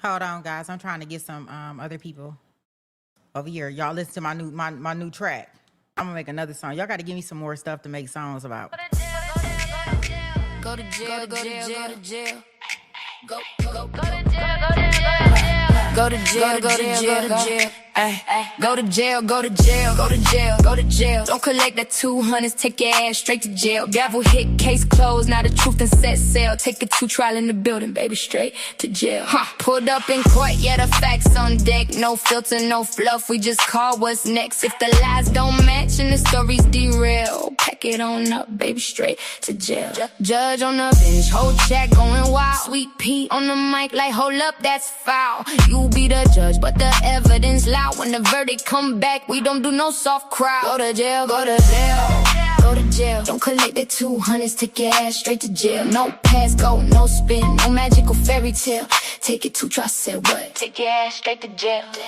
Hold on, guys. I'm trying to get some other people over here. Y'all listen to my new track. I'm gonna make another song. Y'all got to give me some more stuff to make songs about. Go to jail, go to jail, go to jail. Go to jail, go to jail, go to jail. Ay, go to jail, go to jail, go to jail, go to jail. Don't collect that 200s, take your ass straight to jail. Gavel hit, case closed, now the truth and set sail. Take it to trial in the building, baby, straight to jail. Pulled up in court, yeah, the facts on deck. No filter, no fluff, we just call what's next. If the lies don't match and the stories derail, pack it on up, baby, straight to jail. Judge on the bench, whole chat going wild. Sweet Pete on the mic like, hold up, that's foul. You be the judge, but the evidence loud. When the verdict come back, we don't do no soft crowd. Go to jail, go to jail, go to jail. Don't collect that 200s, take your ass straight to jail. No pass, go, no spin, no magical fairy tale. Take it to trial, said what? Take your ass straight to jail. Go to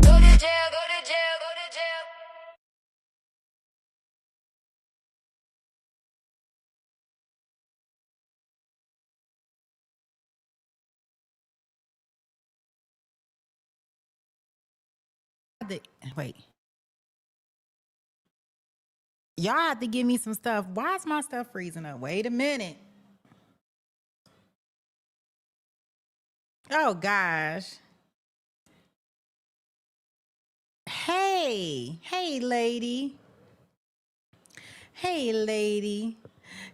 jail, go to jail, go to jail. Wait. Y'all have to give me some stuff. Why is my stuff freezing up? Wait a minute. Oh, gosh. Hey. Hey, lady. Hey, lady.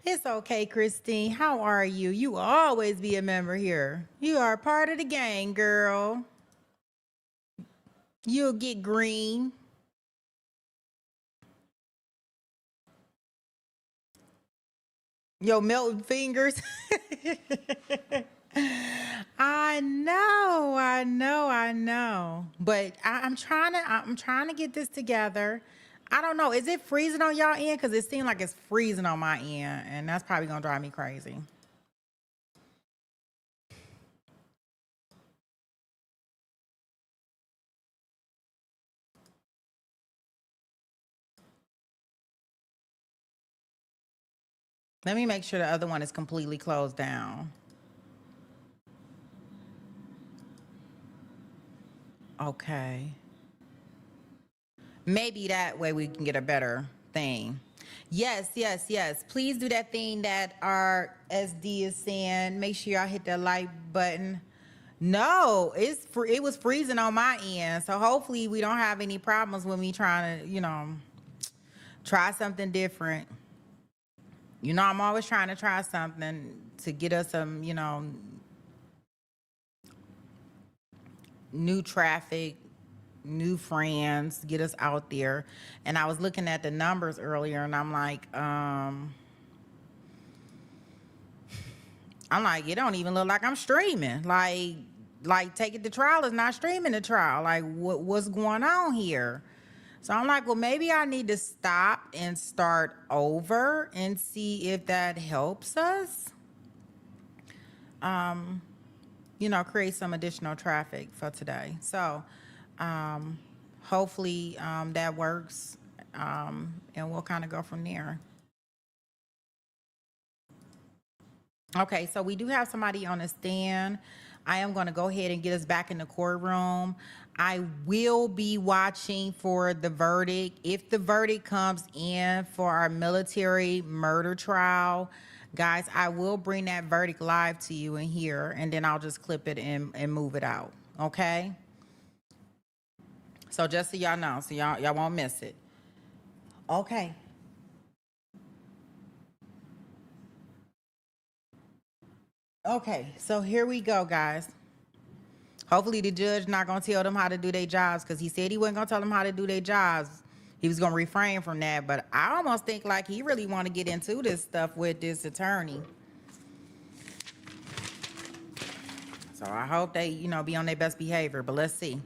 It's okay, Christine. How are you? You will always be a member here. You are part of the gang, girl. You'll get green. Yo, melting fingers. I know. But I'm trying to get this together. I don't know. Is it freezing on y'all end? Because it seems like it's freezing on my end, and that's probably gonna drive me crazy. Let me make sure the other one is completely closed down. Okay. Maybe that way we can get a better thing. Yes. Please do that thing that our SD is saying. Make sure y'all hit that like button. No, it was freezing on my end. So hopefully we don't have any problems with me trying to, try something different. I'm always trying to try something to get us some, new traffic, new friends, get us out there. And I was looking at the numbers earlier and I'm like, it don't even look like I'm streaming. Like Take It to Trial is not streaming the trial. Like what's going on here? So I'm like, well, maybe I need to stop and start over and see if that helps us. Create some additional traffic for today. So hopefully that works. And we'll kind of go from there. Okay, so we do have somebody on the stand. I am going to go ahead and get us back in the courtroom. I will be watching for the verdict. If the verdict comes in for our military murder trial, guys, I will bring that verdict live to you in here, and then I'll just clip it and move it out, okay? So just so y'all know, so y'all won't miss it. Okay. Okay, so here we go, guys. Hopefully the judge not gonna tell them how to do their jobs, because he said he wasn't gonna tell them how to do their jobs. He was gonna refrain from that, but I almost think like he really want to get into this stuff with this attorney. So I hope they, be on their best behavior, but let's see.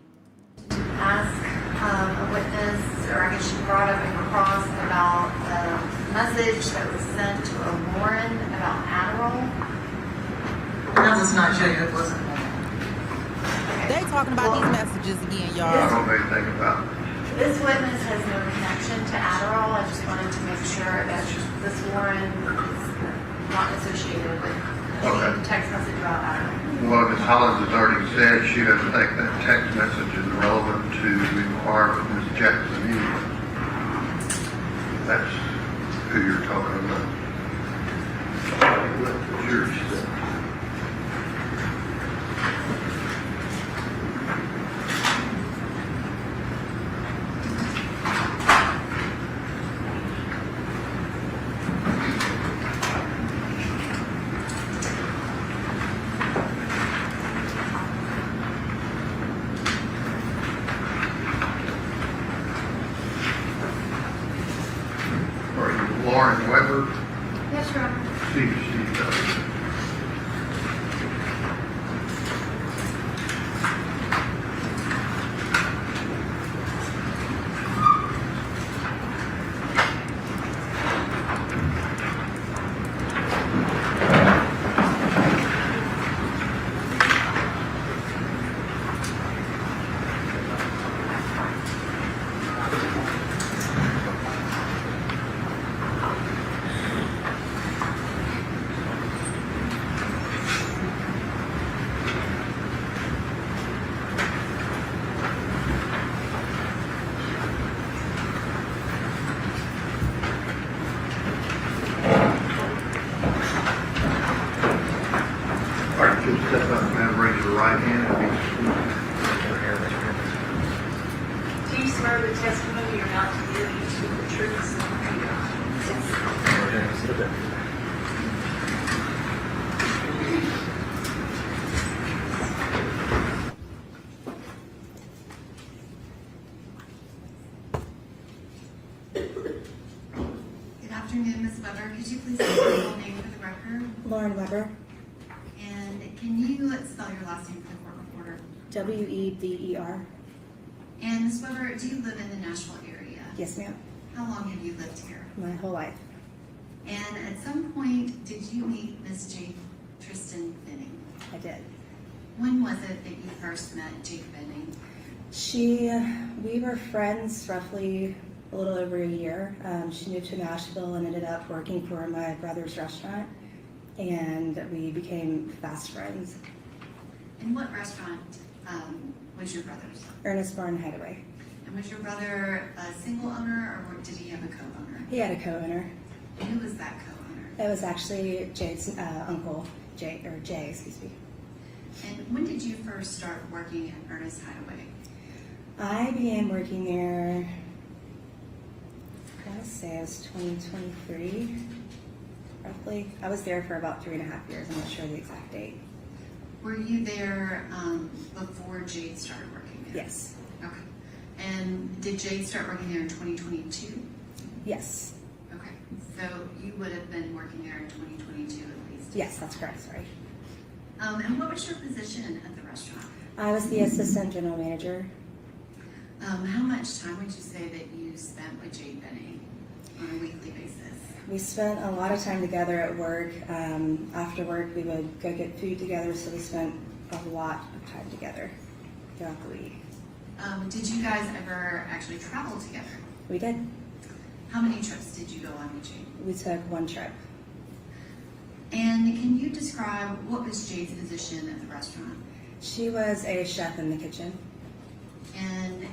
Ask a witness, or I guess she brought up in her cross about the message that was sent to a Warren about Adderall. That was Nijaiha, it wasn't. They talking about these messages again, y'all. I don't know anything about it. This witness has no connection to Adderall. I just wanted to make sure that this Warren is not associated with Okay. the text message about Adam. Well, Ms. Hollins has already said she doesn't think that text message is relevant to inquire with Ms. Jackson anyway. That's who you're talking about. It's yours. Are you Lauren Weber? Yes, Your Honor. She does. All right, you'll step up and raise your right hand and be sworn. Do you swear the testimony you're about to give each of the truths? Good afternoon, Ms. Weber. Could you please state your full name for the record? Lauren Weber, And can you spell your last name for the court reporter? Weber. And Ms. Weber, do you live in the Nashville area? Yes, ma'am. How long have you lived here? My whole life. And at some point, did you meet Ms. Jade Benning? I did. When was it that you first met Jade Benning? We were friends roughly a little over a year. She moved to Nashville and ended up working for my brother's restaurant, and we became fast friends. And what restaurant was your brother's? Ernest Barn Hideaway. And was your brother a single owner, or did he have a co-owner? He had a co-owner. And who was that co-owner? It was actually Jade's uncle, Jay, excuse me. And when did you first start working at Ernest Hideaway? I began working there, I want to say it was 2023, roughly. I was there for about 3.5 years. I'm not sure the exact date. Were you there before Jade started working there? Yes. Okay. And did Jade start working there in 2022? Yes. Okay. So you would have been working there in 2022 at least? Yes, that's correct. Sorry. And what was your position at the restaurant? I was the assistant general manager. How much time would you say that you spent with Jade Benning on a weekly basis? We spent a lot of time together at work. After work, we would go get food together, so we spent a lot of time together throughout the week. Did you guys ever actually travel together? We did. How many trips did you go on with Jade? We took one trip. And can you describe what was Jade's position at the restaurant? She was a chef in the kitchen. And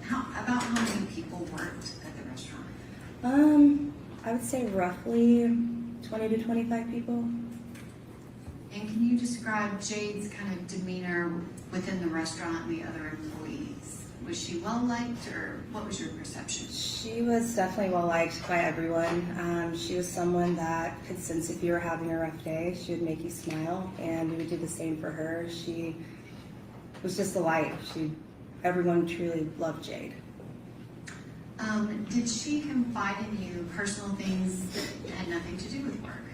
about how many people worked at the restaurant? I would say roughly 20 to 25 people. And can you describe Jade's kind of demeanor within the restaurant and the other employees? Was she well liked, or what was your perception? She was definitely well liked by everyone. She was someone that could sense if you were having a rough day. She would make you smile, and we would do the same for her. She was just a light. Everyone truly loved Jade. Did she confide in you personal things that had nothing to do with work?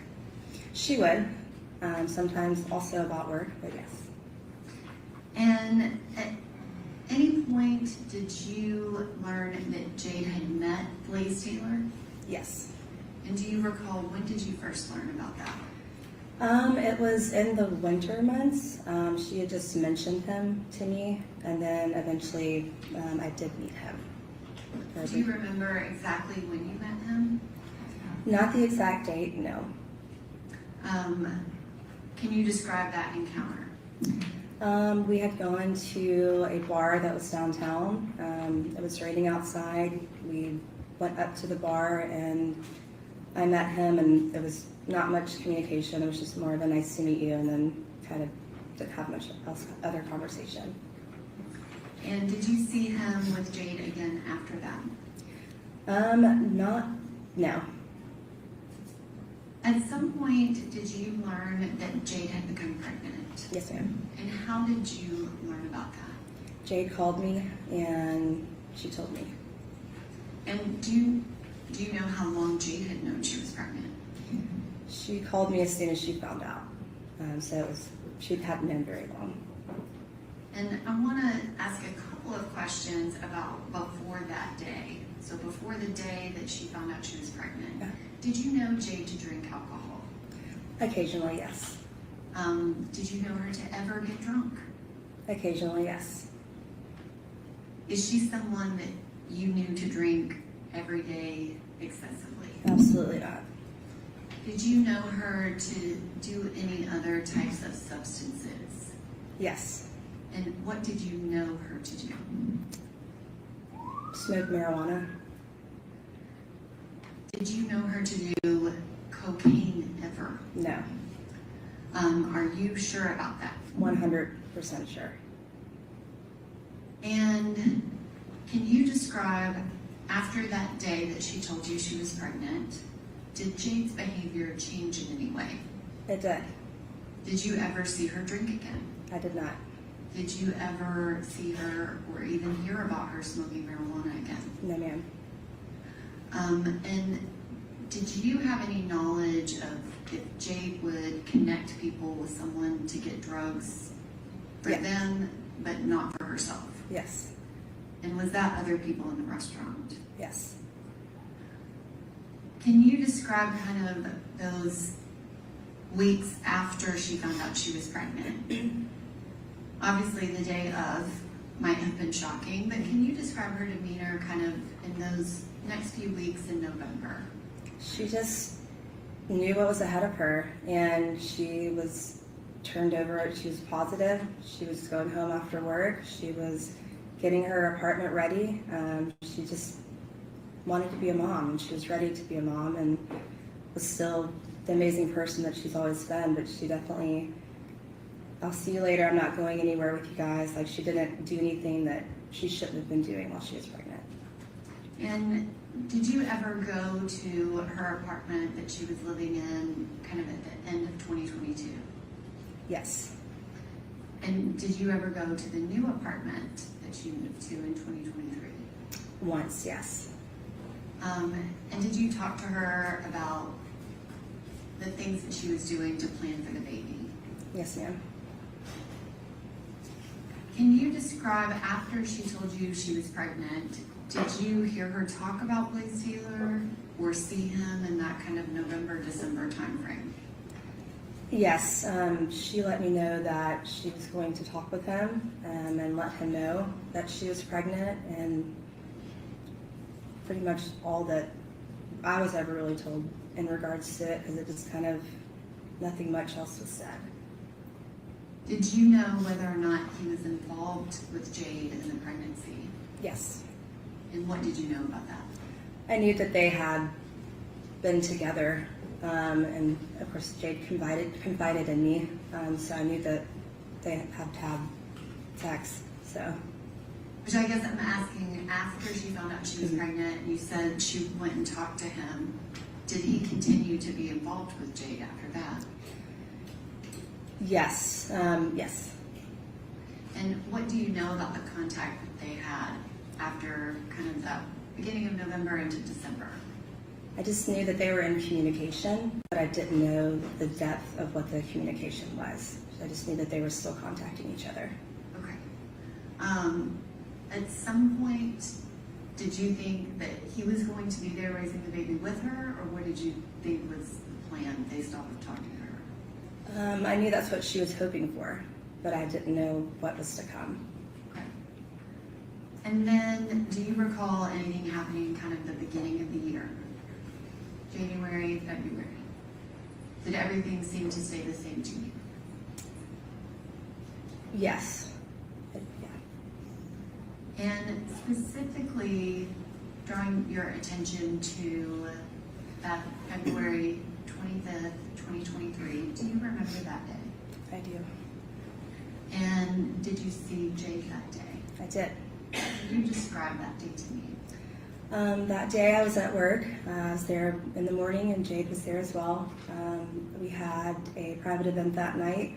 She would. Sometimes also about work, but yes. And at any point, did you learn that Jade had met Blaise Taylor? Yes. And do you recall, when did you first learn about that? It was in the winter months. She had just mentioned him to me, and then eventually I did meet him. Do you remember exactly when you met him? Not the exact date, no. Can you describe that encounter? We had gone to a bar that was downtown. It was raining outside. We went up to the bar and I met him, and there was not much communication. It was just more of a nice to meet you, and then kind of didn't have much else other conversation. And did you see him with Jade again after that? No. At some point, did you learn that Jade had become pregnant? Yes, ma'am. And how did you learn about that? Jade called me and she told me. And do you know how long Jade had known she was pregnant? She called me as soon as she found out. So she hadn't known very long. And I want to ask a couple of questions about before that day. So before the day that she found out she was pregnant, Yeah. did you know Jade to drink alcohol? Occasionally, yes. Did you know her to ever get drunk? Occasionally, yes. Is she someone that you knew to drink every day excessively? Absolutely not. Did you know her to do any other types of substances? Yes. And what did you know her to do? Smoke marijuana? Did you know her to do cocaine ever? No. Are you sure about that? 100% sure. And can you describe, after that day that she told you she was pregnant, did Jade's behavior change in any way? It did. Did you ever see her drink again? I did not. Did you ever see her or even hear about her smoking marijuana again? No, ma'am. And did you have any knowledge of if Jade would connect people with someone to get drugs for Yeah. them, but not for herself? Yes. And was that other people in the restaurant? Yes. Can you describe kind of those weeks after she found out she was pregnant? Obviously, the day of might have been shocking, but can you describe her demeanor kind of in those next few weeks in November? She just knew what was ahead of her, and she was turned over. She was positive. She was going home after work. She was getting her apartment ready. She just wanted to be a mom, and she was ready to be a mom, and was still the amazing person that she's always been. But she definitely, I'll see you later, I'm not going anywhere with you guys. Like, she didn't do anything that she shouldn't have been doing while she was pregnant. And did you ever go to her apartment that she was living in kind of at the end of 2022? Yes. And did you ever go to the new apartment that she moved to in 2023? Once, yes. And did you talk to her about the things that she was doing to plan for the baby? Yes, ma'am. Can you describe, after she told you she was pregnant, did you hear her talk about Blaise Taylor or see him in that kind of November, December timeframe? Yes, she let me know that she was going to talk with him and let him know that she was pregnant, and pretty much all that I was ever really told in regards to it, because it just kind of, nothing much else was said. Did you know whether or not he was involved with Jade in the pregnancy? Yes. And what did you know about that? I knew that they had been together, and of course Jade confided in me, so I knew that they had to have sex, so. Which I guess I'm asking, after she found out she was pregnant, you said she went and talked to him. Did he continue to be involved with Jade after that? Yes, yes. And what do you know about the contact that they had after kind of that beginning of November into December? I just knew that they were in communication, but I didn't know the depth of what the communication was. I just knew that they were still contacting each other. Okay. At some point, did you think that he was going to be there raising the baby with her, or what did you think was the plan based off of talking to her? I knew that's what she was hoping for, but I didn't know what was to come. Okay. And then, do you recall anything happening kind of the beginning of the year? January, February? Did everything seem to stay the same to you? Yes. Yeah. And specifically, drawing your attention to that February 25th, 2023, do you remember that day? I do. And did you see Jade that day? I did. Can you describe that day to me? That day I was at work. I was there in the morning and Jade was there as well. We had a private event that night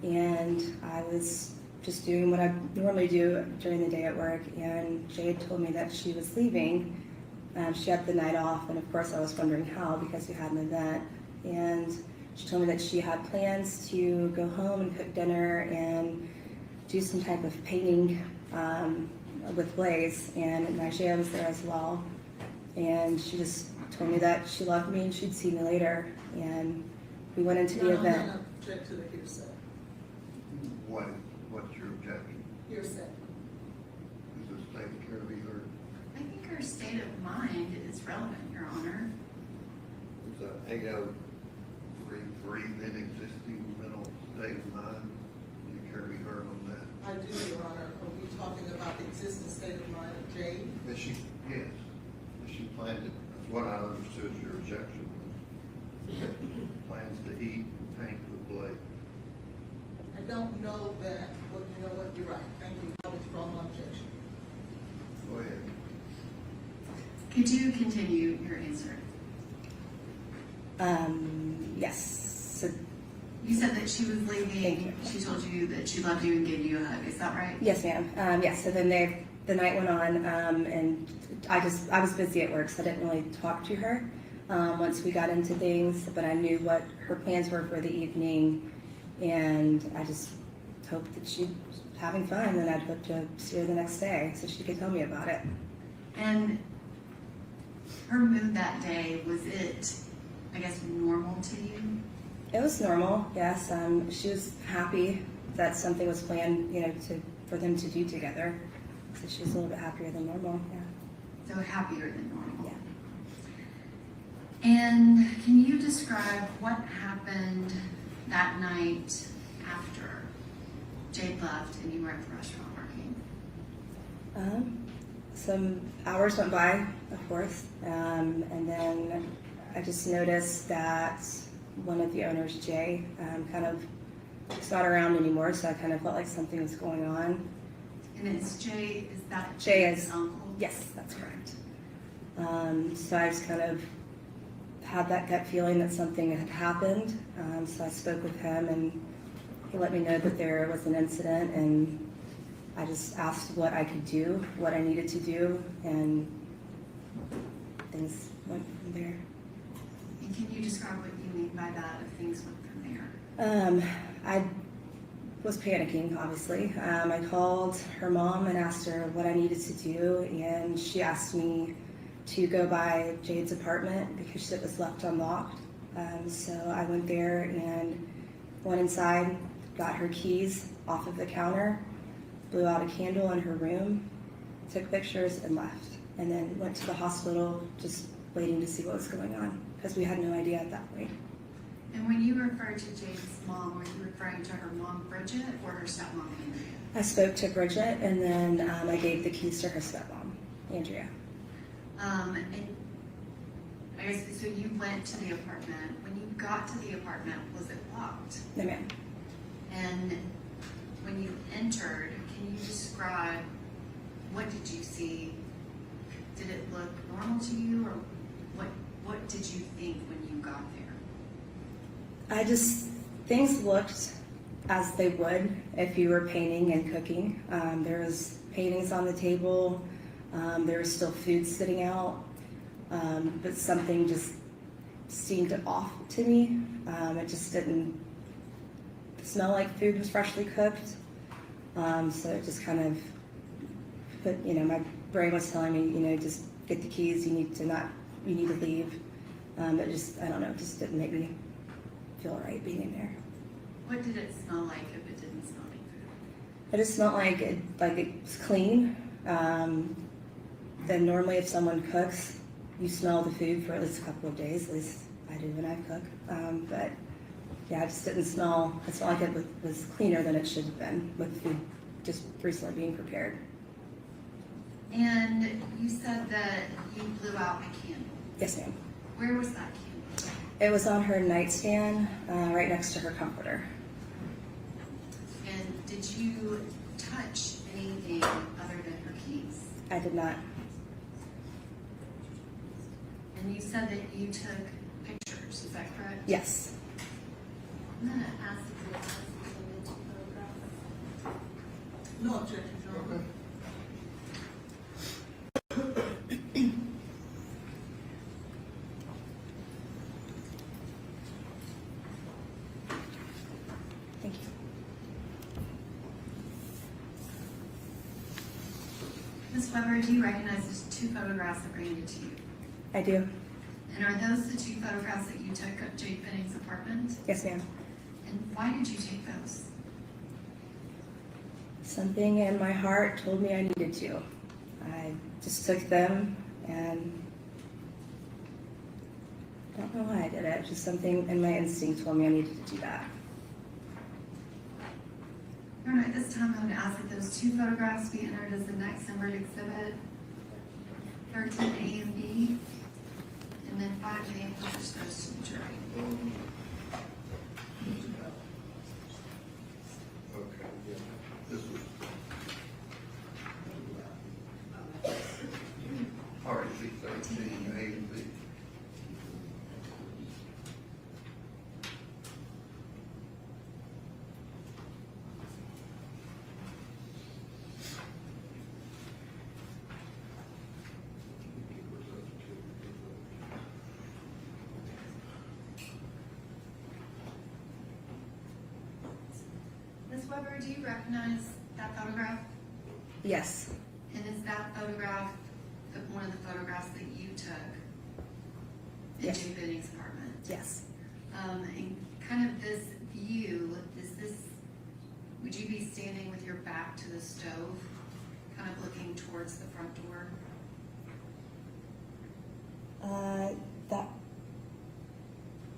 and I was just doing what I normally do during the day at work, and Jade told me that she was leaving. She had the night off, and of course I was wondering how, because we had an event. And she told me that she had plans to go home and cook dinner and do some type of painting with Blaise, and Nijaiha was there as well. And she just told me that she loved me and she'd see me later. And we went into the event. I'm gonna object to the hearsay. What's your objection? Hearsay. Is this taken care of either? I think her state of mind is relevant, Your Honor. Is that 8033 then existing mental state of mind? Do you care to be heard on that? I do, Your Honor. Are we talking about the existing state of mind of Jade? Yes. That she planned it. That's what I understood your objection was. Plans to eat and paint with Blake. I don't know that, but you know what, you're right. Thank you. I withdraw my objection. Go ahead. Could you continue your answer? Yes. So, You said that she was Thank leaving. you. She told you that she loved you and gave you a hug. Is that right? yes, ma'am. Yes. So then the night went on, and I was busy at work, so I didn't really talk to her once we got into things. But I knew what her plans were for the evening, and I just hoped that she'd having fun, and I'd hope to see her the next day so she could tell me about it. And her mood that day, was it, I guess, normal to you? It was normal, yes. She was happy that something was planned, for them to do together. So she was a little bit happier than normal, yeah. So happier than normal. Yeah. And can you describe what happened that night after Jade left and you were at the restaurant working? Some hours went by, of course, and then I just noticed that one of the owners, Jay, is not around anymore, so I kind of felt like something was going on. And is that Jay Jade's is, uncle? yes, that's correct. So I just kind of had that gut feeling that something had happened. So I spoke with him and he let me know that there was an incident, and I just asked what I could do, what I needed to do, and things went from there. And can you describe what you mean by that, if things went from there? I was panicking, obviously. I called her mom and asked her what I needed to do, and she asked me to go by Jade's apartment because it was left unlocked. So I went there and went inside, got her keys off of the counter, blew out a candle in her room, took pictures, and left. And then went to the hospital just waiting to see what was going on because we had no idea at that point. And when you referred to Jade's mom, were you referring to her mom, Bridget, or her stepmom, Andrea? I spoke to Bridget, and then I gave the keys to her stepmom, Andrea. And I guess, so you went to the apartment. When you got to the apartment, was it locked? No, ma'am. And when you entered, can you describe, what did you see? Did it look normal to you, or what did you think when you got there? Things looked as they would if you were painting and cooking. There was paintings on the table. There was still food sitting out. But something just seemed off to me. It just didn't smell like food was freshly cooked. So it just kind of put, my brain was telling me, just get the keys, you need to leave. It just, I don't know, it just didn't make me feel right being in there. What did it smell like if it didn't smell like food? It just smelled like it was clean. Then normally if someone cooks, you smell the food for at least a couple of days. At least I do when I cook. But yeah, it just didn't smell. It smelled like it was cleaner than it should have been with food just recently being prepared. And you said that you blew out a candle. Yes, ma'am. Where was that candle? It was on her nightstand, right next to her comforter. And did you touch anything other than her keys? I did not. And you said that you took pictures, is that correct? Yes. I'm gonna ask if you have two photographs. No objection, Your Honor. Okay. Thank you. Ms. Weber, do you recognize those two photographs that were handed to you? I do. And are those the two photographs that you took of Jade Benning's apartment? Yes, ma'am. And why did you take those? Something in my heart told me I needed to. I just took them and I don't know why I did it. Just something in my instinct told me I needed to do that. Your Honor, at this time, I would ask that those two photographs be entered as the next numbered exhibit, 13A and B, and then 5A publish those to the jury. Okay, yeah, this was. All right, C 13, A and B. Ms. Weber, do you recognize that photograph? Yes. And is that photograph one of the photographs that you took in Yes. Jade Benning's apartment? Yes. And kind of this view, would you be standing with your back to the stove, kind of looking towards the front door? That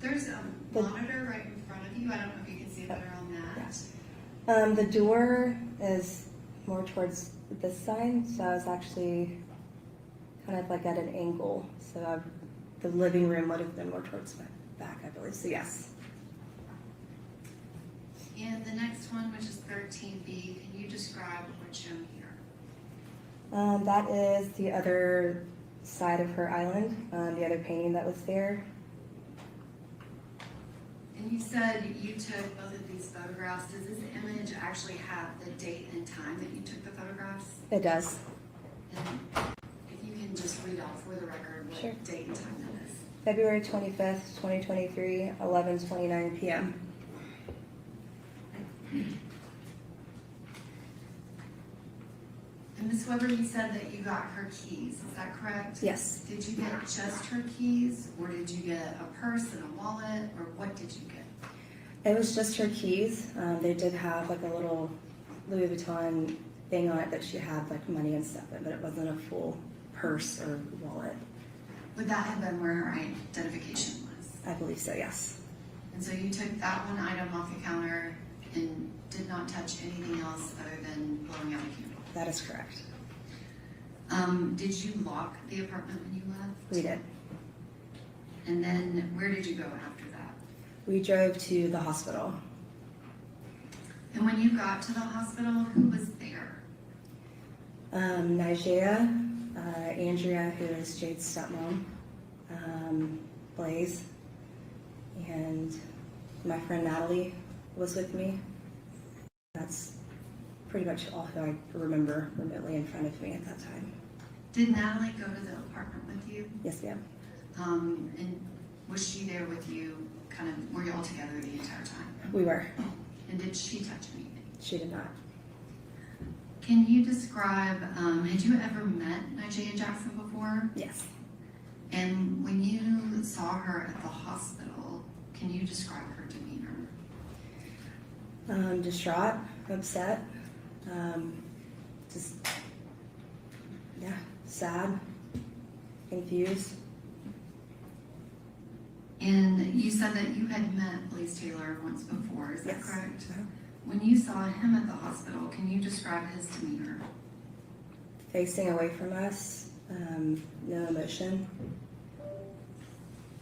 There's a The- monitor right in front of you. I don't know if you can see it better on that. the door is more towards this side, so I was actually kind of like at an angle. So the living room would have been more towards my back, I believe. So yes. And the next one, which is 13B, can you describe what's shown here? That is the other side of her island, the other painting that was there. And you said you took both of these photographs. Does this image actually have the date and time that you took the photographs? It does. And if you can just read off for the record what Sure. date and time that is. February 25th, 2023, 11:29 p.m. And Ms. Weber, you said that you got her keys. Is that correct? Yes. Did you get just her keys, or did you get a purse and a wallet, or what did you get? It was just her keys. They did have like a little Louis Vuitton thing on it that she had like money and stuff in, but it wasn't a full purse or wallet. Would that have been where her identification was? I believe so, yes. And so you took that one item off the counter and did not touch anything else other than blowing out a candle? That is correct. Did you lock the apartment when you left? We did. And then where did you go after that? We drove to the hospital. And when you got to the hospital, who was there? Nijaiha, Andrea, who is Jade's stepmom, Blaise, and my friend Natalie was with me. That's pretty much all who I remember remotely in front of me at that time. Did Natalie go to the apartment with you? Yes, ma'am. And was she there with you, kind of, were you all together the entire time? We were. And did she touch anything? She did not. Can you describe, had you ever met Nijaiha Jackson before? Yes. And when you saw her at the hospital, can you describe her demeanor? Distraught, upset, just, yeah, sad, confused. And you said that you had met Blaise Taylor once before, is that Yes. correct? Uh-huh. When you saw him at the hospital, can you describe his demeanor? Facing away from us, no emotion,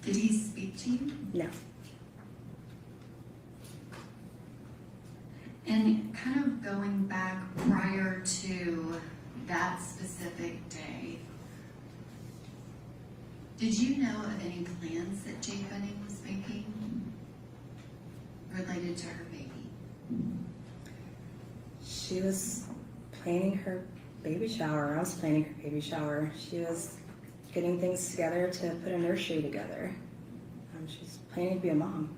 Did he speak to you? no. And kind of going back prior to that specific day, did you know of any plans that Jade Benning was making related to her baby? She was planning her baby shower. I was planning her baby shower. She was getting things together to put a nursery together. She's planning to be a mom.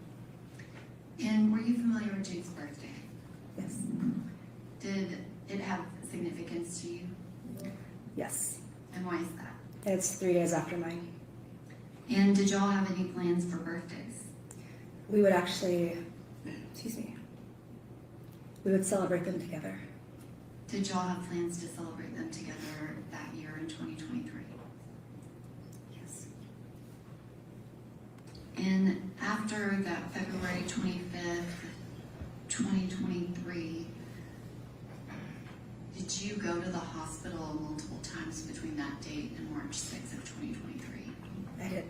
And were you familiar with Jade's birthday? Yes. Did it have significance to you? Yes. And why is that? It's 3 days after mine. And did y'all have any plans for birthdays? We would actually, excuse me, we would celebrate them together. Did y'all have plans to celebrate them together that year in 2023? Yes. And after that February 25th, 2023, did you go to the hospital multiple times between that date and March 6th of 2023? I did.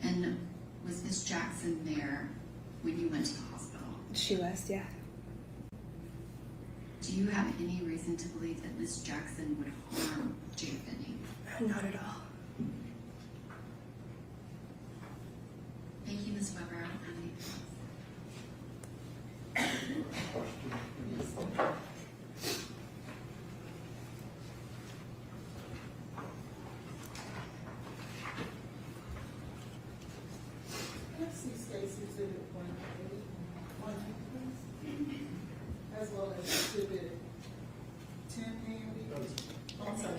And was Miss Jackson there when you went to the hospital? She was, yeah. Do you have any reason to believe that Miss Jackson would harm Jade Benning? Not at all. Thank you, Ms. Weber. I don't have any Let's see Stacy's exhibit 1, please. As well as exhibit 10, Andy. Oh, I'm sorry.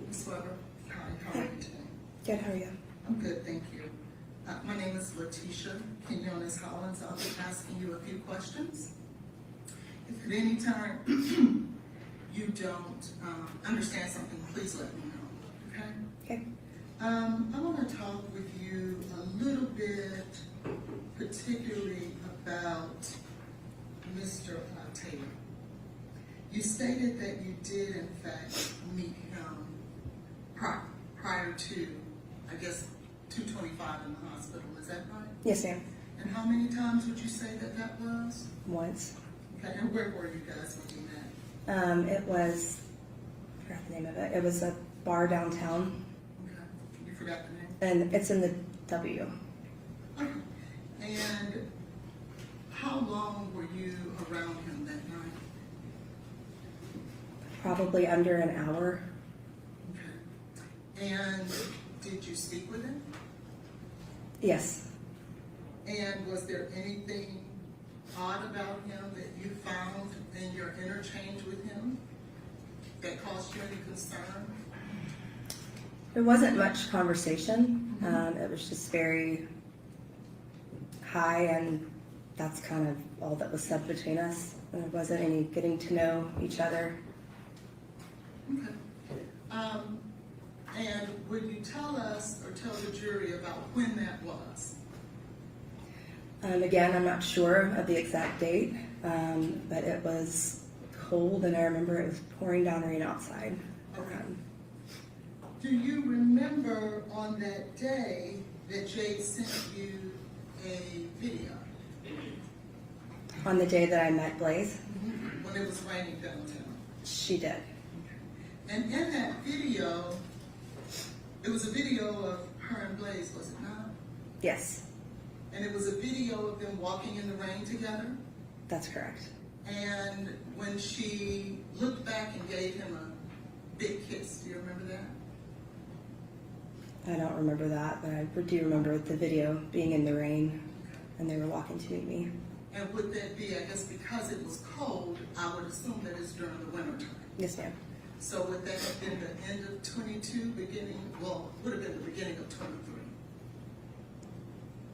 Ms. Weber, hi, how are you today? Good, how are you? I'm good, thank you. My name is Letitia Quinones Collins. I'll be asking you a few questions. If at any time you don't understand something, please let me know, okay? Okay. I want to talk with you a little bit, particularly about Mr. Taylor. You stated that you did, in fact, meet him prior to, I guess, 225 in the hospital. Is that right? Yes, ma'am. And how many times would you say that that was? Once. Okay, and where were you guys when you met? It was, I forgot the name of it. It was a bar downtown, Okay, you forgot the name? and it's in the W. Okay. And how long were you around him that night? Probably under an hour. Okay. And did you speak with him? Yes. And was there anything odd about him that you found in your interchange with him that caused you any concern? There wasn't much conversation. It was just very high, and that's kind of all that was said between us. There wasn't any getting to know each other. Okay. And would you tell us or tell the jury about when that was? Again, I'm not sure of the exact date, but it was cold, and I remember it was pouring down rain outside. Okay. Do you remember on that day that Jade sent you a video? On the day that I met Blaise, When it was raining downtown? she did. And in that video, it was a video of her and Blaise, was it not? Yes, And it was a video of them walking in the rain together. that's correct. And when she looked back and gave him a big kiss, do you remember that? I don't remember that, but I do remember the video being in the rain, and they were walking to meet me. And would that be, I guess because it was cold, I would assume that it's during the winter time. Yes, ma'am. So would that have been the end of 22, beginning, well, would have been the beginning of 23?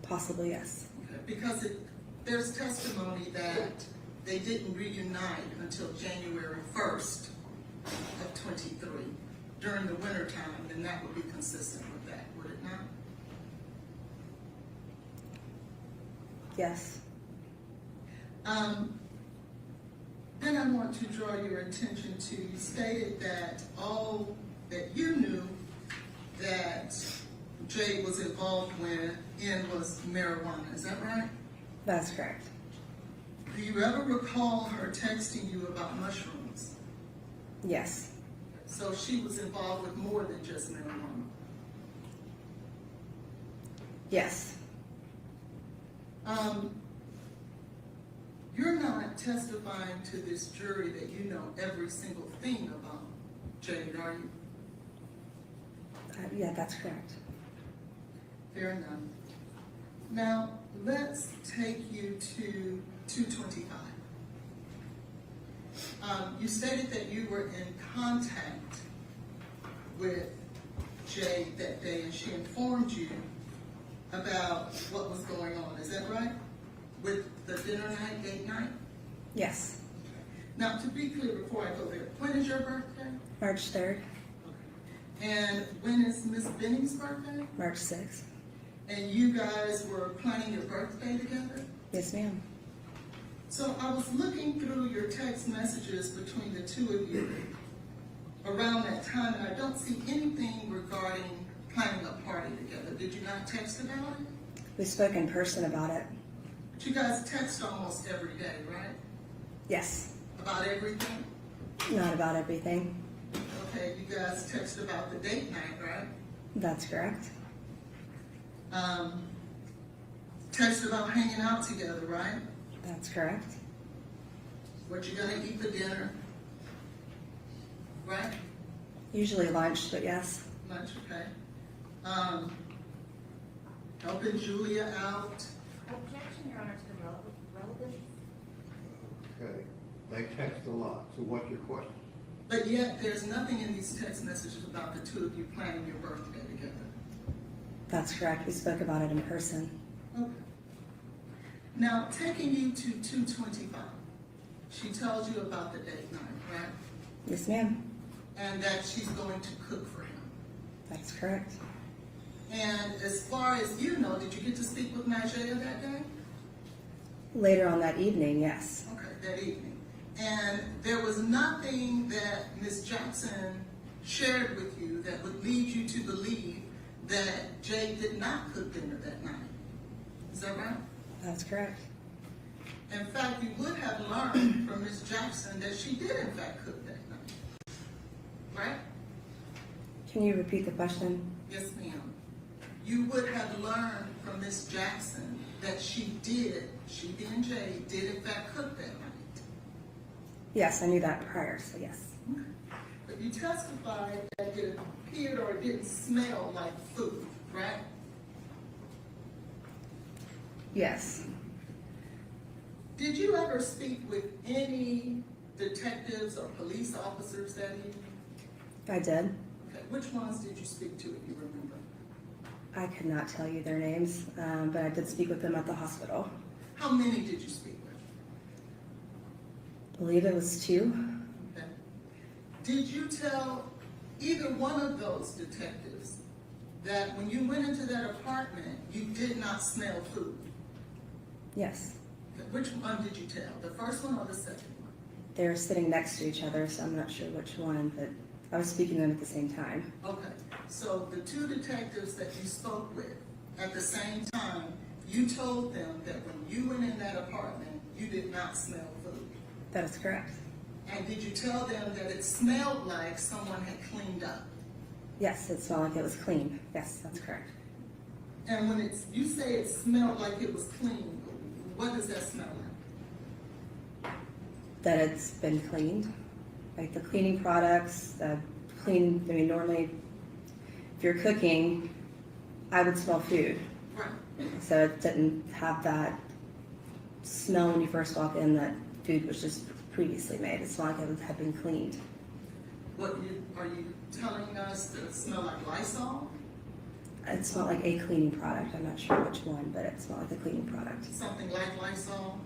Possibly, yes. Okay, because there's testimony that they didn't reunite until January 1st of 23 during the winter time, and that would be consistent with that, would it not? Yes. Then I want to draw your attention to, you stated that all that you knew that Jade was involved in was marijuana, is that right? That's correct. Do you ever recall her texting you about mushrooms? Yes. So she was involved with more than just marijuana. Yes. You're not testifying to this jury that you know every single thing about Jade, are you? Yeah, that's correct. Fair enough. Now, let's take you to 225. You stated that you were in contact with Jade that day and she informed you about what was going on, is that right? With the dinner night, date night? Yes. Now, to be clear before I go there, when is your birthday? March 3rd, And when is Miss Benning's birthday? March 6th. And you guys were planning your birthday together? Yes, ma'am. So I was looking through your text messages between the two of you around that time, and I don't see anything regarding planning a party together. Did you not text about it? We spoke in person about it. But you guys text almost every day, right? Yes. About everything? Not about everything. Okay, you guys text about the date night, right? That's correct. Text about hanging out together, right? That's correct. What you're gonna eat for dinner, right? Usually lunch, but yes. Lunch, okay. Helping Julia out. Objection, Your Honor, to the relevance. Okay, they text a lot, so what's your question? But yet, there's nothing in these text messages about the two of you planning your birthday together. That's correct. We spoke about it in person. Okay. Now, taking you to 225, she tells you about the date night, right? Yes, ma'am. And that she's going to cook for him. That's correct. And as far as you know, did you get to speak with Nijaiha that day? Later on that evening, yes. Okay, that evening. And there was nothing that Ms. Jackson shared with you that would lead you to believe that Jade did not cook dinner that night. Is that right? That's correct. In fact, you would have learned from Ms. Jackson that she did in fact cook that night. Right? Can you repeat the question? Yes, ma'am. You would have learned from Ms. Jackson that she being Jade, did in fact cook that night. Yes, I knew that prior, so yes. But you testified that it appeared or it didn't smell like food, right? Yes. Did you ever speak with any detectives or police officers that evening? I did. Okay, which ones did you speak to, if you remember? I could not tell you their names, but I did speak with them at the hospital. How many did you speak with? I believe it was 2. Okay. Did you tell either one of those detectives that when you went into that apartment, you did not smell food? Yes. Okay, which one did you tell? The first one or the second one? They were sitting next to each other, so I'm not sure which one, but I was speaking to them at the same time. Okay, so the 2 detectives that you spoke with at the same time, you told them that when you went in that apartment, you did not smell food. That is correct. And did you tell them that it smelled like someone had cleaned up? Yes, it smelled like it was clean. Yes, that's correct. And when you say it smelled like it was clean, what does that smell like? That it's been cleaned. Like the cleaning products, normally if you're cooking, I would smell food. Right. So it didn't have that smell when you first walk in that food was just previously made. It smelled like it had been cleaned. Are you telling us that it smelled like Lysol? It smelled like a cleaning product. I'm not sure which one, but it smelled like a cleaning product. Something like Lysol?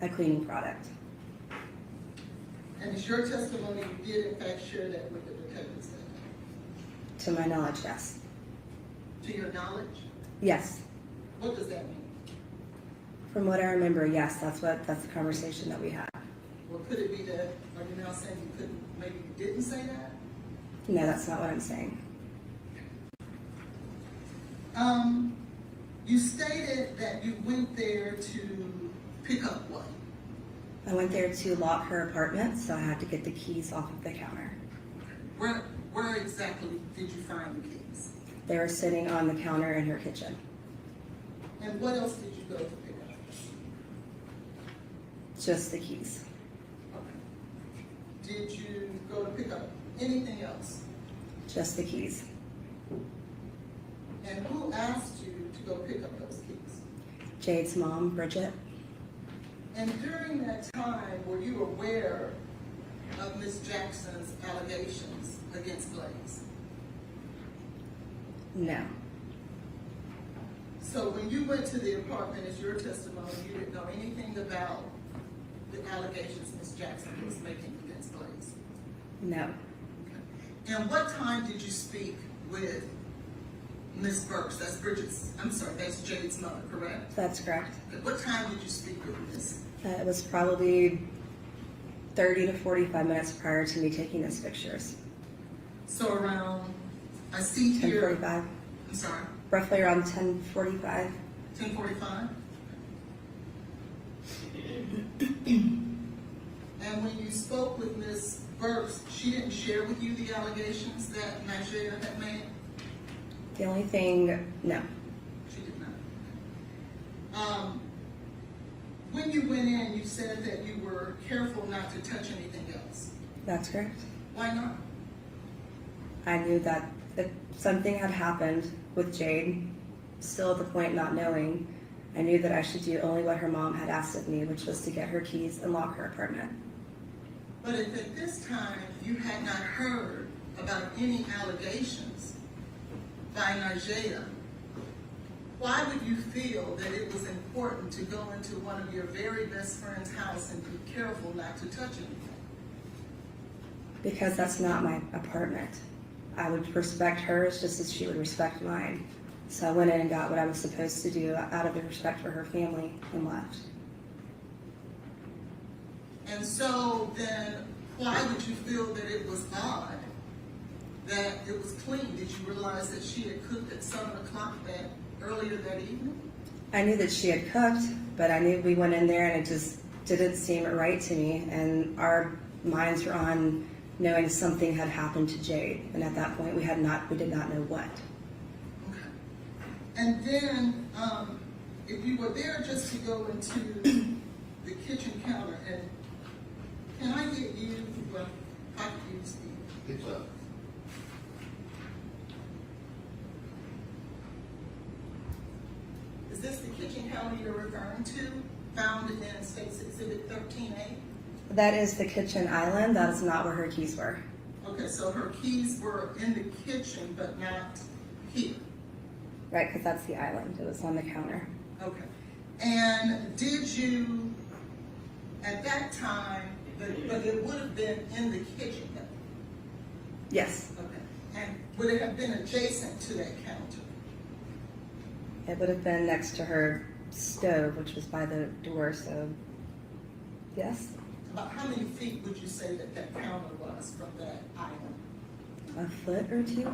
A cleaning product. And is your testimony you did in fact share that with the detectives that day? To my knowledge, yes. To your knowledge? Yes. What does that mean? From what I remember, yes, that's the conversation that we had. Well, could it be that, are you now saying you couldn't, maybe you didn't say that? No, that's not what I'm saying. You stated that you went there to pick up what? I went there to lock her apartment, so I had to get the keys off of the counter. Where exactly did you find the keys? They were sitting on the counter in her kitchen. And what else did you go to pick up? Just the keys. Okay. Did you go to pick up anything else? Just the keys. And who asked you to go pick up those keys? Jade's mom, Bridget. And during that time, were you aware of Ms. Jackson's allegations against Blaise? No. So when you went to the apartment, as your testimony, you didn't know anything about the allegations Ms. Jackson was making against Blaise? No. Okay. And what time did you speak with Ms. Burks? That's that's Jade's mother, correct? That's correct. Okay. What time did you speak with Ms.? It was probably 30 to 45 minutes prior to me taking those pictures. So around, I see here. 10:45. I'm sorry, Roughly around 10:45. 10:45? And when you spoke with Ms. Burks, she didn't share with you the allegations that Nijaiha had made? The only thing, no. She did not. When you went in, you said that you were careful not to touch anything else. That's correct. Why not? I knew that if something had happened with Jade, still at the point not knowing, I knew that I should do only what her mom had asked of me, which was to get her keys and lock her apartment. But if at this time you had not heard about any allegations by Nijaiha, why would you feel that it was important to go into one of your very best friend's house and be careful not to touch anything? Because that's not my apartment. I would respect hers just as she would respect mine. So I went in and got what I was supposed to do out of the respect for her family and left. And so then why would you feel that it was odd that it was clean? Did you realize that she had cooked at 7 o'clock earlier that evening? I knew that she had cooked, but I knew we went in there and it just didn't seem right to me. And our minds were on knowing something had happened to Jade. And at that point, we did not know what. Okay. And then, if you were there just to go into the kitchen counter, and can I get you, well, I could use the, It's up. is this the kitchen counter you're referring to, found in State's Exhibit 13A? That is the kitchen island. That is not where her keys were. Okay, so her keys were in the kitchen, but not here. Right, because that's the island. It was on the counter. Okay. And did you, at that time, but it would have been in the kitchen, though? Yes, Okay. And would it have been adjacent to that counter? it would have been next to her stove, which was by the door, so yes, About how many feet would you say that that counter was from that island? a foot or two.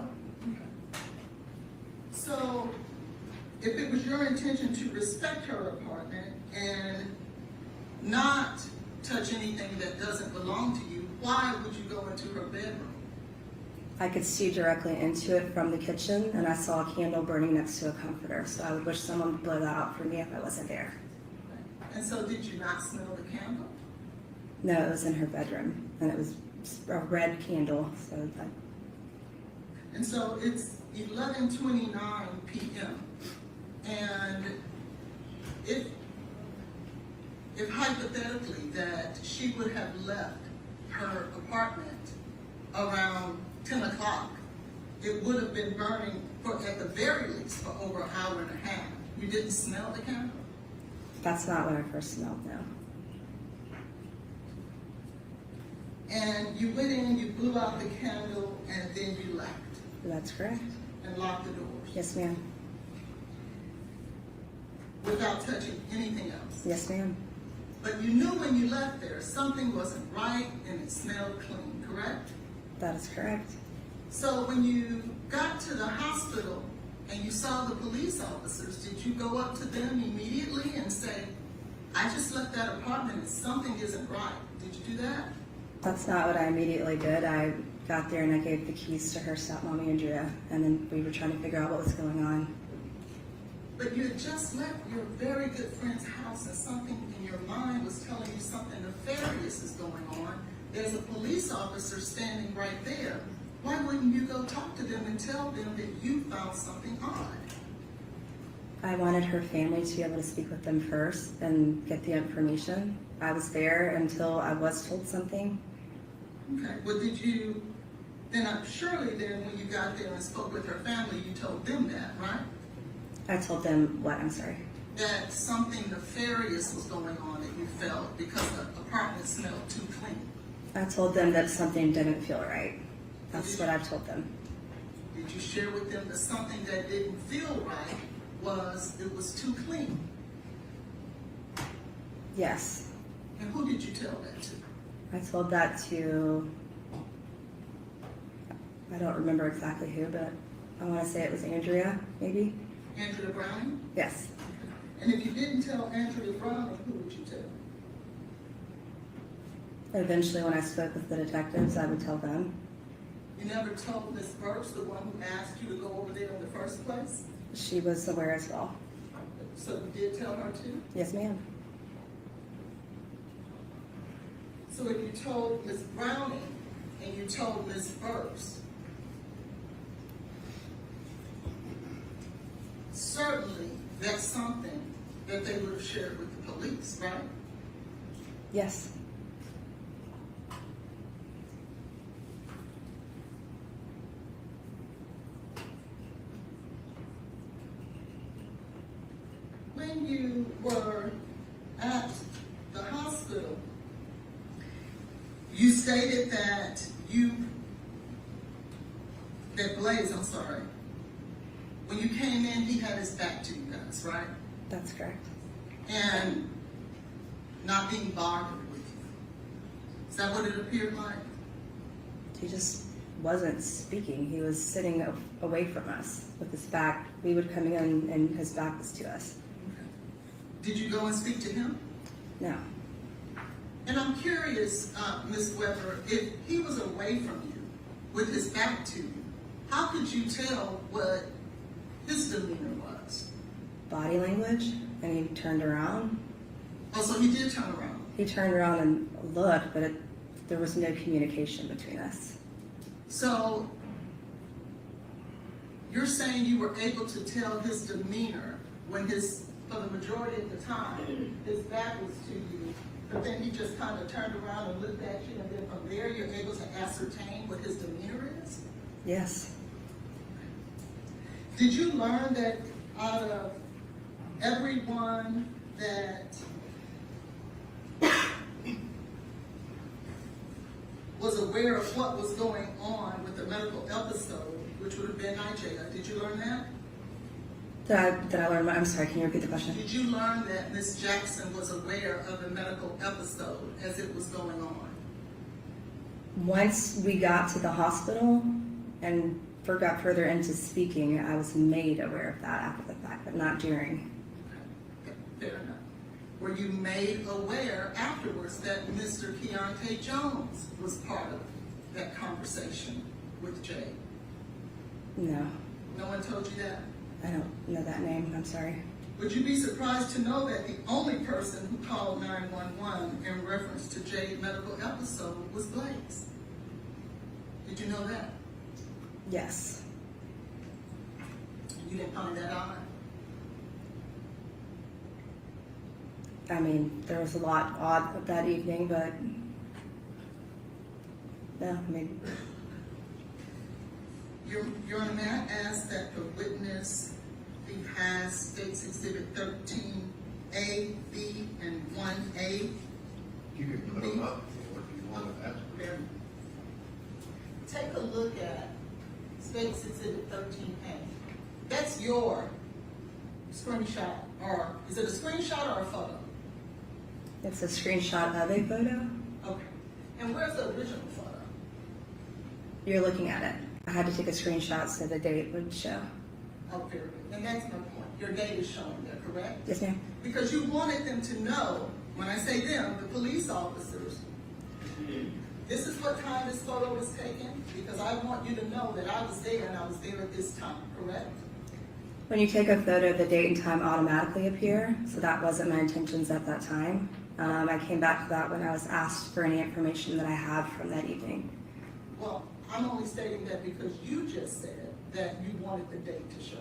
So, if it was your intention to respect her apartment and not touch anything that doesn't belong to you, why would you go into her bedroom? I could see directly into it from the kitchen, and I saw a candle burning next to a comforter, so I would wish someone would blow that out for me if I wasn't there. And so did you not smell the candle? No, it was in her bedroom, and it was a red candle, so that, And so it's 11:29 p.m. And if hypothetically that she would have left her apartment around 10 o'clock, it would have been burning for, at the very least, for over an hour and a half. You didn't smell the candle? That's not what I first smelled, no. And you went in, you blew out the candle, and then you left That's correct. and locked the doors Yes, ma'am. without touching anything else. Yes, ma'am. But you knew when you left there, something wasn't right and it smelled clean, correct? That is correct. So when you got to the hospital and you saw the police officers, did you go up to them immediately and say, I just left that apartment and something isn't right? Did you do that? That's not what I immediately did. I got there and I gave the keys to her stepmommy, Andrea, and then we were trying to figure out what was going on. But you had just left your very good friend's house and something in your mind was telling you something nefarious is going on. There's a police officer standing right there. Why wouldn't you go talk to them and tell them that you found something odd? I wanted her family to be able to speak with them first and get the information. I was there until I was told something. Okay, well did you, then surely then when you got there and spoke with her family, you told them that, right? I told them what? I'm sorry. That something nefarious was going on that you felt because the apartment smelled too clean. I told them that something didn't feel right. That's what I told them. Did you share with them that something that didn't feel right was it was too clean? Yes. And who did you tell that to? I told that to, I don't remember exactly who, but I want to say it was Andrea, maybe? Andrea Browning? Yes. And if you didn't tell Andrea Browning, who would you tell? Eventually, when I spoke with the detectives, I would tell them. You never told Miss Burks, the one who asked you to go over there in the first place? She was aware as well. So you did tell her too? Yes, ma'am. So if you told Miss Browning and you told Miss Burks, certainly that's something that they would have shared with the police, right? Yes. When you were at the hospital, you stated that Blaise, I'm sorry, when you came in, he had his back to you guys, right? That's correct. And not being bothered with you. Is that what it appeared like? He just wasn't speaking. He was sitting away from us with his back. We would come in and his back was to us. Did you go and speak to him? No. And I'm curious, Ms. Weber, if he was away from you with his back to you, how could you tell what his demeanor was? Body language, and he turned around. Oh, so he did turn around. He turned around and looked, but there was no communication between us. So you're saying you were able to tell his demeanor when for the majority of the time, his back was to you, but then he just kind of turned around and looked at you, and then from there you're able to ascertain what his demeanor is? Yes. Did you learn that out of everyone that was aware of what was going on with the medical episode, which would have been Nijaiha, did you learn that? Did I learn? I'm sorry, can you repeat the question? Did you learn that Ms. Jackson was aware of the medical episode as it was going on? Once we got to the hospital and got further into speaking, I was made aware of that after the fact, but not during. Okay, fair enough. Were you made aware afterwards that Mr. Keontae Jones was part of that conversation with Jade? No, No one told you that? I don't know that name. I'm sorry. Would you be surprised to know that the only person who called 911 in reference to Jade's medical episode was Blaise? Did you know that? Yes. You didn't find that odd? I mean, there was a lot odd that evening, but no, I mean, Your Honor, may I ask that the witness be passed State's Exhibit 13A, B, and 1A? You can put them up, or if you want to ask. Take a look at State's Exhibit 13A. That's your screenshot, or is it a screenshot or a photo? It's a screenshot of a photo. Okay. And where's the original photo? You're looking at it. I had to take a screenshot so the date would show. Oh, very good. And that's my point. Your date is showing there, correct? Yes, ma'am. Because you wanted them to know, when I say them, the police officers, this is what time this photo was taken, because I want you to know that I was there and I was there at this time, correct? When you take a photo, the date and time automatically appear, so that wasn't my intentions at that time. I came back to that when I was asked for any information that I had from that evening. Well, I'm only stating that because you just said that you wanted the date to show.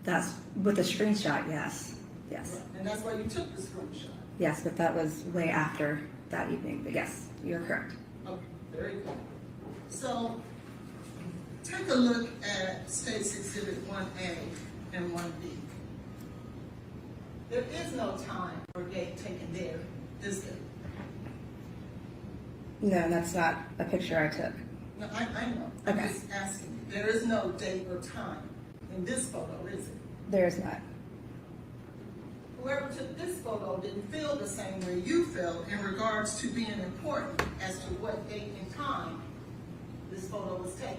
That's with the screenshot, yes. Yes. And that's why you took the screenshot. Yes, but that was way after that evening. But yes, you're correct. Okay, very good. So, take a look at State's Exhibit 1A and 1B. There is no time or date taken there, is there? No, that's not a picture I took. No, I know. I'm Okay. just asking you. There is no date or time in this photo, is it? There is not. Whoever took this photo didn't feel the same way you felt in regards to being important as to what date and time this photo was taken.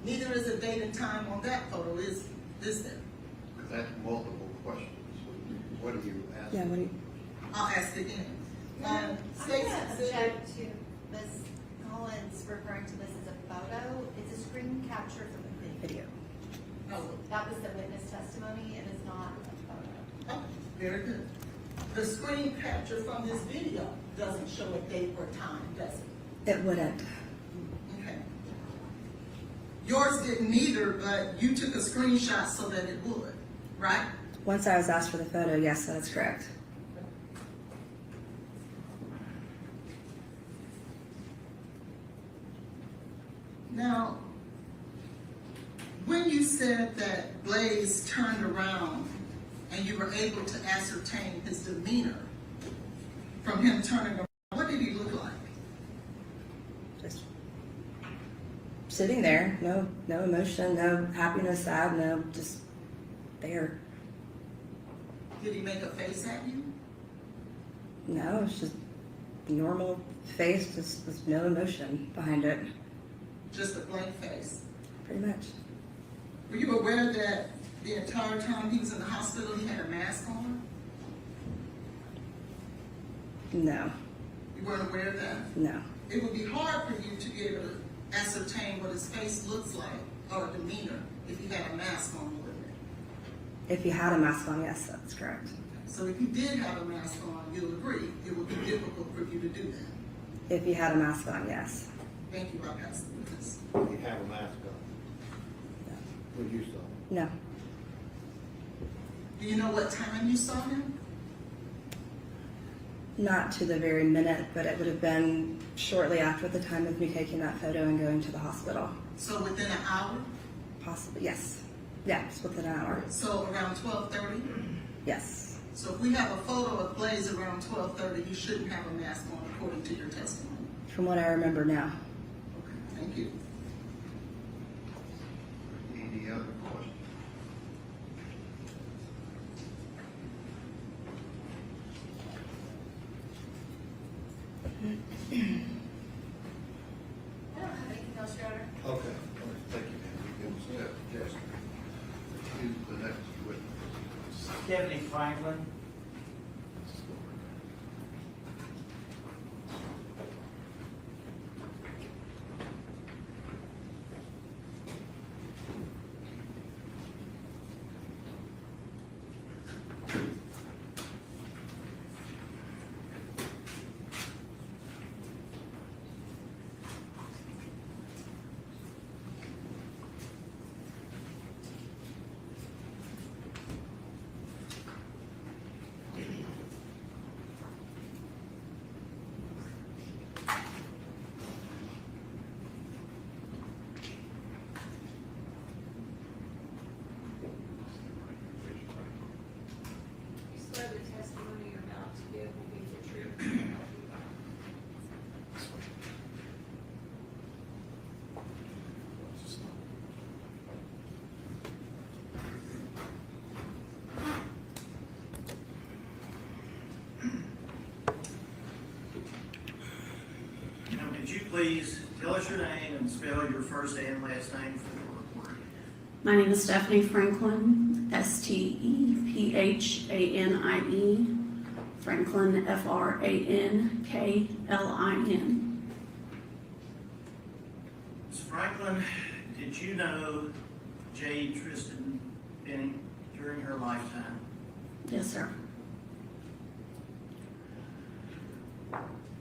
Neither is a date and time on that photo, is there? That's multiple questions. What are you asking? Yeah, what do you? I'll ask again. I'm State's gonna Exhibit, object to Ms. Collins referring to this as a photo. It's a screen capture from the video. oh, That was the witness testimony. It is not a photo. oh, very good. The screen capture from this video doesn't show a date or time, does it? It wouldn't. Okay. Yours didn't either, but you took a screenshot so that it would, right? Once I was asked for the photo, yes, that's correct. Now, when you said that Blaise turned around and you were able to ascertain his demeanor from him turning around, what did he look like? Just sitting there, no emotion, no happiness, sad, no, just there. Did he make a face at you? No, it's just normal face, just with no emotion behind it, Just a blank face? pretty much. Were you aware that the entire time he was in the hospital, he had a mask on? No, You weren't aware of that? no. It would be hard for you to be able to ascertain what his face looks like or demeanor if he had a mask on, wouldn't it? If he had a mask on, yes, that's correct. So if he did have a mask on, you'll agree, it would be difficult for you to do that. If he had a mask on, yes. Thank you, I pass the witness. You have a mask on. Would you saw? No. Do you know what time you saw him? Not to the very minute, but it would have been shortly after the time of me taking that photo and going to the hospital. So within an hour? Possibly, yes. Yes, within an hour. So around 12:30? Yes. So if we have a photo of Blaise around 12:30, he shouldn't have a mask on according to your testimony. From what I remember now. Okay, thank you. Any other questions? I don't have anything else, Your Honor. Okay. Thank you, ma'am. You can step, yes. Who's the next witness? Stephanie Franklin. please tell us your name and spell your first and last name for the report? My name is Stephanie Franklin, Stephanie, Franklin, Franklin. Ms. Franklin, did you know Jade Benning during her lifetime? Yes, sir.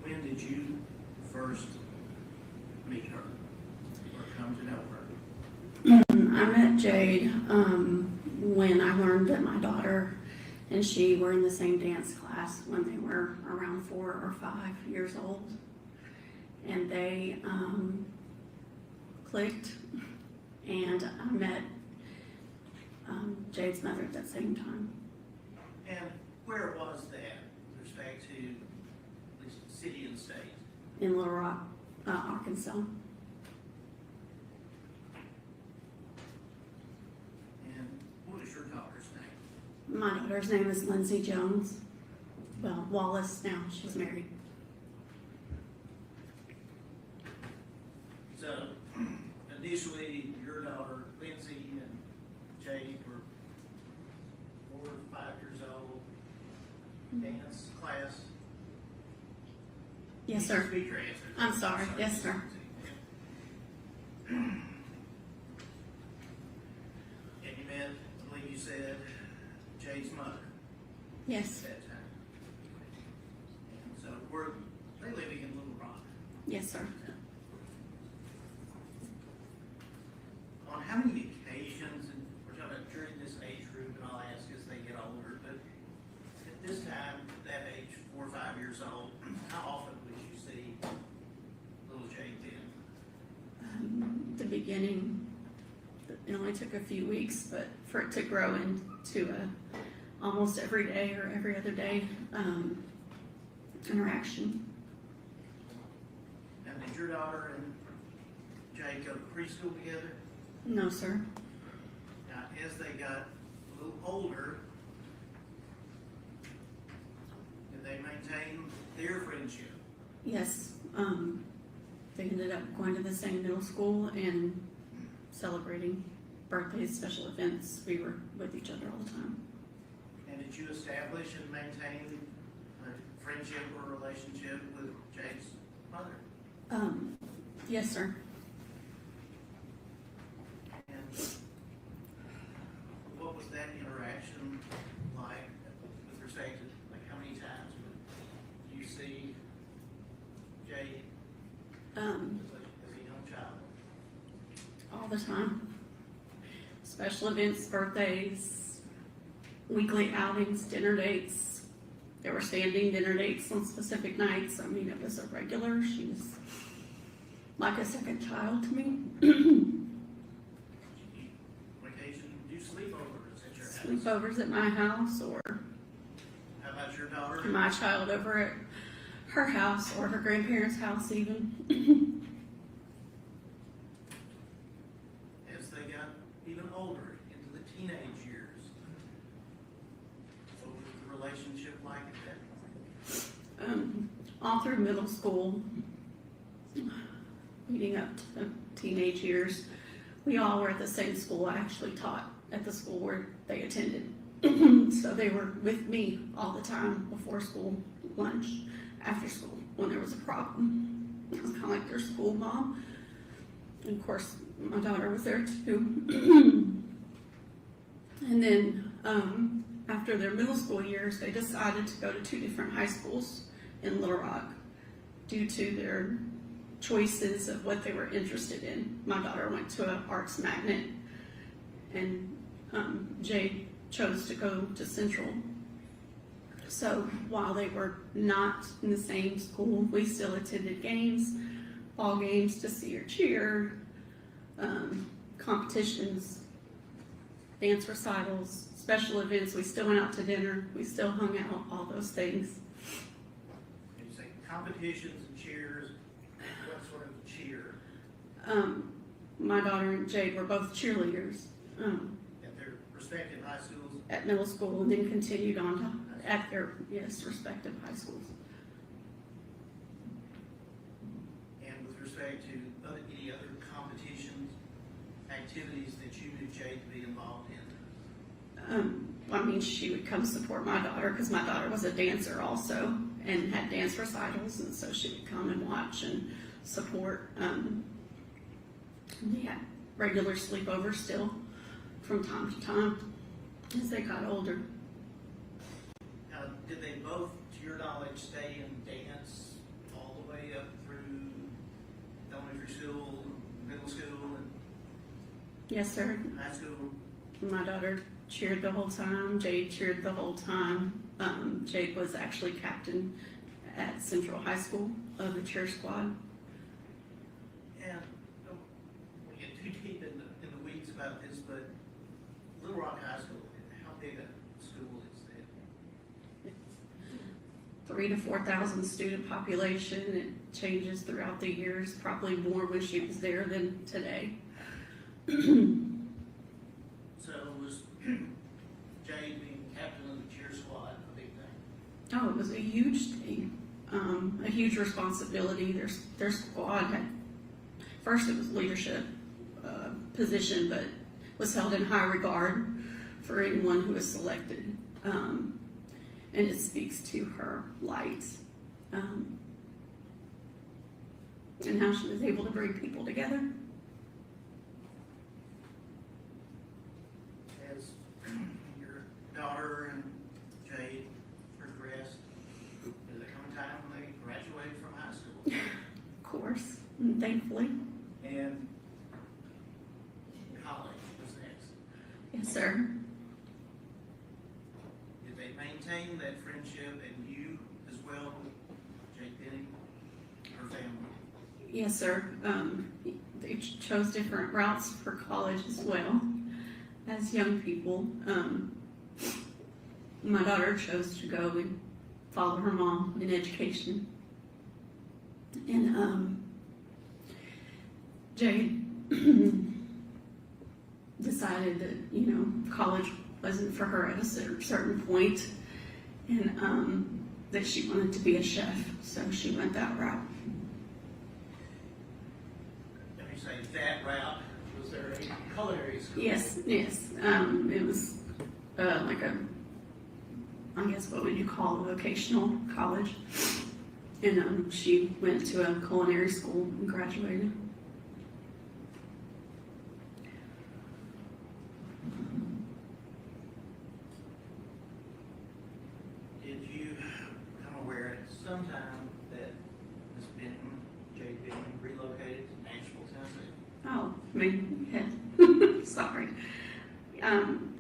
When did you first meet her or come to know her? I met Jade when I learned that my daughter and she were in the same dance class when they were around 4 or 5 years old. And they clicked, and I met Jade's mother at that same time. And where was that with respect to at least city and state? In Little Rock, Arkansas. And what is your daughter's name? My daughter's name is Lindsay Jones. Well, Wallace now, she's married. So initially, your daughter Lindsay and Jade were 4 or 5 years old, dance class. Yes, You sir. can speak your answer. I'm sorry. Yes, sir. And you met, I believe you said, Jade's mother Yes. at that time. And so were they living in Little Rock? Yes, sir. On how many occasions, and we're talking about during this age group, and I'll ask as they get older, but at this time, that age, 4 or 5 years old, how often would you see little Jade then? The beginning, it only took a few weeks, but for it to grow into a almost every day or every other day interaction. And did your daughter and Jade go to preschool together? No, sir. Now, as they got a little older, did they maintain their friendship? Yes. They ended up going to the same middle school and celebrating birthdays, special events. We were with each other all the time. And did you establish and maintain a friendship or relationship with Jade's mother? Yes, sir. And what was that interaction like with respect to, like, how many times would you see Jade as a young child? All the time. Special events, birthdays, weekly outings, dinner dates. There were standing dinner dates on specific nights. I mean, it was a regular. She was like a second child to me. On occasion, do sleepovers at your house? Sleepovers at my house, or How about your daughter? my child over at her house or her grandparents' house even. As they got even older, into the teenage years, what was the relationship like at that point? All through middle school, leading up to the teenage years, we all were at the same school. I actually taught at the school where they attended. So they were with me all the time, before school, lunch, after school, when there was a problem. I was kind of like their school mom. And of course, my daughter was there too. And then after their middle school years, they decided to go to 2 different high schools in Little Rock due to their choices of what they were interested in. My daughter went to an arts magnet, and Jade chose to go to Central. So while they were not in the same school, we still attended games, ball games to see or cheer, competitions, dance recitals, special events. We still went out to dinner. We still hung out, all those things. When you say competitions and cheers, what sort of cheer My daughter and Jade were both cheerleaders at their respective high schools? at middle school, and then continued on to at their respective high schools. And with activities that you knew Jade to be involved in? I mean, she would come support my daughter because my daughter was a dancer also and had dance recitals, and so she would come and watch and support. We had regular sleepovers still from time to time as they got older. Now, did they both, to your knowledge, stay in dance all the way up through elementary school, middle school, and Yes, sir. high school? My daughter cheered the whole time. Jade cheered the whole time. Jade was actually captain at Central High School of the cheer squad. And we get too deep in the weeds about this, but Little Rock High School, how big a school is it? 3,000 to 4,000 student population. It changes throughout the years, probably more when she was there than today. So was Jade being captain of the cheer squad a big thing? Oh, it was a huge thing, a huge responsibility. Their squad had, first it was leadership position, but was held in high regard for anyone who was selected. And it speaks to her light and how she was able to bring people together. As your daughter and Jade progressed, did there come a time when they graduated from high school? Of course, and thankfully. And college was next. Yes, sir. Did they maintain that friendship and you as well with Jade Benning, her family? Yes, sir. They chose different routes for college as well as young people. My daughter chose to go and follow her mom in education. And Jade decided that, college wasn't for her at a certain point, and that she wanted to be a chef, so she went that route. Let me say that route, was there a culinary school? Yes. It was like I guess what would you call a vocational college. And she went to a culinary school and graduated. Did you become aware at some time that Ms. Benton, Jade Benning, relocated to Nashville, Tennessee? Oh, I mean, yeah. Sorry.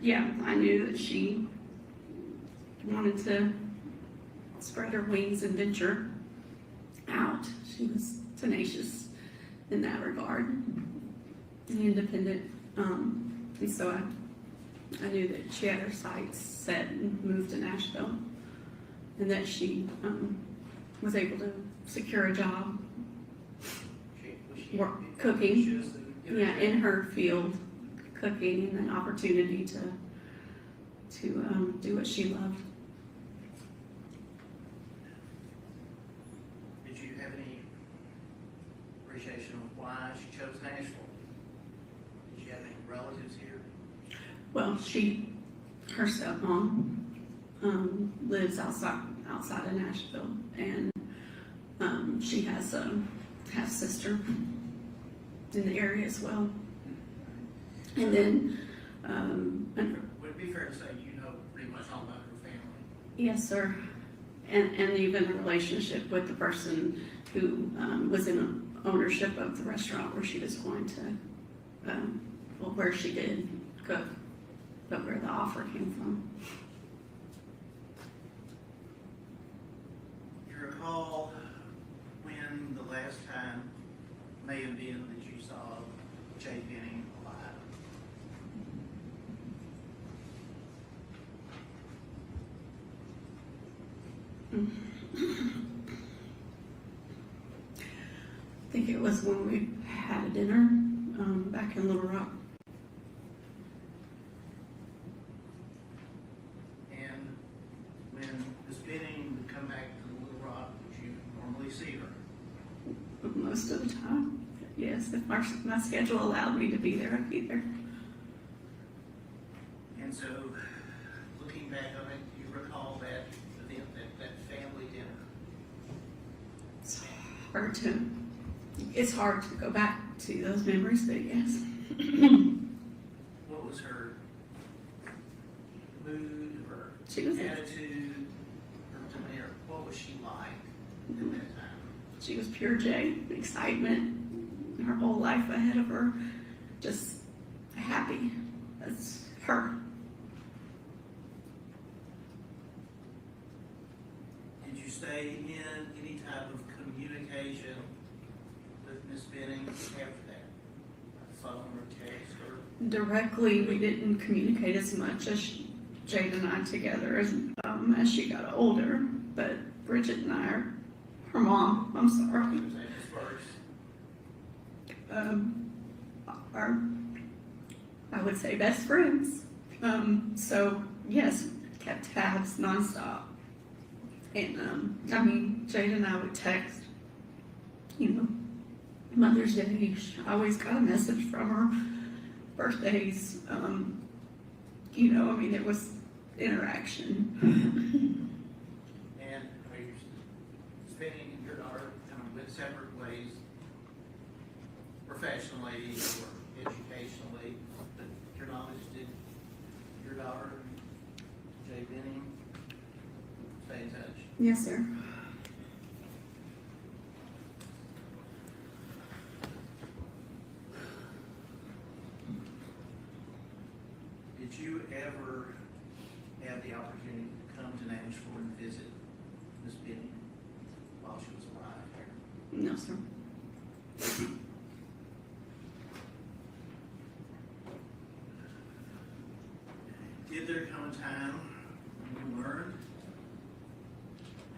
Yeah, I knew that she wanted to spread her wings and venture out. She was tenacious in that regard, and independent. And so I knew that she had her sights set and moved to Nashville, and that she was able to secure a job Was she cooking. ambitious and Yeah, in her field, cooking, and an opportunity to do what she loved. Did you have any appreciation of why she chose Nashville? Did she have any relatives here? Well, her stepmom lives outside of Nashville, and she has a half sister in the area as well. And then, Would it be fair to say you know pretty much all about her family? yes, sir, and even a relationship with the person who was in ownership of the restaurant where she was going to, where she did cook, but where the offer came from. You recall when the last time may have been that you saw Jade Benning alive? I think it was when we had a dinner back in Little Rock. And when Ms. Benning would come back to Little Rock, would you normally see her? Most of the time, Yes, if my schedule allowed me to be there, I'd be there. And so, looking back on it, do you recall that event, that family dinner? It's hard to go back to those memories, but yes. What was her mood, her She was- attitude, her demeanor? What was she like at that time? She was pure J, excitement, her whole life ahead of her, just happy. That's her. Did you stay in any type of communication with Miss Benning after that? Phone or text or? Directly, we didn't communicate as much as Jade and I together as she got older, but Bridget and I are her mom, I'm sorry, Who was that first? are, I would say, best friends. So yes, kept tabs nonstop. And I mean, Jade and I would text, you know, Mother's Day. I always got a message from her. Birthdays, you know, I mean, it was interaction. And are you spending your daughter kind of with separate ways, professionally or educationally? But your knowledge, did your daughter, Jade Benning, stay in touch? Yes, sir. Did you ever have the opportunity to come to Nashville and visit Miss Benning while she was alive here? No, sir. Did there come a time when you learned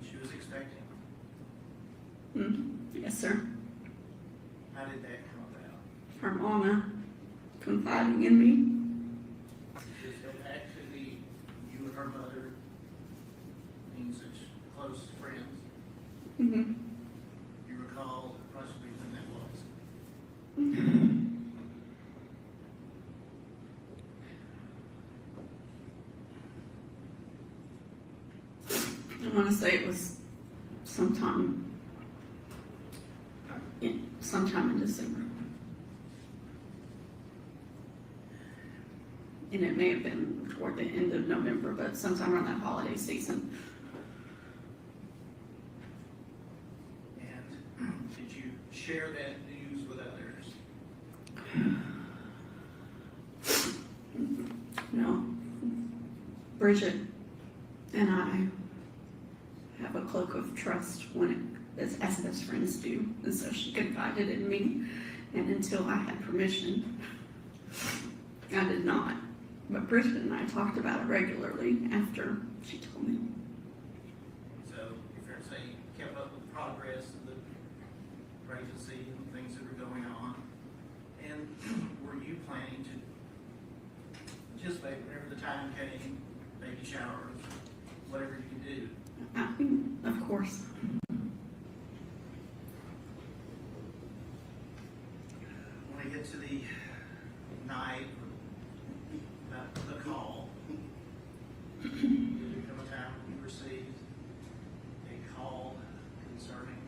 that she was expecting? Yes, sir. How did that come about? Her mama confiding in me. Just go back to the, you and her mother being such close friends. Mm-hmm. You recall approximately when that was? I want to say it was sometime in December. And it may have been toward the end of November, but sometime around that holiday season. And did you share that news with others? No. Bridget and I have a cloak of trust as best friends do, and so she confided in me, and until I had permission, I did not. But Bridget and I talked about it regularly after she told me. So, if you're saying you kept up with the progress of the pregnancy and things that were going on, and were you planning to participate whenever the time came, baby showers, whatever you could do? I mean, of course. When we get to the night, the call, did there come a time when you received a call concerning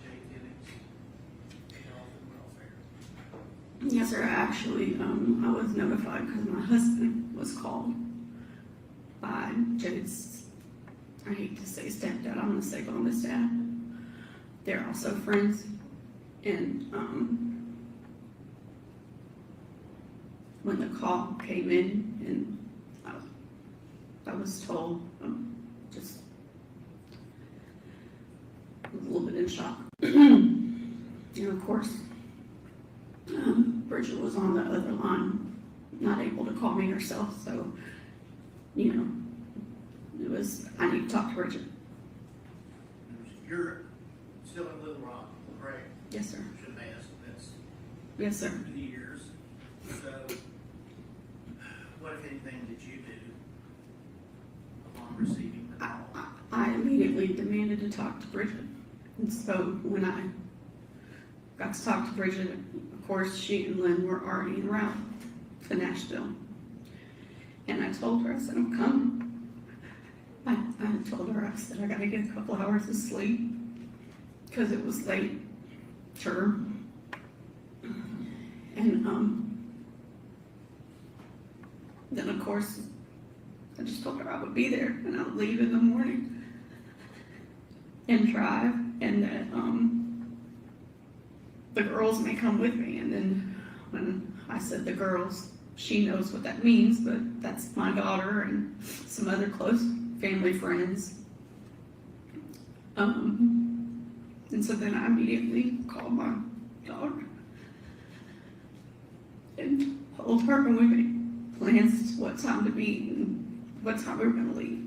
Jade Benning's health and welfare? Yes, sir. Actually, I was notified because my husband was called by Jade's, I hate to say stepdad, I'm going to say bonus dad. They're also friends. And when the call came in, and I was told, just was a little bit in shock. And of course, Bridget was on the other line, not able to call me herself, so, you know, it was, I need to talk to Bridget. You're still in Little Rock, correct? Yes, sir. Should have asked, that's Yes, sir. 2 years. So, what, if anything, did you do upon receiving the call? I immediately demanded to talk to Bridget. And so when I got to talk to Bridget. Of course, she and Lynn were already en route to Nashville. And I told her, I said, I'm coming. I told her, I said, I gotta get a couple hours of sleep because it was late term. And then of course, I just told her I would be there and I would leave in the morning and drive, and that the girls may come with me. And then when I said the girls, she knows what that means, but that's my daughter and some other close family friends. And so then I immediately called my daughter and told her, and we made plans what time to meet and what time we were gonna leave.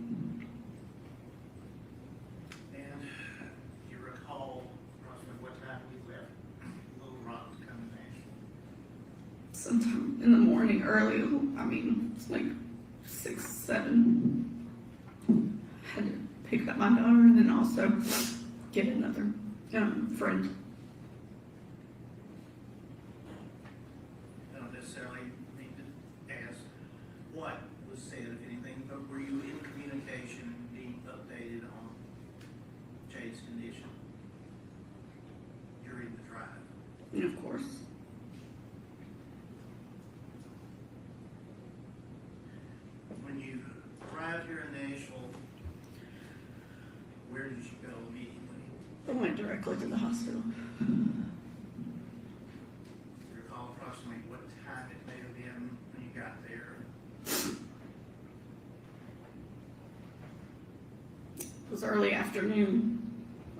And you recall approximately what time we left Little Rock to come to Nashville? Sometime in the morning, early. I mean, it's like 6, 7. Had to pick up my daughter and then also get another friend. I don't necessarily need to ask what was said, if anything, but were you in communication, being updated on Jade's condition during the drive? And of course, When you arrived here in Nashville, where did you go immediately? I went directly to the hospital. Do you recall approximately what time it may have been when you got there? It was early afternoon.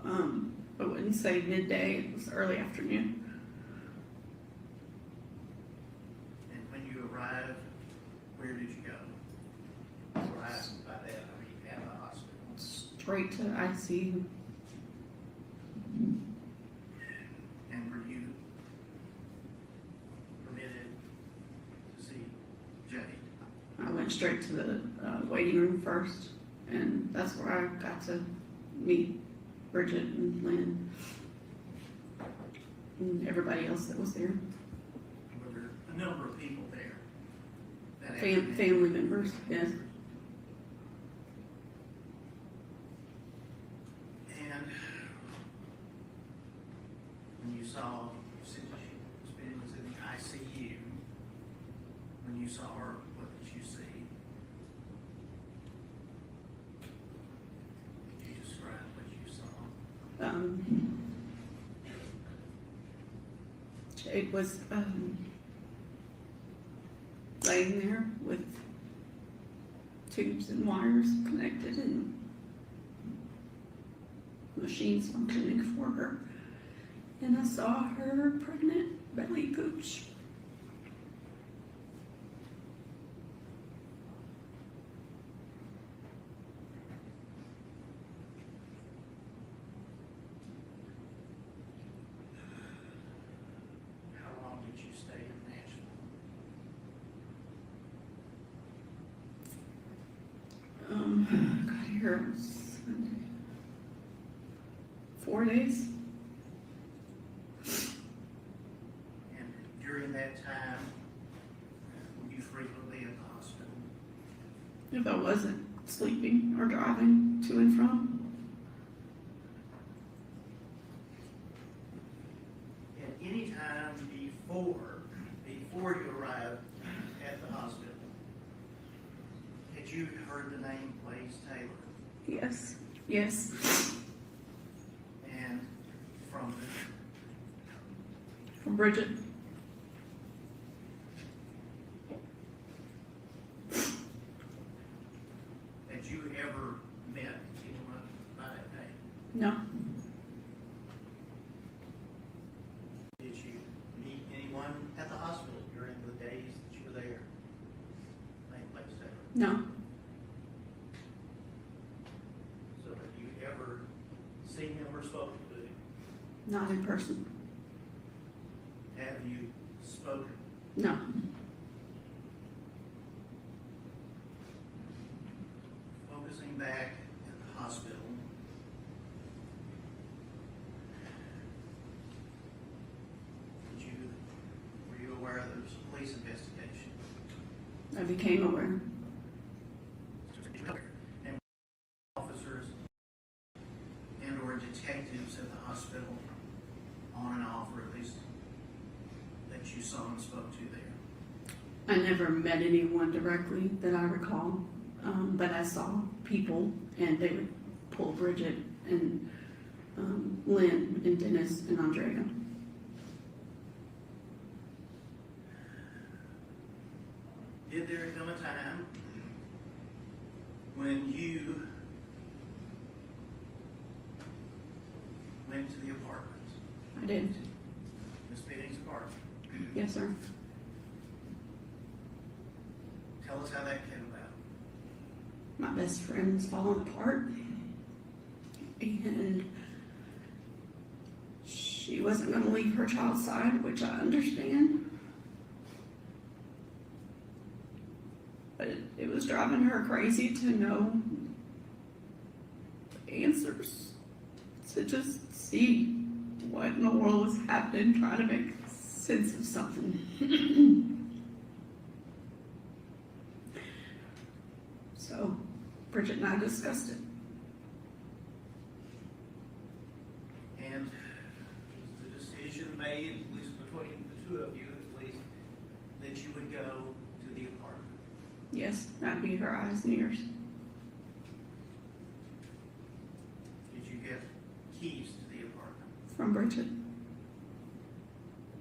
I wouldn't say midday, it was early afternoon. And when you arrived, where did you go? Arrived by that, I mean, at the hospital. Straight to ICU. And were you permitted to see Jade? I went straight to the waiting room first, and that's where I got to meet Bridget and Lynn and everybody else that was there. Were there a number of people there? that Family afternoon? members, yes. And when you saw, since she was in the ICU, when you saw her, what did you see? Could you describe what you saw? Jade was laying there with tubes and wires connected and machines functioning for her. And I saw her pregnant belly pooch. How long did you stay in Nashville? Got here Sunday. 4 days. And during that time, were you frequently at the hospital? If I wasn't sleeping or driving to and from. At any time before you arrived at the hospital, had you heard the name Blaise Taylor? Yes. Yes. And from From Bridget. had you ever met anyone by that name? No. Did you meet anyone at the hospital during the days that you were there? Named Blaise Taylor. No. So have you ever seen him or spoken to him? Not in person. Have you spoken? No. Focusing back at the hospital, police investigation? I became aware. And officers and or detectives at the hospital on and off, or at least that you saw and spoke to there? I never met anyone directly that I recall, but I saw people, and they would pull Bridget and Lynn and Dennis and Andrea. Did there come a time when you went to the apartment, I did. Miss Benning's apartment? Yes, sir. Tell us how that came about. My best friend was falling apart, and she wasn't going to leave her child's side, which I understand. But it was driving her crazy to know the answers, to just see what in the world was happening, trying to make sense of something. So, Bridget and I discussed it. And was the decision made, at least between the two of you at least, that you would go to the apartment? Yes, that'd be her eyes and ears. Did you get keys to the apartment? From Bridget.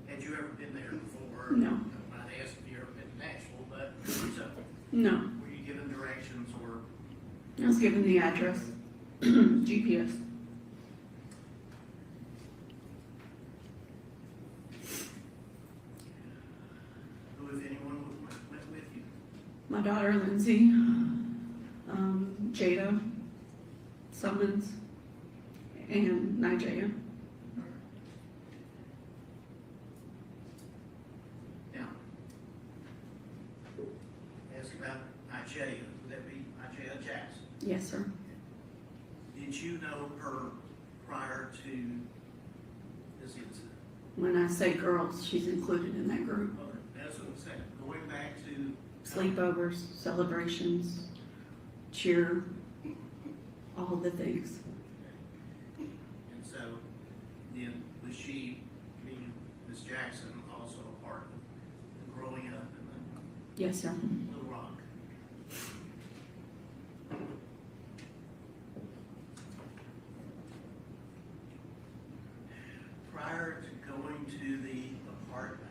Had you ever been there before? No. I'm not asking if you ever been to Nashville, but so, No, were you given directions or? I was given the address, GPS. Who, if anyone, went with you? My daughter Lindsay, Jada, Summons, and Nijaiha. Now, ask about Nijaiha. Would that be Nijaiha Jackson? Yes, sir. Did you know her prior to this incident? When I say girls, she's included in that group. Well, that's what I'm saying. Going back to Sleepovers, celebrations, cheer, all the things. And so, then was she, meaning Miss Jackson, also a part of growing up in Yes, sir. the Little Rock? Prior to going to the apartment,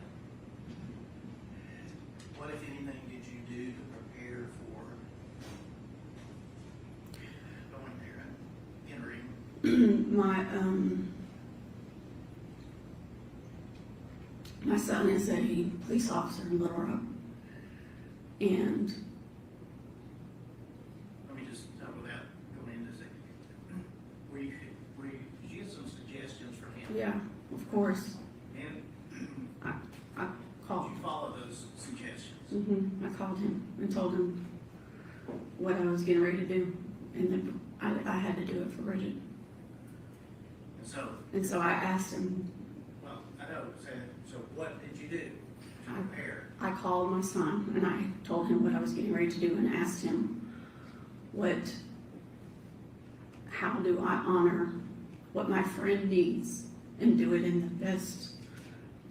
what, if anything, did you do to prepare for going there and entering? My son is a police officer in Little Rock, and Let me just, without going into this, did you get some suggestions from him? yeah, of course, And I did called. you follow those suggestions? I called him and told him what I was getting ready to do, and then I had to do it for Bridget. And so I asked him, Well, I know, so what did you do to prepare? I called my son and I told him what I was getting ready to do and asked him how do I honor what my friend needs and do it in the best,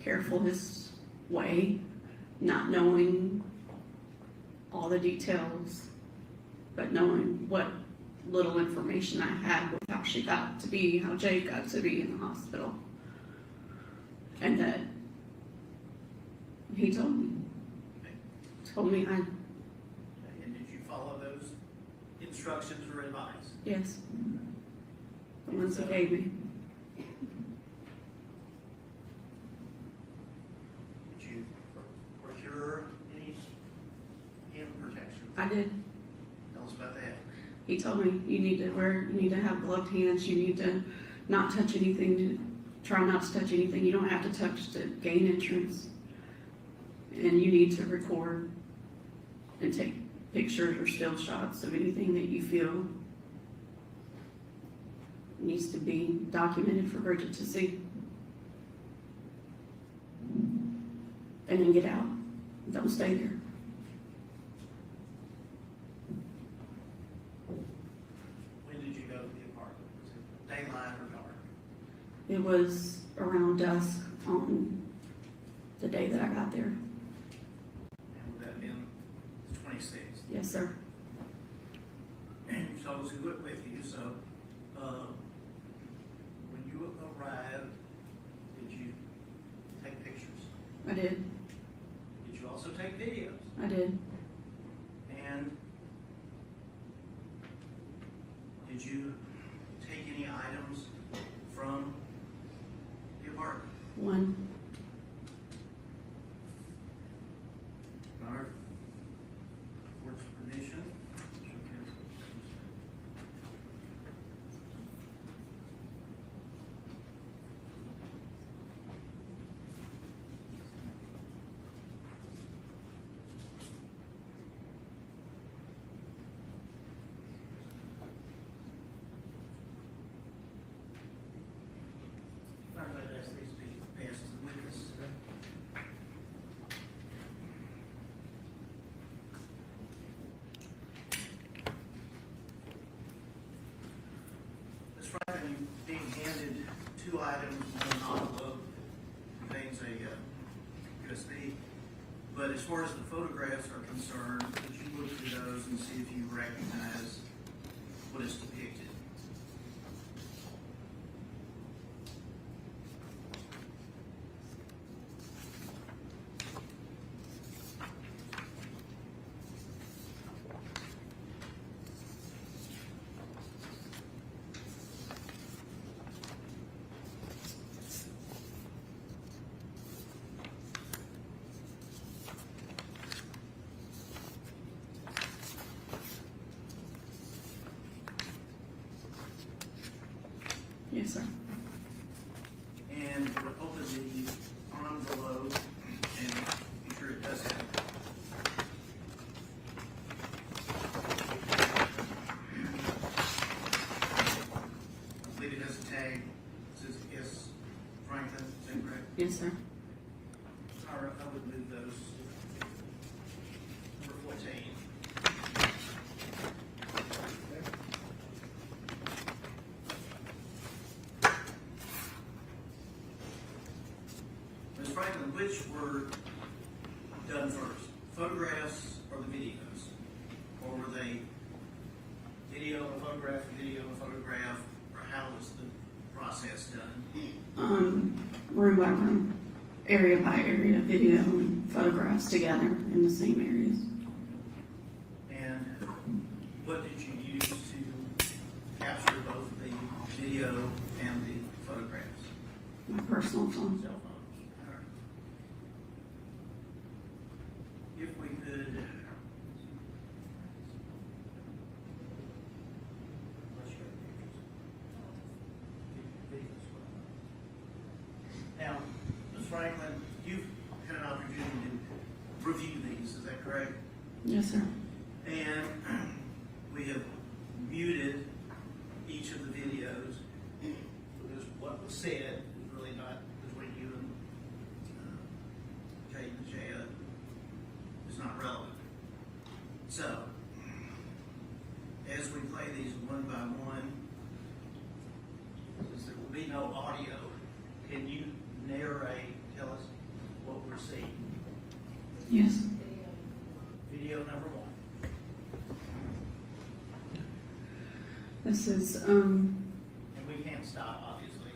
carefulest way, not knowing all the details, but knowing what little information I had with how she got to be, how Jade got to be in the hospital. And that he told me I, And did you follow those instructions or advice? yes, the ones he gave me. Did you procure any hand protection? I did. Tell us about that. He told me you need to have gloved hands, you need to not touch anything, try not to touch anything you don't have to touch to gain entrance. And you need to record and take pictures or still shots of anything that you feel needs to be documented for Bridget to see. And then get out. don't stay there. When did you go to the apartment? Was it daylight or dark? It was around dusk on the day that I got there. And would that have been the 26th? Yes, sir. And you told us who went with you, so, when you arrived, did you take pictures? I did. Did you also take videos? I did. And did you take any items from the apartment? One. All right. Court's permission. I'm going to ask these to be passed to the witness. Ms. Franklin, being handed two items, one envelope contains a USB, but as far as the photographs are concerned, could you look through those and see if you recognize what is depicted? Yes, sir. And open the envelope and be sure it does have. I believe it has a tag, it says S. Franklin, is that correct? Yes, sir. All right, I would move those. Number 14. Ms. Franklin, which were done first? Photographs or the videos? Or were they video and photograph, video and photograph, or how was the process done? Room by room, area by area, video and photographs together in the same areas. And what did you use to capture both the video and the photographs? My personal phone. Cell phones. All right. If we could. Now, Ms. Franklin, you've had an opportunity to review these, is that correct? Yes, sir. And we have muted each of the videos because what was said is really not between you and Jade and Nijaiha is not relevant. So, as we play these one by one, since there will be no audio, can you narrate, tell us what we're seeing? Yes. Video number 1. This is, And we can't stop, obviously.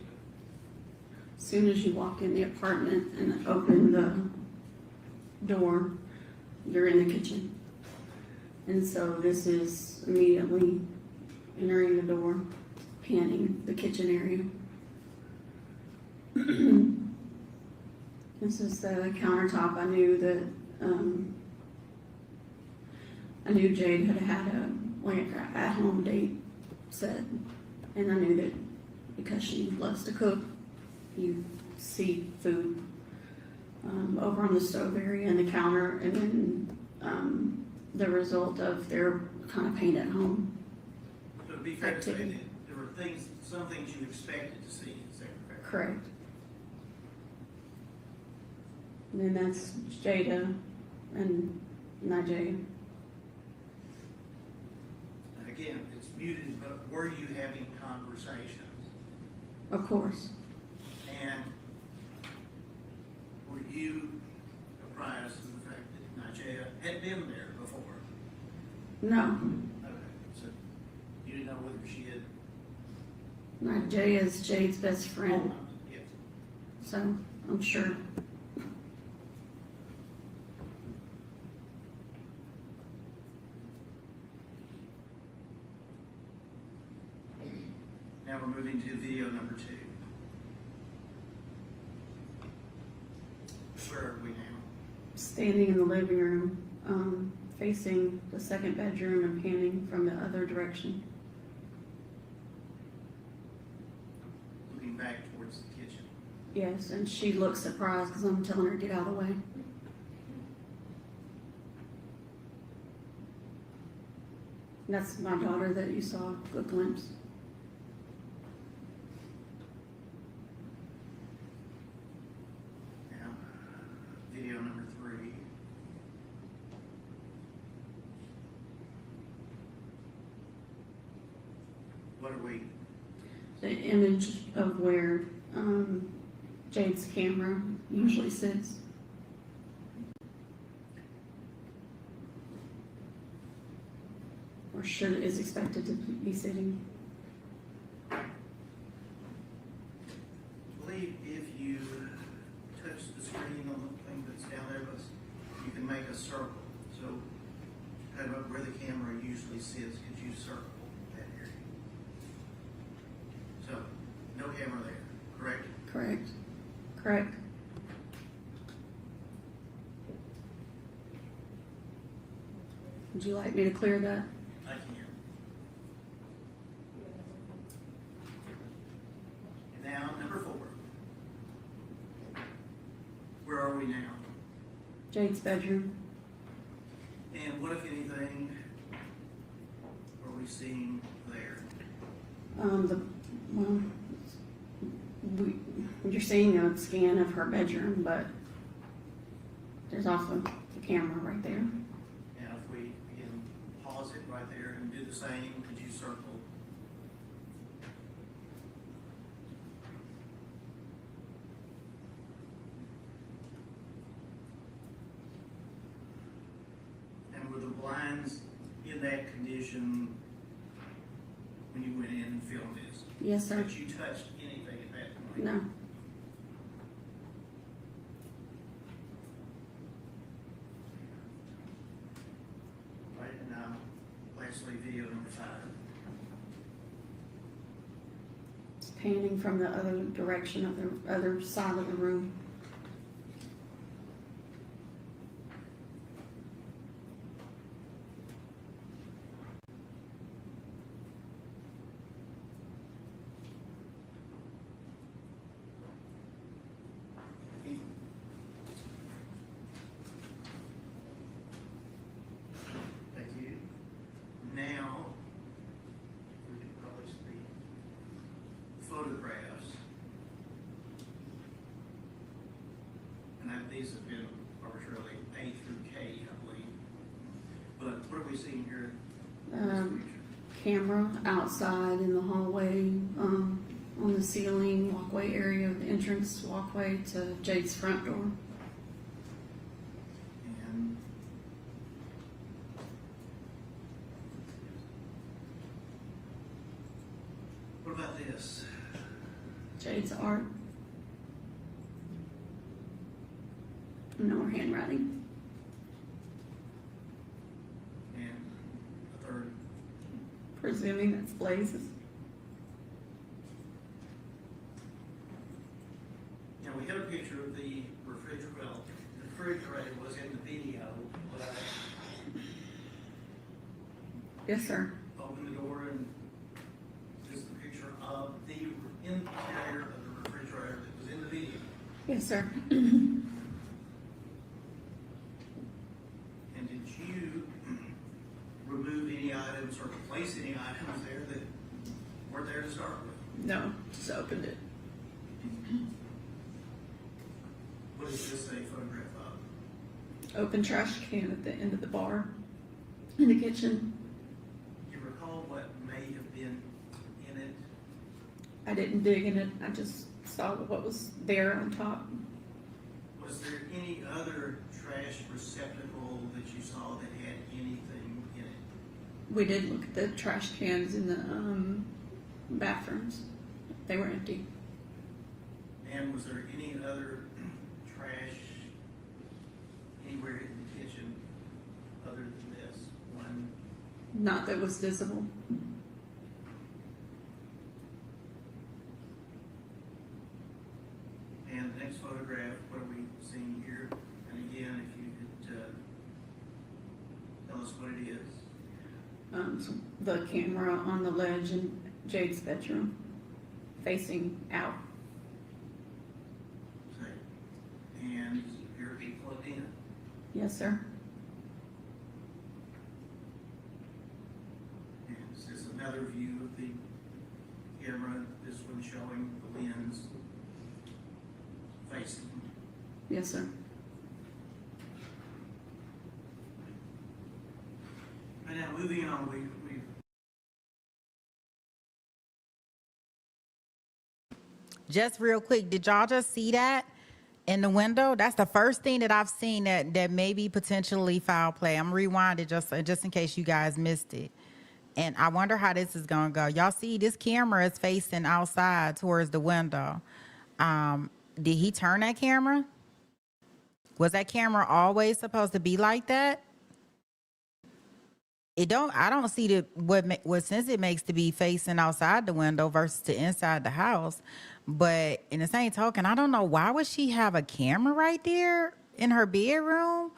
as soon as you walk in the apartment and open the door, you're in the kitchen. And so this is immediately entering the door, panning the kitchen area. This is the countertop. I knew that, I knew Jade had a at-home date set, and I knew that because she loves to cook, you see food over on the stove area and the counter, and then the result of their kind of paint at home. So to be fair to say that Activity. there were things, some things you expected to see, is that correct? Correct. And then that's Jada and Nijaiha. Again, it's muted, but were you having conversations? Of course. And were you apprised of the fact that Nijaiha had been there before? No. Okay, so you didn't know whether she had. Nijaiha is Jade's best friend, Yes. so I'm sure. Now we're moving to video number 2. Where are we now? Standing in the living room, facing the second bedroom and panning from the other direction. Looking back towards the kitchen. Yes, and she looks surprised because I'm telling her to get out of the way. That's my daughter that you saw a glimpse. Now, video number 3. What are we? The image of where Jade's camera usually sits. Or is expected to be sitting. I believe if you touch the screen on the thing that's down there, you can make a circle. So, kind of where the camera usually sits, could you circle that area? So, no camera there, correct? Correct. Correct. Would you like me to clear that? I can. And now, number 4. Where are we now? Jade's bedroom. And what, if anything, are we seeing there? You're seeing a scan of her bedroom, but there's also the camera right there. And if we can pause it right there and do the same, could you circle? And were the blinds in that condition when you went in and filmed this? Yes, sir. Had you touched anything at that point? No. Right, and now, lastly, video number 5. It's panning from the other direction of the other side of the room. Thank you. Now, we can publish the photographs. And these have been arbitrarily A through K, I believe. But what are we seeing here in this picture? Camera outside in the hallway, on the ceiling, walkway area, the entrance walkway to Jade's front door. And what about this? Jade's art. No more handwriting. And a third. Presuming that's Blaise's. Now, we had a picture of the refrigerator. Well, the refrigerator was in the video, but Yes, sir. open the door and this is the picture of the interior of the refrigerator that was in the video. Yes, sir. And did you remove any items or replace any items there that weren't there to start with? No, just opened it. What is this a photograph open trash can at the end of the bar in the kitchen. Do you recall what may have been in it? I didn't dig in it. I just saw what was there on top. Was there any other trash receptacle that you saw that had anything in it? We did look at the trash cans in the bathrooms. They were empty. And was there any other trash anywhere in the kitchen other than this one? Not that was visible. And the next photograph, what are we seeing here? And again, if you could tell us what it is. So the camera on the ledge in Jade's bedroom, facing out. Okay. And does it appear to be plugged in? Yes, sir. And is this another view of the camera? This one showing the lens facing? Yes, sir. Right now, moving on, we've Just real quick, did y'all just see that in the window? That's the first thing that I've seen that may be potentially foul play. I'm rewinded just in case you guys missed it. And I wonder how this is gonna go. Y'all see this camera is facing outside towards the window. Did he turn that camera? Was that camera always supposed to be like that? I don't see what sense it makes to be facing outside the window versus to inside the house. But in the same token, I don't know, why would she have a camera right there in her bedroom?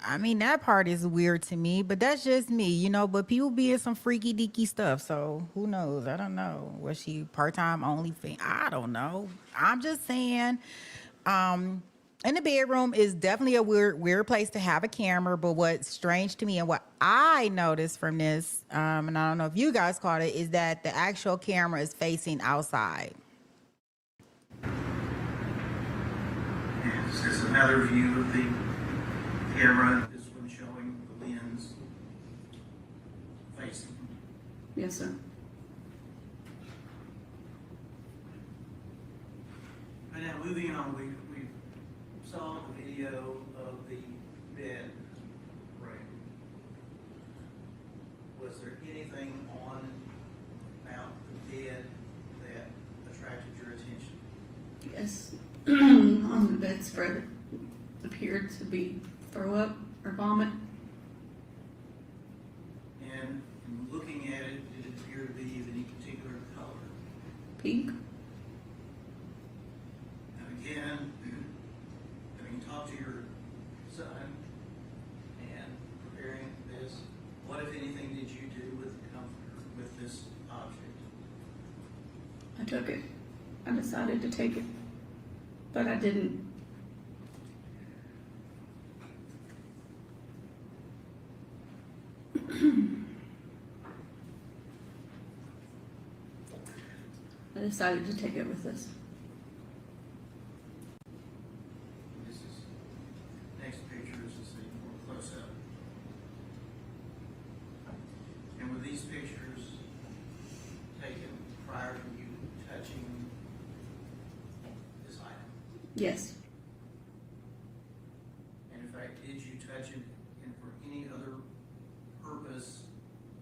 I mean, that part is weird to me, but that's just me, but people be in some freaky deaky stuff. So who knows? I don't know. Was she part-time only thing? I don't know. I'm just saying, in the bedroom is definitely a weird place to have a camera. But what's strange to me and what I noticed from this, and I don't know if you guys caught it, is that the actual camera is facing outside. And is this another view of the camera? This one showing the lens facing? Yes, sir. Right now, moving on, we saw the video of the bed room. Was there anything about the bed that attracted your attention? Yes. On the bedspread, it appeared to be throw up or vomit. And in looking at it, did it appear to be of any particular color? Pink. And again, having talked to your son and preparing this, what, if anything, did you do with the comforter, with this object? I took it. I decided to take it, but I didn't. I decided to take it with this. This is, next picture is just a more close up. And were these pictures taken prior to you touching this item? Yes. And in fact, did you touch it and for any other purpose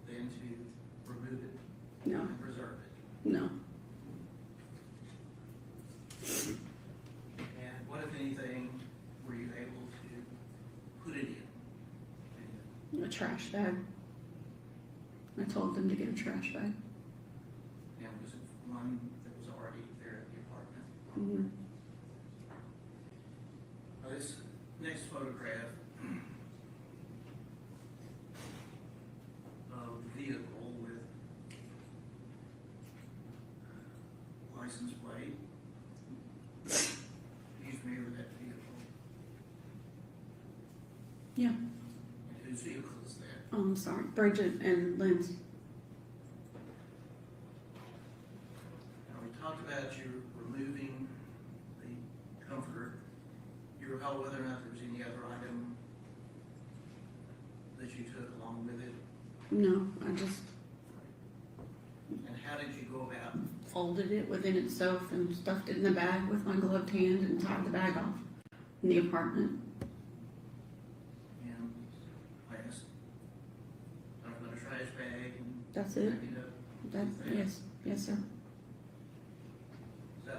than to remove it No. and preserve it? No. And what, if anything, were you able to put it in? A trash bag. I told them to get a trash bag. And was it one that was already there at the apartment? Mhm. Now, this next photograph of the vehicle with license plate. Are you familiar with that vehicle? Yeah. And whose vehicle is that? Oh, I'm sorry. Bridget and Lynn's. Now, we talked about you removing the comforter. You recall whether or not there was any other item you took along with it? No, I just And how did you go about? folded it within itself and stuffed it in the bag with my gloved hand and tied the bag off in the apartment. And last, talking about a trash bag and. That's it. pack it up. That's, yes, sir. So.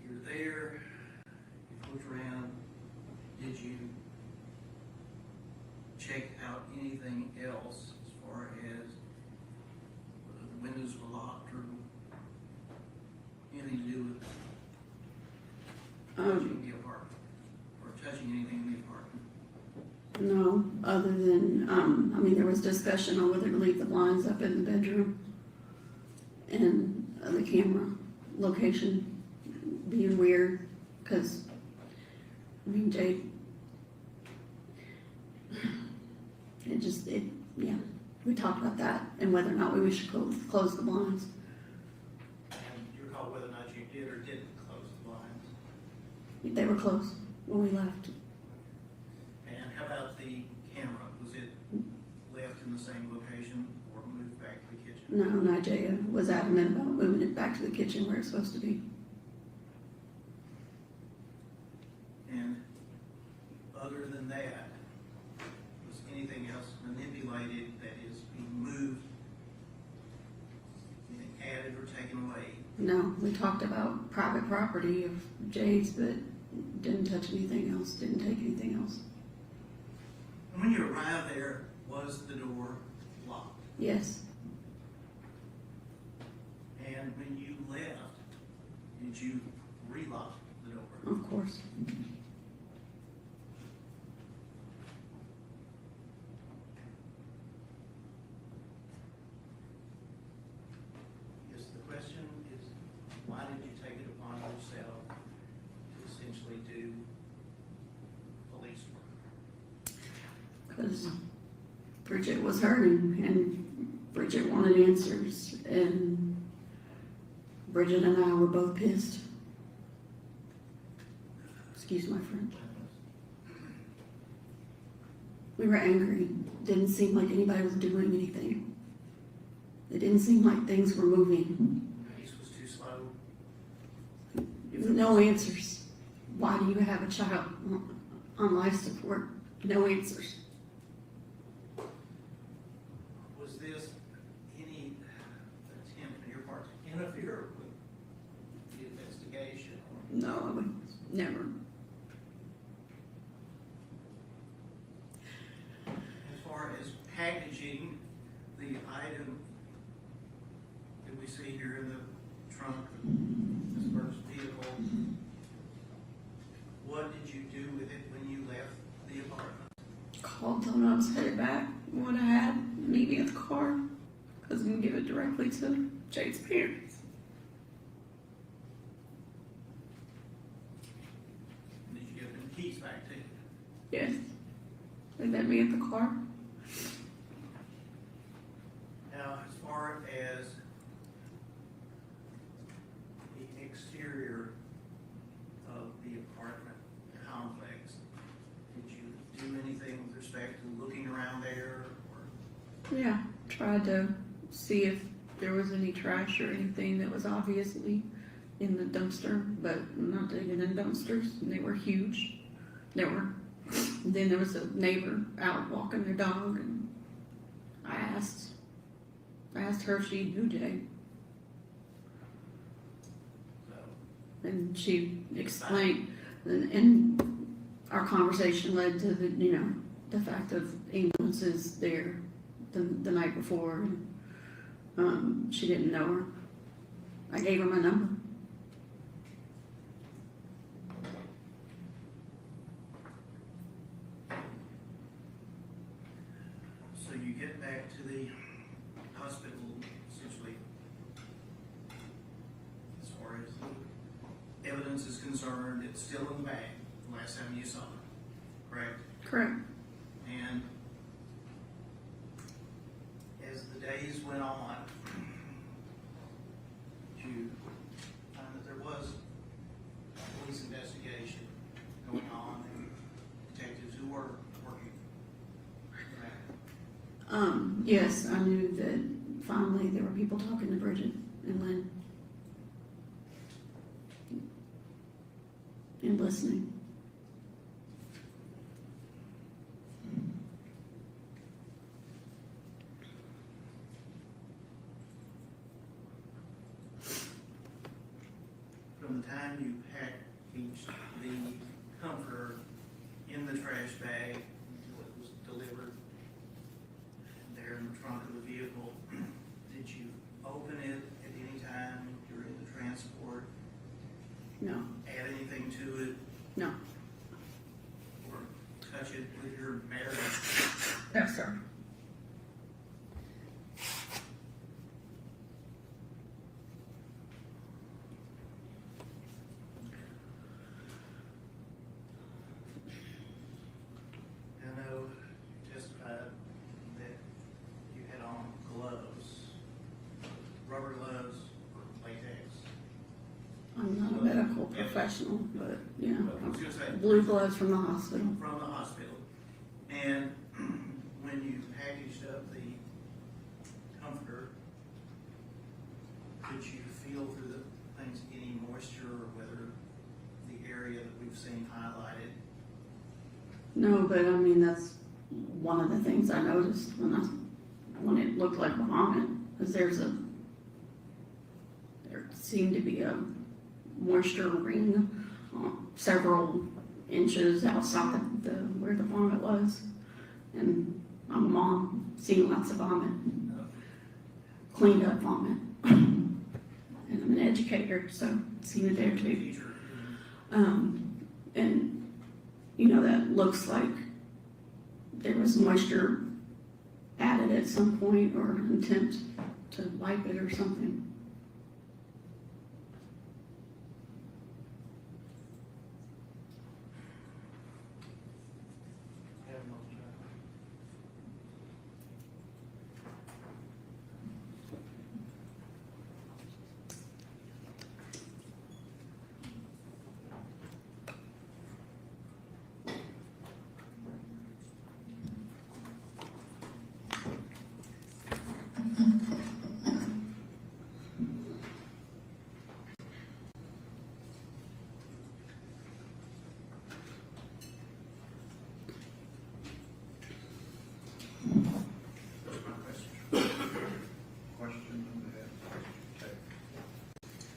You're there, you looked around, did you check out anything else as far as whether the windows were locked or anything to do with touching the apartment? Or touching anything in the apartment? No, other than, I mean, there was discussion on whether to leave the blinds up in the bedroom and the camera location being weird, because, I mean, Jade, yeah, we talked about that and whether or not we should close the blinds. And you recall whether or not you did or didn't close the blinds? They were closed when we left. And how about the camera? Was it left in the same location or moved back to the kitchen? No, Nijaiha was adamant about moving it back to the kitchen where it's supposed to be. And other than that, was anything else manipulated that is being moved, anything added or taken away? No, we talked about private property of Jade's, but didn't touch anything else, didn't take anything else. And when you arrived there, was the door locked? Yes, And when you left, did you relock the door? of course. Yes, the question is, why did you take it upon yourself to essentially do police work? Because Bridget was hurting and Bridget wanted answers, and Bridget and I were both pissed. Excuse my French. We were angry. Didn't seem like anybody was doing anything. It didn't seem like things were moving. Pace was too slow. There was no answers. Why do you have a child on life support? No answers. Was this any attempt on your part to interfere with the investigation? No, I would never. As far as packaging the item that we see here in the trunk of this person's vehicle, what did you do with it when you left the apartment? Called, told her I was headed back. What I had, meet me at the car, because I'm gonna give it directly to Jade's parents. Did you give them keys back to you? Yes. They met me at the car. Now, as far as the exterior of the apartment complex, did you do anything with respect to looking around there, or Yeah. Tried to see if there was any trash or anything that was obviously in the dumpster, but I'm not digging in dumpsters, and they were huge. Then there was a neighbor out walking their dog, and I asked her if she knew Jade, so? and she explained, and our conversation led to the fact of ambulances there the night before, and she didn't know her. I gave her my number. So you get back to the hospital, essentially, as far as the evidence is concerned, it's still in the bag, the last time you saw it, correct? Correct. And as the days went on, did you find that there was a police investigation Yes, I knew that finally there were people talking to Bridget and Lynn. And listening. From the time you packaged the comforter in the trash bag until it was delivered there in the trunk of the vehicle, did you open it at any time during the transport? No, Add anything to it no, or touch it with your marriage? no, sir. I know you testified that you had on gloves, rubber gloves or latex. I'm not a medical professional, but yeah, I was gonna say, blue gloves from the hospital. from the hospital. And when you packaged up the comforter, did you feel through the things any moisture or whether the area that we've seen highlighted? No, but I mean, that's one of the things I noticed when it looked like vomit, is there seemed to be a moisture ring several inches outside where the vomit was. And I'm a mom, seen lots of vomit, cleaned up vomit. And I'm an educator, so seen it there too. Teacher, And you know, that looks like there was moisture added at some point or an attempt to wipe it or something. have no child. That's my question. Question on behalf of Mr. Taylor.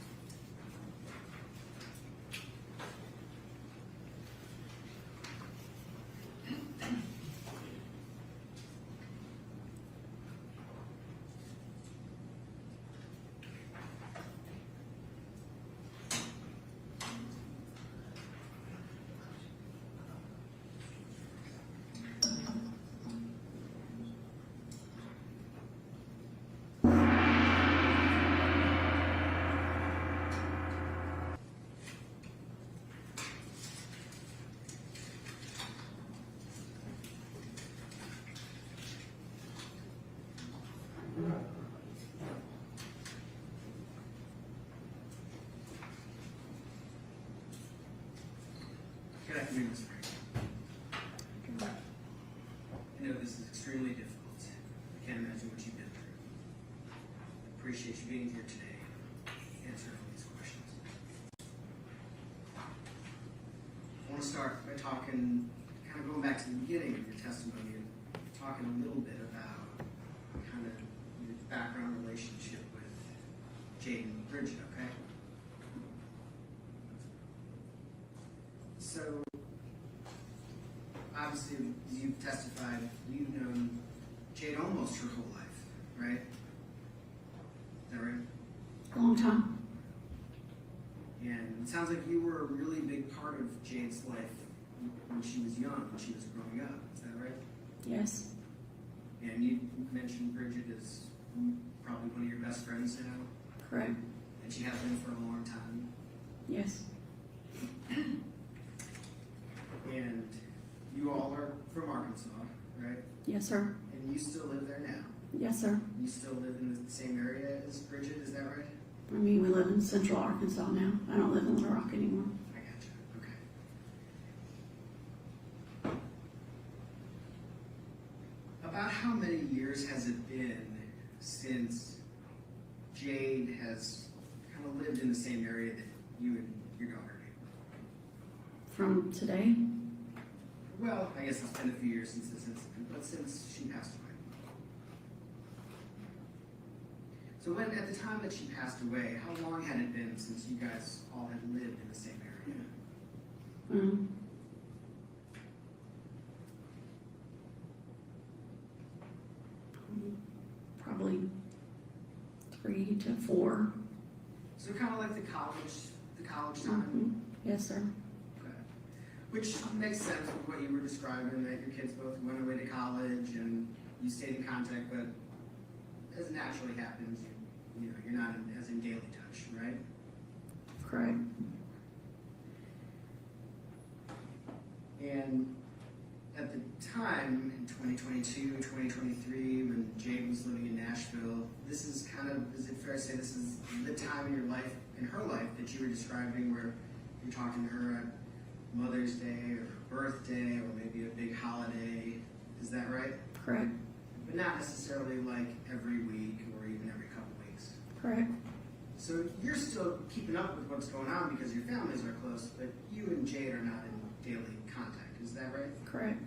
Good afternoon, Ms. Frank. I know this is extremely difficult. I can't imagine what you've been through. I appreciate you being here today, answering all these questions. I want to start by talking, kind of going back to the beginning of your testimony and talking a little bit about kind of your background relationship with Jade and Bridget, okay? So, obviously, as you've testified, you've known Jade almost her whole life, right? Is that right? Long time. And it sounds like you were a really big part of Jade's life when she was young, when she was growing up. Is that right? Yes. And you mentioned Bridget as probably one of your best friends now, Correct. and she has been for a long time. Yes. And you all are from Arkansas, right? Yes, sir. And you still live there now. Yes, sir. You still live in the same area as Bridget, is that right? I mean, we live in central Arkansas now. I don't live in Little Rock anymore. I gotcha. Okay. About how many years years has it been since Jade has kind of lived in the same area that you and your daughter do? From today, Well, I guess it's been a few years since this incident, but since she passed away. So when, at the time that she passed away, how long had it been since you guys all had lived in the same area? probably 3 to 4. So kind of like the college time? Yes, sir. Okay. Which makes sense with what you were describing, that your kids both went away to college and you stayed in contact, but as naturally happens, you know, you're not as in daily touch, right? Correct. And at the time, in 2022, 2023, when Jade was living in Nashville, this is kind of, is it fair to say this is the time in your life, in her life, that you were describing where you're talking to her at Mother's Day or birthday or maybe a big holiday, is that right? Correct. But not necessarily like every week or even every couple weeks. Correct. So you're still keeping up with what's going on because your families are close, but you and Jade are not in daily contact, is that right? Correct.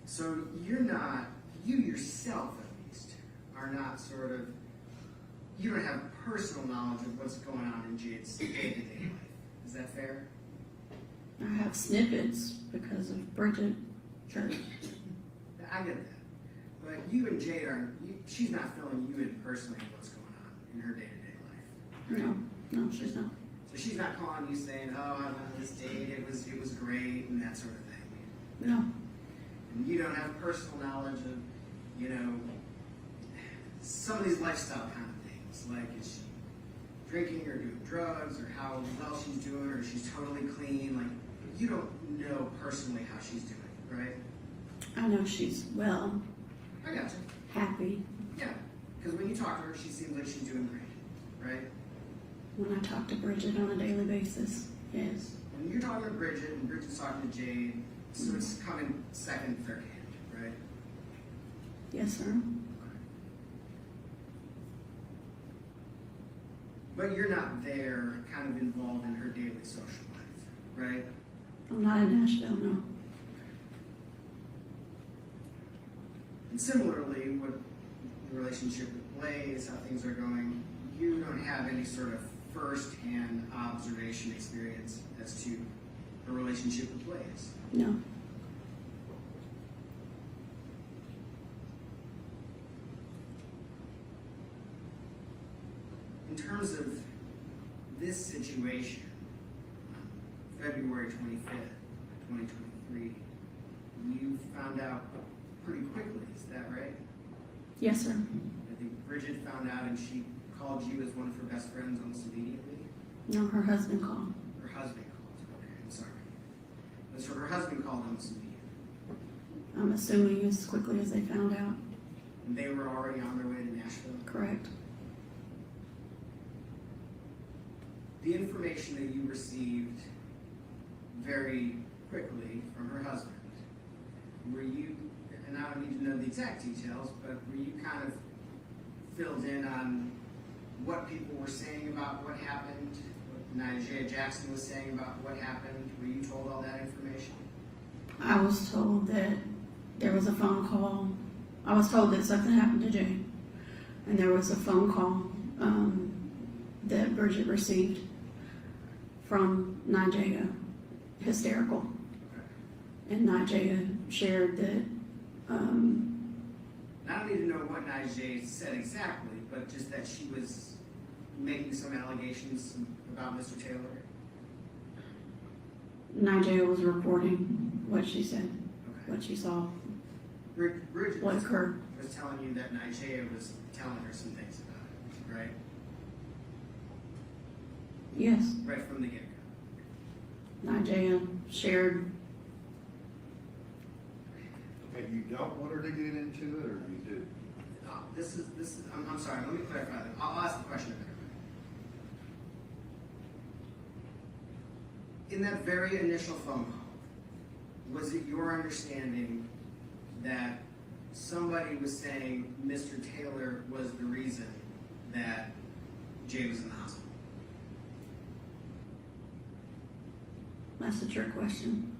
So you're not, you yourself at least, are not sort of, you don't have personal knowledge of what's going on in Jade's day-to-day life. Is that fair? I have snippets because of Bridget. Sure. I get that. But you and Jade are, she's not filling you in personally what's going on in her day-to-day life. No, she's not. So she's not calling you saying, oh, I went on this date, it was great, and that sort of thing. No. And you don't have personal knowledge of, you know, some of these lifestyle kind of things, like is she drinking or doing drugs, or how well she's doing, or she's totally clean. Like, you don't know personally how she's doing, right? I know she's well, I got you. happy. Yeah, because when you talk to her, she seems like she's doing great, right? When I talk to Bridget on a daily basis, yes. When you're talking to Bridget, and Bridget's talking to Jade, so it's coming second, third hand, right? Yes, sir. But you're not there kind of involved in her daily social life, right? I'm not in Nashville, no. And similarly, with the relationship with Blaise, how things are going, you don't have any sort of first-hand observation experience as to her relationship with Blaise. No. In terms of this situation, February 25th, 2023, you found out pretty quickly, is that right? Yes, sir. I think Bridget found out and she called you as one of her best friends almost immediately. No, her husband called. Her husband called. Okay, I'm sorry. So her husband called almost immediately. I'm assuming as quickly as they found out. And they were already on their way to Nashville. Correct. The information that you received very quickly from her husband, were you, and I don't need to know the exact details, but were you kind of filled in on what people were saying about what happened, what Nijaiha Jackson was saying about what happened? Were you told all that information? I was told that there was a phone call. I was told that something happened to Jade. And there was a phone call that Bridget received from Nijaiha, hysterical. And Nijaiha shared that. I don't need to know what Nijaiha said exactly, but just that she was making some allegations about Mr. Taylor. Nijaiha was reporting what she said, Okay. what she saw, Bridget what occurred. was telling you that Nijaiha was telling her some things about it, right? Yes, Right from the get-go. Nijaiha shared. Okay, you don't want her to get into it, or you do? This is, I'm sorry, let me clarify that. I'll ask the question a better way. In that very initial phone call, was it your understanding that somebody was saying Mr. Taylor was the reason that Jay was in the hospital? That's a trick question.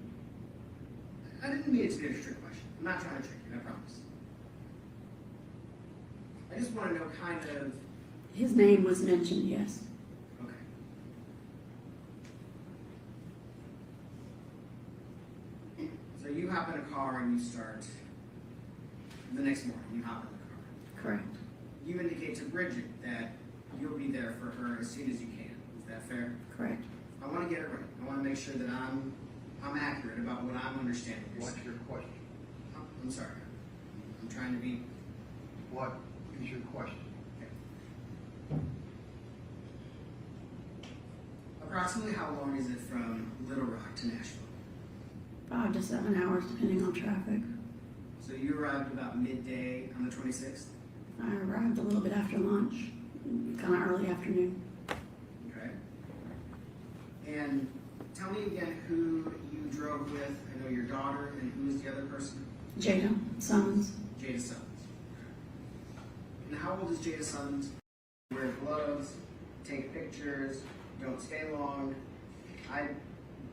I didn't mean it to be a trick question. I'm not trying to trick you, I promise. I just want to know kind of, His name was mentioned, yes. okay. So you hop in a car and you start, the next morning, you hop in the car. Correct. You indicate to Bridget that you'll be there for her as soon as you can. Is that fair? Correct. I want to get it right. I want to make sure that I'm accurate about what I'm understanding. What's your question? I'm sorry. I'm trying to be. What is your question? Approximately how long is it from Little Rock to Nashville? 5 to 7 hours, depending on traffic. So you arrived about midday on the 26th? I arrived a little bit after lunch, kind of early afternoon. Okay. And tell me again who you drove with. I know your daughter, and who is the other person? Jada Summons. Jada Summons. And how old is Jada Summons? Wear gloves, take pictures, don't stay long. I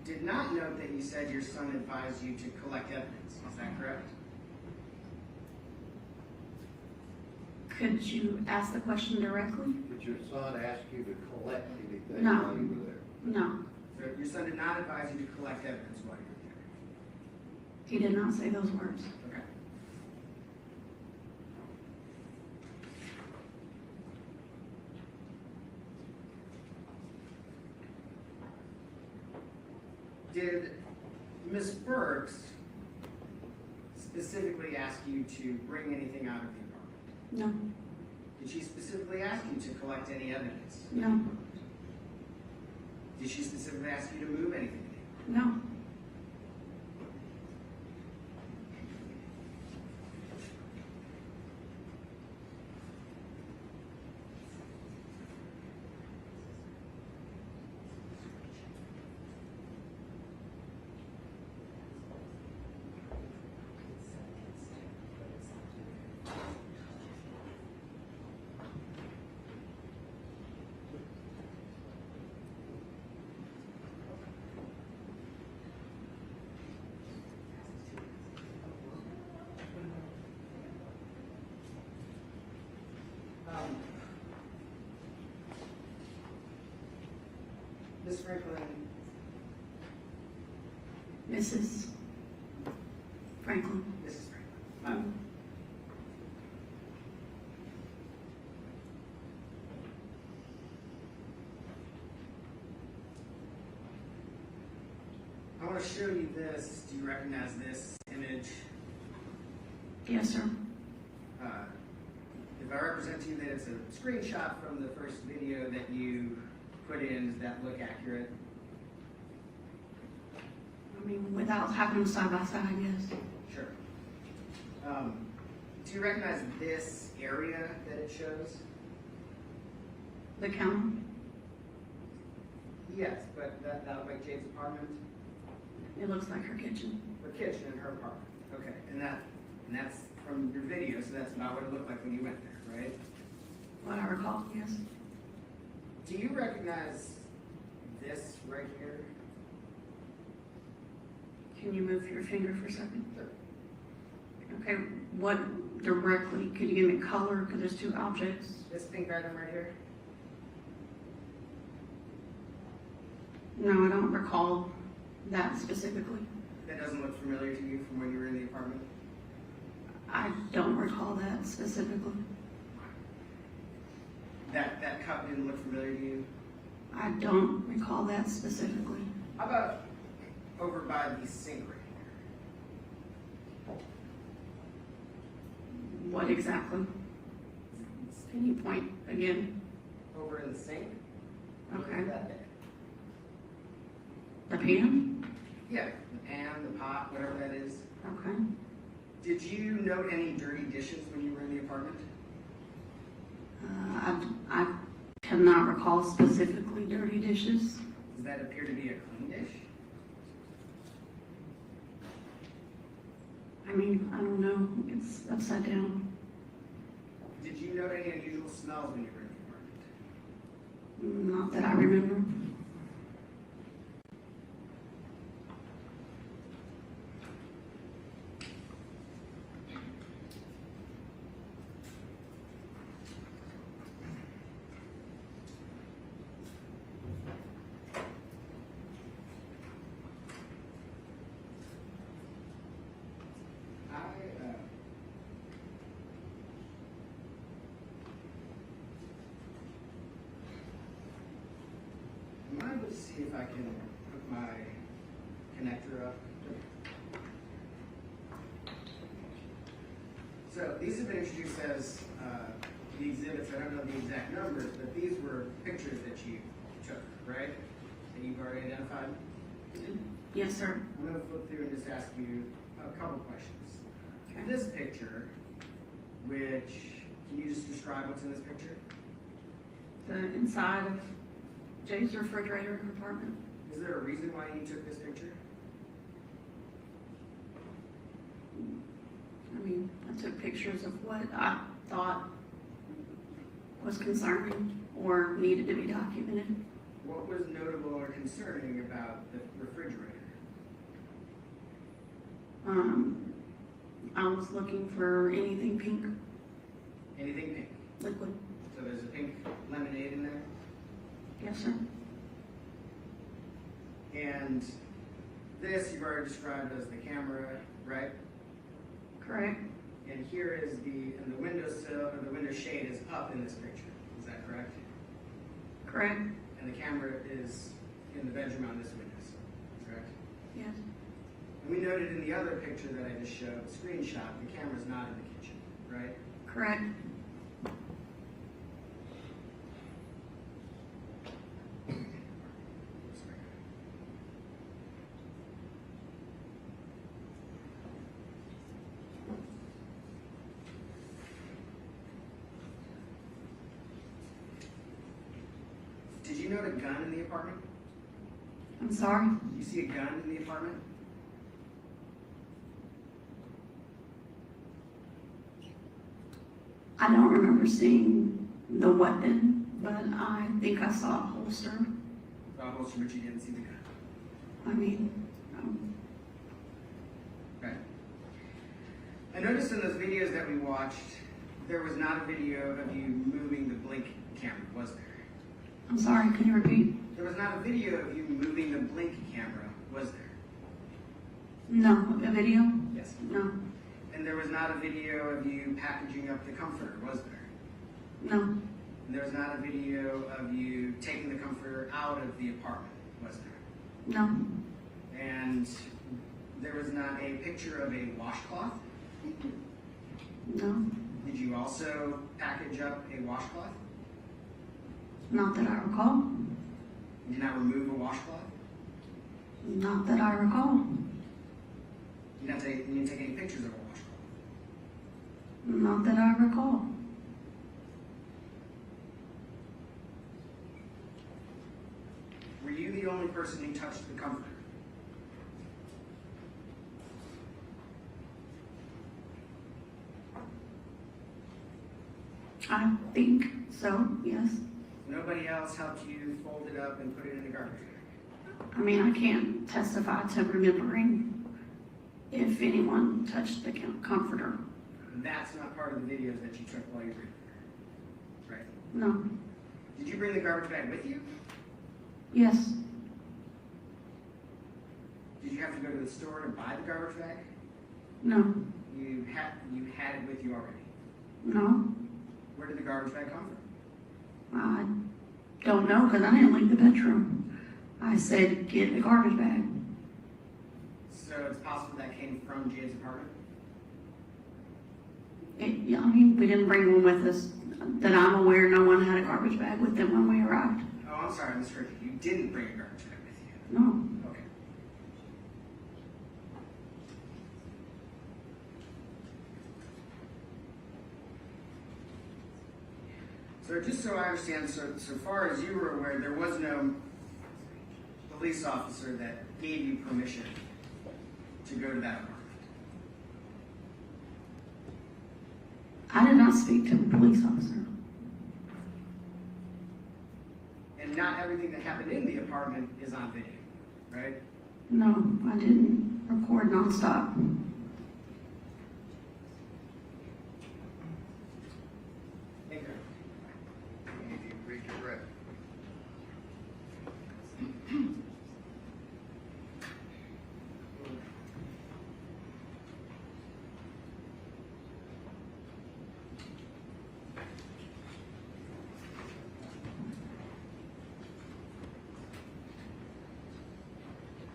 did not note that you said your son advised you to collect evidence. Is that correct? Could you ask the question directly? Did your son ask you to collect anything No. while you were there? No, So your son did not advise you to collect evidence while you were there. he did not say those words. Okay. Did Ms. Burks specifically ask you to bring anything out of the apartment? No, Did she specifically ask you to collect any evidence? no, Did she specifically ask you to move anything? no. Ms. Franklin, Mrs. Franklin. Mrs. Franklin, I want to show you this. Do you recognize this image? Yes, sir. If I represent to you that it's a screenshot from the first video that you put in, does that look accurate? I mean, without having them side by side, yes. Sure. Do you recognize this area that it shows? The counter. Yes, but that looked like Jade's apartment? It looks like her kitchen. Her kitchen in her apartment. Okay, and that's from your video, so that's about what it looked like when you went there, right? What I recall, yes. Do you recognize this right here? Can you move your finger for a second? Sure. Okay, what directly? Could you give me color? Because there's two objects. This pink item right here? No, I don't recall that specifically. That doesn't look familiar to you from when you were in the apartment? I don't recall that specifically. That cup didn't look familiar to you? I don't recall that specifically. How about over by the sink right here? What exactly? Can you point again? Over in the sink? Look Okay. at that there. The pan? Yeah, the pan, the pot, whatever that is. Okay. Did you note any dirty dishes when you were in the apartment? I cannot recall specifically dirty dishes. Does that appear to be a clean dish? I I mean, I don't know, it's upside down. Did you note any unusual smells when you were in the apartment? Not that I remember. Am I able to see if I can hook my connector up? So these have been introduced as the exhibits. I don't know the exact numbers, but these were pictures that you took, right? That you've already identified? Yes, sir. I'm going to flip through and just ask you a couple questions. Okay. This picture, which, can you just describe what's in this picture? The inside of Jade's refrigerator in her apartment. Is there a reason why you took this picture? I mean, I took pictures of what I thought was concerning or needed to be documented. What was notable or concerning about the refrigerator? I was looking for anything pink, Anything pink? liquid. So there's a pink lemonade in there? Yes, sir. And this you've already described as the camera, right? Correct. And here is and the windowsill, or the window shade is up in this picture. Is that correct? Correct. And the camera is in the bedroom on this windowsill, correct? Yes. And we noted in the other picture that I just showed, the screenshot, the camera's not in the kitchen, right? Correct. Did you note a gun in the apartment? I'm sorry. Did you see a gun in the apartment? I don't remember seeing the weapon, but I think I saw a holster. Saw a holster, but you didn't see the gun. I mean, Right. I noticed in those videos that we watched, there was not a video of you moving the blink camera, was there? I'm sorry, can you repeat? There was not a video of you moving the blink camera, was there? No. A video? Yes. No. And there was not a video of you packaging up the comforter, was there? No. And there was not a video of you taking the comforter out of the apartment, was there? No. And there was not a picture of a washcloth? No. Did you also package up a washcloth? Not that I recall. You did not remove a washcloth? Not that I recall. You didn't take any pictures of a washcloth? Not that I recall. Were you the only person who touched the comforter? I think so, yes. Nobody else helped you fold it up and put it in the garbage bag? I mean, I can't testify to remembering if anyone touched the comforter. That's not part of the videos that you took while you were there, right? No. Did you bring the garbage bag with you? Yes. Did you have to go to the store to buy the garbage bag? No. You had it with you already. No. Where did the garbage bag come from? I don't know because I didn't leave the bedroom. I said, get the garbage bag. So it's possible that came from Jade's apartment? Yeah, I mean, we didn't bring one with us. That I'm aware, no one had a garbage bag with them when we arrived. Oh, I'm sorry, I misheard you. You didn't bring a garbage bag with you? No. Okay. So just so I understand, so far as you were aware, there was no police officer that gave you permission to go to that apartment? I did not speak to the police officer. And not everything that happened in the apartment is on video, right? No, I didn't record nonstop. Thank you. You need to redirect.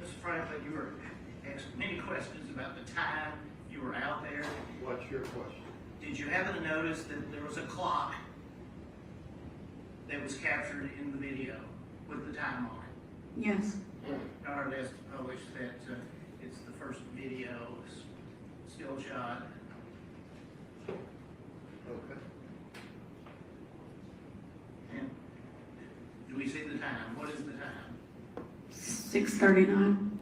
Mr. Franklin, you were asked many questions about the time you were out there. What's your question? Did you happen to notice that there was a clock that was captured in the video with the time on it? Yes. Our list published that it's the first video still shot. Okay. And do we see the time? What is the time? 6:39.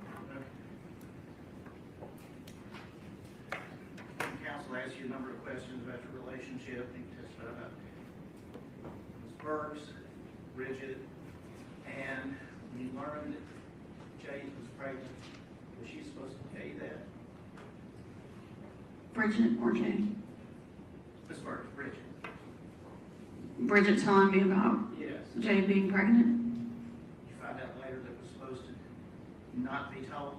Counsel asked you a number of questions about your relationship. You testified about Ms. Burks, Bridget, and when you learned that Jade was pregnant, was she supposed to tell you that? Bridget or Jade? Ms. Burks, Bridget. Bridget telling me about Yes. Jade being pregnant? Did you find out later that it was supposed to not be told?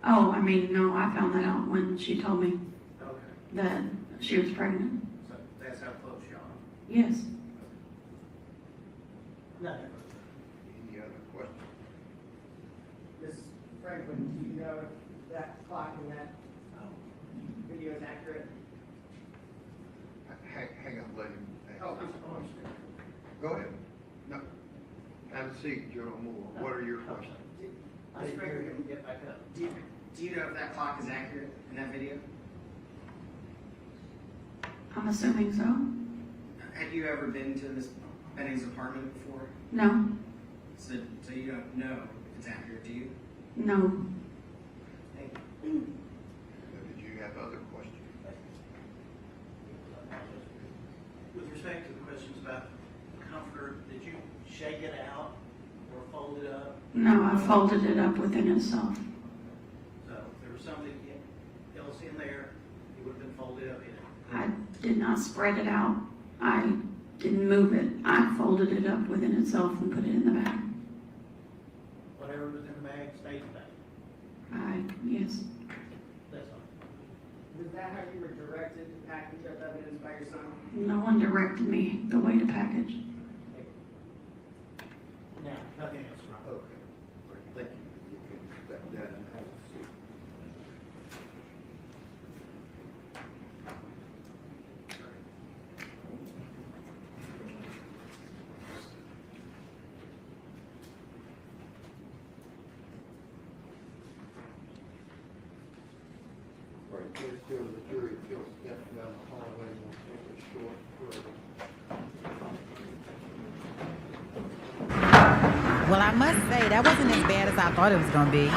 Oh, I mean, no, I found that out when she told me Okay. that she was pregnant. So that's how close you are. Yes. Nothing. Any other questions? Ms. Franklin, do you know if that clock in that video is accurate? Hang on, let him. Oh, I'm sorry. Go ahead. No. Have a seat, General Moore. What are your questions? Ms. Franklin, Get back up. do you know if that clock is accurate in that video? I'm assuming so. Have you ever been to Ms. Benning's apartment before? No. So you don't know if it's accurate, do you? No. Thank you. Did you have other questions? With respect to the questions about comfort, did you shake it out or fold it up? No, I folded it up within itself. So if there was something else in there, it would have been folded up in it. I did not spread it out. I didn't move it. I folded it up within itself and put it in the bag. Whatever was in the bag stayed in the bag. Yes. That's all. Was that how you were directed to package up evidence by your son? No one directed me the way to package. Now, nothing else, Rob. Okay. Thank you. You can step down and have a seat. Right, there's still the jury still stepping down the hallway and we'll take a short break. Well, I must say, that wasn't as bad as I thought it was going to be.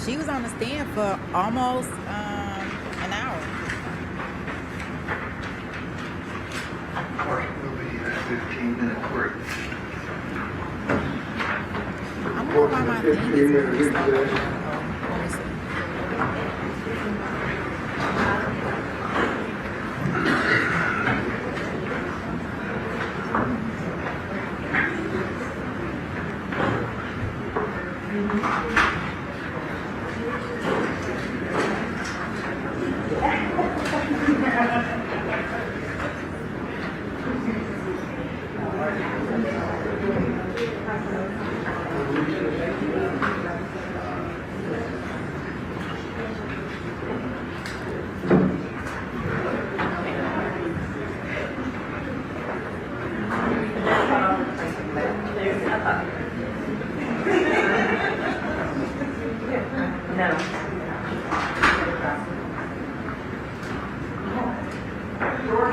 She was on the stand for almost an hour. All right, we'll be at a 15-minute break. I'm going to buy my thing.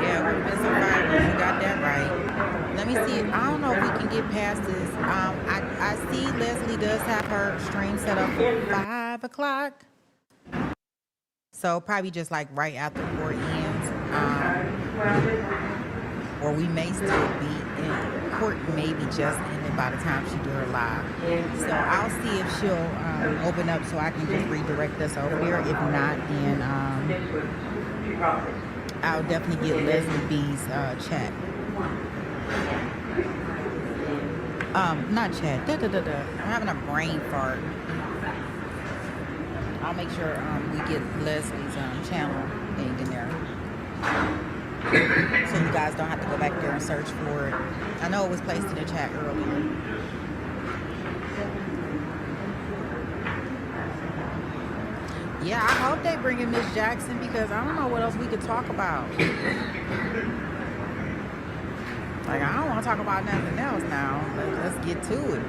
Yeah, we've been survivors. You got that right. Let me see. I don't know if we set up for 5 o'clock. So probably just like right after court ends. Or we may still be in court, maybe just ended by the time she do her live. So I'll see if she'll open up so I can just redirect us over there. If not, then I'll definitely get Leslie B's chat. Not chat. I'm having a brain fart. I'll make sure we get Leslie's channel thing in there. So you guys don't have to go back there and search for it. I know it was placed in the chat earlier. Yeah, I hope they bring in Miss Jackson because I don't know what else we could talk about. Like, I don't want to talk about nothing else now. Let's get to it.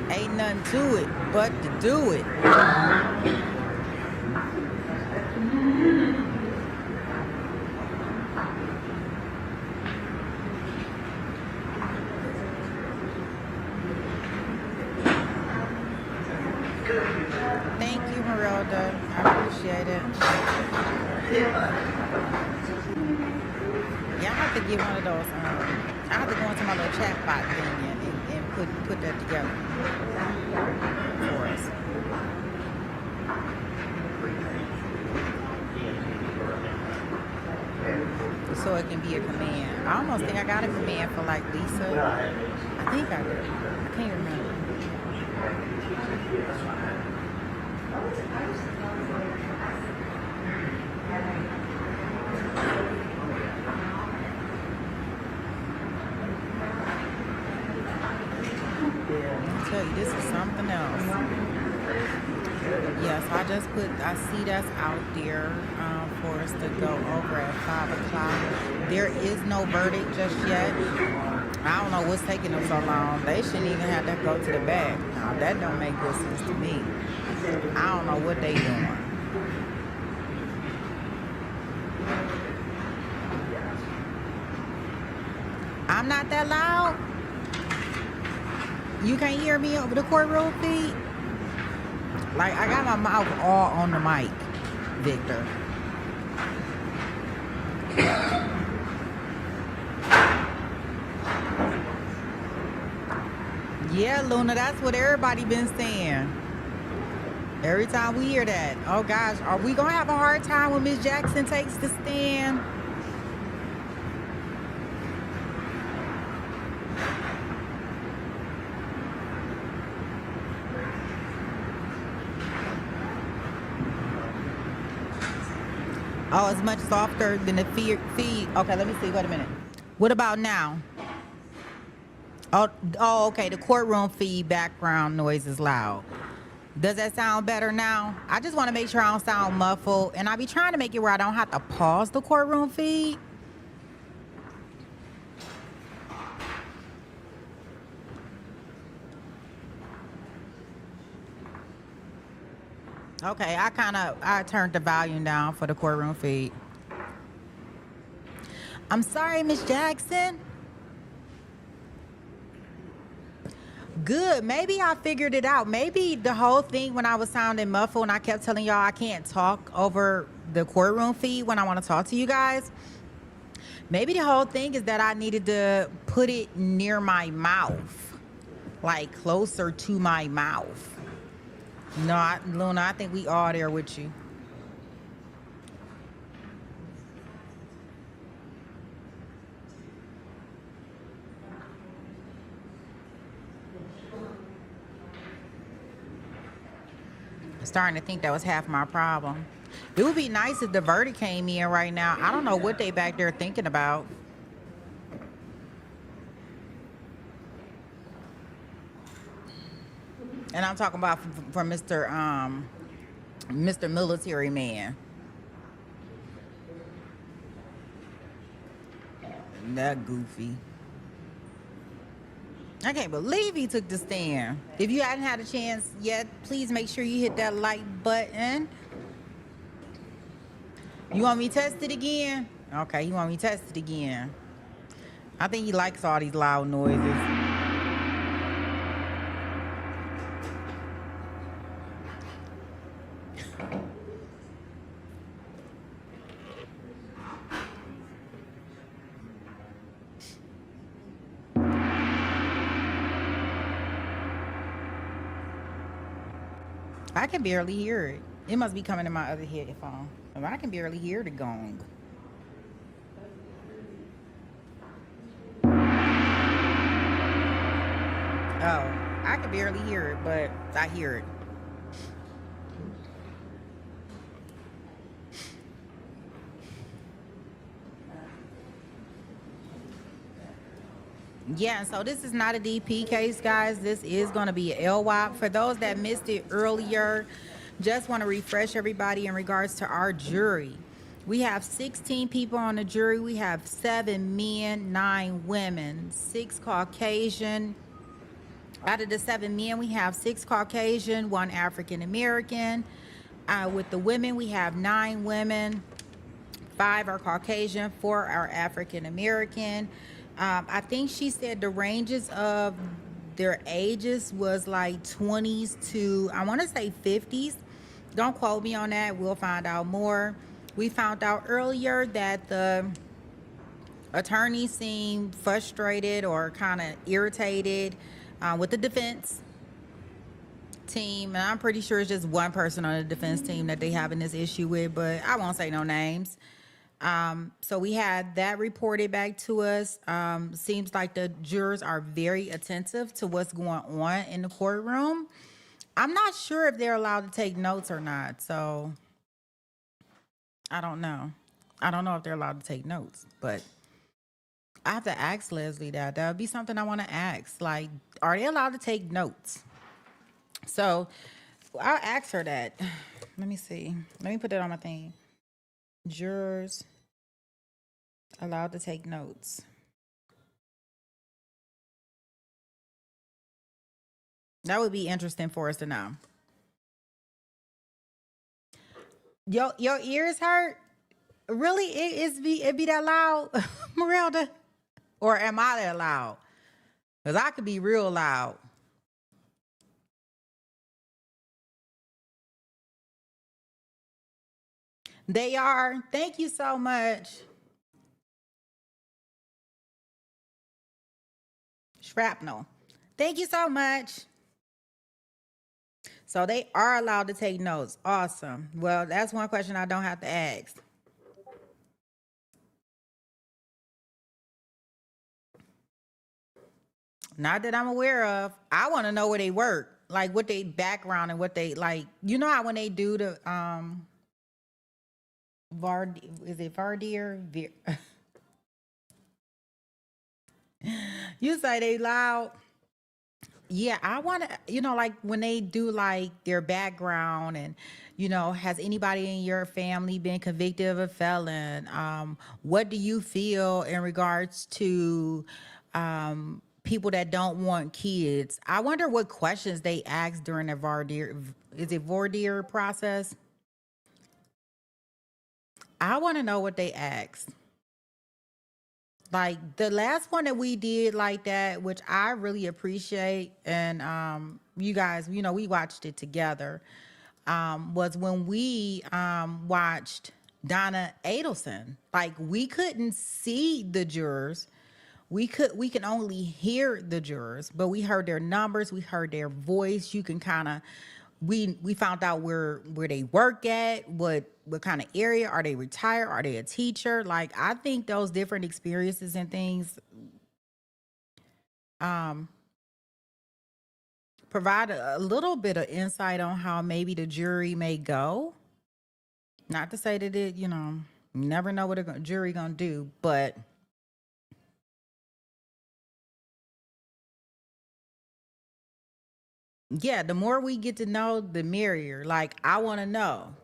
Ain't nothing to it but to do it. Thank you, Merelda. I appreciate it. Yeah, I have to get one of those. I have to go into my little chat bot thing and put that together for us. So it can be a command. I almost think I got a command for like Lisa. I think I did. I can't remember. I tell you, this is something else. Yes, I see that's out there for us to go over at 5 o'clock. There is no verdict just yet. I don't know what's taking them so long. They shouldn't even have to go to the back. No, that don't make good sense to me. I don't know what they doing. I'm not that loud? You can't hear me over the courtroom feed? Like, I got my mouth all on the mic, Victor. Yeah, Luna, that's what everybody been saying. Every time we hear that. Oh, gosh, are we going to have a hard time when Miss Jackson takes the stand? Oh, it's much softer than the feed. Okay, let me see. Wait a minute. What about now? Oh, okay. The courtroom feed background noise is loud. Does that sound better now? I just want to make sure I don't sound muffled. And I be trying to make it where I don't have to pause the courtroom feed. Okay, I turned the volume down for the courtroom feed. I'm sorry, Miss Jackson. Good. Maybe I figured it out. Maybe the whole thing when I was sounding muffled and I kept telling y'all I can't talk over the courtroom feed when I want to talk to you guys. Maybe the whole thing is that I needed to put it near my mouth, like closer to my mouth. No, Luna, I think we all there with you. I'm starting to think that was half my problem. It would be nice if the verdict came in right now. I don't know what they back there thinking about. And I'm talking about from Mr. Military Man. That goofy. I can't believe he took the stand. If you hadn't had a chance yet, please make sure you hit that like button. You want me to test it again? Okay, you want me to test it again. I think he likes all these loud noises. I can barely hear it. It must be coming in my other headphone. I can barely hear the gong. Oh, I can barely hear it, but I hear it. Yeah, so this is not a DP case, guys. This is going to be a LWAP. For those that missed it earlier, just want to refresh everybody in regards to our jury. We have 16 people on the jury. We have 7 men, 9 women, 6 Caucasian. Out of the 7 men, we have 6 Caucasian, 1 African American. With the women, we have 9 women, 5 are Caucasian, 4 are African American. I think she said the ranges of their ages was like 20s to, I want to say 50s. Don't quote me on that. We'll find out more. We found out earlier that the attorney seemed frustrated or kind of irritated with the defense team. And I'm pretty sure it's just one person on the defense team that they having this issue with, but I won't say no names. So we had that reported back to us. Seems like the jurors are very attentive to what's going on in the courtroom. I'm not sure if they're allowed to take notes or not. So I don't know. I don't know if they're allowed to take notes, but I have to ask Leslie that. That would be something I want to ask. Like, are they allowed to take notes? So I'll ask her that. Let me see. Let me put that on my thing. Jurors allowed to take notes. That would be interesting for us to know. Your ears hurt? Really? It be that loud, Merelda? Or am I that loud? Because I could be real loud. They are. Thank you so much. Shrapnel. Thank you so much. So they are allowed to take notes. Awesome. Well, that's one question I don't have to ask. Not that I'm aware of. I want to know where they work, like what they background and what they like. You know how when they do the is it Vardir? You say they loud. Yeah, I want to, like when they do like their background and, has anybody in your family been convicted of a felon? What do you feel in regards to people that don't want kids? I wonder what questions they ask during the voir dire process? I want to know what they ask. Like the last one that we did like that, which I really appreciate, and you guys, we watched it together, was when we watched Donna Adelson. Like we couldn't see the jurors. We can only hear the jurors, but we heard their numbers, we heard their voice. You can kind of we found out where they work at, what kind of area, are they retired, are they a teacher? Like I think those different experiences and things provide a little bit of insight on how maybe the jury may go. Not to say that it, you never know what a jury gonna do, but yeah, the more we get to know, the merrier. Like I want to know.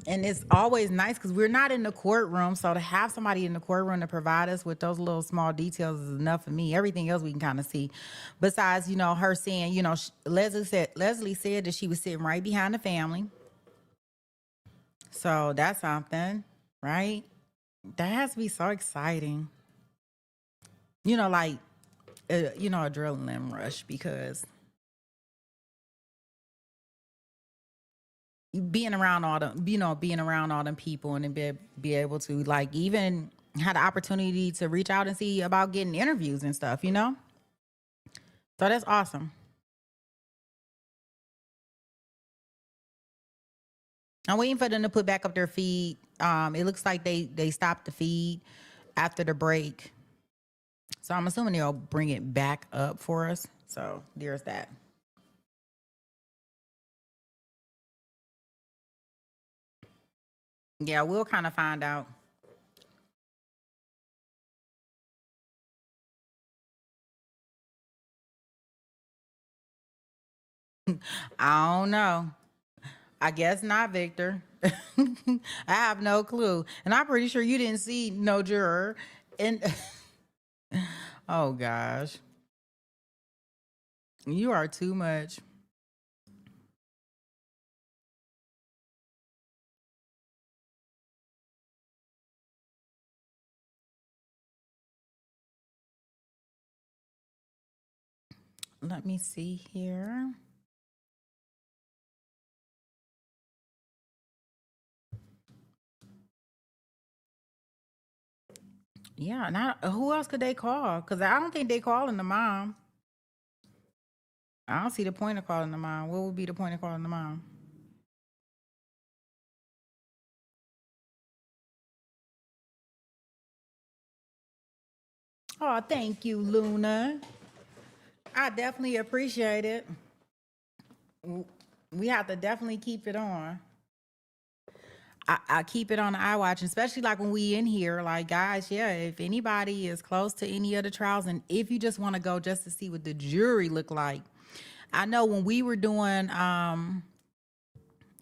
And it's always nice because we're not in the courtroom. So to have somebody in the courtroom to provide us with those little small details is enough for me. Everything else we can kind of see. Besides, her saying, Leslie said that she was sitting right behind the family. So that's something, right? That has to be so exciting. Like, adrenaline rush, because being around all them people and then be able to like even had the opportunity to reach out and see about getting interviews and stuff, So that's awesome. I'm waiting for them to put back up their feed. It looks like they stopped the feed after the break. So I'm assuming they'll bring it back up for us. So there's that. Yeah, we'll kind of find out. I don't know. I guess not, Victor. I have no clue. And I'm pretty sure you didn't see no juror. And oh gosh. You are too much. Let me see here. Yeah, not who else could they call? Because I don't think they calling the mom. I don't see the point of calling the mom. What would be the point of calling the mom? Oh, thank you, Luna. I definitely appreciate it. We have to definitely keep it on. I keep it on the eye watch, especially like when we in here. Like, guys, yeah, if anybody is close to any of the trials, and if you just want to go just to see what the jury look like. I know when we were doing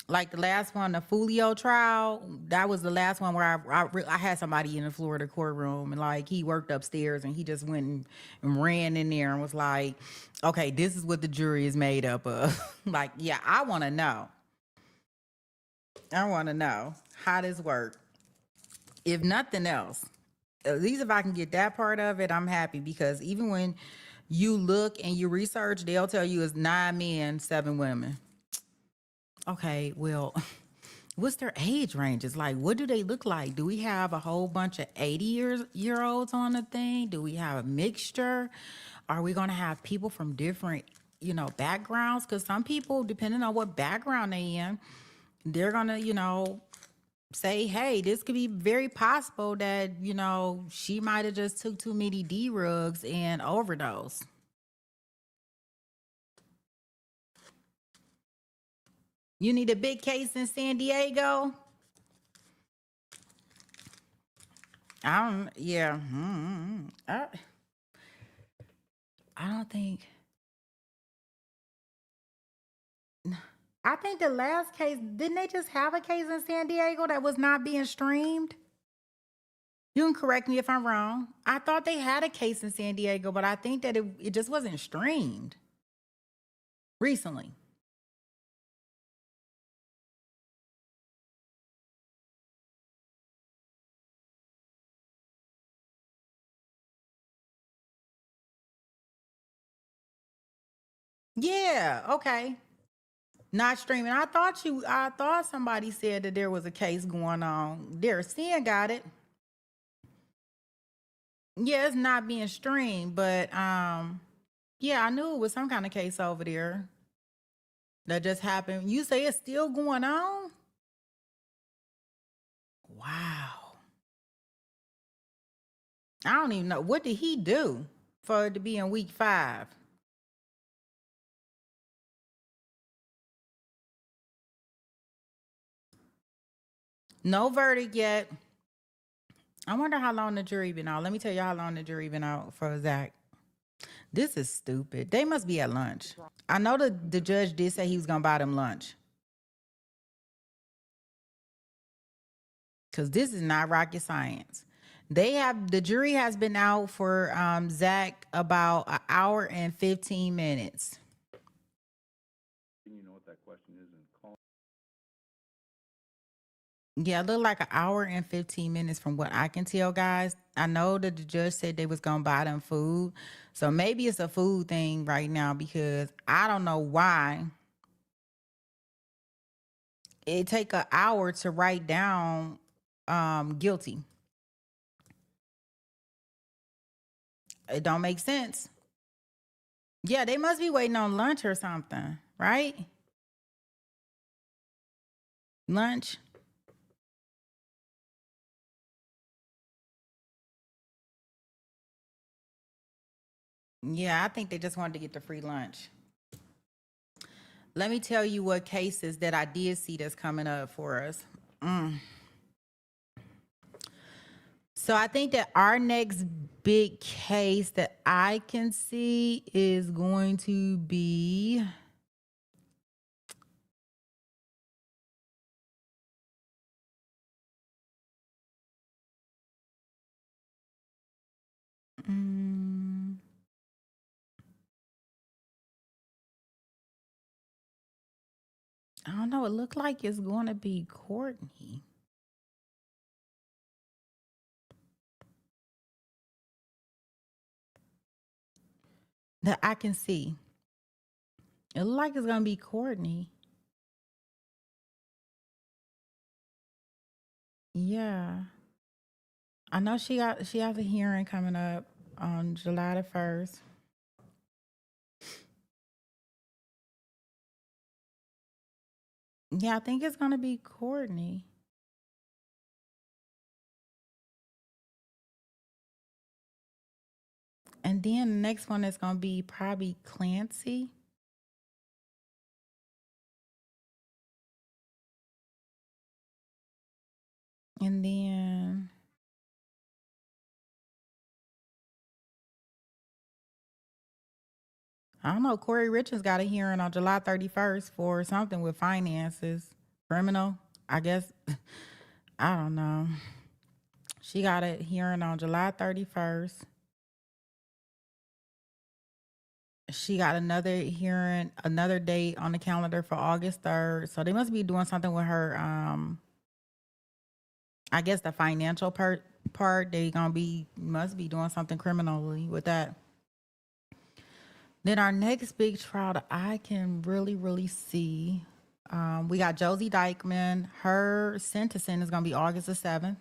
like the last one, the Fulio trial, that was the last one where I had somebody in the Florida courtroom, and like he worked upstairs and he just went and ran in there and was like, okay, this is what the jury is made up of. Like, yeah, I want to know. I want to know how this work. If nothing else, at least if I can get that part of it, I'm happy, because even when you look and you research, they'll tell you it's 9 men, 7 women. Okay, well, what's their age ranges? Like, what do they look like? Do we have a whole bunch of 80 year olds on the thing? Do we have a mixture? Are we going to have people from different, backgrounds? Because some people, depending on what background they in, they're going to, say, hey, this could be very possible that, she might have just took too many D-rugs and overdosed. You need a big case in San Diego? I don't, yeah. I don't think. I think the last case, didn't they just have a case in San Diego that was not being streamed? You can correct me if I'm wrong. I thought they had a case in San Diego, but I think that it just wasn't streamed recently. Yeah, okay. Not streaming. I thought somebody said that there was a case going on. There, Stan got it. Yeah, it's not being streamed, but yeah, I knew it was some kind of case over there that just happened. You say it's still going on? Wow. I don't even know. What did he do for it to be in week 5? No verdict yet. I wonder how long the jury been out. Let me tell you how long the jury been out for Zach. This is stupid. They must be at lunch. I know the judge did say he was gonna buy them lunch. Because this is not rocket science. The jury has been out for Zach about an hour and 15 minutes. You know what that question is in call. Yeah, it looked like an hour and 15 minutes from what I can tell, guys. I know that the judge said they was gonna buy them food. So maybe it's a food thing right now, because I don't know why it take an hour to write down guilty. It don't make sense. Yeah, they must be waiting on lunch or something, right? lunch. Yeah, I think they just wanted to get the free lunch. Let me tell you what cases that I did see that's coming up for us. So I think that our next big case that I can see is going to be I don't know. It looked like it's going to be Courtney. That I can see. It looked like it's going to be Courtney. Yeah. I know she has a hearing coming up on July the 1st. Yeah, I think it's going to be Courtney. And then the next one is going to be probably Clancy. And then I don't know. Corey Richards got a hearing on July 31st for something with finances, criminal. I guess I don't know. She got a hearing on July 31st. She got another hearing, another date on the calendar for August 3rd. So they must be doing something with her. I guess the financial part they must be doing something criminally with that. Then our next big trial that I can really see, we got Josie Dykeman. Her sentencing is going to be August the 7th.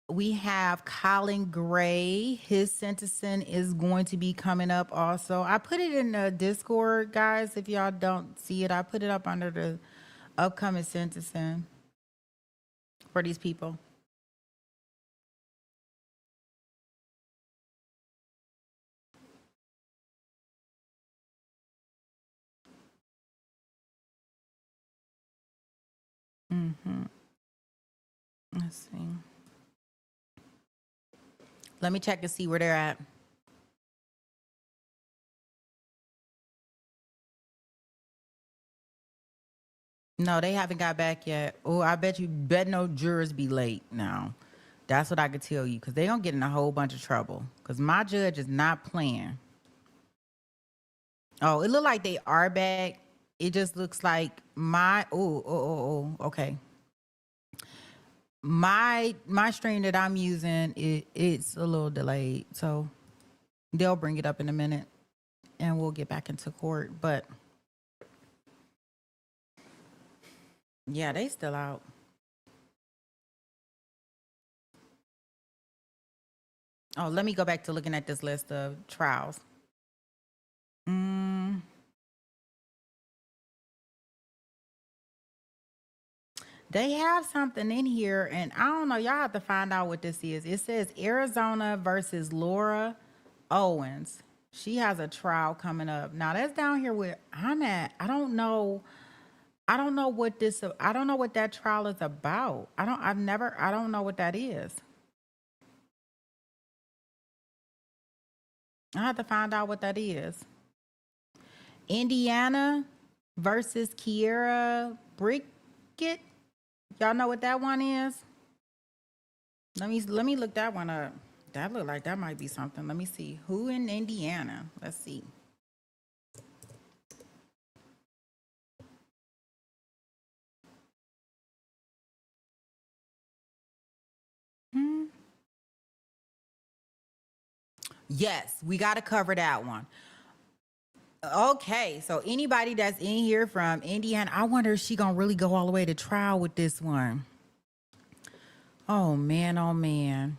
We have Colin Gray. His sentencing is going to be coming up also. I put it in the Discord, guys. If y'all don't see it, I put it up under the upcoming sentencing for these people. Let's see. Let me check and see where they're at. No, they haven't got back yet. Oh, I bet no jurors be late now. That's what I could tell you, because they're going to get in a whole bunch of trouble, because my judge is not playing. Oh, it looked like they are back. It just looks like okay. My stream that I'm using, it's a little delayed, so they'll bring it up in a minute and we'll get back into court. But yeah, they still out. Oh, let me go back to looking at this list of trials. They have something in here, and I don't know. Y'all have to find out what this is. It says Arizona versus Laura Owens. She has a trial coming up. Now that's down here where I'm at. I don't know what that trial is about. I don't know what that is. I have to find out what that is. Indiana versus Kiera Brickett. Y'all know what that one is? Let me look that one up. That look like that might be something. Let me see. Who in Indiana? Let's see. Yes, we got to cover that one. Okay, so anybody that's in here from Indiana, I wonder if she gonna really go all the way to trial with this one. Oh man, oh man.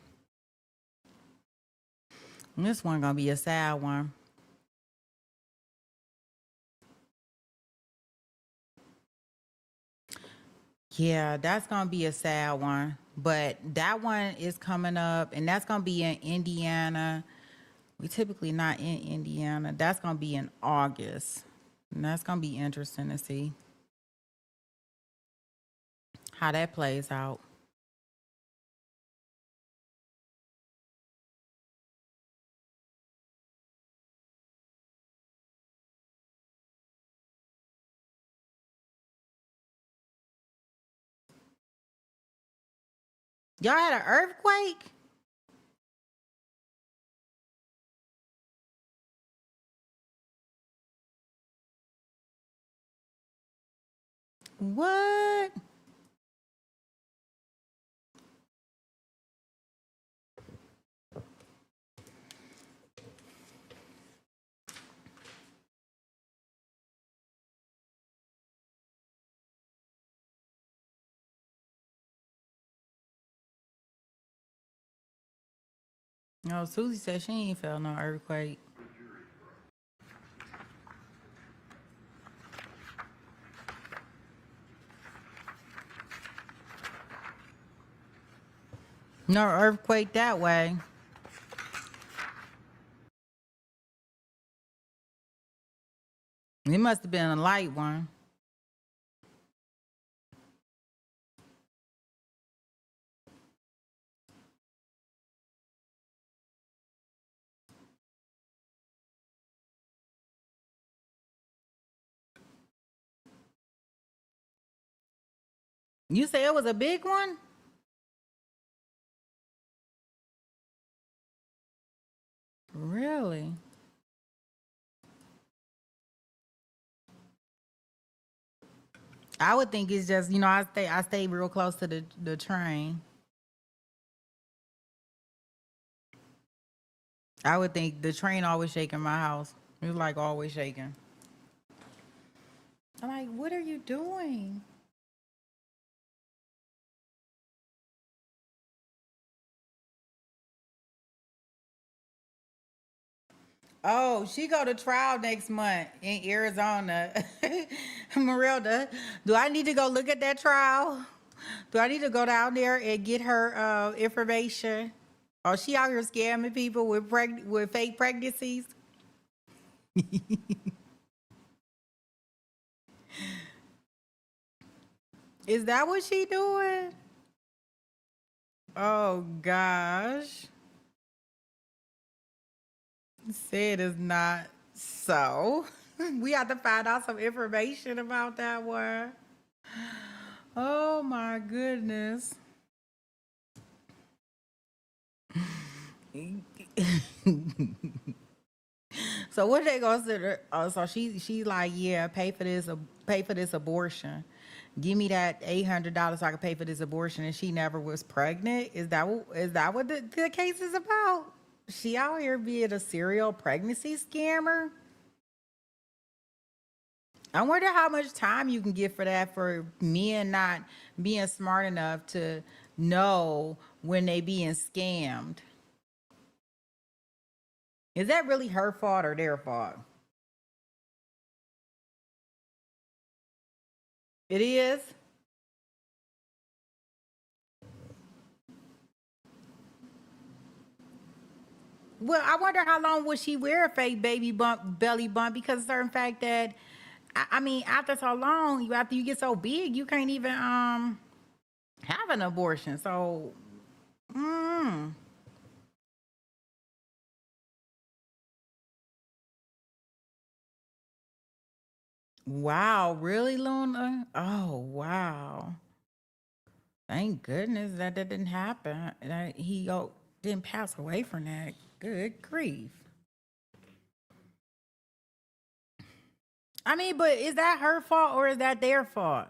This one gonna be a sad one. Yeah, that's gonna be a sad one. But that one is coming up, and that's gonna be in Indiana. We typically not in Indiana. That's gonna be in August. And that's gonna be interesting to see how that plays out. Y'all had an earthquake? What? No, Susie said she ain't felt no earthquake. No earthquake that way. It must have been a light one. You say it was a big one? Really? I would think it's just, I stay real close to the train. I would think the train always shaking my house. It was like always shaking. I'm like, what are you doing? Oh, she go to trial next month in Arizona. Marilda, do I need to go look at that trial? Do I need to go down there and get her information? Oh, she out here scamming people with fake pregnancies? Is that what she doing? Oh gosh. Said it's not so. We have to find out some information about that one. Oh my goodness. So what they gonna say? Oh, so she like, yeah, pay for this abortion. Give me that $800 so I can pay for this abortion, and she never was pregnant. Is that what the case is about? She out here being a serial pregnancy scammer. I wonder how much time you can get for that, for men not being smart enough to know when they being scammed. Is that really her fault or their fault? It is. Well, I wonder how long would she wear a fake belly bump, because of certain fact that I mean, after so long, after you get so big, you can't even have an abortion. So, mm, wow, really, Luna? Oh, wow. Thank goodness that didn't happen. That he didn't pass away from that. Good grief. I mean, but is that her fault or is that their fault?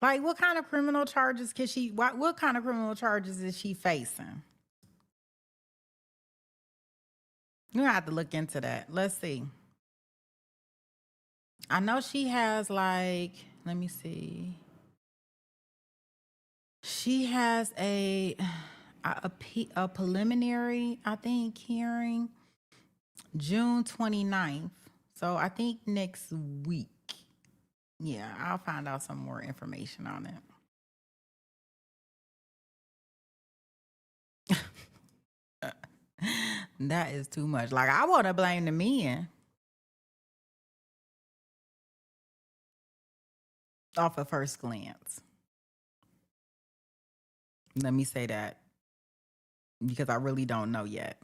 Like, what kind of criminal charges can she? What kind of criminal charges is she facing? You have to look into that. Let's see. I know she has like. Let me see. She has a preliminary, I think, hearing June 29th. So I think next week. Yeah, I'll find out some more information on it. That is too much. Like, I want to blame the men off of first glance. Let me say that because I really don't know yet.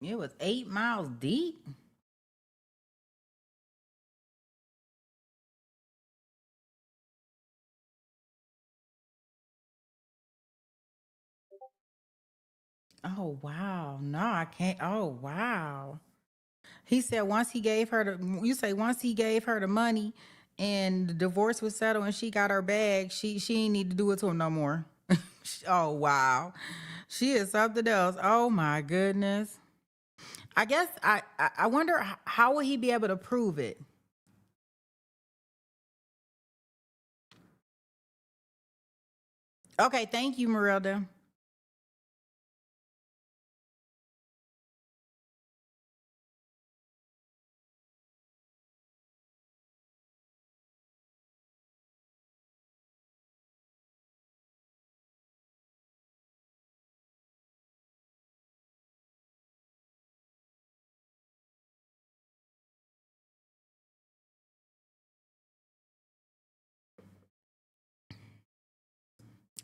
It was 8 miles deep. Oh wow. No, I can't. Oh wow. He said once he gave her the you say once he gave her the money and the divorce was settled and she got her bag, she ain't need to do it to him no more. Oh wow. She is something else. Oh my goodness. I guess I wonder how will he be able to prove it? Okay, thank you, Marilda.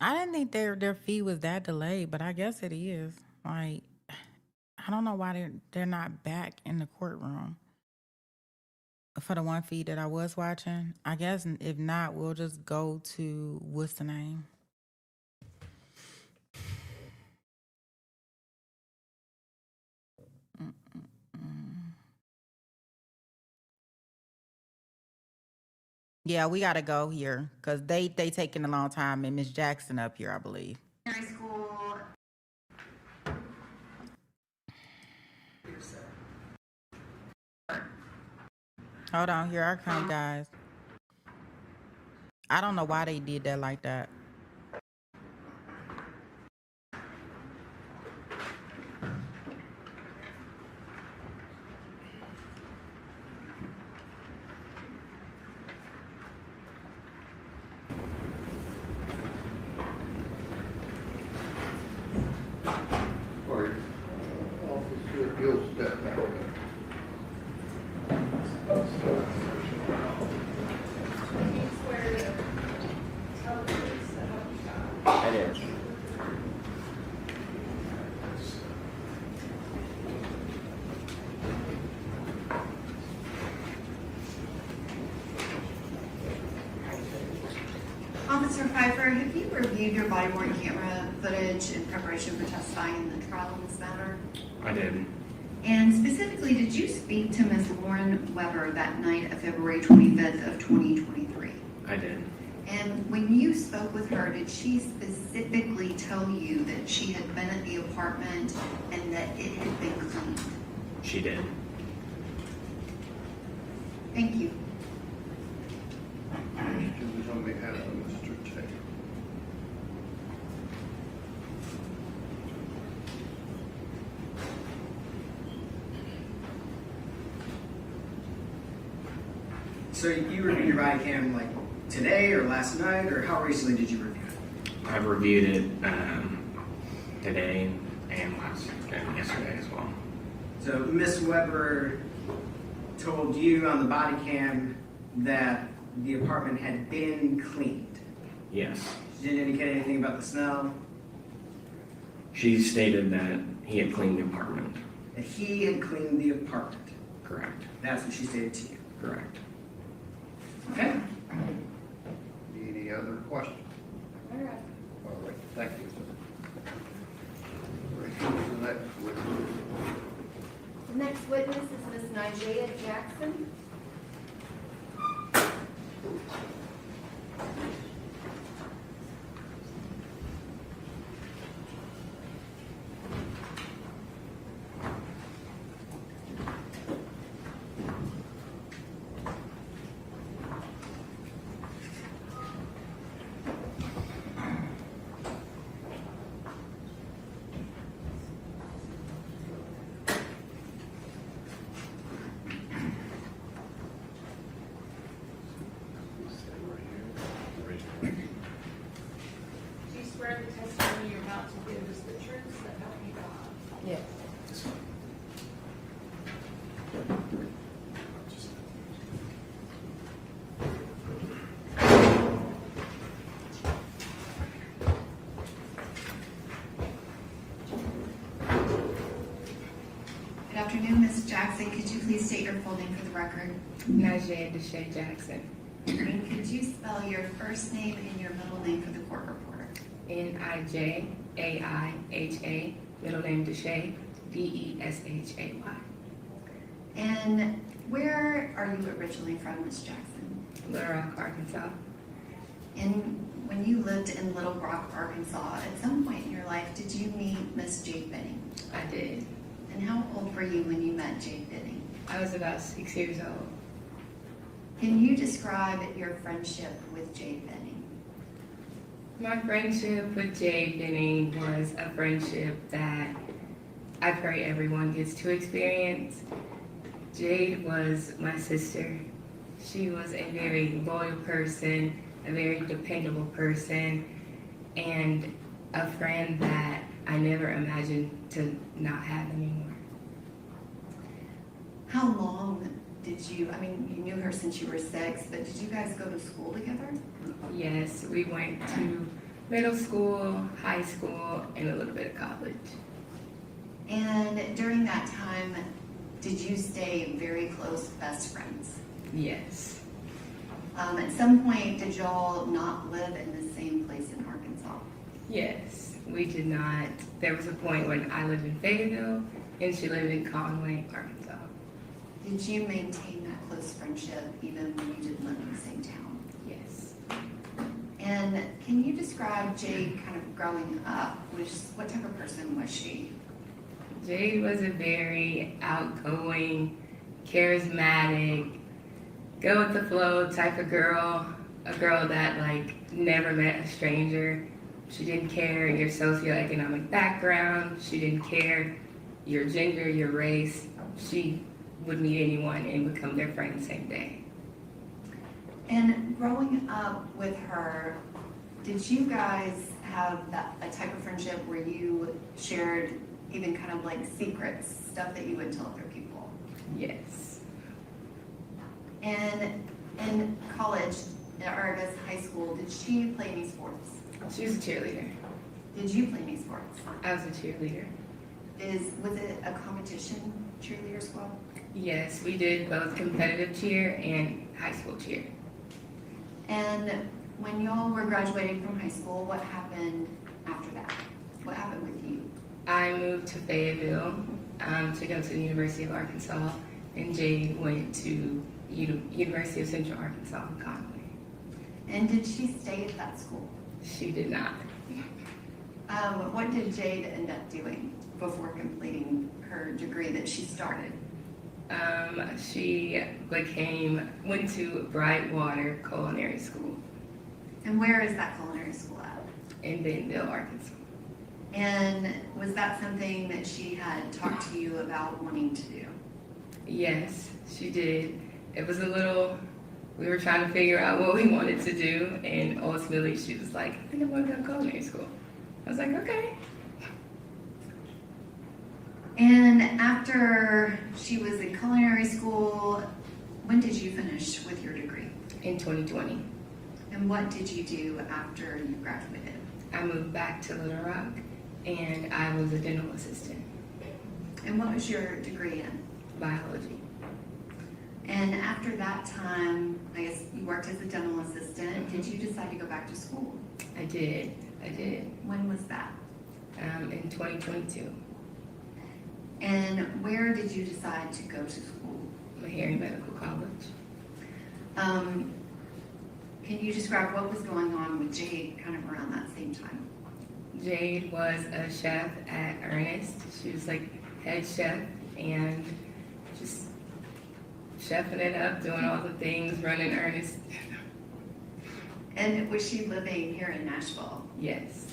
I didn't think their fee was that delayed, but I guess it is. Like, I don't know why they're not back in the courtroom for the one feed that I was watching. I guess if not, we'll just go to what's the name? Yeah, we gotta go here because they taking a long time and Miss Jackson up here, I believe. High school. Hold on, here I come, guys. I don't know why they did that like that. Or officer, you'll step back. It is. Officer Pfeiffer, have you reviewed your body worn camera footage in preparation for testifying in the trial in this matter? I did. And specifically, did you speak to Ms. Lauren Weber that night of February 25th of 2023? I did. And when you spoke with her, did she specifically tell you that she had been at the apartment and that it had been cleaned? She did. Thank you. Questions on behalf of Mr. Taylor? So you reviewed your body cam like today or last night, or how recently did you review it? I've reviewed it today and yesterday as well. So Miss Weber told you on the body cam that the apartment had been cleaned. Yes. She didn't indicate anything about the smell, She stated that he had cleaned the apartment. that he had cleaned the apartment. Correct. That's what she stated to you. Correct. Okay? Any other questions? All right, thank you. All right, who's the next witness? The next witness is Miss Nijaiha Jackson. is the truth that help you God. Yeah. Good afternoon, Ms. Jackson. Could you please state your full name for the record? Nijaiha Jackson. And could you spell your first name and your middle name for the court reporter? Nijaiha, middle name Deshay, Deshay. And where are you originally from, Ms. Jackson? Little Rock, Arkansas. And when you lived in Little Rock, Arkansas, at some point in your life, did you meet Miss Jade Benning? I did. And how old were you when you met Jade Benning? I was about 6 years old. Can you describe your friendship with Jade Benning? My friendship with Jade Benning was a friendship that I pray everyone gets to experience. Jade was my sister. She was a very loyal person, a very dependable person, and a friend that I never imagined to not have anymore. How long did you, I mean, you knew her since you were 6, but did you guys go to school together? Yes, we went to middle school, high school, and a little bit of college. And during that time, did you stay very close best friends? Yes. At some point, did y'all not live in the same place in Arkansas? Yes, we did not. There was a point when I lived in Fayetteville and she lived in Conway, Arkansas. Did you maintain that close friendship even when you didn't live in the same town? Yes. And can you describe Jade kind of growing up? What type of person was she? Jade was a very outgoing, charismatic, go with the flow type of girl. A girl that never met a stranger. She didn't care your socioeconomic background. She didn't care your gender, your race. She would meet anyone and become their friend the same day. And growing up with her, did you guys have a type of friendship where you shared even kind of secrets, stuff that you would tell other people? Yes. And in college, or I guess high school, did she play any sports? She was a cheerleader. Did you play any sports? I was a cheerleader. Was it a competition cheerleader squad? Yes, we did both competitive cheer and high school cheer. And when y'all were graduating from high school, what happened after that? What happened with you? I moved to Fayetteville to go to the University of Arkansas, and Jade went to University of Central Arkansas in Conway. And did she stay at that school? She did not. What did Jade end up doing before completing her degree that she started? She went to Brightwater Culinary School. And where is that culinary school at? In Bentonville, Arkansas. And was that something that she had talked to you about wanting to do? Yes, she did. It was we were trying to figure out what we wanted to do, and ultimately she was like, I think I want to go to culinary school. I was like, okay. And after she was in culinary school, when did you finish with your degree? In 2020. And what did you do after you graduated? I moved back to Little Rock, and I was a dental assistant. And what was your degree in? Biology. And after that time, I guess you worked as a dental assistant. Did you decide to go back to school? I did. When was that? In 2022. And where did you decide to go to school? Meharry Medical College. Can you describe what was going on with Jade kind of around that same time? Jade was a chef at Ernest. She was head chef and just chefing it up, doing all the things, running Ernest. And was she living here in Nashville? Yes.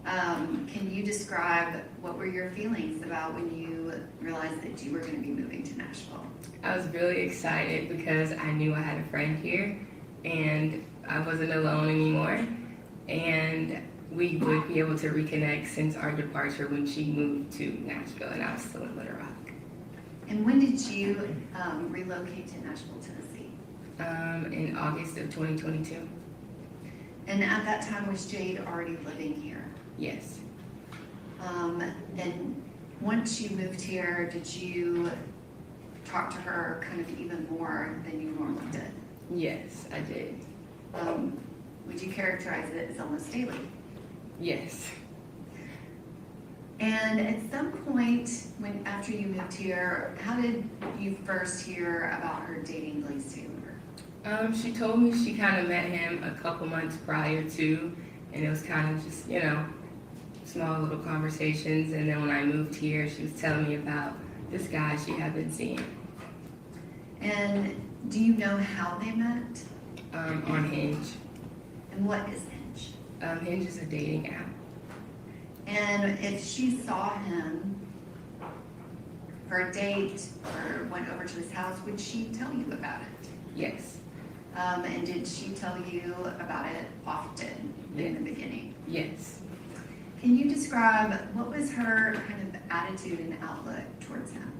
Can you describe what were your feelings about when you realized that you were going to be moving to Nashville? I was really excited because I knew I had a friend here and I wasn't alone anymore. And we would be able to reconnect since our departure when she moved to Nashville and I was still in Little Rock. And when did you relocate to Nashville, Tennessee? In August of 2022. And at that time, was Jade already living here? Yes. And once you moved here, did you talk to her kind of even more than you normally did? Yes, I did. Would you characterize it as almost daily? Yes. And at some point, after you moved here, how did you first hear about her dating Blaise Taylor? She told me she kind of met him a couple months prior to, and it was kind of just, small little conversations. And then when I moved here, she was telling me about this guy she had been seeing. And do you know how they met? On Hinge. And what is Hinge? Hinge is a dating app. And if she saw him for a date or went over to his house, would she tell you about it? Yes. And did she tell you about it often in the beginning? Yes. Can you describe what was her kind of attitude and outlook towards him?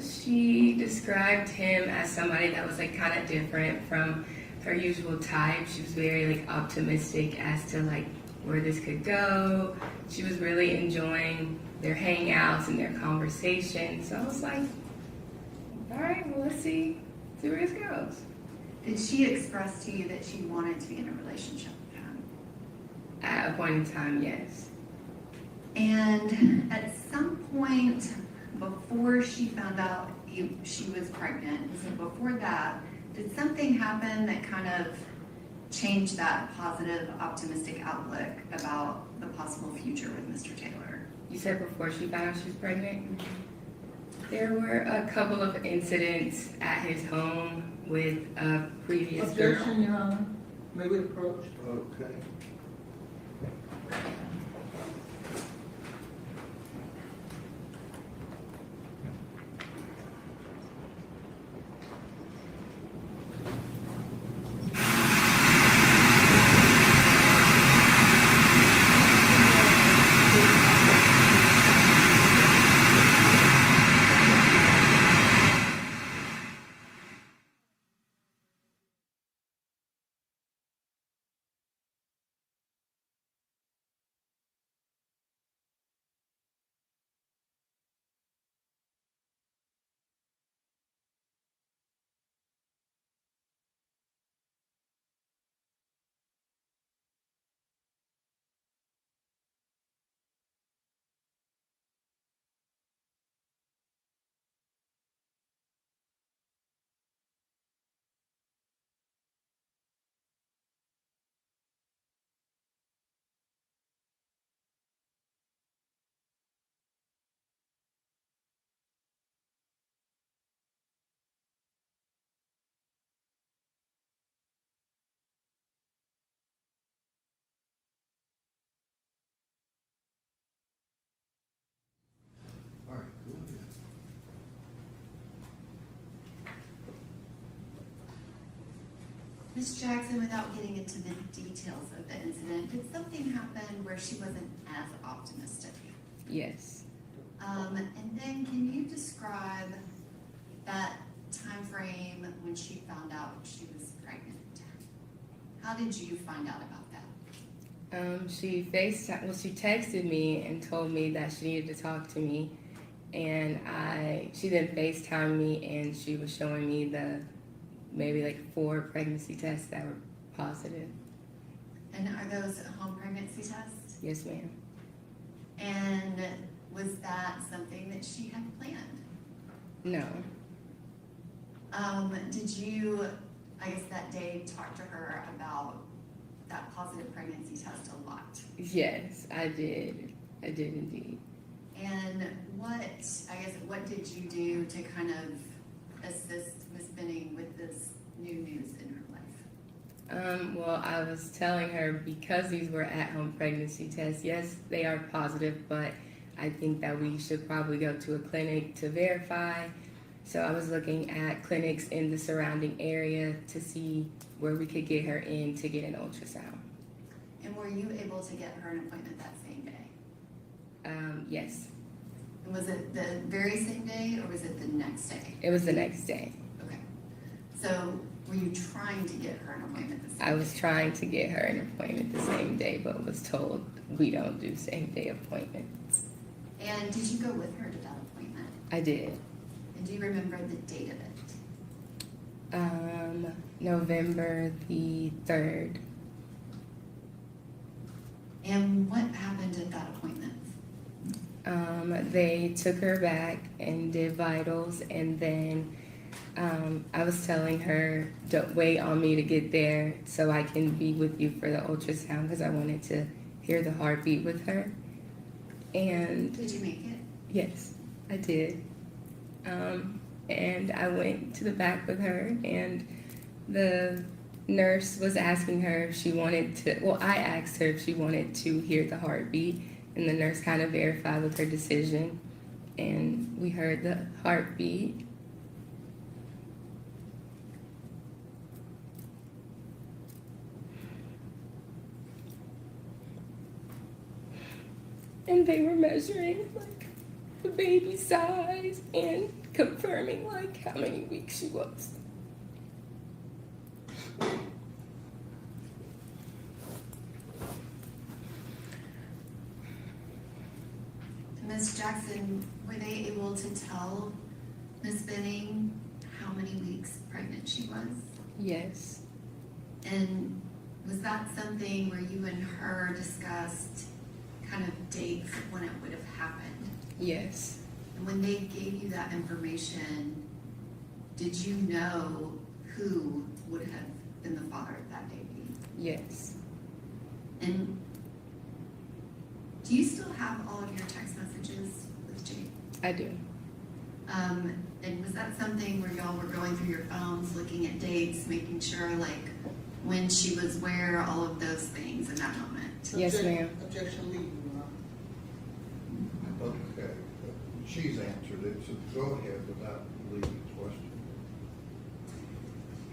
She described him as somebody that was like kind of different from her usual type. She was very like optimistic as to like where this could go. She was really enjoying their hangouts and their conversations. So I was like, all right, well, let's see where this goes. Did she express to you that she wanted to be in a relationship with him? At a point in time, yes. And at some point before she found out she was pregnant, so before that, did something happen that kind of changed that positive, optimistic outlook about the possible future with Mr. Taylor? You said before she found out she was pregnant? There were a couple of incidents at his home with a previous girl. Objection, Your Honor. May we approach? Okay. All right, go ahead. Ms. Jackson, without getting into the details of the incident, did something happen where she wasn't as optimistic? Yes. And then can you describe that time frame when she found out she was pregnant? How did you find out about that? She texted me and told me that she needed to talk to me, and she then FaceTimed me and she was showing me the maybe like 4 pregnancy tests that were positive. And are those home pregnancy tests? Yes, ma'am. And was that something that she had planned? No. Did you, I guess that day, talk to her about that positive pregnancy test a lot? Yes, I did. I did indeed. And what did you do to kind of assist Ms. Benning with this new news in her life? Well, I was telling her because these were at-home pregnancy tests, yes, they are positive, but I think that we should probably go to a clinic to verify. So I was looking at clinics in the surrounding area to see where we could get her in to get an ultrasound. And were you able to get her an appointment that same day? Yes, And was it the very same day or was it the next day? it was the next day. Okay. So were you trying to get her an appointment the same day? I was trying to get her an appointment the same day, but was told we don't do same day appointments. And did you go with her to that appointment? I did. And do you remember the date of it? November the 3rd. And what happened at that appointment? They took her back and did vitals, and then I was telling her, don't wait on me to get there so I can be with you for the ultrasound because I wanted to hear the heartbeat with her. And Did you make it? yes, I did. And I went to the back with her, and the nurse was asking her if she wanted to, well, I asked her if she wanted to hear the heartbeat, and the nurse kind of verified with her decision, and we heard the heartbeat. And they were measuring like the baby size and confirming like how many weeks she was. Ms. Jackson, were they able to tell Ms. Benning how many weeks pregnant she was? Yes. And was that something where you and her discussed kind of dates of when it would have happened? Yes. And when they gave you that information, did you know who would have been the father of that baby? Yes. And do you still have all of your text messages with Jade? I do. And was that something where y'all were going through your phones, looking at dates, making sure like when she was where, all of those things in that moment? Yes, ma'am. Objection leading. Okay, she's answered it, so go ahead without leading the question.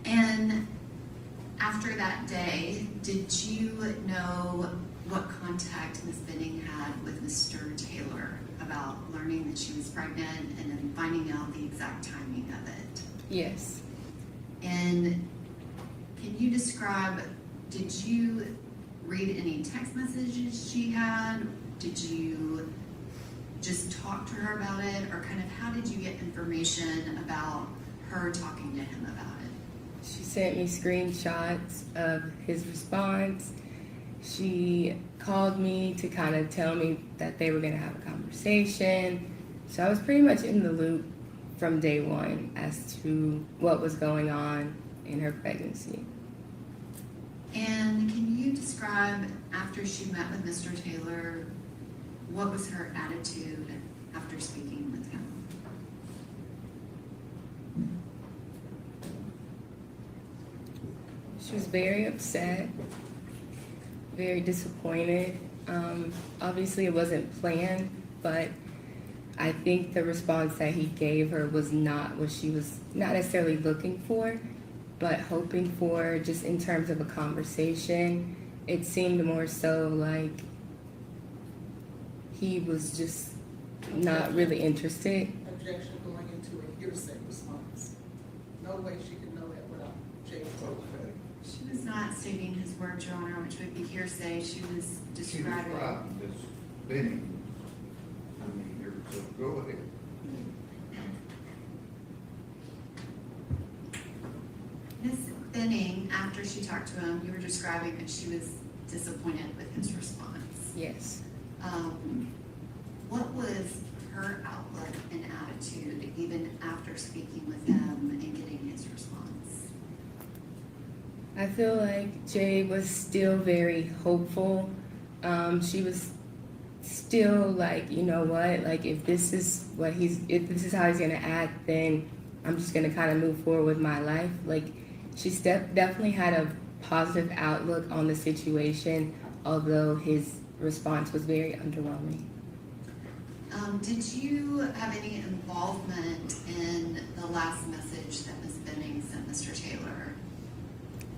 And after that day, did you know what contact Ms. Benning had with Mr. Taylor about learning that she was pregnant and then finding out the exact timing of it? Yes. And can you describe, did you read any text messages she had? Did you just talk to her about it? Or kind of how did you get information about her talking to him about it? She sent me screenshots of his response. She called me to kind of tell me that they were going to have a conversation. So I was pretty much in the loop from day one as to what was going on in her pregnancy. And can you describe, after she met with Mr. Taylor, what was her attitude after speaking with him? She was very upset, very disappointed. Obviously it wasn't planned, but I think the response that he gave her was not what she was not necessarily looking for, but hoping for, just in terms of a conversation. It seemed more so like he was just not really interested. Objection going into a hearsay response. No way she could know that without Jade's Okay. She was not stating his words, Your Honor, which would be hearsay. She was She describing. described Ms. Benning. I mean, here, so go ahead. Ms. Benning, after she talked to him, you were describing that she was disappointed with his response. Yes. What was her outlook and attitude even after speaking with him and getting his response? I feel like Jade was still very hopeful. She was still like, you know what, like if this is how he's gonna act, then I'm just gonna kind of move forward with my life. Like she definitely had a positive outlook on the situation, although his response was very underwhelming. Did you have any involvement in the last message that Ms. Benning sent Mr. Taylor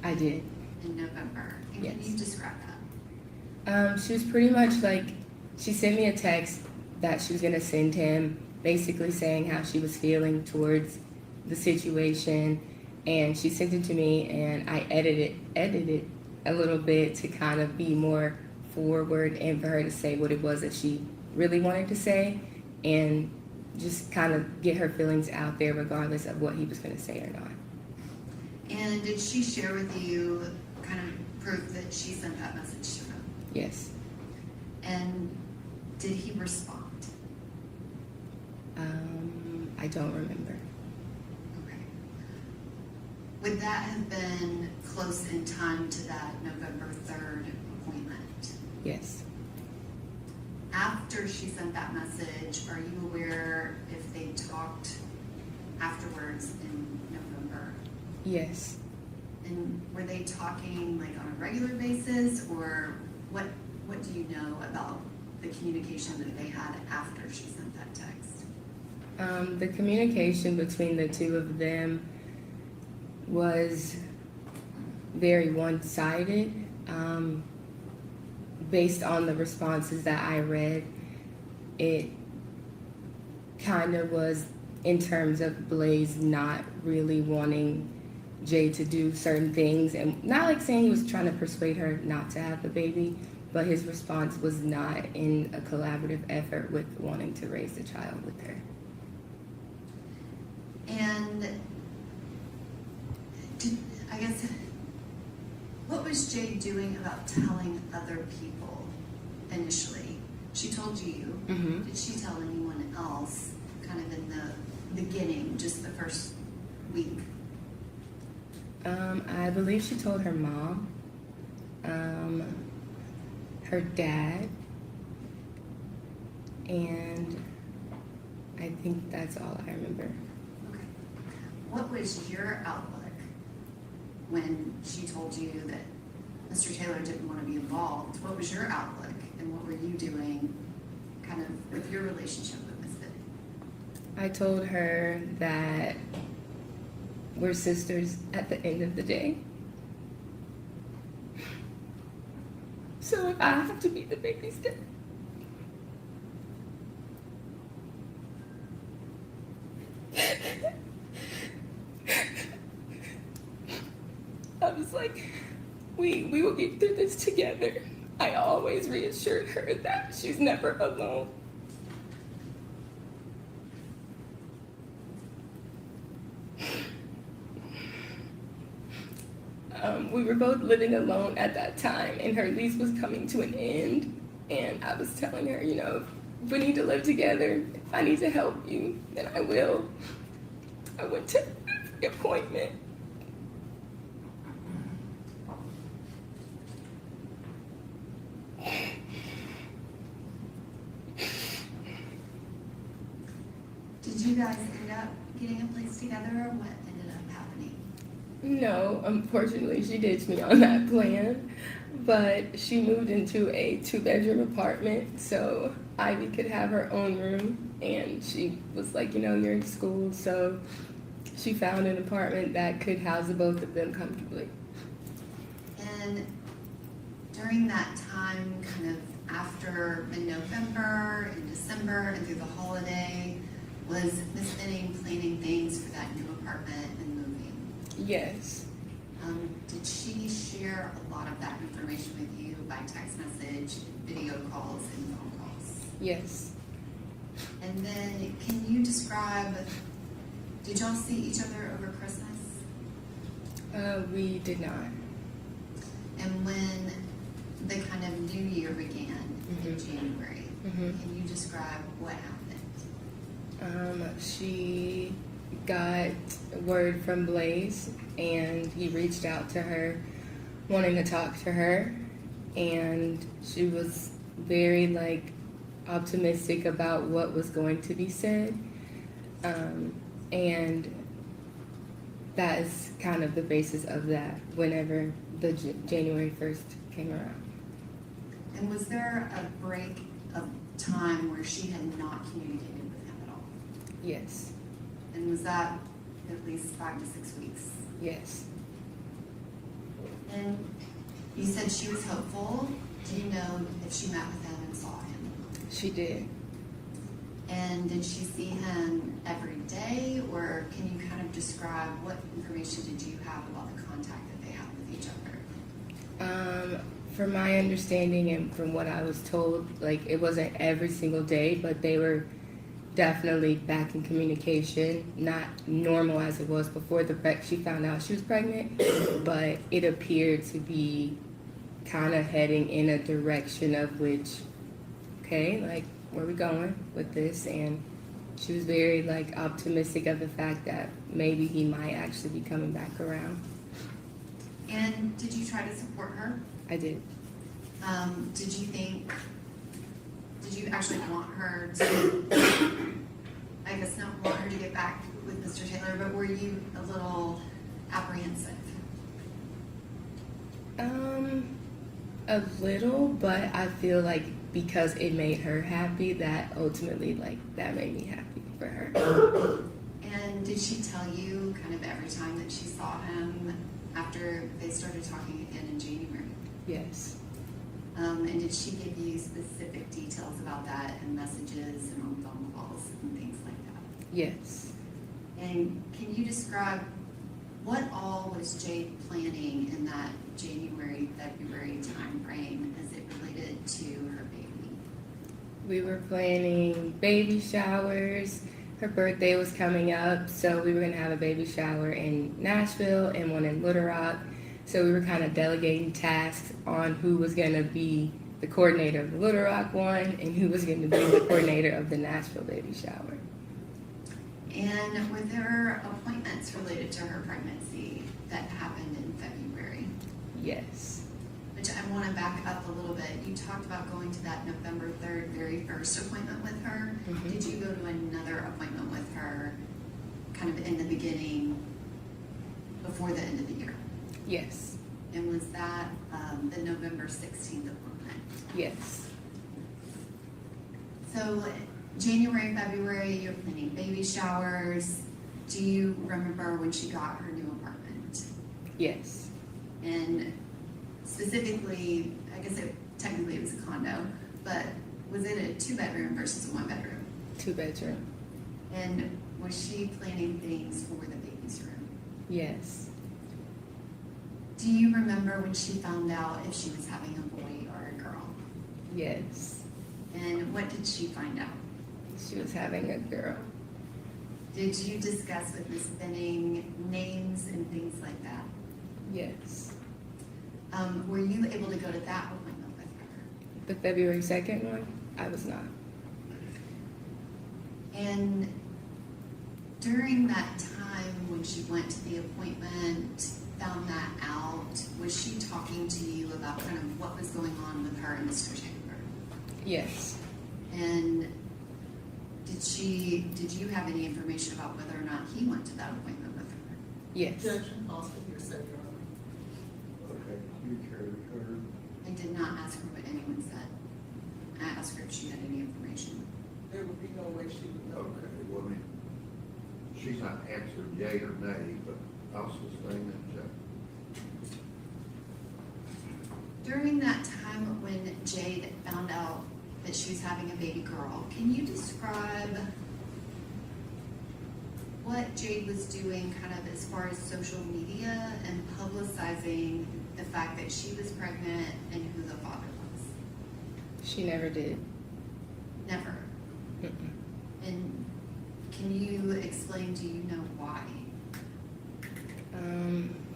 I did. in November? And Yes. can you describe She was pretty much like, she sent me a text that she was gonna send him, basically saying how she was feeling towards the situation, and she sent it to me, and I edited a little bit to kind of be more forward and for her to say what it was that she really wanted to say, and just kind of get her feelings out there regardless of what he was gonna say or not. And did she share with you kind of proof that she sent that message to him? Yes. And did he respond? I don't remember. Okay. Would that have been close in time to that November 3rd appointment? Yes. After she sent that message, are you aware if they talked afterwards in November? Yes. And were they talking like on a regular basis, or what do you know about the communication that they had after she sent that text? The communication between the two of them was very one-sided. Based on the responses that I read, it kind of was in terms of Blaise not really wanting Jade to do certain things, and not like saying he was trying to persuade her not to have the baby, but his response was not in a collaborative effort with wanting to raise the child with her. And I guess, what was Jade doing about telling other people initially? She told you. Mm-hmm. Did she tell anyone else kind of in the beginning, just the first week? I believe she told her mom, her dad, and I think that's all I remember. Okay. What was your outlook when she told you that Mr. Taylor didn't want to be involved? What was your outlook, and what were you doing kind of with your relationship with Miss Benning? I told her that we're sisters at the end of the day. So if I have to be the baby's dad, I was like, we will get through this together. I always reassured her that she's never alone. We were both living alone at that time, and her lease was coming to an end. And I was telling her, you know, if we need to live together, if I need to help you, then I will. I went to the appointment. Did you guys end up getting a place together, or what ended up happening? No, unfortunately, she ditched me on that plan, but she moved into a 2-bedroom apartment so Ivy could have her own room, and she was like, you know, you're in school, so she found an apartment that could house the both of them comfortably. And during that time, kind of after mid-November and December and through the holiday, was Miss Benning planning things for that new apartment and moving? Yes. Did she share a lot of that information with you by text message, video calls, and phone calls? Yes. And then, can you describe, did y'all see each other over Christmas? We did not. And when the kind of new year began in January, can you describe what happened? She got word from Blaise, and he reached out to her wanting to talk to her, and she was very like optimistic about what was going to be said, and that is kind of the basis of that whenever the January 1st came around. And was there a break of time where she had not communicated with him at all? Yes. And was that at least 5 to 6 weeks? Yes. And you said she was hopeful Do you know if she met with him and saw him? She did. And did she see him every day, or can you kind of describe what information did you have about the contact that they had with each other? From my understanding and from what I was told, like it wasn't every single day, but they were definitely back in communication. Not normal as it was before she found out she was pregnant, but it appeared to be kind of heading in a direction of which, okay, like where we going with this? And she was very like optimistic of the fact that maybe he might actually be coming back around. And did you try to support her? I did. Did you actually want her to, I guess not want her to get back with Mr. Taylor, but were you a little apprehensive? A little, but I feel like because it made her happy, that ultimately, like, that made me happy for her. And did she tell you kind of every time that she saw him after they started talking again in January? Yes. And did she give you specific details about that in messages and on phone calls and things like that? Yes. And can you describe what all was Jade planning in that January, February time frame as it related to her baby? We were planning baby showers. Her birthday was coming up, so we were going to have a baby shower in Nashville and one in Little Rock. So we were kind of delegating tasks on who was going to be the coordinator of the Little Rock one and who was going to be the coordinator of the Nashville baby shower. And were there appointments related to her pregnancy that happened in February? Yes. Which I want to back up a little bit. You talked about going to that November 3rd very first appointment with her. Mm-hmm. Did you go to another appointment with her kind of in the beginning, before the end of the year? Yes. And was that the November 16th appointment? Yes. So January, February, you're planning baby showers. Do you remember when she got her new apartment? Yes. And specifically, I guess technically it was a condo, but was it a 2-bedroom versus a 1-bedroom? 2-bedroom. And was she planning things for the baby's room? Yes. Do you remember when she found out if she was having a boy or a girl? Yes. And what did she find out? She was having a girl. Did you discuss with Ms. Benning names and things like that? Yes. Were you able to go to that appointment with her? The February 2nd one, I was not. And during that time when she went to the appointment, found that out, was she talking to you about kind of what was going on with her and Mr. Taylor? Yes. And did you have any information about whether or not he went to that appointment with her? Yes. Judge, also your second. Okay, you carry her. I did not ask her what anyone said. I asked her if she had any information. There would be no way she would know. Okay, well, I mean, she's not answered yea or nay, but I'll sustain that, Jeff. During that time when Jade found out that she was having a baby girl, can you describe what Jade was doing kind of as far as social media and publicizing the fact that she was pregnant and who the father was? She never did. Never. Mm-mm. And can you explain, do you know why?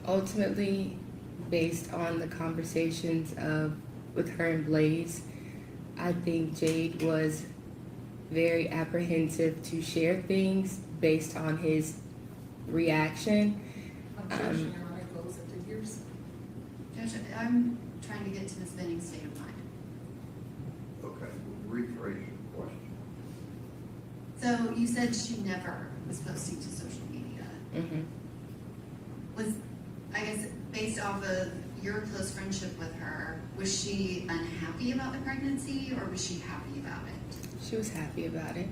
Ultimately, based on the conversations with her and Blaise, I think Jade was very apprehensive to share things based on his reaction. I'm goes into years. Judge, I'm trying to get to Ms. Benning's state of mind. Okay, rephrase your question. So you said she never was posting to social media. Mm-hmm. Was, I guess, based off of your close friendship with her, was she unhappy about the pregnancy or was she happy about it? She was happy about it.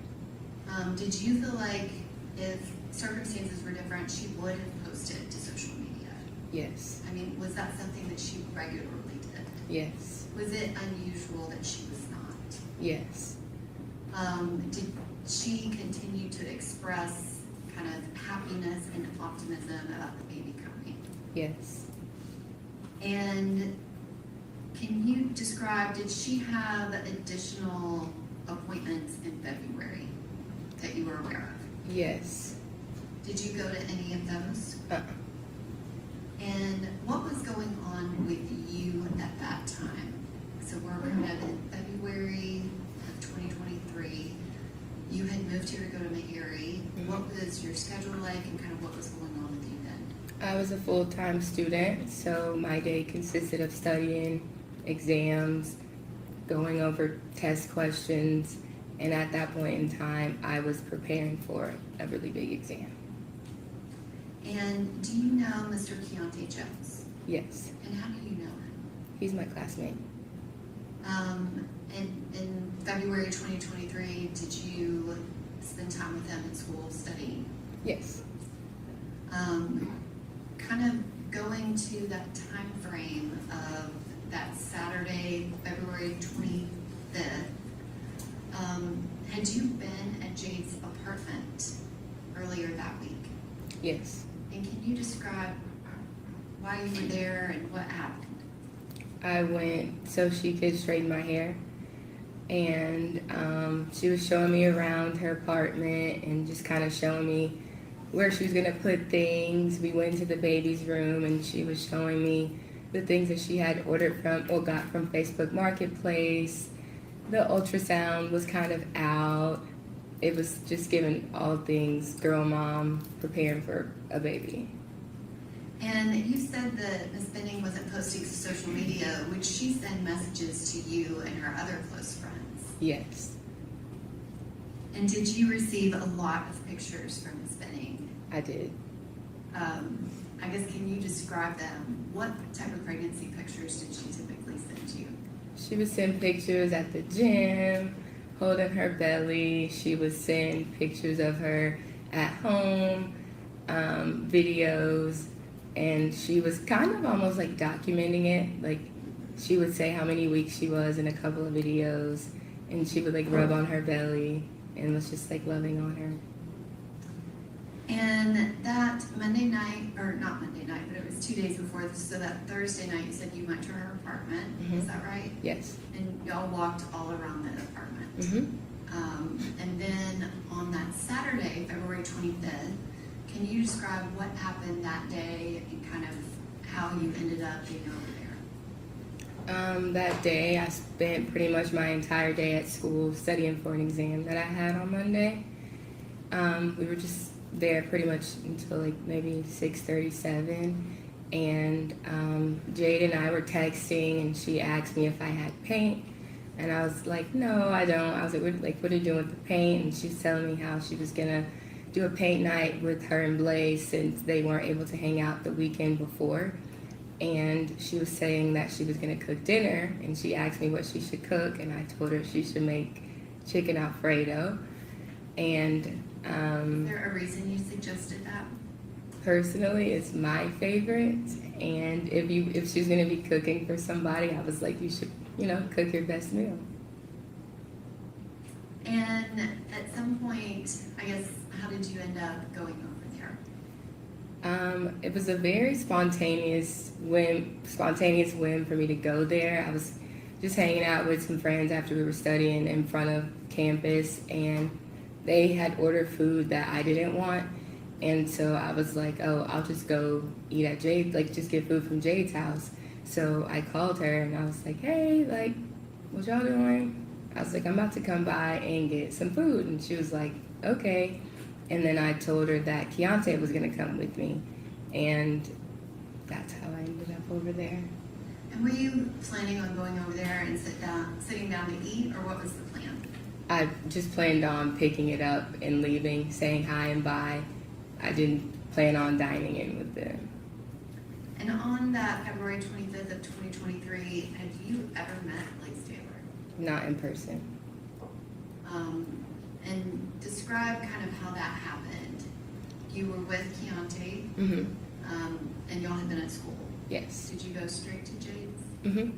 Did you feel like if circumstances were different, she would have posted to social media? Yes. I mean, was that something that she regularly did? Yes. Was it unusual that she was not? Yes. Did she continue to express kind of happiness and optimism about the baby coming? Yes. And can you describe, did she have additional appointments in February that you were aware of? Yes. Did you go to any of those? And what was going on with you at that time? So we're kind of in February of 2023. You had moved here to go to Meharry. What was your schedule like and kind of what was going on with you then? I was a full-time student, so my day consisted of studying, exams, going over test questions, and at that point in time, I was preparing for a really big exam. And do you know Mr. Keontae Jones? Yes. And how do you know him? He's my classmate. In February 2023, did you spend time with him in school studying? Yes. Kind of going to that time frame of that Saturday, February 25th, had you been at Jade's apartment earlier that week? Yes. And can you describe why you were there and what happened? I went so she could straighten my hair, and she was showing me around her apartment and just kind of showing me where she was gonna put things. We went into the baby's room and she was showing me the things that she had ordered from or got from Facebook Marketplace. The ultrasound was kind of out. It was just giving all things girl mom preparing for a baby. And you said that Ms. Benning wasn't posting to social media. Would she send messages to you and her other close friends? Yes. And did you receive a lot of pictures from Ms. Benning? I did. I guess, can you describe them? What type of pregnancy pictures did she typically send you? She would send pictures at the gym, holding her belly. She would send pictures of her at home, videos, and she was kind of almost like documenting it. Like, she would say how many weeks she was in a couple of videos, and she would like rub on her belly and was just like loving on her. And that Monday night, or not Monday night, but it was 2 days before, so that Thursday night, you said you went to her apartment, is that right? Yes. And y'all walked all around the apartment. Mm-hmm. And then on that Saturday, February 25th, can you describe what happened that day and kind of how you ended up being over there? That day, I spent pretty much my entire day at school studying for an exam that I had on Monday. We were just there pretty much until like maybe 6:37, and Jade and I were texting, and she asked me if I had paint, and I was like, no, I don't. I was like, what are you doing with the paint? And she was telling me how she was gonna do a paint night with her and Blaise since they weren't able to hang out the weekend before. And she was saying that she was gonna cook dinner, and she asked me what she should cook, and I told her she should make chicken Alfredo. And Is there a reason you suggested that? personally, it's my favorite. And if she's gonna be cooking for somebody, I was like, you should, cook your best meal. And at some point, I guess, how did you end up going over there? It was a very spontaneous whim for me to go there. I was just hanging out with some friends after we were studying in front of campus, and they had ordered food that I didn't want. And so I was like, oh, I'll just go eat at Jade, like just get food from Jade's house. So I called her and I was like, hey, like, what y'all doing? I was like, I'm about to come by and get some food. And she was like, okay. And then I told her that Keontae was gonna come with me. And that's how I ended up over there. And were you planning on going over there and sitting down to eat, or what was the plan? I just planned on picking it up and leaving, saying hi and bye. I didn't plan on dining in with them. And on that February 25th of 2023, had you ever met Blaise Taylor? Not in person. And describe kind of how that happened. You were with Keontae, Mm-hmm. and y'all had been at school. Yes. Did you go straight to Jade's? Mm-hmm.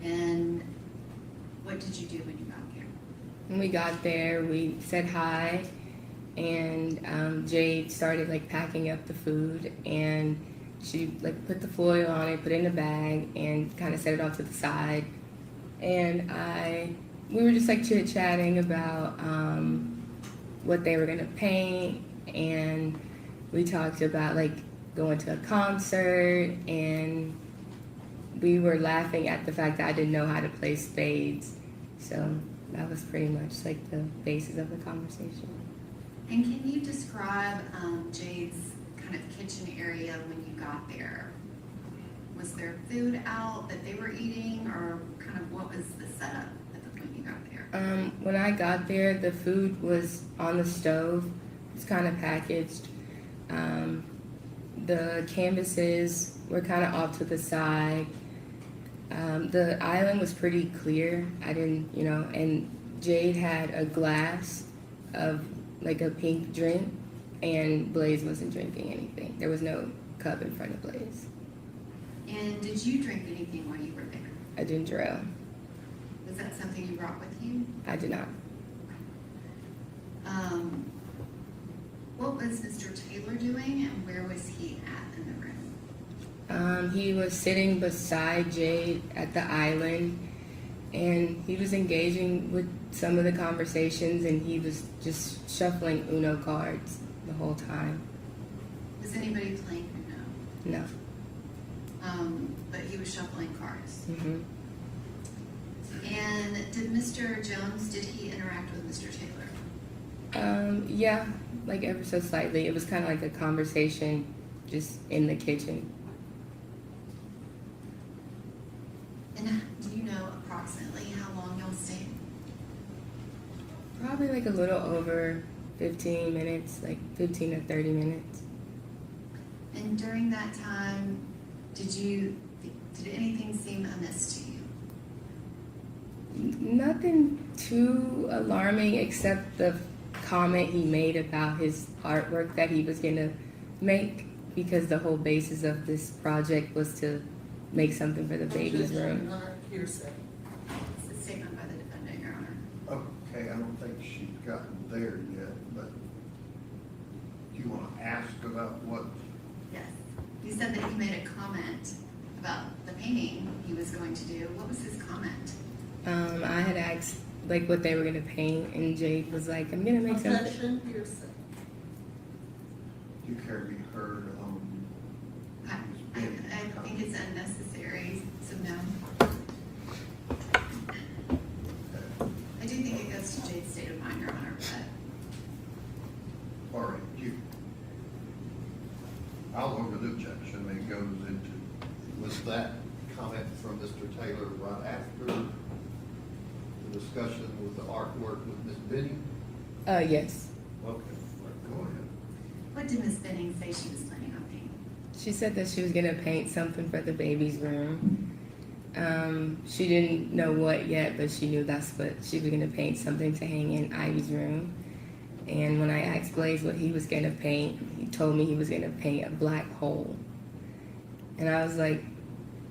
And what did you do when you got there? When we got there, we said hi, and Jade started like packing up the food, and she like put the foil on it, put it in a bag, and kind of set it off to the side. And we were just like chit chatting about what they were gonna paint, and we talked about like going to a concert, and we were laughing at the fact that I didn't know how to play spades. So that was pretty much like the basis of the conversation. And can you describe Jade's kind of kitchen area when you got there? Was there food out that they were eating, or kind of what was the setup at the point you got there? When I got there, the food was on the stove. It's kind of packaged. The canvases were kind of off to the side. The island was pretty clear. I didn't, and Jade had a glass of like a pink drink, and Blaise wasn't drinking anything. There was no cup in front of Blaise. And did you drink anything while you were there? I didn't drill. Was that something you brought with you? I did not. What was Mr. Taylor doing, and where was he at in the room? He was sitting beside Jade at the island, and he was engaging with some of the conversations, and he was just shuffling Uno cards the whole time. Was anybody playing Uno? No. But he was shuffling cards. Mm-hmm. And did Mr. Jones, did he interact with Mr. Taylor? Yeah, like ever so slightly. It was kind of like a conversation just in the kitchen. And do you know approximately how long y'all stayed? Probably like a little over 15 minutes, like 15 to 30 minutes. And during that time, did anything seem amiss to you? Nothing too alarming except the comment he made about his artwork that he was gonna make, because the whole basis of this project was to make something for the baby's room. Hearsay. It's a statement by the defendant, Your Honor. Okay, I don't think she's gotten there yet, but do you want to ask about what? Yes. You said that he made a comment about the painting he was going to do. What was his comment? I had asked like what they were gonna paint, and Jade was like, "I'm gonna make something." Objection, hearsay. Do you care to be heard on? I think it's unnecessary, so no. I do think it goes to Jade's state of mind, Your Honor, but All right, I'll over the objection. It goes into, was that comment from Mr. Taylor right after the discussion with the artwork with Ms. Benning? Yes. Okay, go ahead. what did Ms. Benning say she was planning on painting? She said that she was gonna paint something for the baby's room. She didn't know what yet, but she knew that's what she was gonna paint, something to hang in Ivy's room. And when I asked Blaise what he was gonna paint, he told me he was gonna paint a black hole. And I was like,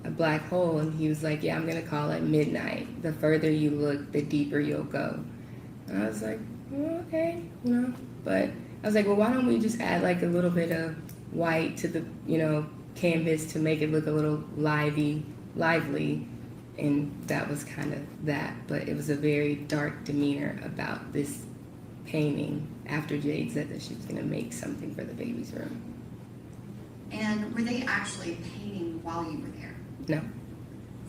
a black hole? And he was like, yeah, I'm gonna call it midnight. The further you look, the deeper you'll go. And I was like, okay, But I was like, well, why don't we just add like a little bit of white to the, canvas to make it look a little lively. And that was kind of that. But it was a very dark demeanor about this painting after Jade said that she was going to make something for the baby's room. And were they actually painting while you were there? No.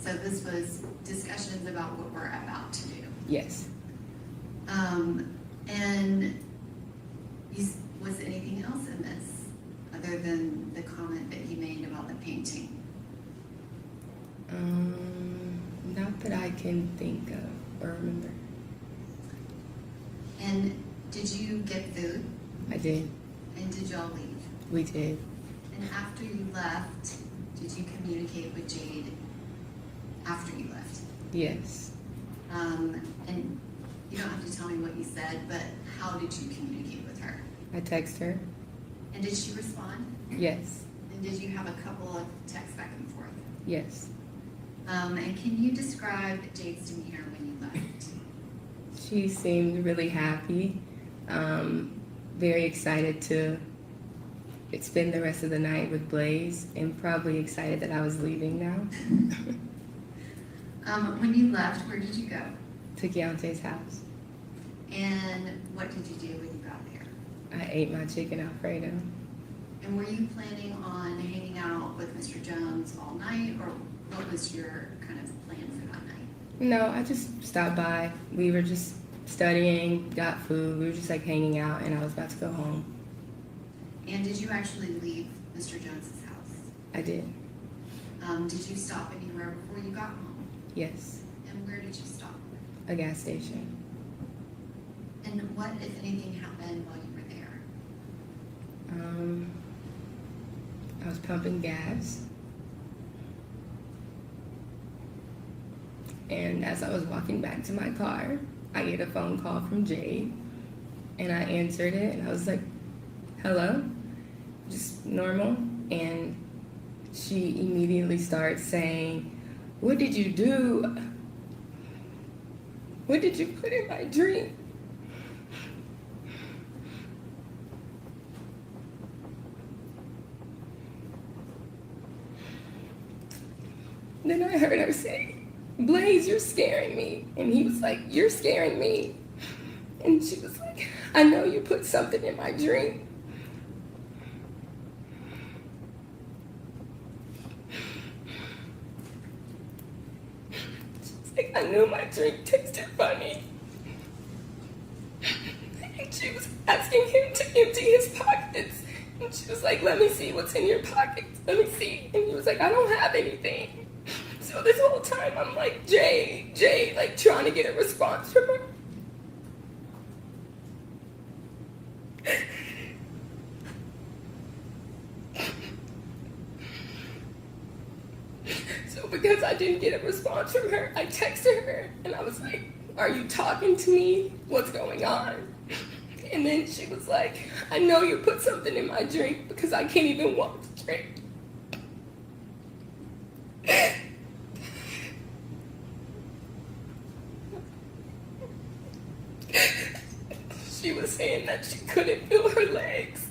So this was discussions about what we're about to do. Yes. And was anything else in this other than the comment that you made about the painting? Not that I can think of or remember. And did you get food? I did. And did y'all leave? We did. And after you left, did you communicate with Jade after you left? Yes. And you don't have to tell me what you said, but how did you communicate with her? I texted her. And did she respond? Yes. And did you have a couple of texts back and forth? Yes. And can you describe Jade's demeanor when you left? She seemed really happy, very excited to spend the rest of the night with Blaise, and probably excited that I was leaving now. When you left, where did you go? To Keontae's house. And what did you do when you got there? I ate my chicken Alfredo. And were you planning on hanging out with Mr. Jones all night, or what was your kind of plan for that night? No, I just stopped by. We were just studying, got food, we were just like hanging out, and I was about to go home. And did you actually leave Mr. Jones's house? I did. Did you stop anywhere before you got home? Yes, And where did you stop? a gas station. And what, if anything, happened while you were there? I was pumping gas. And as I was walking back to my car, I get a phone call from Jade. And I answered it, and I was like, hello? Just normal. And she immediately starts saying, what did you do? What did you put in my drink? Then I heard her say, Blaise, you're scaring me. And he was like, you're scaring me. And she was like, I know you put something in my drink. She's like, I knew my drink tasted funny. And she was asking him to empty his pockets. And she was like, let me see what's in your pockets. Let me see. And he was like, I don't have anything. So this whole time I'm like, Jay, like trying to get a response from her. So because I didn't get a response from her, I texted her and I was like, are you talking to me? What's going on? And then she was like, I know you put something in my drink because I can't even walk to drink. She was saying that she couldn't feel her legs.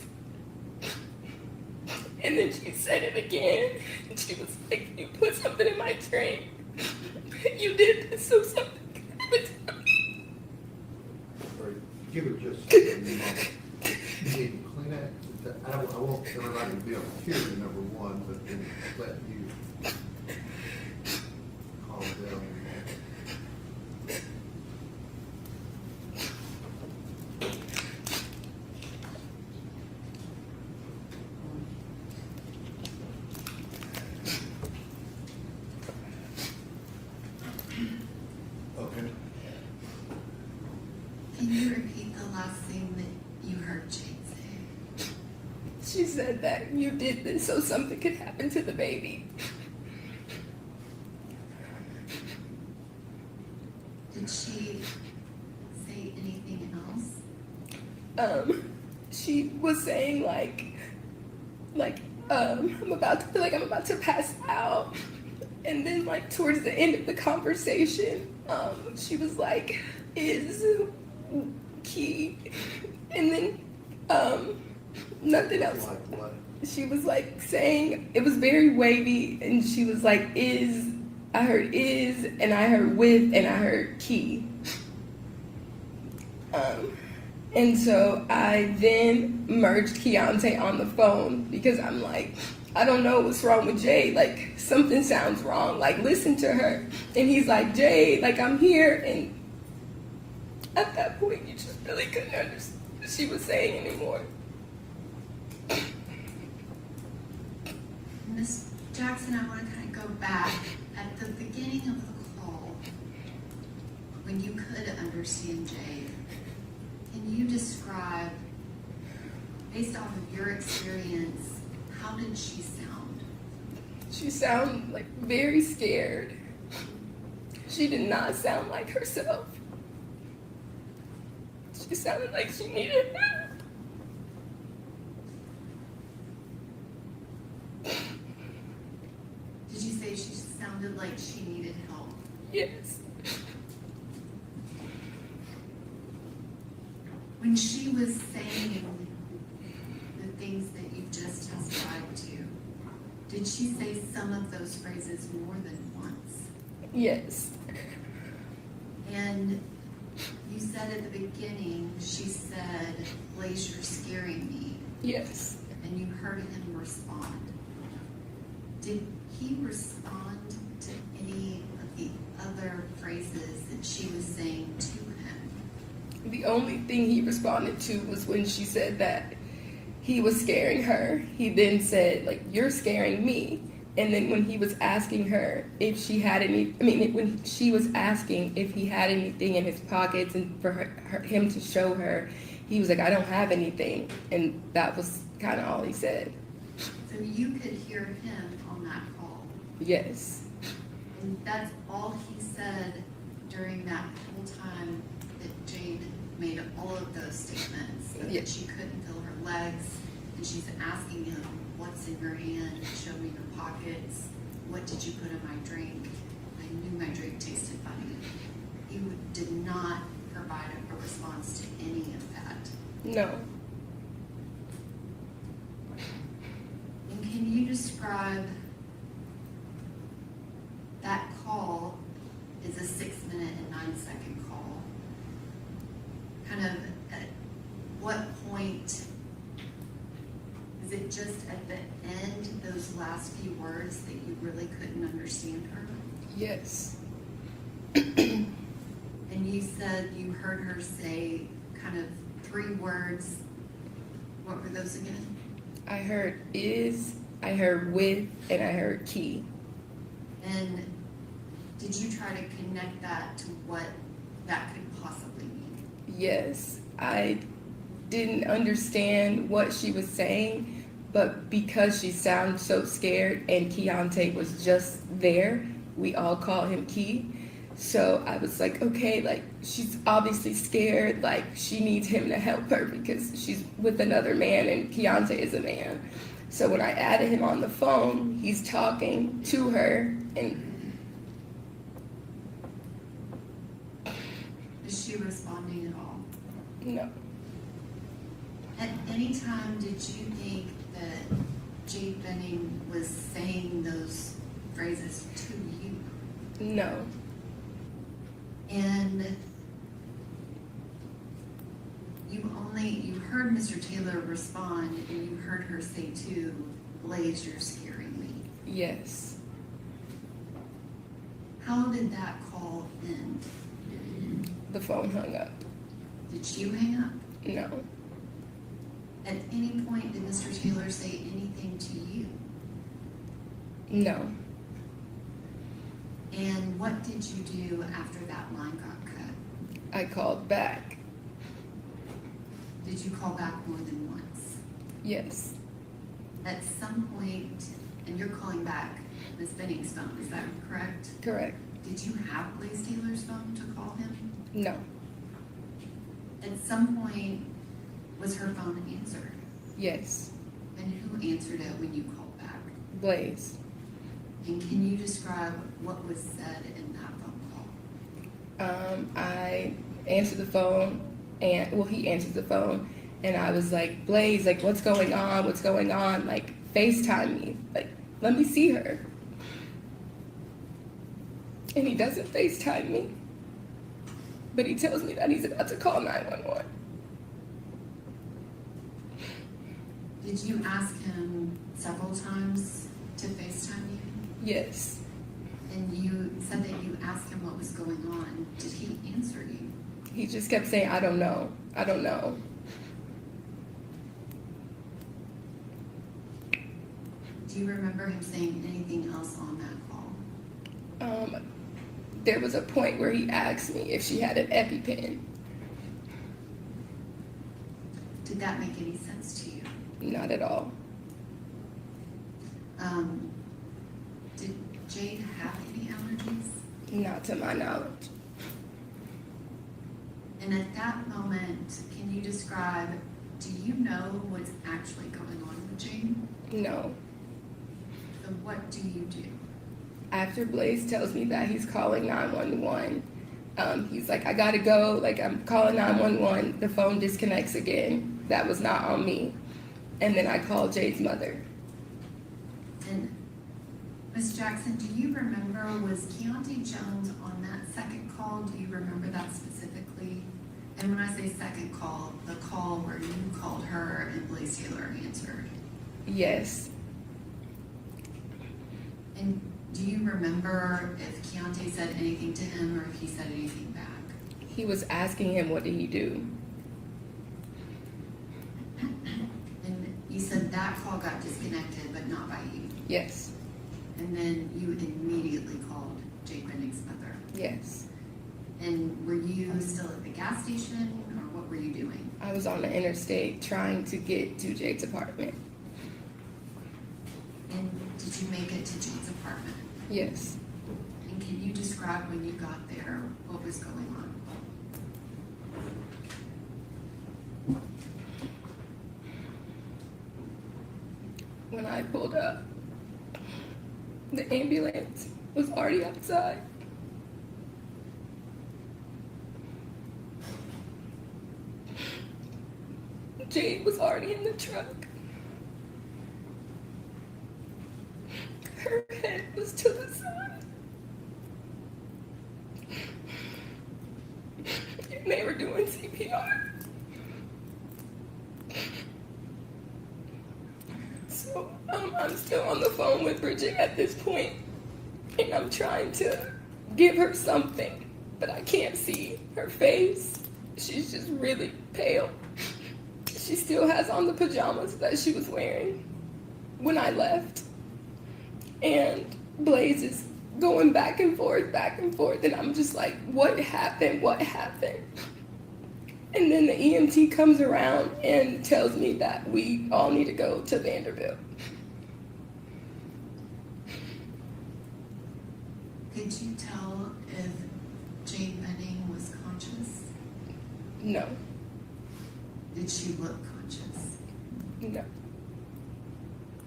And then she said it again. And she was like, you put something in my drink. You did this so something could happen to me. All right, give it just a moment. You need Kleenex. I want everybody to be on cue, number one, but then let you calm down. Okay. Can you repeat the last thing that you heard Jade say? She said that you did this so something could happen to the baby. Did she say anything else? She was saying I'm about to feel like I'm about to pass out. And then like towards the end of the conversation, she was like, is key. And then nothing else. Like what? She was like saying, it was very wavy, and she was like, is, I heard is, and I heard with, and I heard key. And so I then merged Keontae on the phone because I'm like, I don't know what's wrong with Jade. Like, something sounds wrong. Like, listen to her. And he's like, Jade, like, I'm here. And at that point, you just really couldn't understand what she was saying anymore. Ms. Jackson, I want to kind of go back. At the beginning of the call, when you could understand Jade, can you describe, based off of your experience, how did she sound? She sounded like very scared. She did not sound like herself. She sounded like she needed help. Did you say she sounded like she needed help. Yes. When she was saying the things that you just testified to, did she say some of those phrases more than once? Yes. And you said at the beginning, she said, Blaise, you're scaring me. Yes. And you heard him respond. Did he respond to any of the other phrases that she was saying to him? The only thing he responded to was when she said that he was scaring her. He then said, like, you're scaring me. And then when he was asking her if she had when she was asking if he had anything in his pockets and for him to show her, he was like, I don't have anything. And that was kind of all he said. So you could hear him on that call. Yes. And that's all he said during that whole time that Jade made all of those statements. So that she couldn't feel her legs. And she's asking him, what's in your hand? Show me your pockets. What did you put in my drink? I knew my drink tasted funny. He did not provide a response to any of that. No. And can you describe that call is a 6 minute and 9 second call? Kind of at what point, is it just at the end, those last few words that you really couldn't understand her? Yes. And you said you heard her say kind of 3 words. What were those again? I heard is, I heard with, and I heard key. And did you try to connect that to what that could possibly mean? Yes. I didn't understand what she was saying, but because she sounded so scared and Keontae was just there, we all call him Key. So I was like, okay, like, she's obviously scared, like, she needs him to help her because she's with another man and Keontae is a man. So when I added him on the phone, he's talking to her and... Is she responding at all? No. At any time did you think that Jade Benning was saying those phrases to you? No. And you heard Mr. Taylor respond and you heard her say to Blaise, you're scaring me. Yes. How did that call end? The phone hung up. Did you hang up? No. At any point did Mr. Taylor say anything to you? No. And what did you do after that line got cut? I called back. Did you call back more than once? Yes. At some point, and you're calling back Ms. Benning's phone, is that correct? Correct. Did you have Blaise Taylor's phone to call him? No. At some point, was her phone answered? Yes. And who answered it when you called back? Blaise. And can you describe what was said in that phone call? I answered the phone, and well, he answered the phone, and I was like, Blaise, like, what's going on? What's going on? Like, FaceTime me. Like, let me see her. And he doesn't FaceTime me, but he tells me that he's about to call 911. Did you ask him several times to FaceTime you? Yes. And you said that you asked him what was going on. Did he answer you? He just kept saying, I don't know. I don't know. Do you remember him saying anything else on that call? There was a point where he asked me if she had an EpiPen. Did that make any sense to you? Not at all. Did Jade have any allergies? Not to my knowledge. And at that moment, can you describe, do you know what's actually going on with Jade? No. So what do you do? after Blaise tells me that he's calling 911, he's like, I gotta go, like I'm calling 911, the phone disconnects again. That was not on me. And then I called Jade's mother. And Ms. Jackson, do you remember, was Keontae Jones on that second call? Do you remember that specifically? And when I say second call, the call where you called her and Blaise Taylor answered. Yes. And do you remember if Keontae said anything to him or if he said anything back? He was asking him, what did he do? And you said that call got disconnected, but not by you. Yes. And then you immediately called Jade Benning's mother. Yes. And were you still at the gas station or what were you doing? I was on the interstate trying to get to Jade's apartment. And did you make it to Jade's apartment? Yes. And can you describe when you got there, what was going on? When I pulled up, the ambulance was already outside. Jade was already in the truck. Her head was to the side. And they were doing CPR. So I'm still on the phone with Bridget at this point, and I'm trying to give her something, but I can't see her face. She's just really pale. She still has on the pajamas that she was wearing when I left. And Blaise is going back and forth, and I'm just like, what happened? What happened? And then the EMT comes around and tells me that we all need to go to Vanderbilt. Could you tell if Jade Benning was conscious? No. Did she look conscious? No.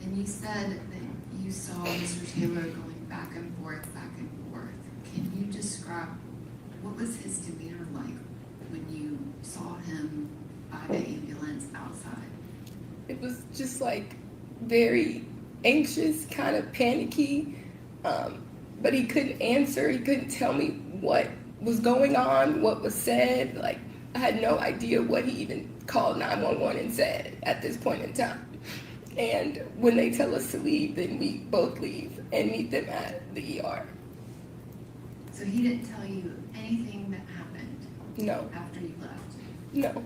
And you said that you saw Mr. Taylor going back and forth, back and forth. Can you describe what was his demeanor like when you saw him by the ambulance outside? It was just like very anxious, kind of panicky, but he couldn't answer. He couldn't tell me what was going on, what was said. Like, I had no idea what he even called 911 and said at this point in time. And when they tell us to leave, then we both leave and meet them at the ER. So he didn't tell you anything that happened? No. After you left? No.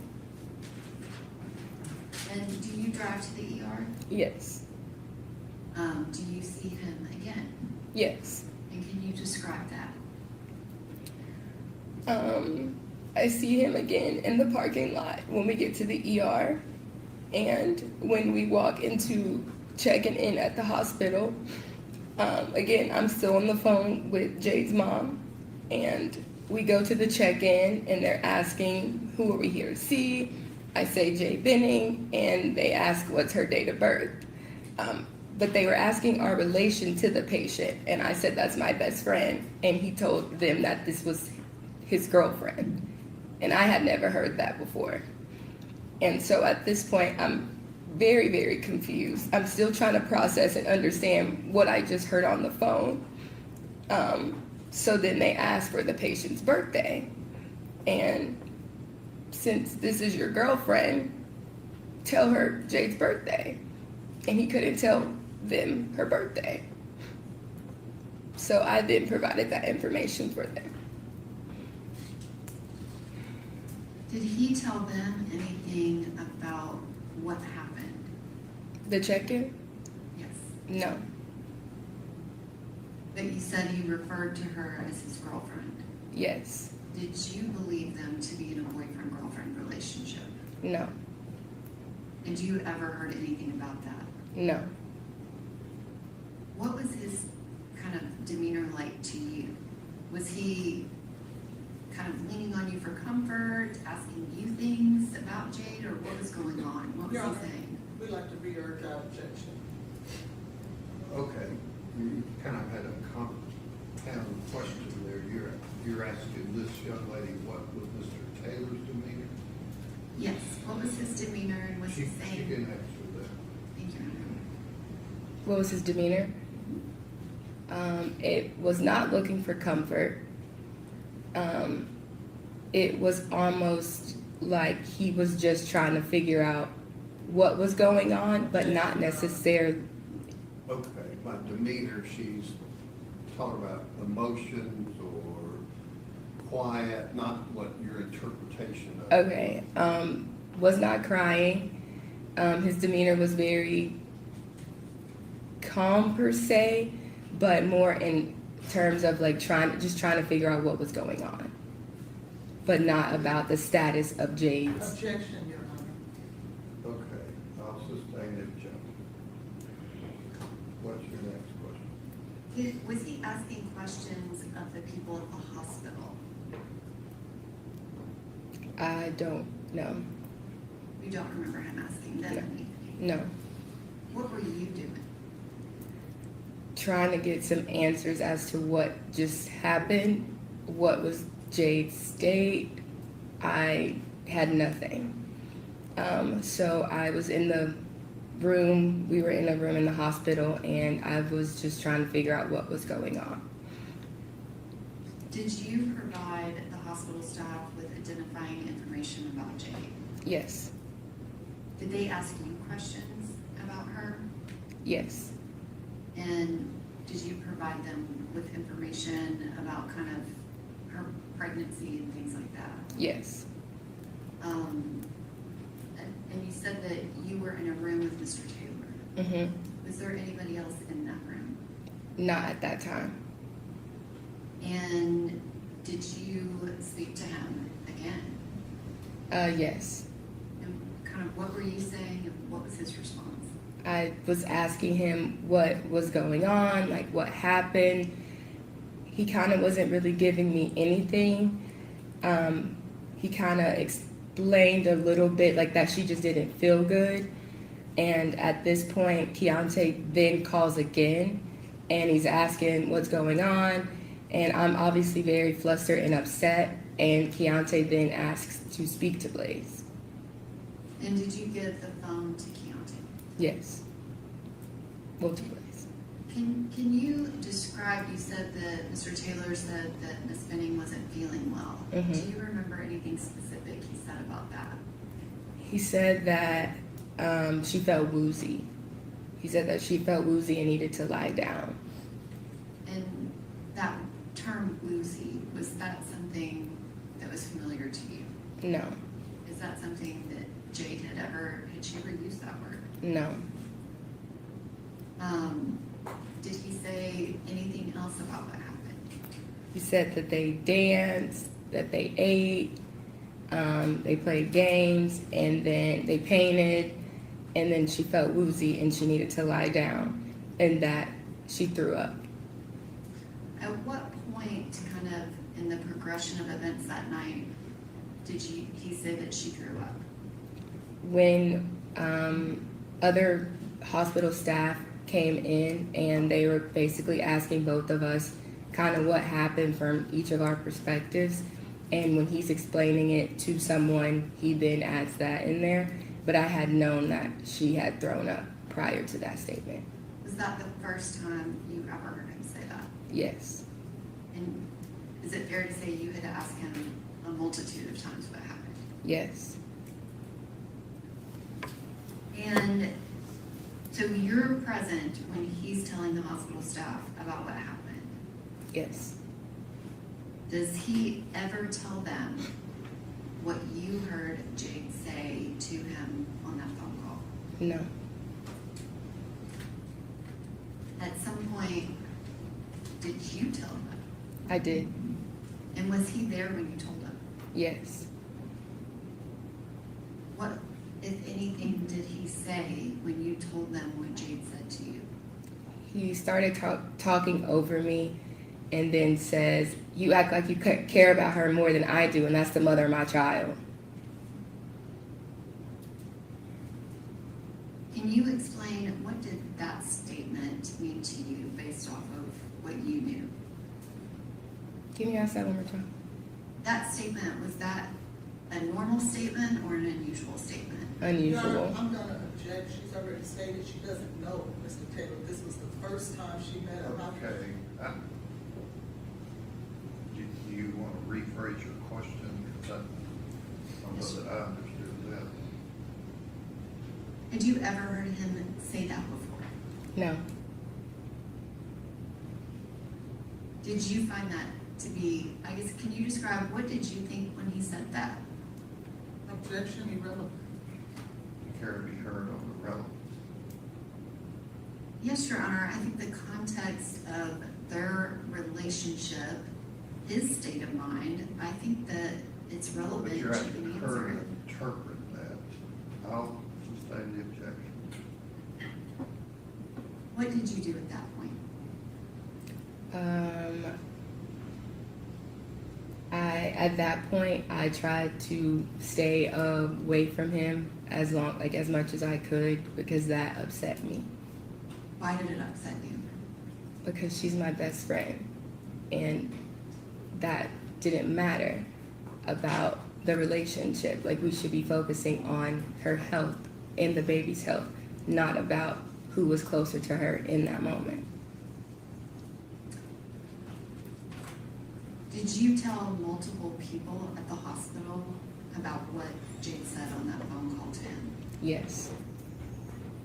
And do you drive to the ER? Yes. Do you see him again? Yes. And can you describe that? I see him again in the parking lot when we get to the ER, and when we walk into checking in at the hospital. Again, I'm still on the phone with Jade's mom, and we go to the check-in, and they're asking, who are we here to see? I say Jade Benning, and they ask what's her date of birth. But they were asking our relation to the patient, and I said that's my best friend, and he told them that this was his girlfriend, and I had never heard that before. And so at this point, I'm very, very confused. I'm still trying to process and understand what I just heard on the phone. So then they asked for the patient's birthday, and since this is your girlfriend, tell her Jade's birthday. And he couldn't tell them her birthday. So I then provided that information for them. Did he tell them anything about what happened? The check-in? Yes. No. But you said he referred to her as his girlfriend. Yes. Did you believe them to be in a boyfriend-girlfriend relationship? No. Had you ever heard anything about that? No. What was his kind of demeanor like to you? Was he kind of leaning on you for comfort, asking you things about Jade, or what was going on? What was Your he Honor, saying? we'd like to reurge our objection. Okay, you kind of had a kind of question there. You're asking this young lady what was Mr. Taylor's demeanor? Yes, what was his demeanor and was She he can saying? answer that. Thank you. What was his demeanor? It was not looking for comfort. It was almost like he was just trying to figure out what was going on, but not necessarily. Okay, by demeanor, she's talking about emotions or quiet, not what your interpretation of. Okay, was not crying. His demeanor was very calm per se, but more in terms of like trying to figure out what was going on, but not about the status of Jade's. Objection, Your Honor. Okay, I'll sustain it, Joe. What's your next question? Was he asking questions of the people at the hospital? I don't know. You don't remember him asking them anything? No. What were you doing? Trying to get some answers as to what just happened, what was Jade's state. I had nothing. So I was in the room, we were in a room in the hospital, and I was just trying to figure out what was going on. Did you provide the hospital staff with identifying information about Jade? Yes. Did they ask you questions about her? Yes. And did you provide them with information about kind of her pregnancy and things like that? Yes. And you said that you were in a room with Mr. Taylor. Mm-hmm. Was there anybody else in that room? Not at that time. And did you speak to him again? Yes. And kind of what were you saying and what was his response? I was asking him what was going on, like what happened. He kind of wasn't really giving me anything. He kind of explained a little bit like that she just didn't feel good. And at this point, Keontae then calls again and he's asking what's going on. And I'm obviously very flustered and upset. And Keontae then asks to speak to Blaise. And did you give the phone to Keontae? Yes. Well, to Blaise. Can you describe, you said that Mr. Taylor said that Miss Benning wasn't feeling well. Mhm. Do you remember anything specific he said about that? He said that she felt woozy. He said that she felt woozy and needed to lie down. And that term woozy, was that something that was familiar to you? No. Is that something that Jade had she ever used that word? No. Did he say anything else about what happened? He said that they danced, that they ate, they played games, and then they painted, and then she felt woozy and she needed to lie down, and that she threw up. At what point, kind of in the progression of events that night, did he say that she threw up? When other hospital staff came in and they were basically asking both of us kind of what happened from each of our perspectives, and when he's explaining it to someone, he then adds that in there. But I had known that she had thrown up prior to that statement. Was that the first time you ever heard him say that? Yes. And is it fair to say you had asked him a multitude of times what happened? Yes. And so you're present when he's telling the hospital staff about what happened. Yes. Does he ever tell them what you heard Jade say to him on that phone call? No. At some point, did you tell him? I did. And was he there when you told him? Yes. What, if anything, did he say when you told them what Jade said to you? He started talking over me and then says, "You act like you care about her more than I do, and that's the mother of my child." Can you explain what did that statement mean to you based off of what you knew? Can you ask that one more time? That statement, was that a normal statement or an unusual statement? Your Unusual. Honor, I'm gonna object. She's already stated she doesn't know Mr. Taylor. This was the first time she met him. Okay. Do you want to rephrase your question? Because I don't know that I understood that. Had you ever heard him say that before? No. Did you find that to be, I guess, can you describe, what did you think when he said that? Objection irrelevant. Care to be heard on the relevance? Yes, Your Honor, I think the context of their relationship, his state of mind, I think that it's relevant But to you're asking an her answer. to interpret that. I'll sustain the objection. What did you do at that point? At that point, I tried to stay away from him as much as I could because that upset me. Why did it upset you? Because she's my best friend, and that didn't matter about the relationship. Like, we should be focusing on her health and the baby's health, not about who was closer to her in that moment. Did you tell multiple people at the hospital about what Jade said on that phone call to him? Yes.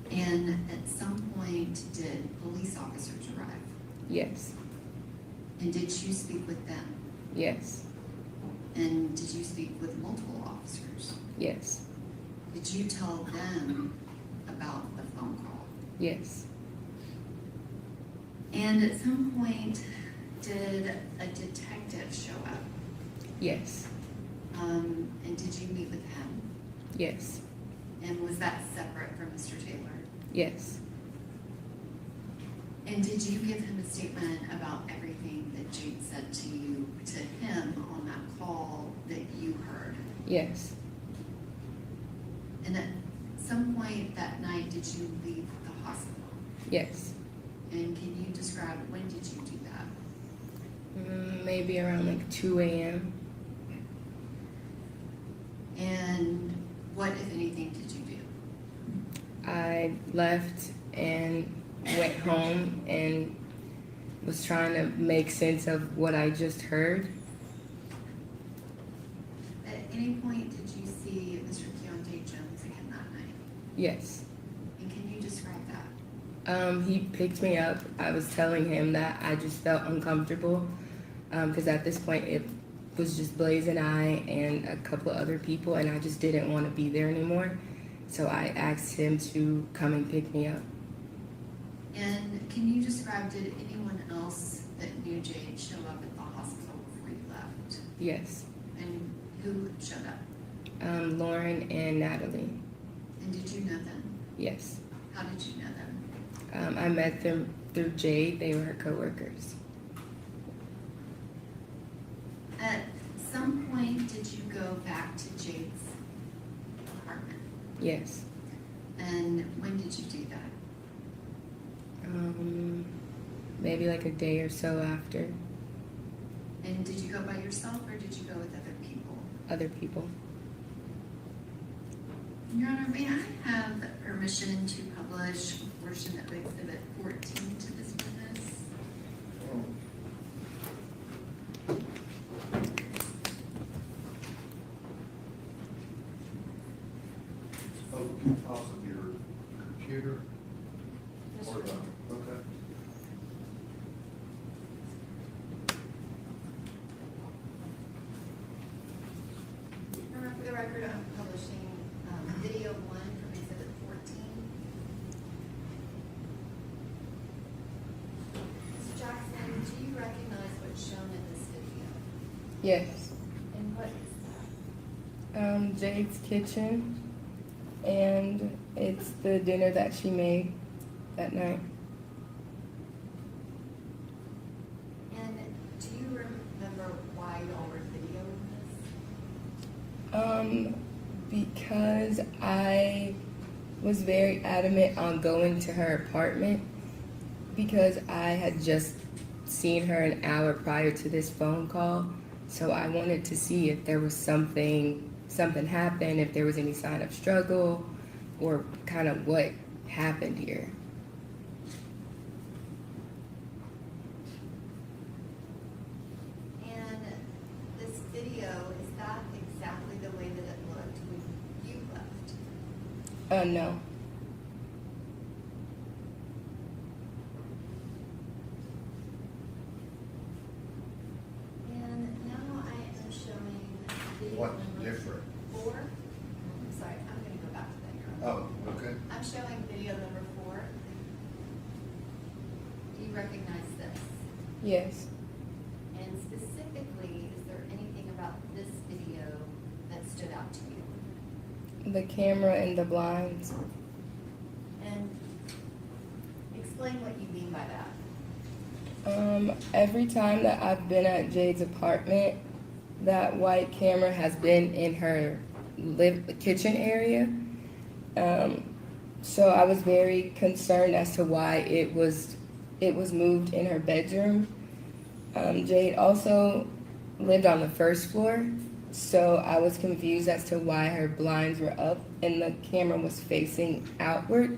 And at some point, did police officers arrive? Yes. And did you speak with them? Yes. And did you speak with multiple officers? Yes. Did you tell them about the phone call? Yes. And at some point, did a detective show up? Yes. And did you meet with him? Yes. And was that separate from Mr. Taylor? Yes. And did you give him a statement about everything that Jade said to you, to him on that call that you heard? Yes. And at some point that night, did you leave the hospital? Yes. And can you describe, when did you do that? Maybe around like 2 a.m. And what, if anything, did you do? I left and went home and was trying to make sense of what I just heard. At any point, did you see Mr. Keontae Jones again that night? Yes. And can you describe that? He picked me up. I was telling him that I just felt uncomfortable because at this point it was just Blaise and I and a couple of other people, and I just didn't want to be there anymore. So I asked him to come and pick me up. And can you describe, did anyone else that knew Jade show up at the hospital before you left? Yes. And who showed up? Lauren and Natalie. And did you know them? Yes. How did you know them? I met them through Jade. They were her coworkers. At some point, did you go back to Jade's apartment? Yes. And when did you do that? Maybe like a day or so after. And did you go by yourself or did you go with other people? Other people. Your Honor, may I have permission to publish a portion of Exhibit 14 to this witness? Off of your computer? Yes, Or sir. okay. Your Honor, for the record, I'm publishing video 1 from Exhibit 14. Mr. Jackson, do you recognize what's shown in this video? Yes. And what is that? Jade's kitchen, and it's the dinner that she made that night. And do you remember why y'all were videoing this? Because I was very adamant on going to her apartment because I had just seen her an hour prior to this phone call, so I wanted to see if there was something happened, if there was any sign of struggle, or kind of what happened here. And this video, is that exactly the way that it looked when you left? No. And now I am showing video What's number different? 4. I'm sorry, I'm gonna go back to that. You're right. Oh, okay. I'm showing video number 4. Do you recognize this? Yes. And specifically, is there anything about this video that stood out to you? The camera and the blinds. And explain what you mean by that. Every time that I've been at Jade's apartment, that white camera has been in her kitchen area. So I was very concerned as to why it was moved in her bedroom. Jade also lived on the first floor, so I was confused as to why her blinds were up and the camera was facing outward.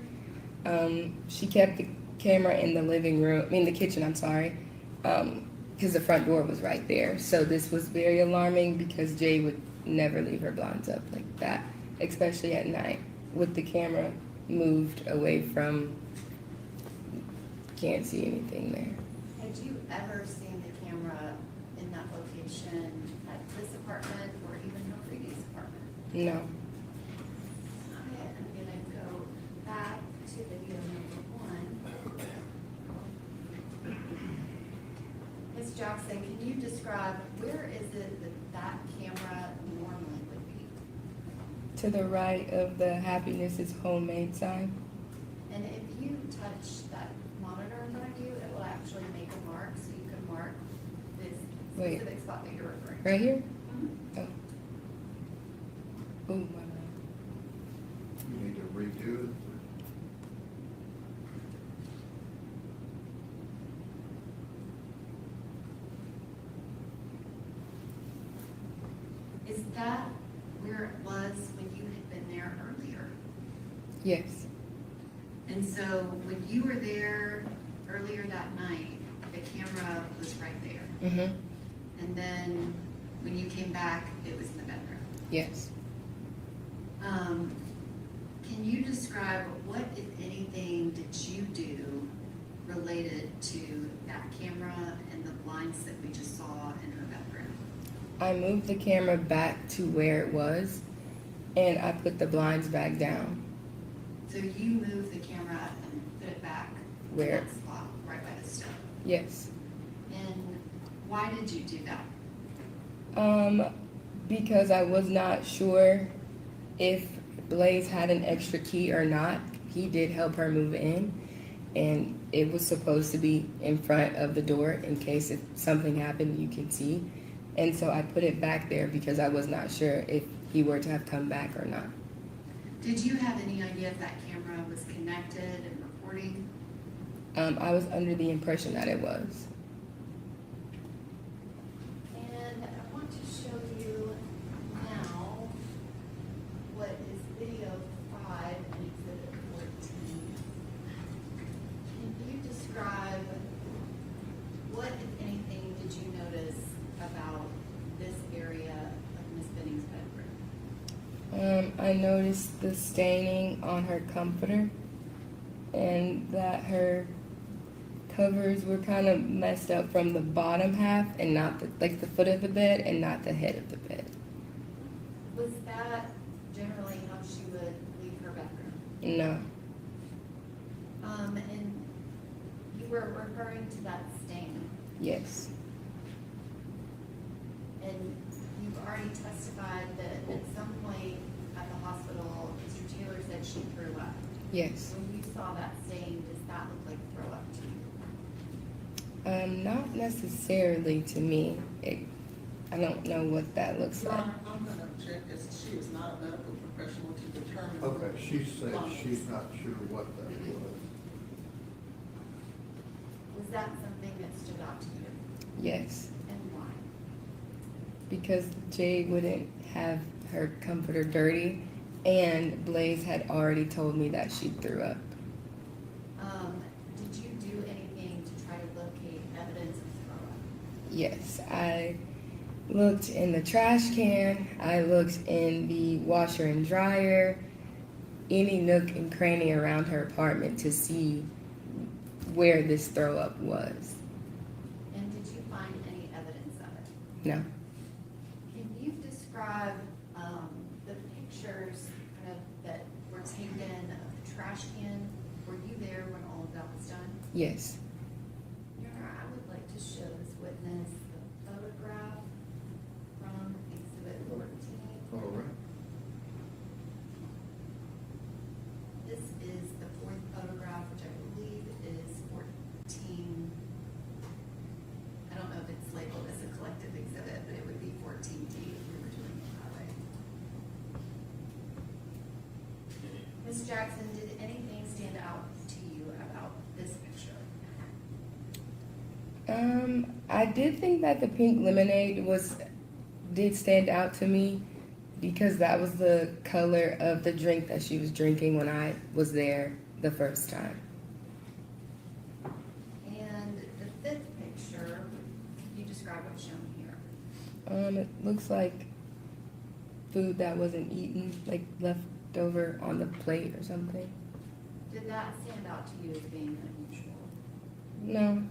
She kept the camera in the the kitchen, I'm sorry, because the front door was right there. So this was very alarming because Jade would never leave her blinds up like that, especially at night with the camera moved away from, can't see anything there. Had you ever seen the camera in that location at this apartment or even her previous apartment? No. Okay, I'm gonna go back to video number 1. Ms. Jackson, can you describe where is it that camera normally would be? To the right of the Happiness is Homemade sign. And if you touch that monitor in front of you, it will actually make a mark, so you can mark this Wait. specific spot that you're referring to. Right here? Mhm. Oh. Ooh, my bad. You need to redo it. Is that where it was when you had been there earlier? Yes. And so when you were there earlier that night, the camera was right there. Mm-hmm. And then when you came back, it was in the bedroom. Yes. Can you describe what, if anything, did you do related to that camera and the blinds that we just saw in her bedroom? I moved the camera back to where it was, and I put the blinds back down. So you moved the camera and put it back Where? in that spot, right by the stove. Yes. And why did you do that? Because I was not sure if Blaise had an extra key or not. He did help her move in, and it was supposed to be in front of the door in case if something happened, you could see. And so I put it back there because I was not sure if he were to have come back or not. Did you have any idea if that camera was connected and recording? I was under the impression that it was. And I want to show you now what is video 5 and exhibit 14. Can you describe what, if anything, did you notice about this area of Miss Benning's bedroom? I noticed the staining on her comforter and that her covers were kind of messed up from the bottom half and not the foot of the bed and not the head of the bed. Was that generally how she would leave her bedroom? No. And you were referring to that stain, Yes. and you've already testified that at some point at the hospital, Mr. Taylor said she threw up. Yes. When you saw that stain, does that look like throw up to you? Not necessarily to me. I don't know what that looks Your like. Honor, I'm gonna object as she is not a medical professional to determine. Okay, she said she's not sure what that was. Was that something that stood out to you, Yes, and why? because Jade wouldn't have her comforter dirty, and Blaise had already told me that she threw up. Did you do anything to try to locate evidence of throw up? Yes, I looked in the trash can, I looked in the washer and dryer, any nook and cranny around her apartment to see where this throw up was. And did you find any evidence of it? No. Can you describe the pictures kind of that were taken of the trash can? Were you there when all of that was done? Yes. Your Honor, I would like to show this witness the photograph from Exhibit 14. All right. This is the fourth photograph, which I believe is 14. I don't know if it's labeled as a collective exhibit, but it would be 14D if we were doing it that way. Ms. Jackson, did anything stand out to you about this picture? I did think that the pink lemonade did stand out to me because that was the color of the drink that she was drinking when I was there the first time. And the fifth picture, can you describe what's shown here? It looks like food that wasn't eaten, like left over on the plate or something. Did that stand out to you as being unusual? No.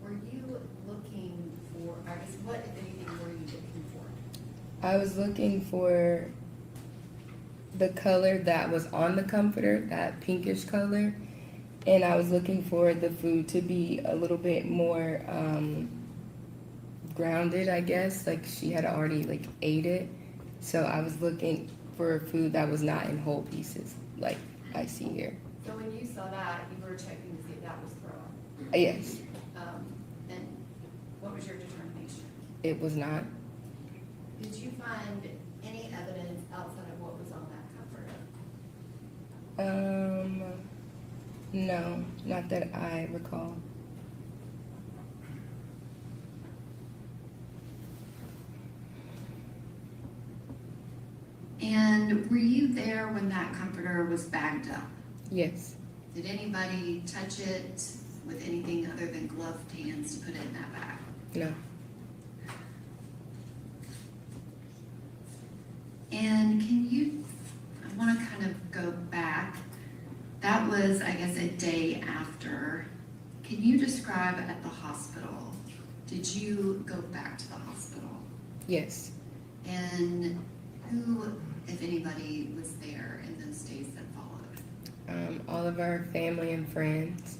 Were you looking for, I guess, what, if anything, were you looking for? I was looking for the color that was on the comforter, that pinkish color, and I was looking for the food to be a little bit more grounded, I guess, like she had already ate it. So I was looking for food that was not in whole pieces, like I see here. So when you saw that, you were checking to see if that was throw up? Yes, And what was your determination? it was not. Did you find any evidence outside of what was on that comforter? No, not that I recall. And were you there when that comforter was bagged up? Yes, Did anybody touch it with anything other than gloved hands to put it in that bag? no. And can you, I want to kind of go back. That was, I guess, a day after. Can you describe at the hospital? Did you go back to the hospital? Yes. And who, if anybody, was there in those days that followed? All of our family and friends.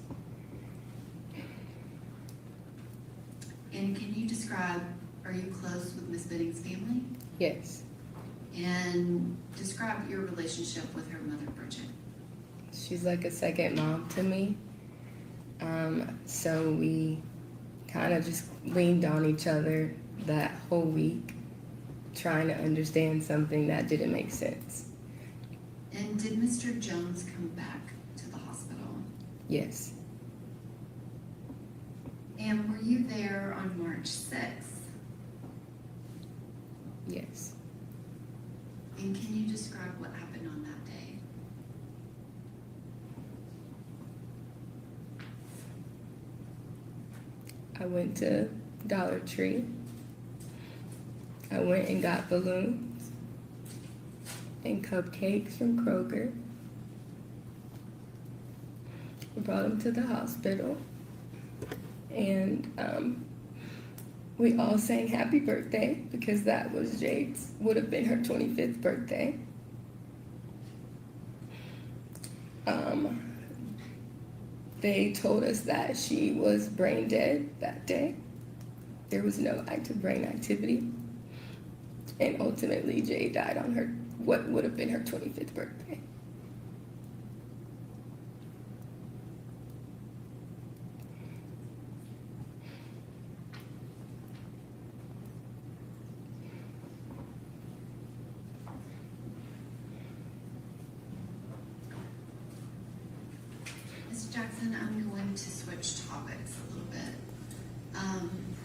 And can you describe, are you close with Miss Benning's family? Yes. And describe your relationship with her mother, Bridget. She's like a second mom to me. So we kind of just leaned on each other that whole week, trying to understand something that didn't make sense. And did Mr. Jones come back to the hospital? Yes. And were you there on March 6th? Yes. And can you describe what happened on that day? I went to Dollar Tree. I went and got balloons and cupcakes from Kroger. We brought them to the hospital. And we all sang happy birthday because that was Jade's, would have been her 25th birthday. They told us that she was brain dead that day. There was no active brain activity. And ultimately, Jade died on her, what would have been her 25th birthday. Ms. Jackson, I'm going going to switch topics a little bit.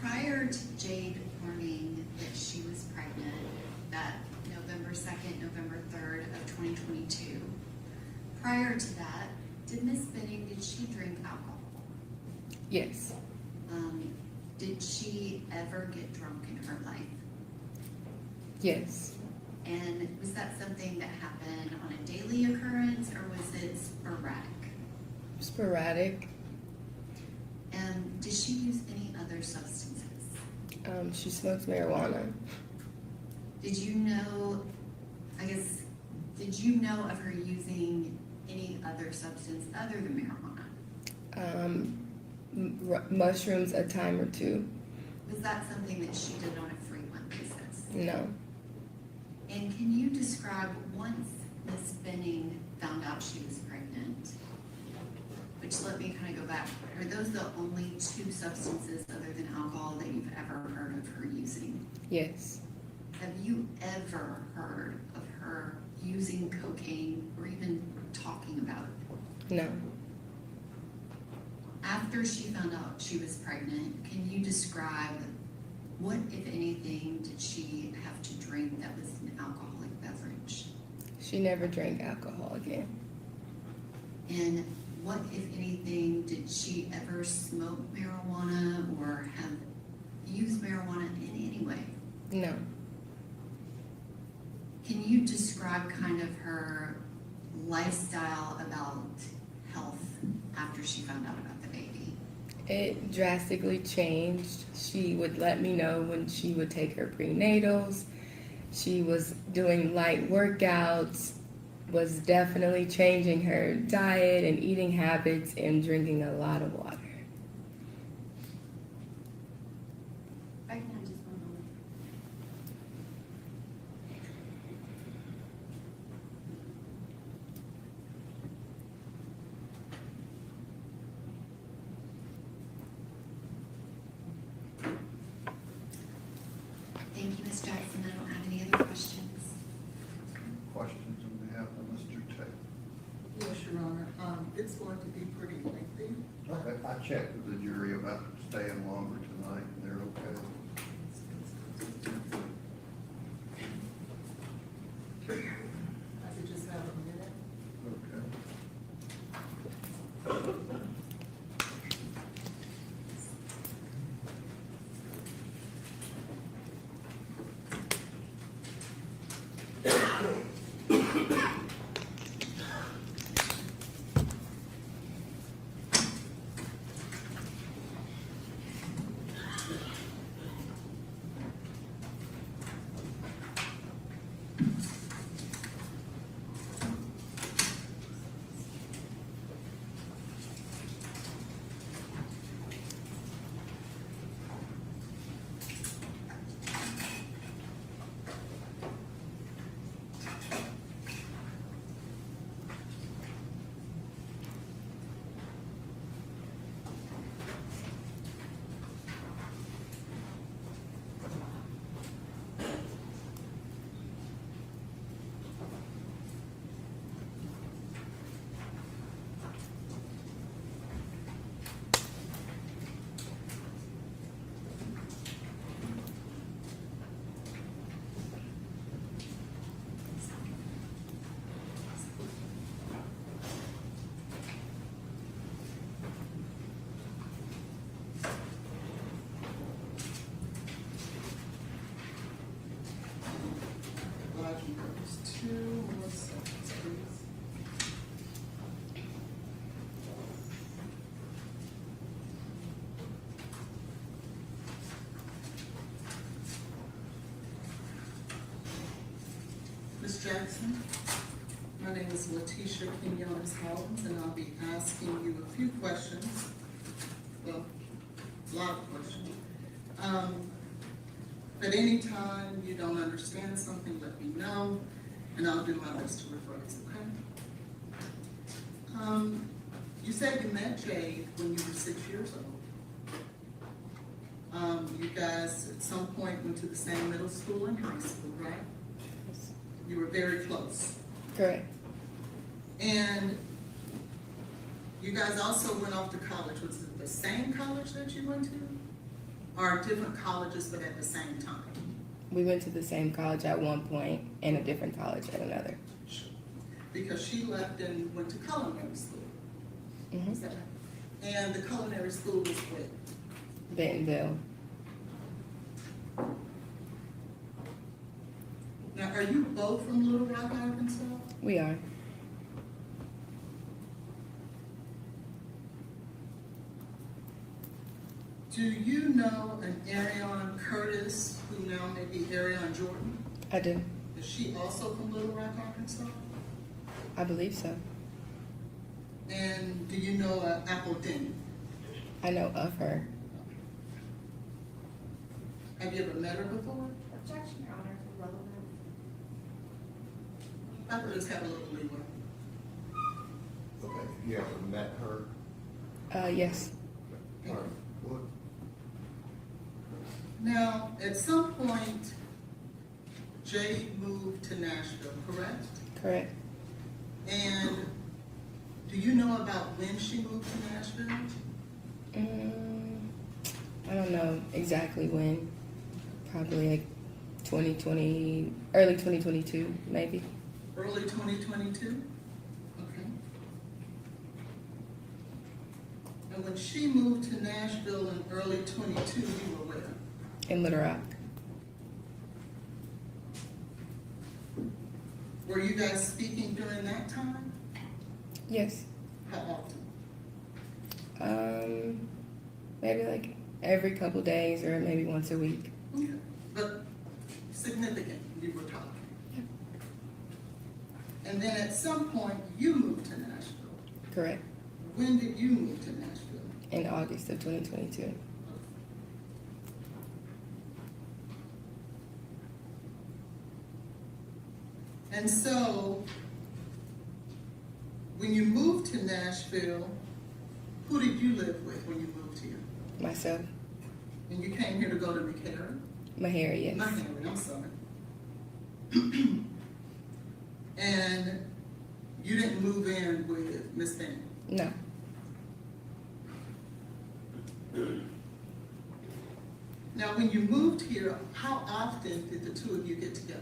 Prior to Jade learning that she was pregnant, that November 2nd, November 3rd of 2022, prior to that, did Miss Benning, did she drink alcohol? Yes. Did she ever get drunk in her life? Yes. And was that something that happened on a daily occurrence, or was it sporadic? Sporadic. And did she use any other substances? She smokes marijuana. Did you know, did you know of her using any other substance other than marijuana? Mushrooms a time or two. Was that something that she did on a frequent basis? No. And can you describe, once Miss Benning found out she was pregnant, which let me kind of go back, are those the only two substances other than alcohol that you've ever heard of her using? Yes. Have you ever heard of her using cocaine or even talking about it? No. After she found out she was pregnant, can you describe what, if anything, did she have to drink that was an alcoholic beverage? She never drank alcohol again. And what, if anything, did she ever smoke marijuana or have used marijuana in any way? No. Can you describe kind of her lifestyle about health after she found out about the baby? It drastically changed. She would let me know when she would take her prenatals. She was doing light workouts, was definitely changing her diet and eating habits and drinking a lot of water. Right now, just one moment. Thank you, Ms. Jackson. I don't have any other questions. Questions on behalf of Mr. Taylor? Yes, Your Honor. It's going to be pretty lengthy. Okay, I checked with the jury about staying longer tonight, and they're okay. I could just have a minute. Okay. Just 2 more seconds, please. Ms. Jackson, my name is Letitia Quinones-Holmes, and I'll be asking you a few questions. Well, a lot of questions. At any time you don't understand something, let me know, and I'll do my best to rephrase, okay? You said you met Jade when you were 6 years old. You guys at some point went to the same middle school and high school, right? You were very close. Correct. And You guys also went off to college. Was it the same college that you went to? Or different colleges but at the same time? We went to the same college at one point and a different college at another. Because she left and went to culinary school. Mm-hmm. Is that right? And the culinary school was with? Bentonville. Now, are you both from Little Rock, Arkansas? We are. Do you know an Arion Curtis, who now may be Arion Jordan? I do. Is she also from Little Rock, Arkansas? I believe so. And do you know Apple Denny? I know of her. Have you ever met her before? Objection, Your Honor, to relevance. I would just have a little leeway. Okay, you ever met her? Yes. All right, what, Now, at some point, Jade moved to Nashville, correct? Correct. And do you know about when she moved to Nashville? I don't know exactly when. Probably like 2020, early 2022, maybe. Early 2022? Okay. And when she moved to Nashville in early 22, you were where? In Little Rock. Were you guys speaking during that time? Yes. How often? Maybe like every couple days or maybe once a week. Okay. But significant, you were talking. And then at some point, you moved to Nashville. Correct. When did you move to Nashville? In August of 2022. And so, when you moved to Nashville, who did you live with when you moved here? Myself. And you came here to go to McCarran? Mahara, yes. Not Henry, I'm sorry. And you didn't move in with Miss Benning? No. Now, when you moved here, how often did the two of you get together?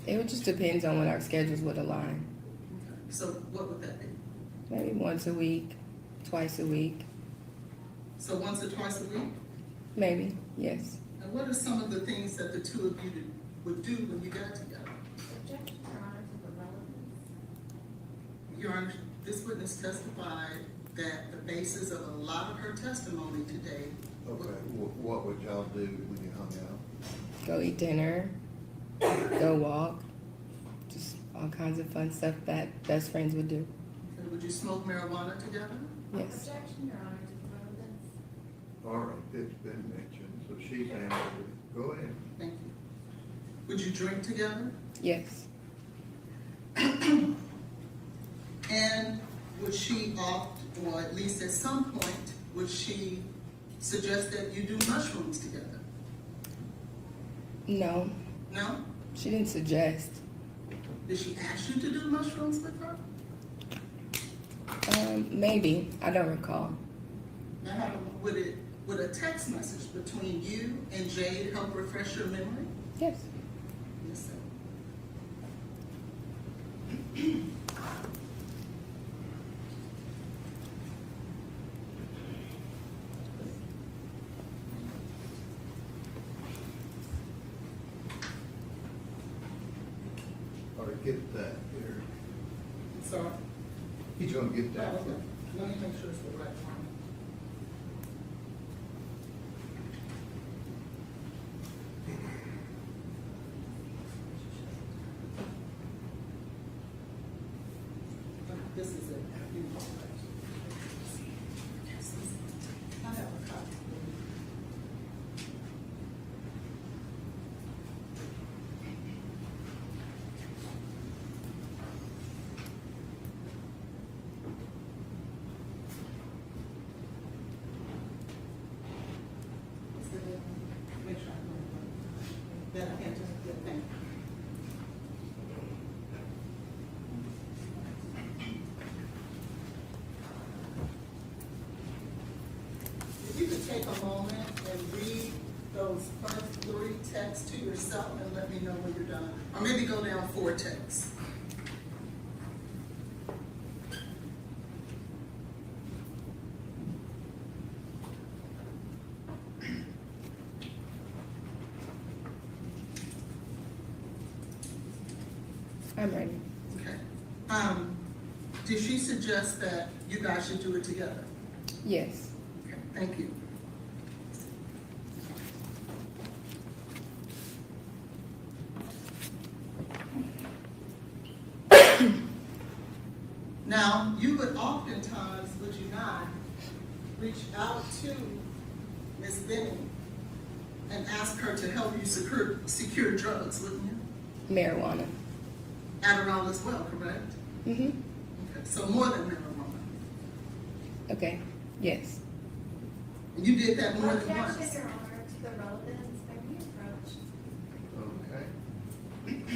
It would just depends on when our schedules would align. Okay. So what would that be? Maybe once a week, twice a week. So once or twice a week? Maybe, yes. And what are some of the things that the two of you would do when you got together? Objection, Your Honor, to the relevance. Your Honor, this witness testified that the basis of a lot of her testimony today. okay, what would y'all do when you hung out? Go eat dinner, go walk, just all kinds of fun stuff that best friends would do. And would you smoke marijuana together? Yes. Objection, Your Honor, to the relevance. All right, it's been mentioned, so she's answered it. Go ahead. Thank you. Would you drink together? Yes. And would she opt, or at least at some point, would she suggest that you do mushrooms together? No, No? she didn't suggest. Did she ask you to do mushrooms with her? Maybe, I don't recall. Now, would a text message between you and Jade help refresh your memory? Yes. Yes, sir. All right, get that here. Sorry? He's gonna get that. Okay. Let me make sure it's the right one. This is it. I have a copy. Make sure I that I can't just get thank you. those first 3 texts to yourself and let me know when you're done. Or maybe go down 4 texts. I'm ready. Okay. Did she suggest that you guys should do it together? Yes. Okay, thank you. Now, you would oftentimes, would you not, reach out to Ms. Benning and ask her to help you secure drugs, wouldn't you? Marijuana. Adderall as well, correct? Mm-hmm. Okay, so more than marijuana. Okay. Yes. And you did that more than Objection, once. Your Honor, to the relevance of the approach. Okay.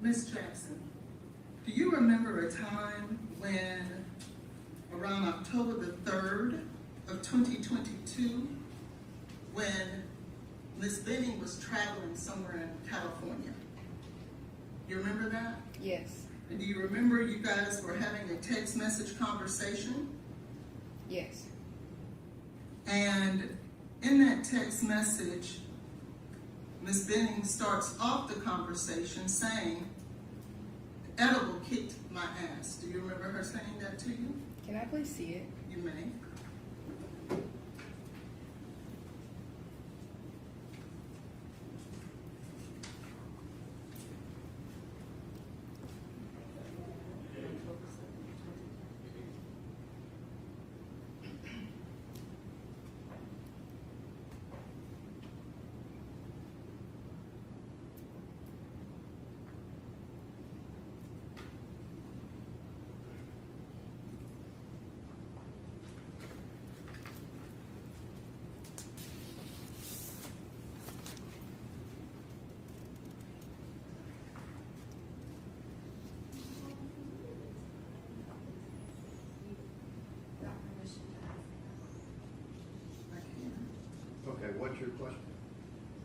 Ms. Jackson, do you remember a time when, around October the 3rd of 2022, when Ms. Benning was traveling somewhere in California? You remember that? Yes. And do you remember you guys were having a text message conversation? Yes. And in that text message, Ms. Benning starts off the conversation saying, "Edible kicked my ass." Do you remember her saying that to you? Can I please see it? You may. Okay, what's your question?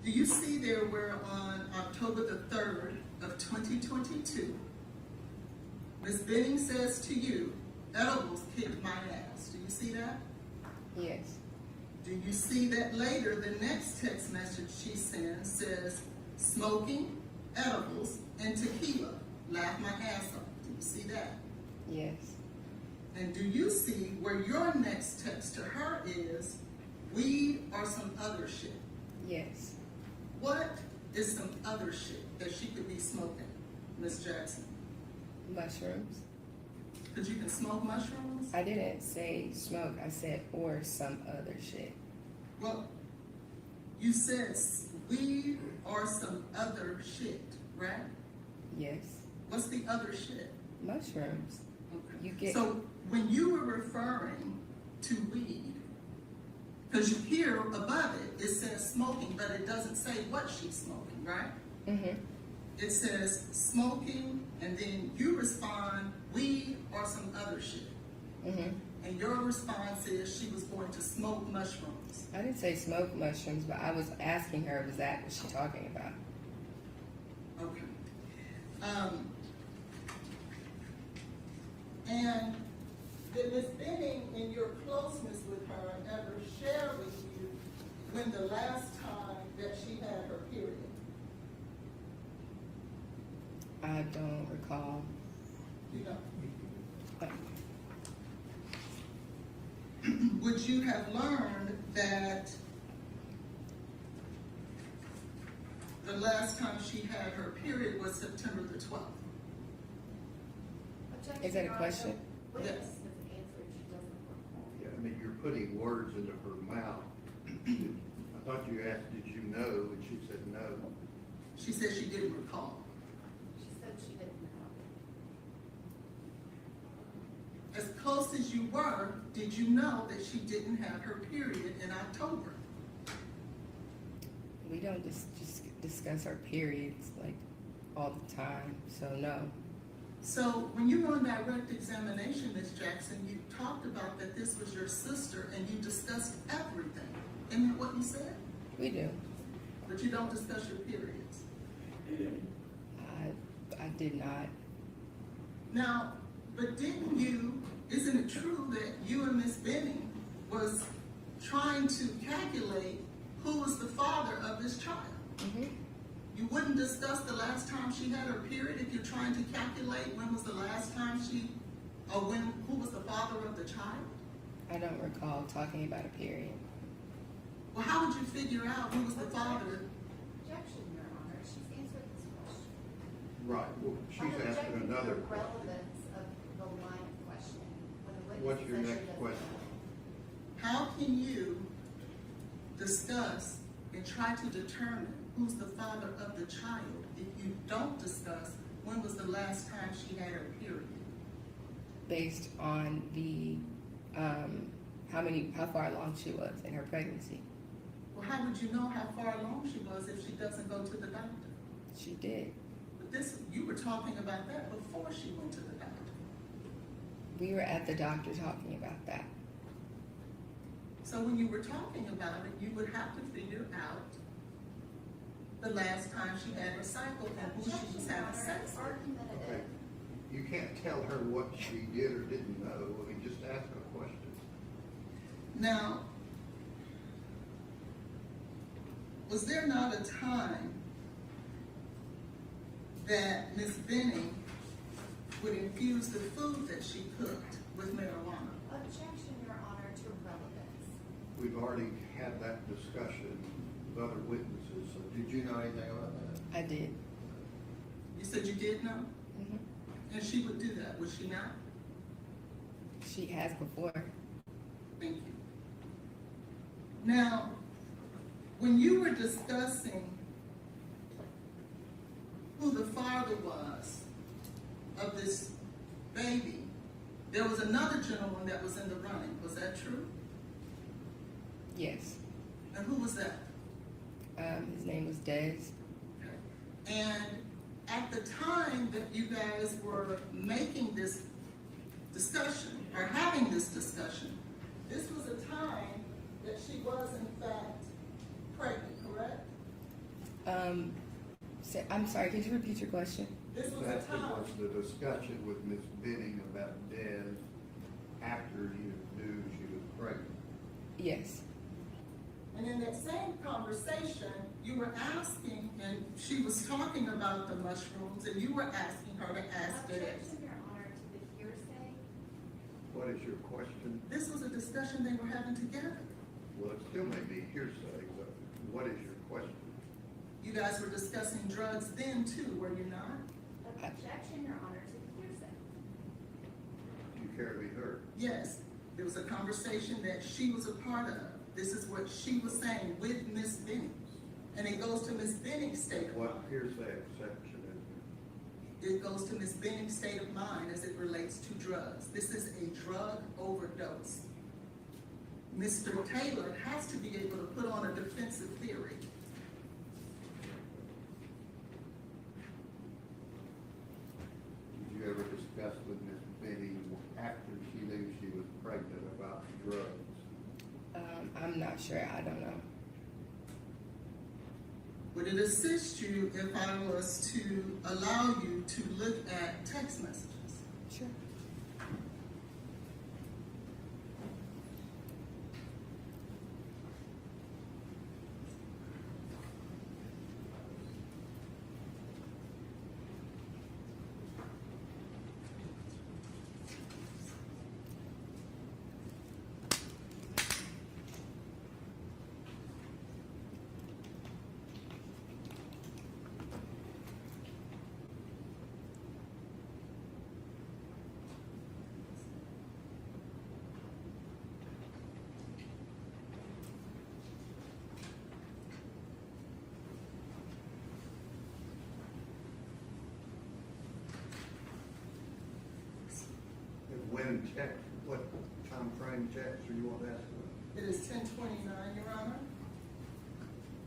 Do you see there where on October the 3rd of 2022, Ms. Benning says to you, "Edibles kicked my ass." Do you see that? Yes. Do you see that later, the next text message she sends says, "Smoking, edibles, and tequila. Laugh my ass off." Do you see that? Yes. And do you see where your next text to her is, "Weed or some other shit"? Yes. What is some other shit that she could be smoking, Miss Jackson? Mushrooms. Because you can smoke mushrooms? I didn't say smoke. I said or some other shit. Well, you said weed or some other shit, right? Yes. What's the other shit? Mushrooms. Okay. You get. So when you were referring to weed, because you hear above it, it says smoking, but it doesn't say what she's smoking, right? Mm-hmm. It says smoking, and then you respond, weed or some other shit. Mm-hmm. And your response is she was going to smoke mushrooms. I didn't say smoke mushrooms, but I was asking her, was that what she talking about? Okay. And did Ms. Benning, in your closeness with her, ever share with you when the last time that she had her period? I don't recall. You know. Uh, Would you have learned that the last time she had her period was September the 12th? Is that a question? Yes. Yeah, I mean, you're putting words into her mouth. I thought you asked, did you know, and she said no. She said she didn't recall. She said she didn't know. As close as you were, did you know that she didn't have her period in October? We don't just discuss our periods like all the time, so no. So when you were on direct examination, Ms. Jackson, you talked about that this was your sister and you discussed everything. Isn't that what you said? We do. But you don't discuss your periods. I did not. Now, but didn't you, isn't it true that you and Ms. Benning was trying to calculate who was the father of this child? Mm-hmm. You wouldn't discuss the last time she had her period if you're trying to calculate when was the last time who was the father of the child? I don't recall talking about a period. Well, how would you figure out who was the father? Objection, Your Honor, she's answered this question. Right, well, she's I'm asking objecting to another the question. relevance of the line of questioning. When the witness What's your says she next doesn't question? know. How can you discuss and try to determine who's the father of the child if you don't discuss when was the last time she had her period? Based on the how far along she was in her pregnancy. Well, how would you know how far along she was if she doesn't go to the doctor? She did. But you were talking about that before she went to the doctor. We were at the doctor talking about that. So when you were talking about it, you would have to figure out the last time she had her cycle and who she was having sex with. Okay. You can't tell her what she did or didn't know. I mean, just ask her a question. Now, was there not a time that Ms. Benning would infuse the food that she cooked with marijuana? Objection, Your Honor, to relevance. We've already had that discussion with other witnesses, so did you know anything about that? I did. You said you did know? Mhm. And she would do that, would she not? She has before. Thank you. Now, when you were discussing who the father was of this baby, there was another gentleman that was in the running. Was that true? Yes. And who was that? His name was Des. And at the time that you guys were making this discussion, or having this discussion, this was a time that she was in fact pregnant, correct? I'm sorry, could you repeat your question? This was a That time. was the discussion with Ms. Benning about Des after you knew she was pregnant. Yes. And in that same conversation, you were asking, and she was talking about the mushrooms, and you were asking her to ask Des. Objection, Your Honor, to the hearsay. What is your question? This was a discussion they were having together. Well, it still may be hearsay, but what is your question? You guys were discussing drugs then too, were you not? Objection, Your Honor, to the hearsay. Do you care to be heard? Yes, there was a conversation that she was a part of. This is what she was saying with Miss Benning. And it goes to Miss Benning's state of What mind. hearsay exception is It goes to Miss Benning's state of mind as it relates to drugs. This is a drug overdose. Mr. Taylor has to be able to put on a defensive theory. Did you ever discuss with Ms. Benning after she knew she was pregnant about drugs? I'm not sure. I don't know. Would it assist you if I was to allow you to look at text messages? Sure. And when checked, what time frame checks are you want to ask about? It is 10:29, Your Honor,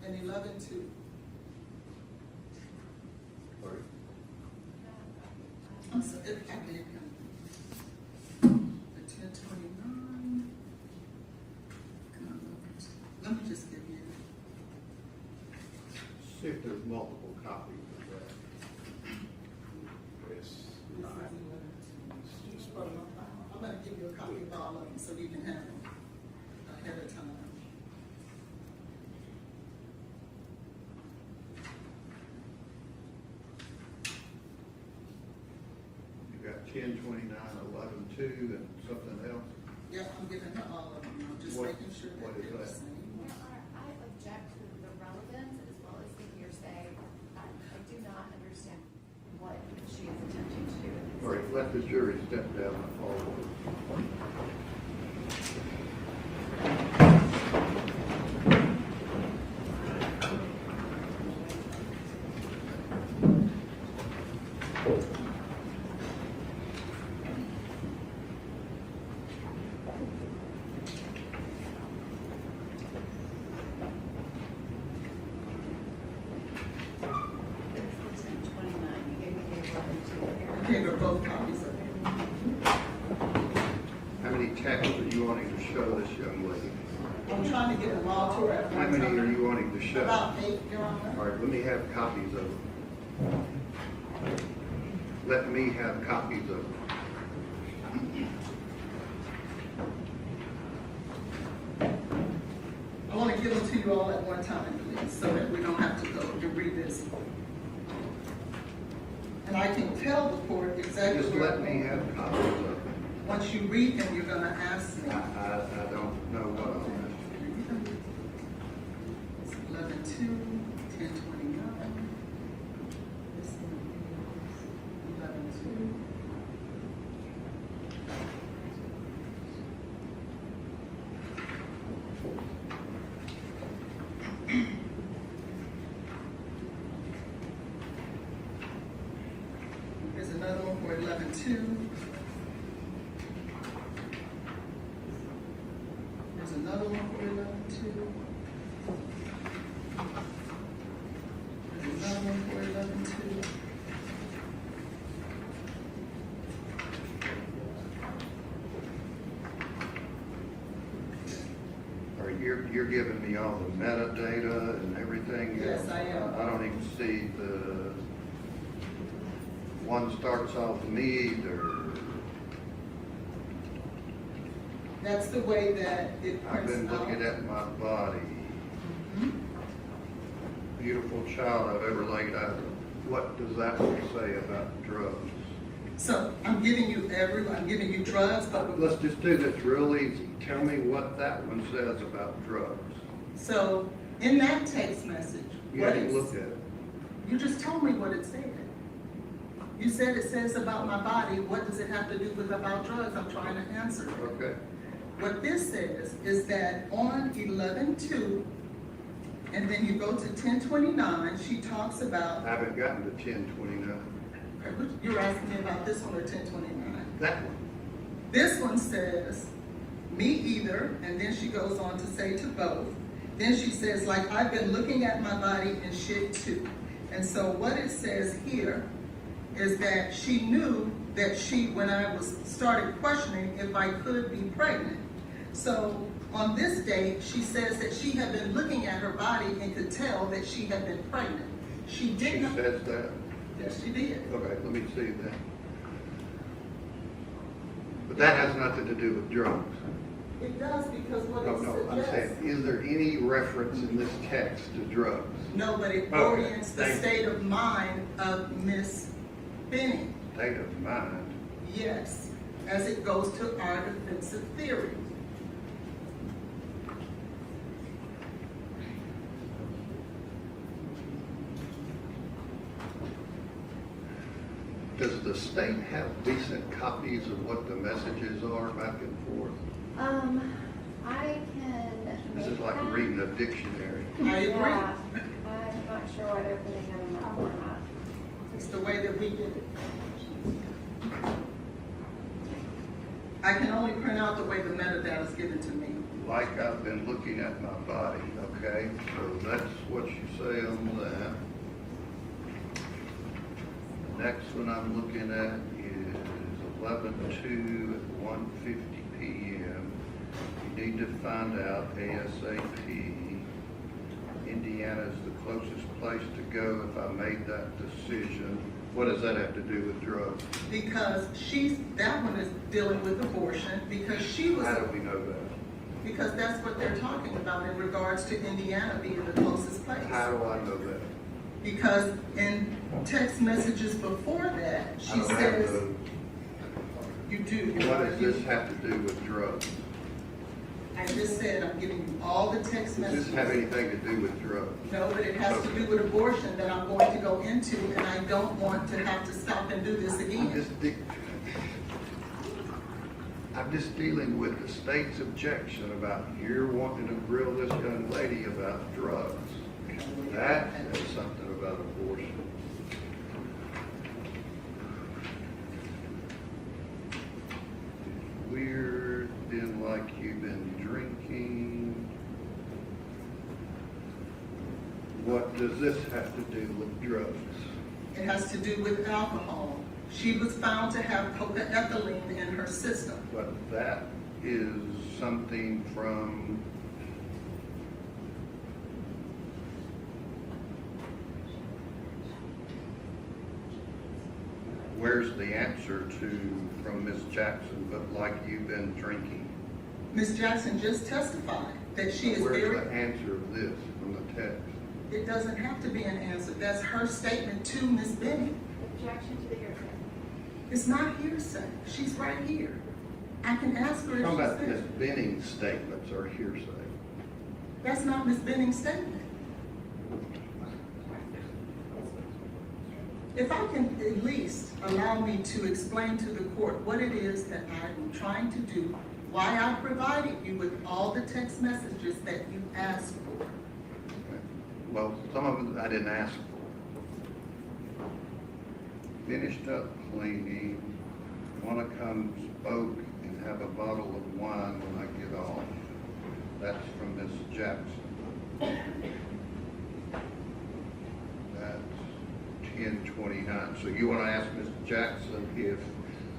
and 11:02. Sorry. I'm sorry, I did come. The 10:29. Let me just give you. See if there's multiple copies of that. Yes. I'm gonna give you a copy of all of them so you can have them ahead of time. You got 10:29, 11:02, and something else? Yeah, I'm giving her all of them, I'm just What- making sure what that is they're the that? same. Your Honor, I object to the relevance as well as the hearsay. I do not understand what she is attempting to do. All right, let the jury step down and follow. It's 10:29, you both copies of it. How many texts are you wanting to show this young lady? I'm trying to get them all to her at How one many time. are you wanting to show? About 8, Your Honor. All right, let me have copies of them. Let me have copies of them. I want to give them to you all at one time, please, so that we don't have to go to revisit. And I can tell the court exactly Just where let I'm me going. have copies of them. Once you read them, you're gonna ask me. I don't know what I'll ask you. It's 11:2, 10:29. This one is 11:2. There's another one for 11:2. There's another one for 11:2. There's another one for 11:2. Or you're giving me all the metadata and everything? Yes, else? I am. I don't even see the one starts off need or, That's the way that it I've prints been looking out. at my body. Mhm. Beautiful child I've ever laid eyes on. What does that one say about drugs? So I'm giving you drugs, but, Let's just do this real easy. Tell me what that one says about drugs. so in that text message, You what haven't it's, looked at it. you just told me what it said. You said it says about my body, what does it have to do with about drugs? I'm trying to answer it. Okay. What this says is that on 11:2, and then you go to 10:29, she talks about, I haven't gotten to 1029. you're asking me about this one or 10:29? That one. This one says, me either, and then she goes on to say to both. Then she says, like, I've been looking at my body and shit too. And so what it says here is that she knew that when I started questioning if I could be pregnant. So on this date, she says that she had been looking at her body and could tell that she had been pregnant. She She did not. says that? Yes, she did. Okay, let me see that. But that has nothing to do with drugs. It does because what No, it no, I'm saying, suggests. is there any reference in this text to drugs? No, but it Okay, orients the thank you. state of mind of Miss Benning. State of mind. Yes, as it goes to our defensive theory. Does the state have decent copies of what the messages are back and forth? I can. This is like make that. reading a dictionary. I agree. Yeah, I'm not sure why they're putting them in that format. It's the way that we did it. I can only print out the way the metadata is given to me. Like I've been looking at my body, okay? So that's what you say on that. Next one I'm looking at is 11/2 at 1:50 p.m. You need to find out ASAP. Indiana's the closest place to go if I made that decision. What does that have to do with drugs? Because that one is dealing with abortion because she was. How do we know that? Because that's what they're talking about in regards to Indiana being the closest place. How do I know that? Because in text messages before that, I she don't have says, those. you do. What does this have to do with drugs? I just said, I'm giving you all the text Does messages. this have anything to do with drugs? No, but it has to do with abortion that I'm going to go into, and I don't want to have to stop and do this again. I'm just dealing with the state's objection about you're wanting to grill this young lady about drugs. That says something about abortion. It's weird, been like you've been drinking. What does this have to do with drugs? It has to do with alcohol. She was found to have cocaethylene in her system. But that is something from, where's the answer to, from Ms. Jackson, but like you've been drinking? Ms. Jackson just testified that she is Where's very... the answer of this from the text? It doesn't have to be an answer. That's her statement to Ms. Benning. Objection to the hearsay. It's not hearsay. She's right here. I can ask her if How she about said Ms. it. Benning's statements are hearsay? That's not Ms. Benning's statement. If I can at least allow me to explain to the court what it is that I'm trying to do, why I provided you with all the text messages that you asked for. Okay. Well, some of them I didn't ask for. Finished up cleaning, wanna come smoke and have a bottle of wine when I get off. That's from Ms. Jackson. That's 10:29. So you wanna ask Ms. Jackson if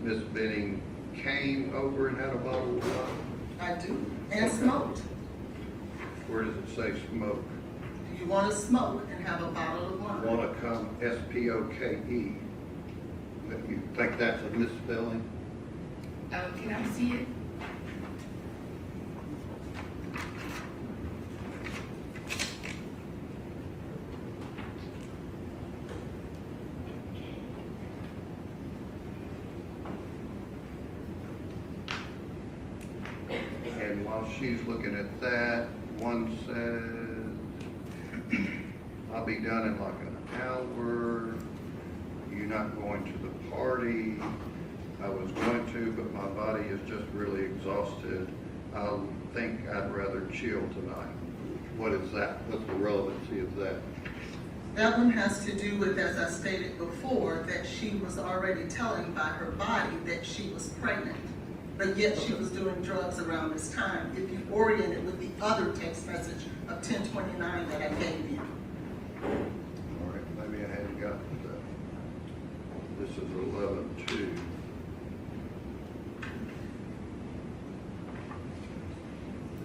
Ms. Benning came over and had a bottle of wine? I do. And smoked. Where does it say smoke? Do you want to smoke and have a bottle of wine? Wanna come, S-P-O-K-E. You think that's a misspelling? Can I see it? And while she's looking at that, one says, I'll be done in like an hour. You're not going to the party. I was going to, but my body is just really exhausted. I think I'd rather chill tonight. What is that? What's the relevancy of that? That one has to do with, as I stated before, that she was already telling by her body that she was pregnant. But yet she was doing drugs around this time, if you orient it with the other text message of 10:29 that I gave you. All right, maybe I hadn't got that. This is 11:2.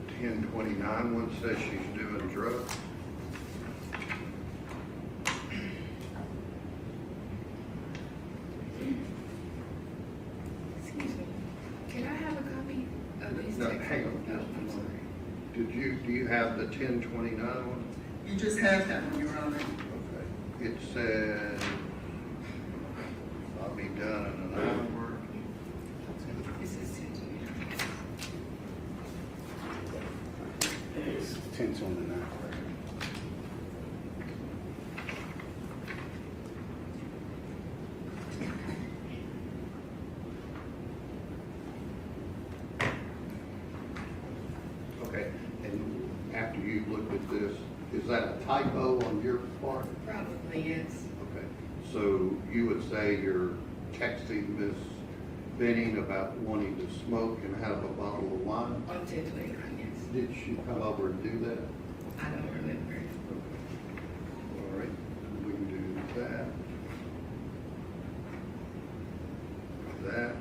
The 10:29 one says she's doing drugs. Excuse me. Can I have a copy of these No, texts? hang on just a moment. Do you have the 10:29 one? You just have that one, Your Honor. Okay. It says, I'll be done in an hour. This is 10. It's 10:29. Okay, and after you looked at this, is that a typo on your part? Probably, yes. Okay, so you would say you're texting Ms. Benning about wanting to smoke and have a bottle of wine? On 10:29, yes. Did she come over and do that? I don't remember. All right, we can do that. That.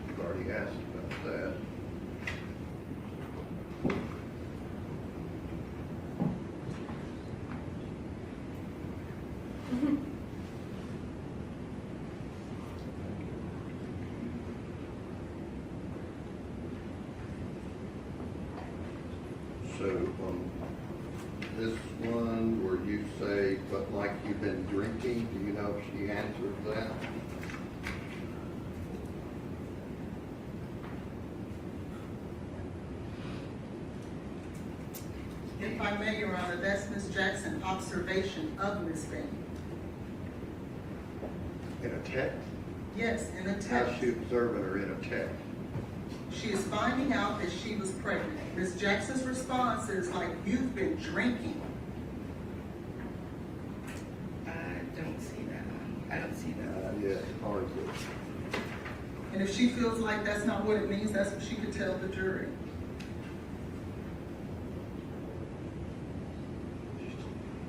You've already asked about that. So on this one where you say, but like you've been drinking, do you know if she answered that? If I may, Your Honor, that's Ms. Jackson's observation of Ms. Benning. In a text? Yes, in a How's text. she observing her in a text? She is finding out that she was pregnant. Ms. Jackson's response is like, you've been drinking. I don't see that one. I don't see that. Yeah, it's hard to. And if she feels like that's not what it means, that's what she could tell the jury.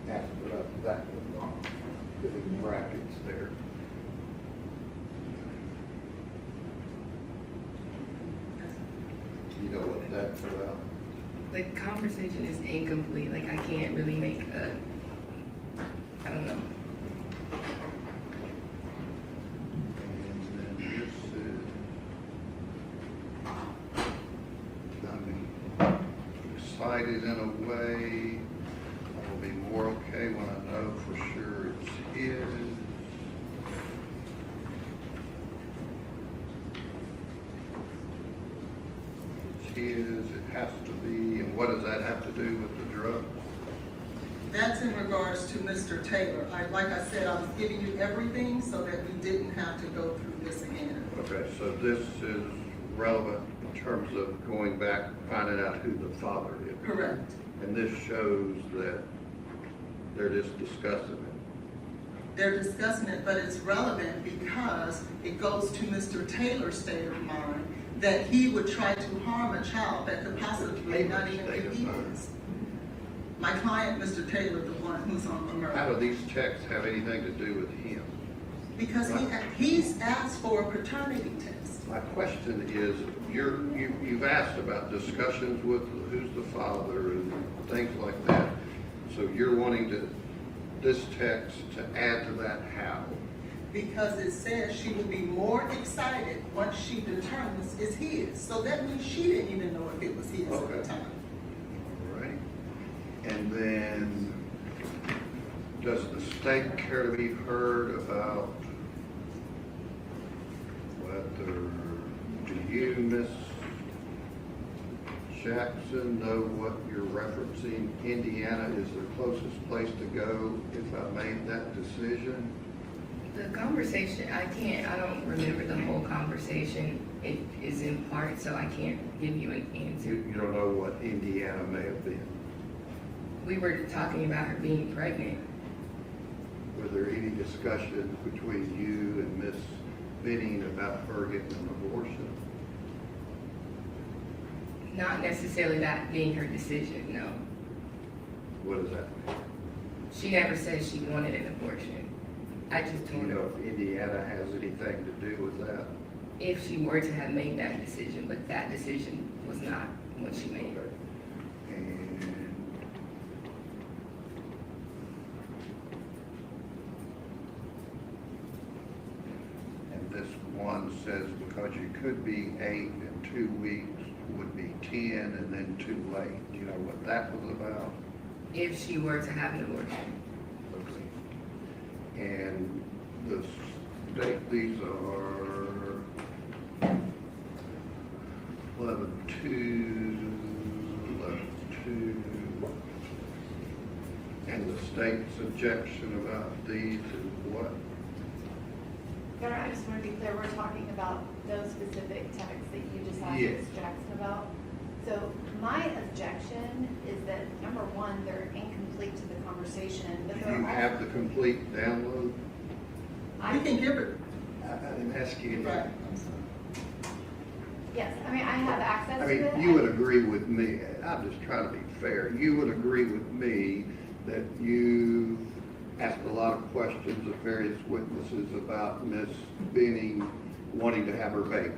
Ask about that one. in brackets there. You know what that's about? The conversation is incomplete. Like, I can't really make I don't know. And then this is, I'm excited in a way. I'll be more okay when I know for sure it's his. It's his, it has to be, and what does that have to do with the drug? That's in regards to Mr. Taylor. Like I said, I was giving you everything so that we didn't have to go through this again. Okay, so this is relevant in terms of going back, finding out who the father is. Correct. And this shows that they're just discussing it. They're discussing it, but it's relevant because it goes to Mr. Taylor's state of mind that he would try to harm a child that could possibly not even be his. My client, Mr. Taylor, the one who's on the murder. How do these checks have anything to do with him? Because he's asked for a paternity test. My question is, you've asked about discussions with who's the father and things like that. So you're wanting this text to add to that how? Because it says she will be more excited once she determines it's his. So that means she didn't even know if it was his at the time. All right. And then, does the state care to be heard about whether, do you, Miss Jackson, know what you're referencing? Indiana is the closest place to go if I made that decision? The conversation, I don't remember the whole conversation. It is in part, so I can't give you an answer. You don't know what Indiana may have been? We were talking about her being pregnant. Were there any discussions between you and Miss Benning about her getting an abortion? Not necessarily that being her decision, no. What does that mean? She never said she wanted an abortion. I just Do you told know her if Indiana has anything to do with that? if she were to have made that decision, but that decision was not what she made. Okay. And this one says because you could be 8 and 2 weeks would be 10 and then too late. Do you know what that was about? If she were to have an abortion. Okay. And the state, these are 11-2, and the state's objection about these is what? Your Honor, I just want to be clear, we're talking about those specific texts that you just asked Yes. Ms. Jackson about. So my objection is that, number one, they're incomplete to the conversation, but Do they're you have the complete download? You can give it. I didn't ask you. Right. Yes, I mean, I have access I to it. mean, you would agree with me, I'm just trying to be fair, you would agree with me that you asked a lot of questions of various witnesses about Miss Benning wanting to have her baby.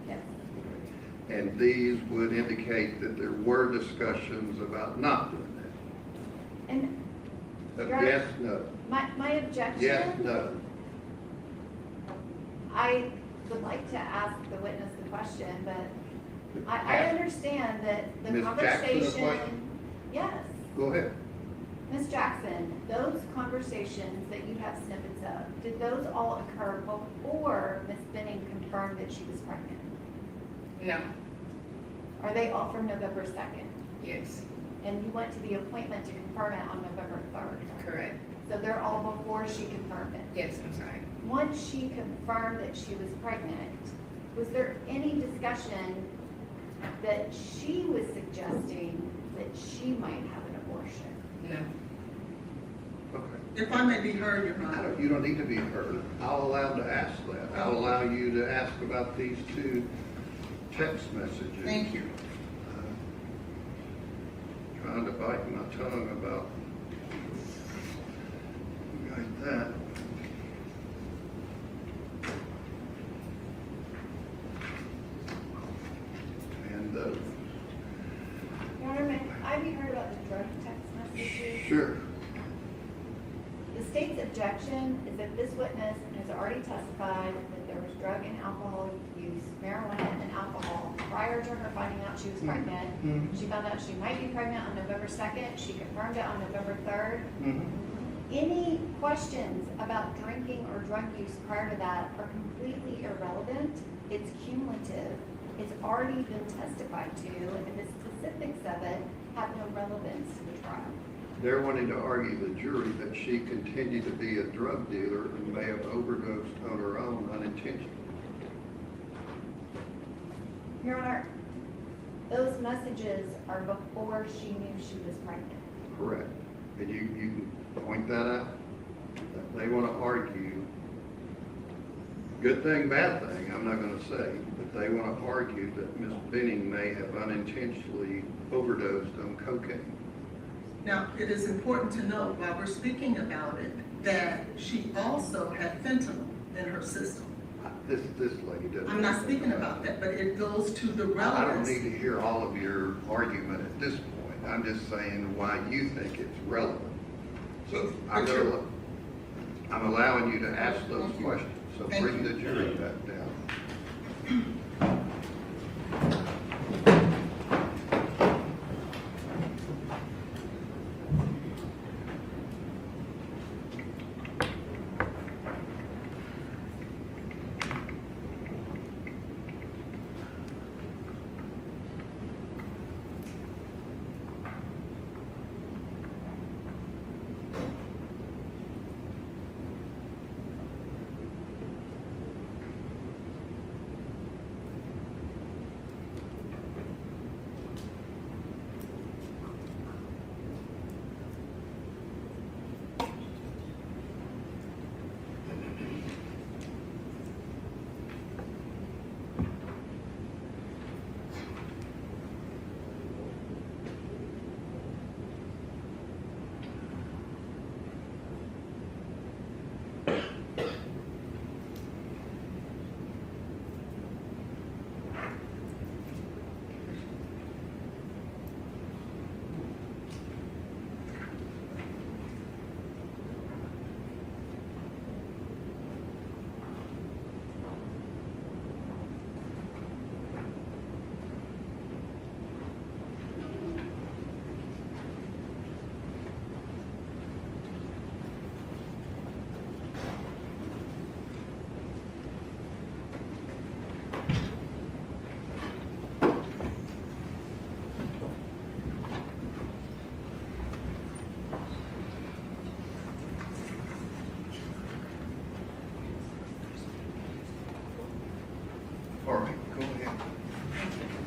Yes. And these would indicate that there were discussions about not doing that. And Your Yes, Honor, no. my objection. Yes, no. I would like to ask the witness the question, but I understand that the Ms. Jackson, a conversation. question? Yes, Go ahead. Ms. Jackson, those conversations that you have snippets of, did those all occur before Ms. Benning confirmed that she was pregnant? No. Are they all from November 2nd? Yes. And you went to the appointment to confirm it on November 3rd? Correct. So they're all before she confirmed it? Yes, I'm sorry. Once she confirmed that she was pregnant, was there any discussion that she was suggesting that she might have an abortion? No. Okay. If I may be heard, Your Honor. You don't need to be heard. I'll allow to ask that. I'll allow you to ask about these 2 text messages. Thank you. Trying to bite my tongue about you guys that. And, Your Honor, have you heard about the drug text messages? sure, The state's objection is that this witness has already testified that there was drug and alcohol use, marijuana and alcohol, prior to her finding out she was pregnant. She found out she might be pregnant on November 2nd. She confirmed it on November 3rd. Any questions about drinking or drug use prior to that are completely irrelevant. It's cumulative. It's already been testified to, and the specifics of it have no relevance to the trial. they're wanting to argue the jury that she continued to be a drug dealer and may have overdosed on her own unintentionally. Your Honor, those messages are before she knew she was pregnant. Correct. And you can point that out. They want to argue, good thing, bad thing, I'm not going to say, but they want to argue that Ms. Benning may have unintentionally overdosed on cocaine. Now, it is important to note, while we're speaking about it, that she also had fentanyl in her system. This lady doesn't. I'm not speaking about that, but it goes to the relevance. I don't need to hear all of your argument at this point. I'm just saying why you think it's relevant. So I'm allowing you to ask those questions. So bring the jury back down. All right, go ahead.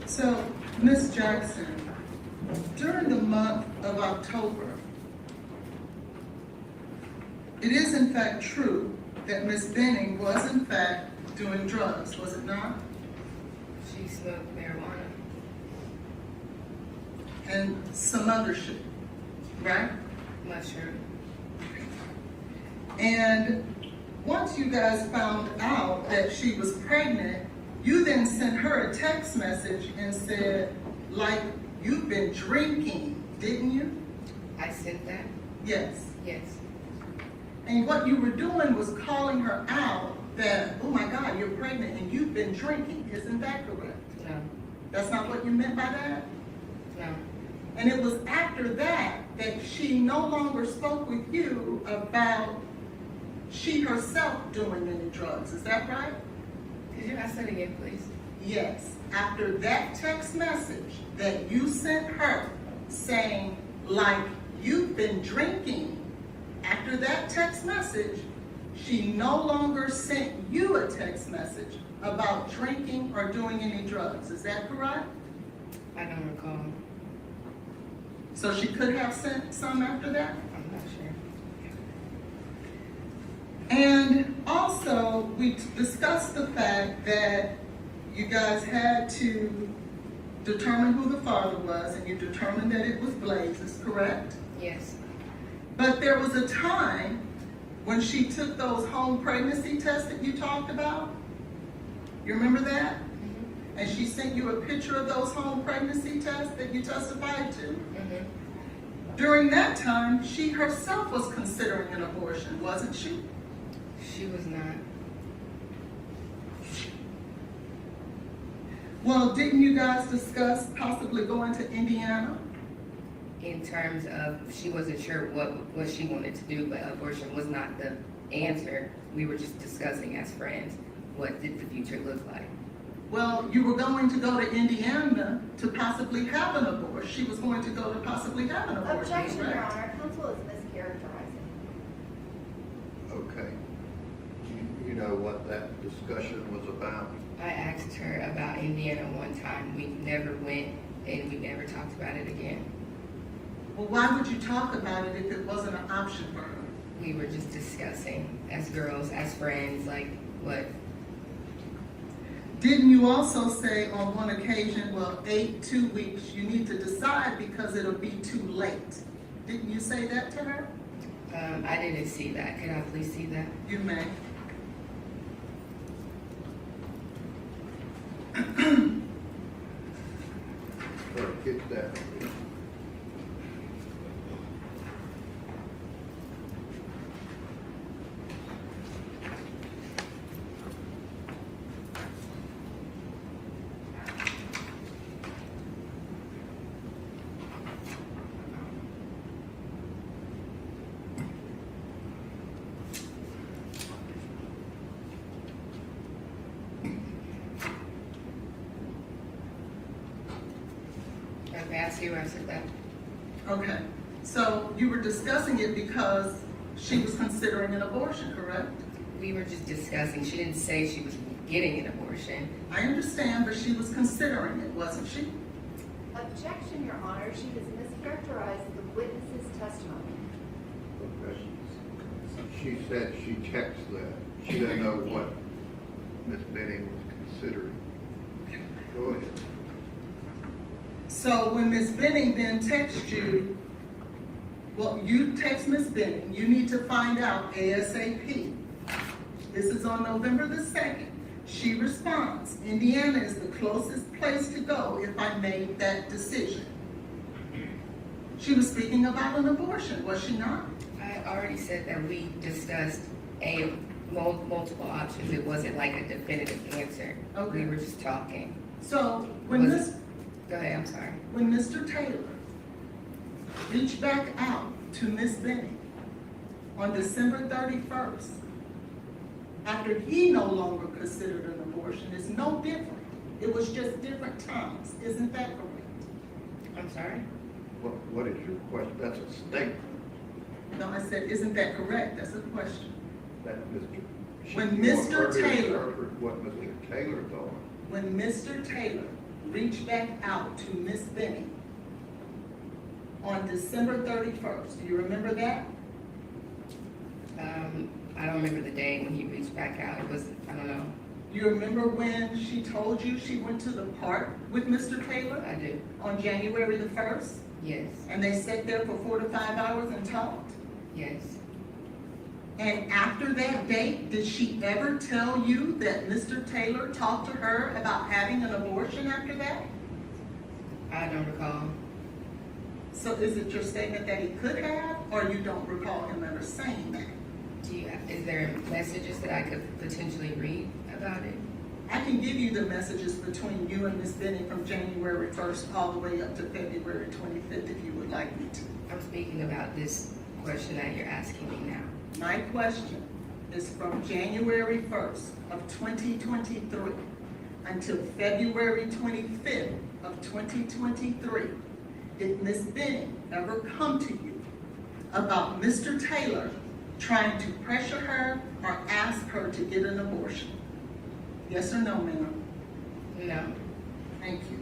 So, Ms. Jackson, during the month of October, it is in fact true that Ms. Benning was in fact doing drugs, was it not? She smoked marijuana. And some other shit, right? I'm not sure. And once you guys found out that she was pregnant, you then sent her a text message and said, like, you've been drinking, didn't you? I sent that? Yes. Yes. And what you were doing was calling her out that, oh my God, you're pregnant and you've been drinking. Isn't that correct? No. That's not what you meant by that? No. And it was after that that she no longer spoke with you about she herself doing any drugs. Is that right? Could you ask that again, please? Yes. After that text message that you sent her saying, like, you've been drinking, after that text message, she no longer sent you a text message about drinking or doing any drugs. Is that correct? I don't recall. So she could have sent some after that? I'm not sure. And also, we discussed the fact that you guys had to determined who the father was, and you determined that it was Blaise's, correct? Yes. But there was a time when she took those home pregnancy tests that you talked about. You remember that? Mm-hmm. And she sent you a picture of those home pregnancy tests that you testified to. Mm-hmm. During that time, she herself was considering an abortion, wasn't she? She was not. Well, didn't you guys discuss possibly going to Indiana? In terms of, she wasn't sure what she wanted to do, but abortion was not the answer. We were just discussing as friends, what did the future look like? Well, you were going to go to Indiana to possibly have an abortion. She was going to go to possibly have an abortion. Objection, Your correct? Honor, counsel is mischaracterizing. Okay. You know what that discussion was about? I asked her about Indiana one time. We never went, and we never talked about it again. Well, why would you talk about it if it wasn't an option for her? We were just discussing as girls, as friends, like what. Didn't you also say on one occasion, well, 2 weeks, you need to decide because it'll be too late? Didn't you say that to her? I didn't see that. Could I please see that? You may. Get that. Okay, I see where I said that. Okay. So you were discussing it because she was considering an abortion, correct? We were just discussing. She didn't say she was getting an abortion. I understand, but she was considering it, wasn't she? Objection, Your Honor, she has mischaracterized the witness's testimony. Okay. She said she checks that. She doesn't know what Ms. Benning was considering. Go ahead. So when Ms. Benning then texts you, well, you text Ms. Benning, you need to find out ASAP. This is on November the 2nd. She responds, Indiana is the closest place to go if I made that decision. She was speaking about an abortion, was she not? I already said that we discussed multiple options. It wasn't like a definitive answer. Okay. We were just talking. So when Was this, Go ahead, I'm sorry. when Mr. Taylor reached back out to Ms. Benning on December 31st, after he no longer considered an abortion, it's no different. It was just different times. Isn't that correct? I'm sorry? What is your question? That's a statement. No, I said, isn't that correct? That's a question. That Mr. When you want Mr. her to Taylor- interpret what Mr. Taylor thought. When Mr. Taylor reached back out to Ms. Benning on December 31st, do you remember that? I don't remember the day when he reached back out. It was, I don't know. You remember when she told you she went to the park with Mr. Taylor I do. on January the 1st? Yes. And they sat there for 4 to 5 hours and talked? Yes. And after that date, did she ever tell you that Mr. Taylor talked to her about having an abortion after that? I don't recall. So is it your statement that he could have, or you don't recall him ever saying that? Is there messages that I could potentially read about it? I can give you the messages between you and Ms. Benning from January 1st all the way up to February 25th if you would like me to. I'm speaking about this question that you're asking me now. My question is from January 1st of 2023 until February 25th of 2023. Did Ms. Benning ever come to you about Mr. Taylor trying to pressure her or ask her to get an abortion? Yes or no, ma'am? No. Thank you.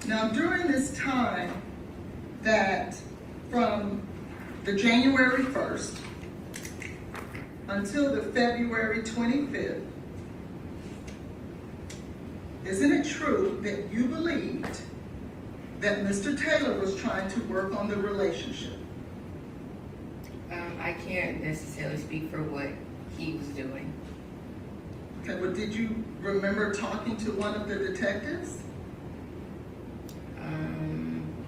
Now, during this time that from the January 1st until the February 25th, isn't it true that you believed that Mr. Taylor was trying to work on the relationship? I can't necessarily speak for what he was doing. Okay, well, did you remember talking to one of the detectives?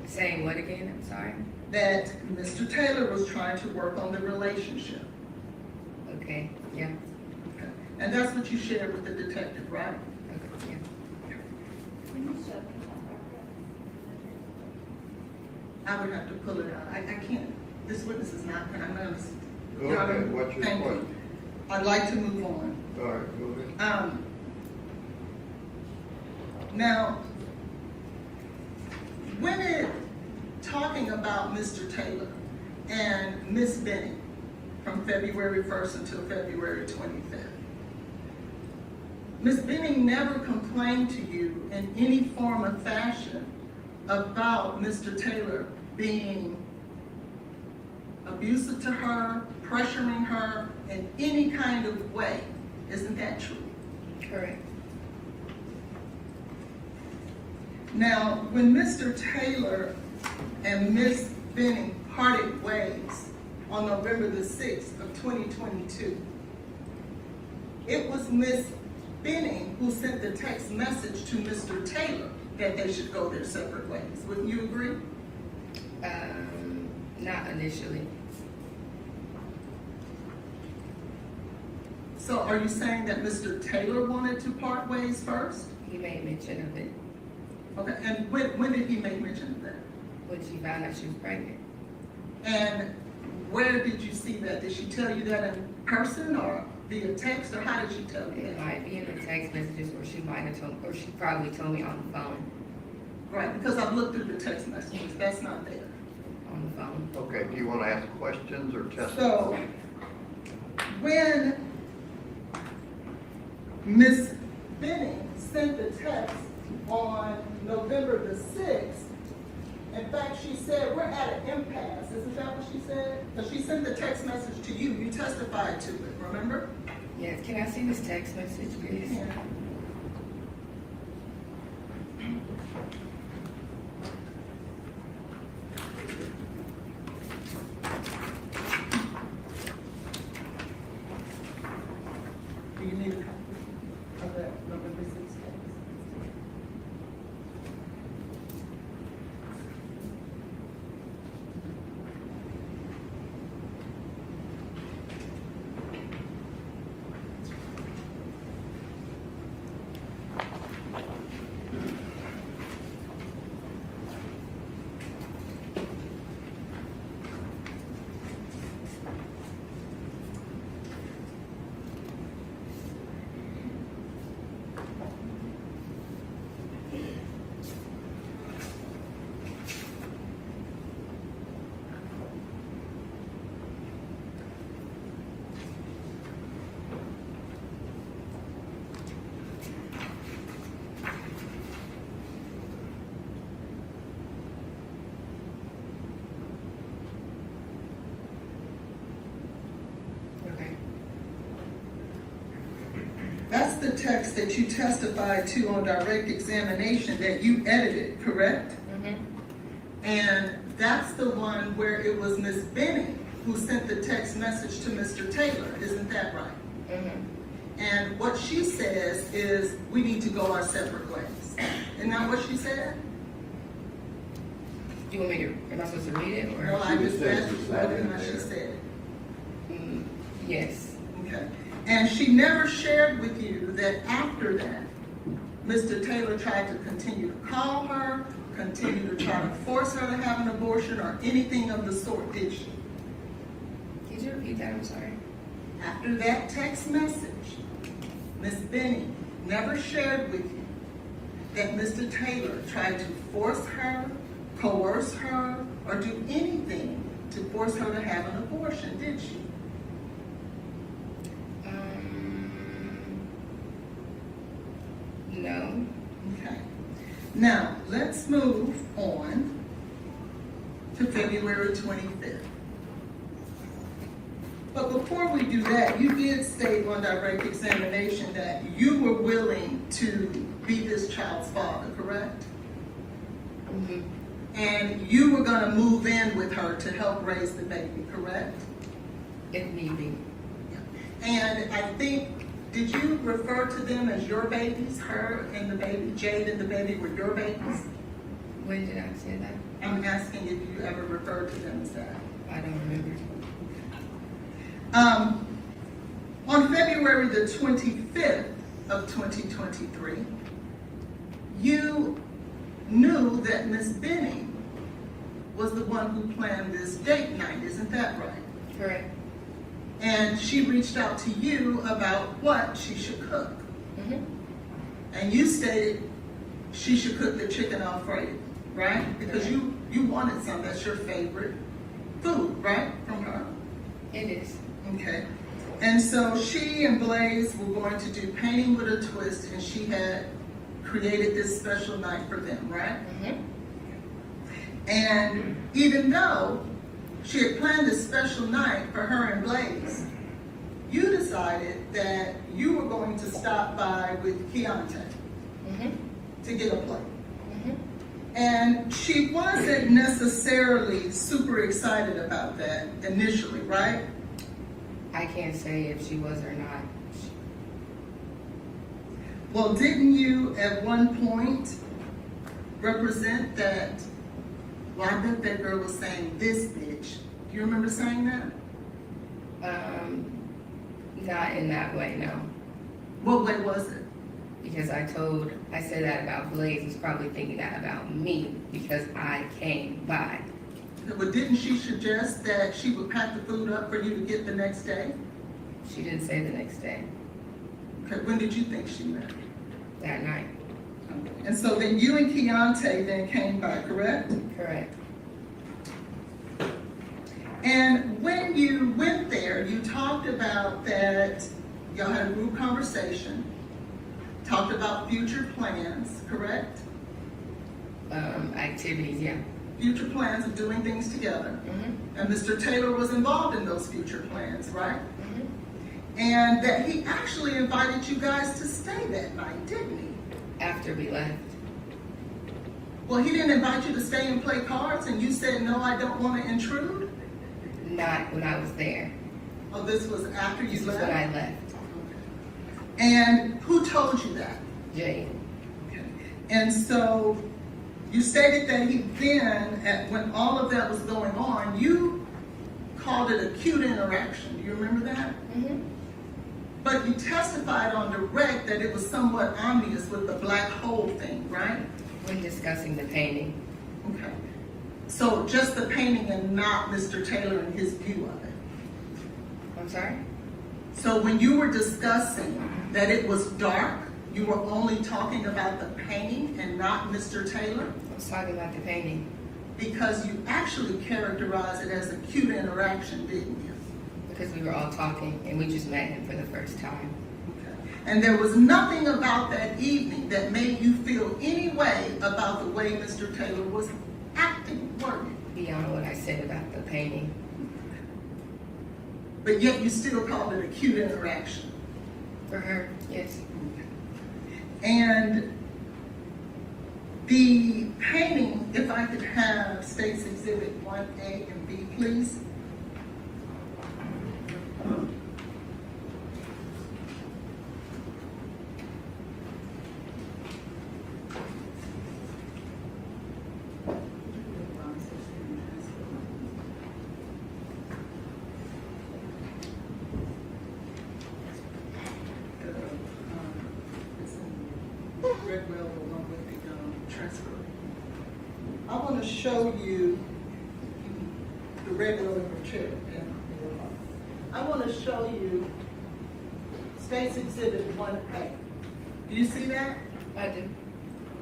Saying what again? I'm sorry. That Mr. Taylor was trying to work on the relationship. Okay, yeah. Okay. And that's what you shared with the detective, right? Okay, yeah. Can you show me that I would have to pull it out. I can't. This witness is not, I'm gonna. Okay, what's your Thank you. question? I'd like to move on. All right, go ahead. Now, when it talking about Mr. Taylor and Miss Benning from February 1st until February 25th, Miss Benning never complained to you in any form or fashion about Mr. Taylor being abusive to her, pressuring her in any kind of way. Isn't that true? Correct. Now, when Mr. Taylor and Miss Benning parted ways on November the 6th of 2022, it was Miss Benning who sent the text message to Mr. Taylor that they should go their separate ways. Wouldn't you agree? Not initially. So are you saying that Mr. Taylor wanted to part ways first? He made mention of it Okay, and when did he make mention of that? when she found out she was pregnant. And where did you see that? Did she tell you that in person or via text, or how did she tell you It that? might be in the text messages, or she might have told, or she probably told me on the phone. Right, because I've looked through the text messages, that's not there. On the phone. Okay, do you want to ask questions or testify? So, when Miss Benning sent the text on November the 6th, in fact, she said, we're at an impasse. Isn't that what she said? Because she sent the text message to you. You testified to it, remember? Yes, can I see this text message, please? Yeah. Do you need a copy of that November 6th text? Okay. That's the text that you testified to on direct examination that you edited, correct? Mm-hmm. And that's the one where it was Miss Benning who sent the text message to Mr. Taylor, isn't that right? Mm-hmm. And what she says is, we need to go our separate ways. Isn't that what she said? Do you want me to, am I supposed to read it, or? Well, I just said asked you it's not in what she there. said. Yes. Okay. And she never shared with you that after that, Mr. Taylor tried to continue to call her, continue to try to force her to have an abortion or anything of the sort, did she? Could you repeat that? I'm sorry. After that text message, Miss Benning never shared with you that Mr. Taylor tried to force her, coerce her, or do anything to force her to have an abortion, did she? No. Okay. Now, let's let's move on to February 25th. But before we do that, you did state on direct examination that you were willing to be this child's father, correct? Mm-hmm. And you were gonna move in with her to help raise the baby, correct? If need be. And I think, did you refer to them as your babies, her and the baby, Jade and the baby were your babies? When did I say that? I'm asking if you ever referred to them as that. I don't remember. On February the 25th of 2023, you knew that Miss Benning was the one who planned this date night, isn't that right? Correct. And she reached out to you about what she should cook. Mm-hmm. And you stated she should cook the chicken Alfredo, right? Because you wanted some, that's your favorite food, right, from her? It is. Okay. And so she and Blaise were going to do painting with a twist, and she had created this special night for them, right? Mm-hmm. And even though she had planned this special night for her and Blaise, you decided that you were going to stop by with Keontae to get a plate. And she wasn't necessarily super excited about that initially, right? I can't say if she was or not. Well, didn't you at one point represent that, well, I bet that girl was saying this bitch. Do you remember saying that? Not in that way, no. What way was it? Because I said that about Blaise was probably thinking that about me because I came by. But didn't she suggest that she would pack the food up for you to get the next day? She didn't say the next day. Okay, when did you think she meant? That night. And so then you and Keontae then came by, correct? Correct. And when you went there, you talked about that, y'all had a group conversation, talked about future plans, correct? Activities, yeah. Future plans of doing things together. Mm-hmm. And Mr. Taylor was involved in those future plans, right? Mm-hmm. And that he actually invited you guys to stay that night, didn't he? After we left. Well, he didn't invite you to stay and play cards, and you said, no, I don't want to intrude? Not when I was there. Oh, this was after you This left? was when I left. And who told you that? Jade. Okay. And so you stated that he then, when all of that was going on, you called it a cute interaction. Do you remember that? Mm-hmm. But you testified on direct that it was somewhat obvious with the black hole thing, right? When discussing the painting. Okay. So just the painting and not Mr. Taylor and his view of it. I'm sorry? So when you were discussing that it was dark, you were only talking about the painting and not Mr. Taylor? I was talking about the painting. Because you actually characterized it as a cute interaction, didn't you? Because we were all talking and we just met him for the first time. Okay. And there was nothing about that evening that made you feel any way about the way Mr. Taylor was acting, were you? Beyond what I said about the painting. But yet you still called it a cute interaction. For her, yes. And the painting, if I could have State's Exhibit 1A and B, please. Redwell, the one with the transfer. I want to show you the regular chair. I want to show you State's Exhibit 1A. Do you see that? I do.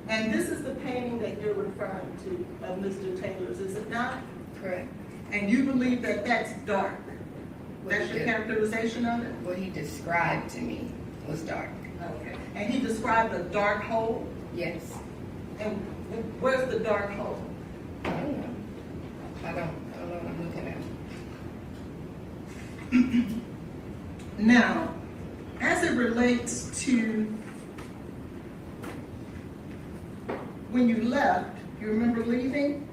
And this is the painting that you're referring to of Mr. Taylor's, is it not? Correct. And you believe that that's dark? That's your characterization of it? What he described to me was dark. Okay. And he described a dark hole? Yes. And Where's the dark hole? I don't know. I don't know what I'm looking at. Now, as it relates to when you left, you remember leaving?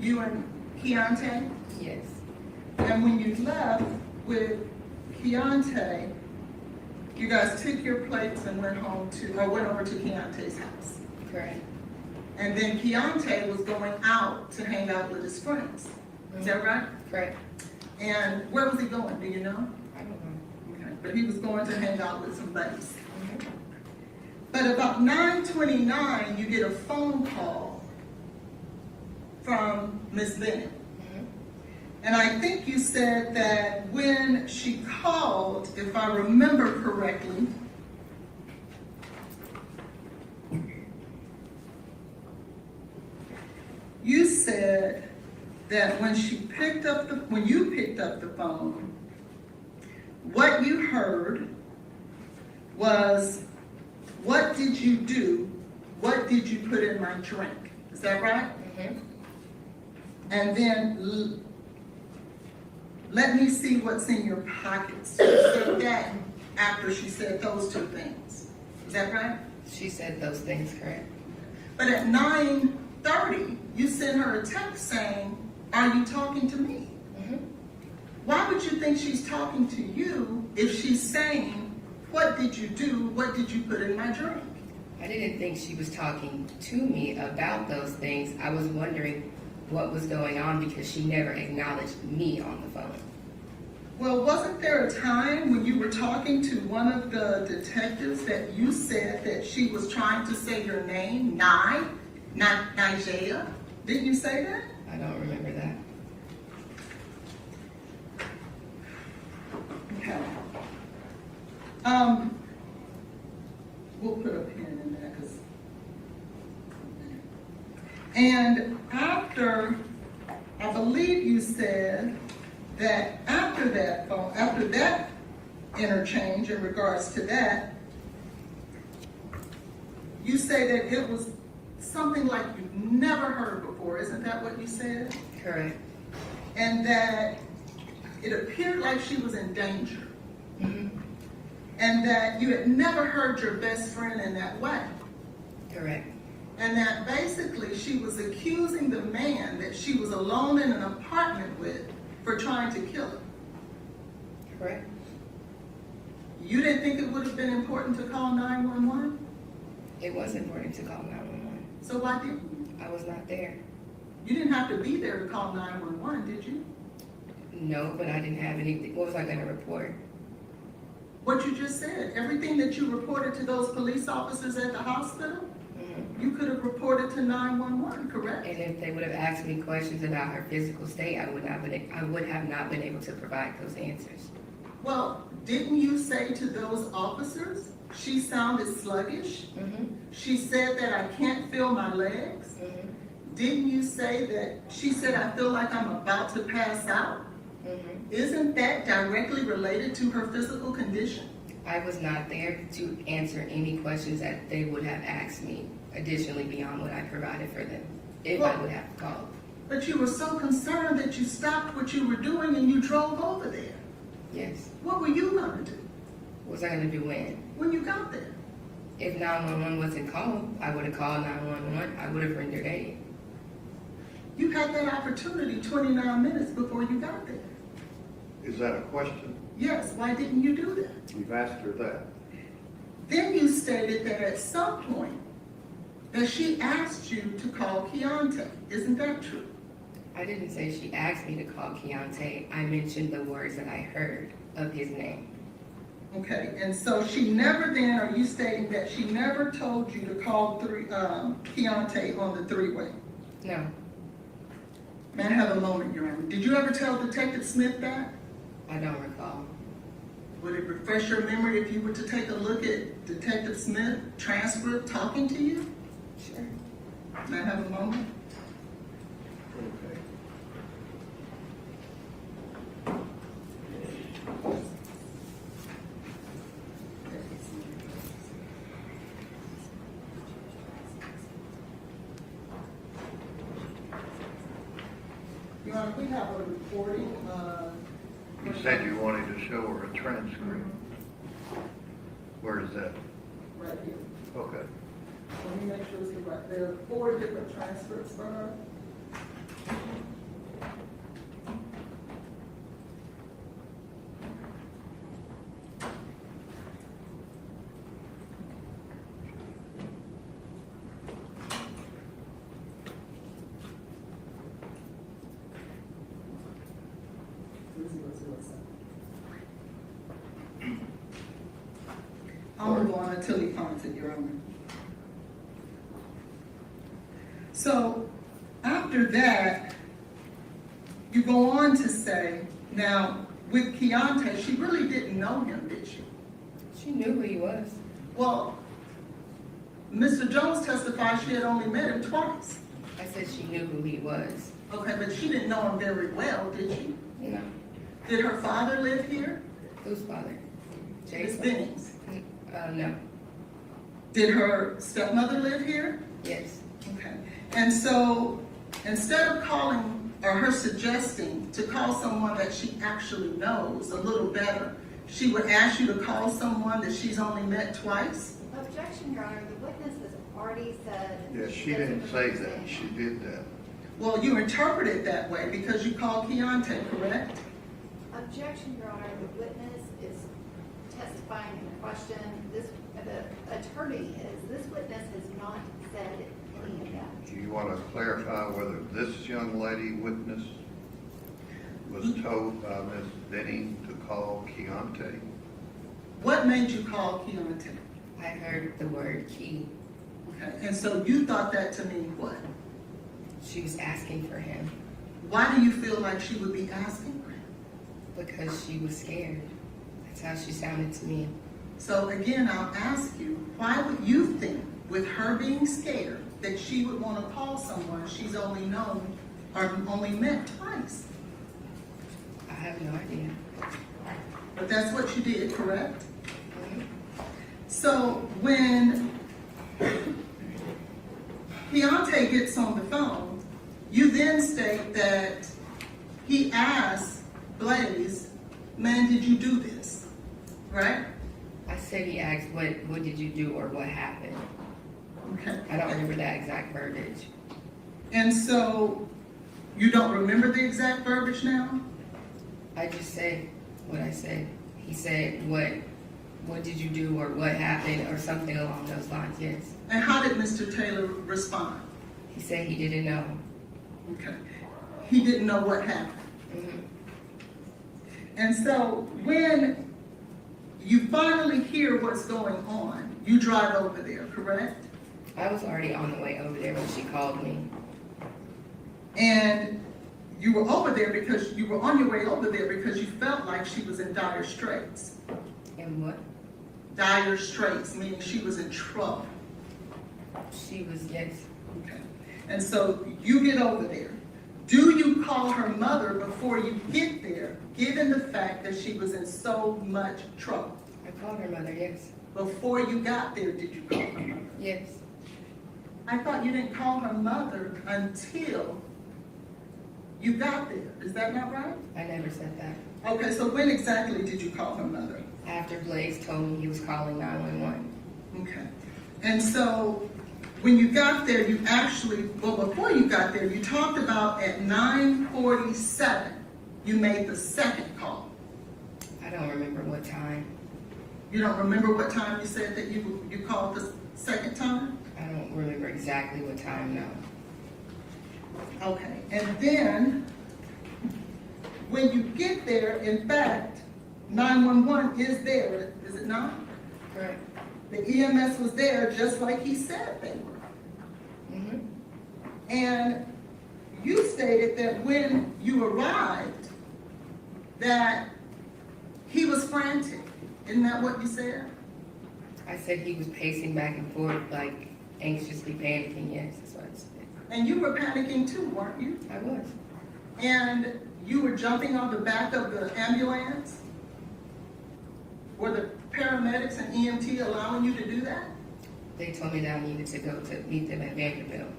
You and Keontae? Yes. And when you left with Keontae, you guys took your plates and went over to Keontae's house. Correct. And then Keontae was going out to hang out with his friends. Is that right? Correct. And where was he going? Do you know? I don't know. Okay. But he was going to hang out with some buddies. But about 9:29, you get a phone call from Miss Benning. And I think you said that when she called, if I remember correctly, you said that when you picked up the phone, what you heard was, "What did you do? What did you put in my drink?" Is that right? And then, "Let me see what's in your pockets." She said that after she said those two things. Is that right? She said those things, correct. But at 9:30, you sent her a text saying, "Are you talking to me?" Why would you think she's talking to you if she's saying, "What did you do? What did you put in my drink?" I didn't think she was talking to me about those things. I was wondering what was going on because she never acknowledged me on the phone. Well, wasn't there a time when you were talking to one of the detectives that you said that she was trying to say your name, Nijaiha? Didn't you say that? I don't remember that. Okay. We'll put a pin in that, and after, I believe you said that after that interchange in regards to that, you say that it was something like you've never heard before. Isn't that what you said? Correct. And that it appeared like she was in danger. And that you had never heard your best friend in that way. Correct. And that basically she was accusing the man that she was alone in an apartment with for trying to kill her. Correct. You didn't think it would have been important to call 911? It was important to call 911. So why didn't you? I was not there. You didn't have to be there to call 911, did you? No, but I didn't have anything. What was I going to report? What you just said, everything that you reported to those police officers at the hospital, you could have reported to 911, correct? And if they would have asked me questions about her physical state, I would have not been able to provide those answers. Well, didn't you say to those officers, she sounded sluggish? She said that I can't feel my legs? Didn't you say that she said, I feel like I'm about to pass out? Isn't that directly related to her physical condition? I was not there to answer any questions that they would have asked me, additionally beyond what I provided for them, if I would have called. But you were so concerned that you stopped what you were doing and you drove over there. Yes. What were you going to do? What was I going to do when? When you got there? If 911 wasn't called, I would have called 911. I would have rendered aid. You had that opportunity 29 minutes before you got there. Is that a question? Yes, why didn't you do that? You've asked her that. Then you stated that at some point that she asked you to call Keontae. Isn't that true? I didn't say she asked me to call Keontae. I mentioned the words that I heard of his name. Okay, and so she never then, are you stating that she never told you to call Keontae on the three-way? No. May I have a moment, Your Honor? Did you ever tell Detective Smith that? I don't recall. Would it refresh your memory if you were to take a look at Detective Smith transcript talking to you? Sure. May I have a moment? Okay. Your Honor, we have a recording, You said you wanted to show her a transcript. Where is that? right here. Okay. Let me make sure it's the right, there are 4 different transcripts for her. I'm gonna go on until he finds it, Your Honor. So, after that, you go on to say, now, with Keontae, she really didn't know him, did she? She knew who he was. Well, Mr. Jones testified she had only met him twice. I said she knew who he was. Okay, but she didn't know him very well, did she? No. Did her father live here? Whose father? Miss Jade's? Benning's. No. Did her stepmother live here? Yes. Okay. And so, instead of calling, or her suggesting to call someone that she actually knows a little better, she would ask you to call someone that she's only met twice? Objection, Your Honor, the witness has already said. Yeah, she didn't say that. She did that. Well, you interpret it that way because you called Keontae, correct? Objection, Your Honor, the witness is testifying in a question. The attorney this witness has not said any of that. Do you want to clarify whether this young lady witness was told by Ms. Benning to call Keontae? What made you call Keontae? I heard the word key. Okay, and so you thought that to mean what? She was asking for him Why do you feel like she would be asking for him? because she was scared. That's how she sounded to me. So again, I'll ask you, why would you think, with her being scared, that she would want to call someone she's only known or only met twice? I have no idea. But that's what you did, correct? Mhm. So when Keontae gets on the phone, you then state that he asked Blaise, man, did you do this? Right? I said he asked, what did you do or what happened? Okay. I don't remember that exact verbiage. And so you don't remember the exact verbiage now? I just said what I said. He said, what did you do or what happened or something along those lines, yes. And how did Mr. Taylor respond? He said he didn't know. Okay. He didn't know what happened. Mhm. And so when you finally hear what's going on, you drive over there, correct? I was already on the way over there when she called me. And you were over there because you were on your way over there because you felt like she was in dire straits. And what? Dire straits, meaning she was in trouble. She was, yes. Okay. And so you get over there. Do you call her mother before you get there, given the fact that she was in so much trouble? I called her mother, yes. Before you got there, did you call her mother? Yes. I thought you didn't call her mother until you got there. Is that not right? I never said that. Okay, so when exactly did you call her mother? After Blaise told me he was calling 911. Okay. And so when you got there, you actually, well, before you got there, you talked about at 9:47, you made the second call. I don't remember what time. You don't remember what time you said that you called the second time? I don't remember exactly what time, no. Okay, and then when you get there, in fact, 911 is there, is it not? Correct. The EMS was there just like he said they were. Mm-hmm. And you stated that when you arrived, that he was frantic. Isn't that what you said? I said he was pacing back and forth, like anxiously panicking, yes, that's what I said. And you were panicking too, weren't you? I was. And you were jumping on the back of the ambulance? Were the paramedics and EMT allowing you to do that? They told me that I needed to go to meet them at Vanderbilt.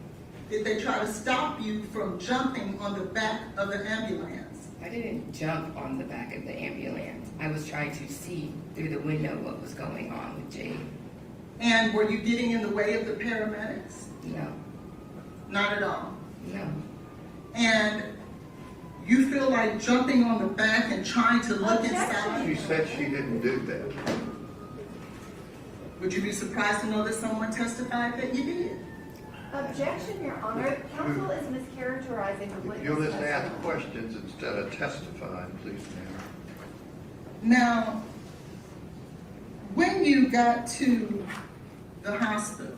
Did they try to stop you from jumping on the back of the ambulance? I didn't jump on the back of the ambulance. I was trying to see through the window what was going on with Jade. And were you getting in the way of the paramedics? No, Not at all. no. And you feel like jumping on the back and trying to look She inside? said she didn't do that. Would you be surprised to know that someone testified that you did? Objection, Your Honor. Counsel is mischaracterizing the witness You'll just ask testimony. questions instead of testifying, please, ma'am. Now, when you got to the hospital,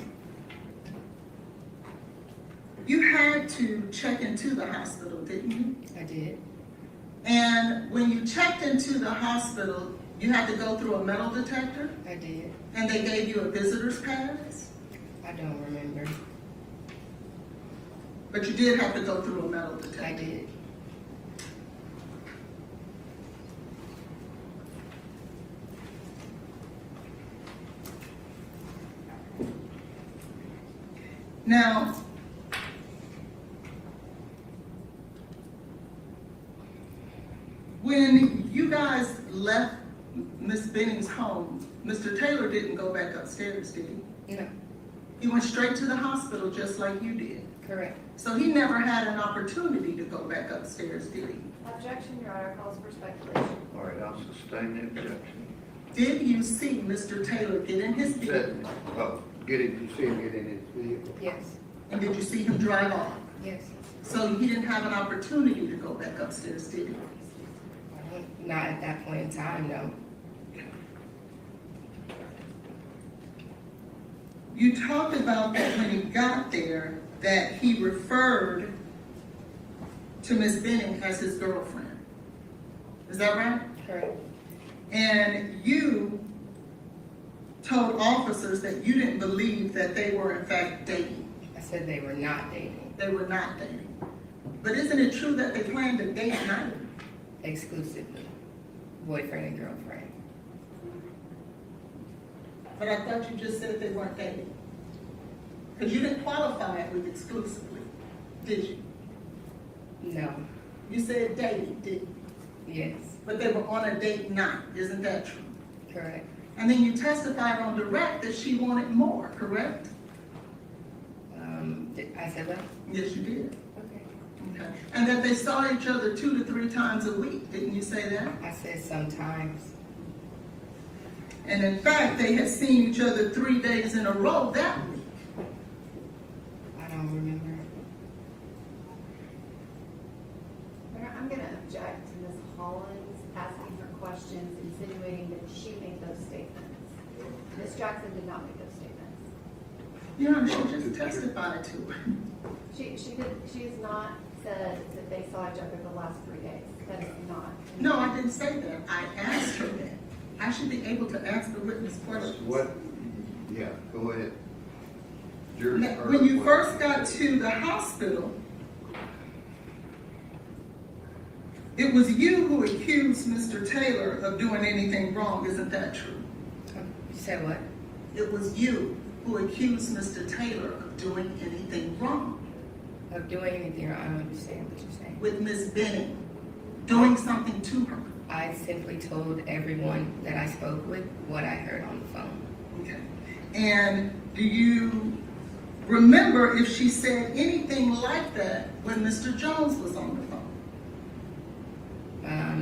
you had to check into the hospital, didn't you? I did. And when you checked into the hospital, you had to go through a metal detector? I did. And they gave you a visitor's pass? I don't remember. But you did have to go through a metal detector? I did. Now, when you guys left Miss Benning's home, Mr. Taylor didn't go back upstairs, did he? No, He went straight to the hospital just like you did. correct. So he never had an opportunity to go back upstairs, did he? Objection, Your Honor, calls for speculation. All right, I'll sustain the objection. Did you see Mr. Taylor get in his vehicle? Said, oh, get it, you see him get in his vehicle. Yes, And did you see him drive off? yes. So he didn't have an opportunity to go back upstairs, did he? Not at that point in time, no. You talked about that when he got there, that he referred to Miss Benning as his girlfriend. Is that right? Correct. And you told officers that you didn't believe that they were in fact dating. I said they were not dating. They were not dating. But isn't it true that they planned a date night? Exclusively. Boyfriend and girlfriend. But I thought you just said they weren't dating. Because you didn't qualify it with exclusively, did you? No. You said dating, didn't you? Yes. But they were on a date night, isn't that true? Correct. And then you testified on direct that she wanted more, correct? I said what? Yes, you did. Okay. Okay. And that they saw each other 2 to 3 times a week, didn't you say that? I said sometimes. And in fact, they had seen each other 3 days in a row that week. I don't remember. I'm going to object to Ms. Hollins asking her questions, insinuating that she made those statements. Ms. Jackson did not make those statements. You know, she just testified to it. She has not said that they saw each other the last 3 days. That is not. No, I didn't say that. I asked her that. I should be able to ask the witness questions. What, yeah, go ahead. Jury Now, heard when you what- first got to the hospital, it was you who accused Mr. Taylor of doing anything wrong, isn't that true? You said what? It was you who accused Mr. Taylor of doing anything wrong Of doing anything wrong? I don't understand what you're saying. with Miss Benning, doing something to her. I simply told everyone that I spoke with what I heard on the phone. Okay. And do you remember if she said anything like that when Mr. Jones was on the phone?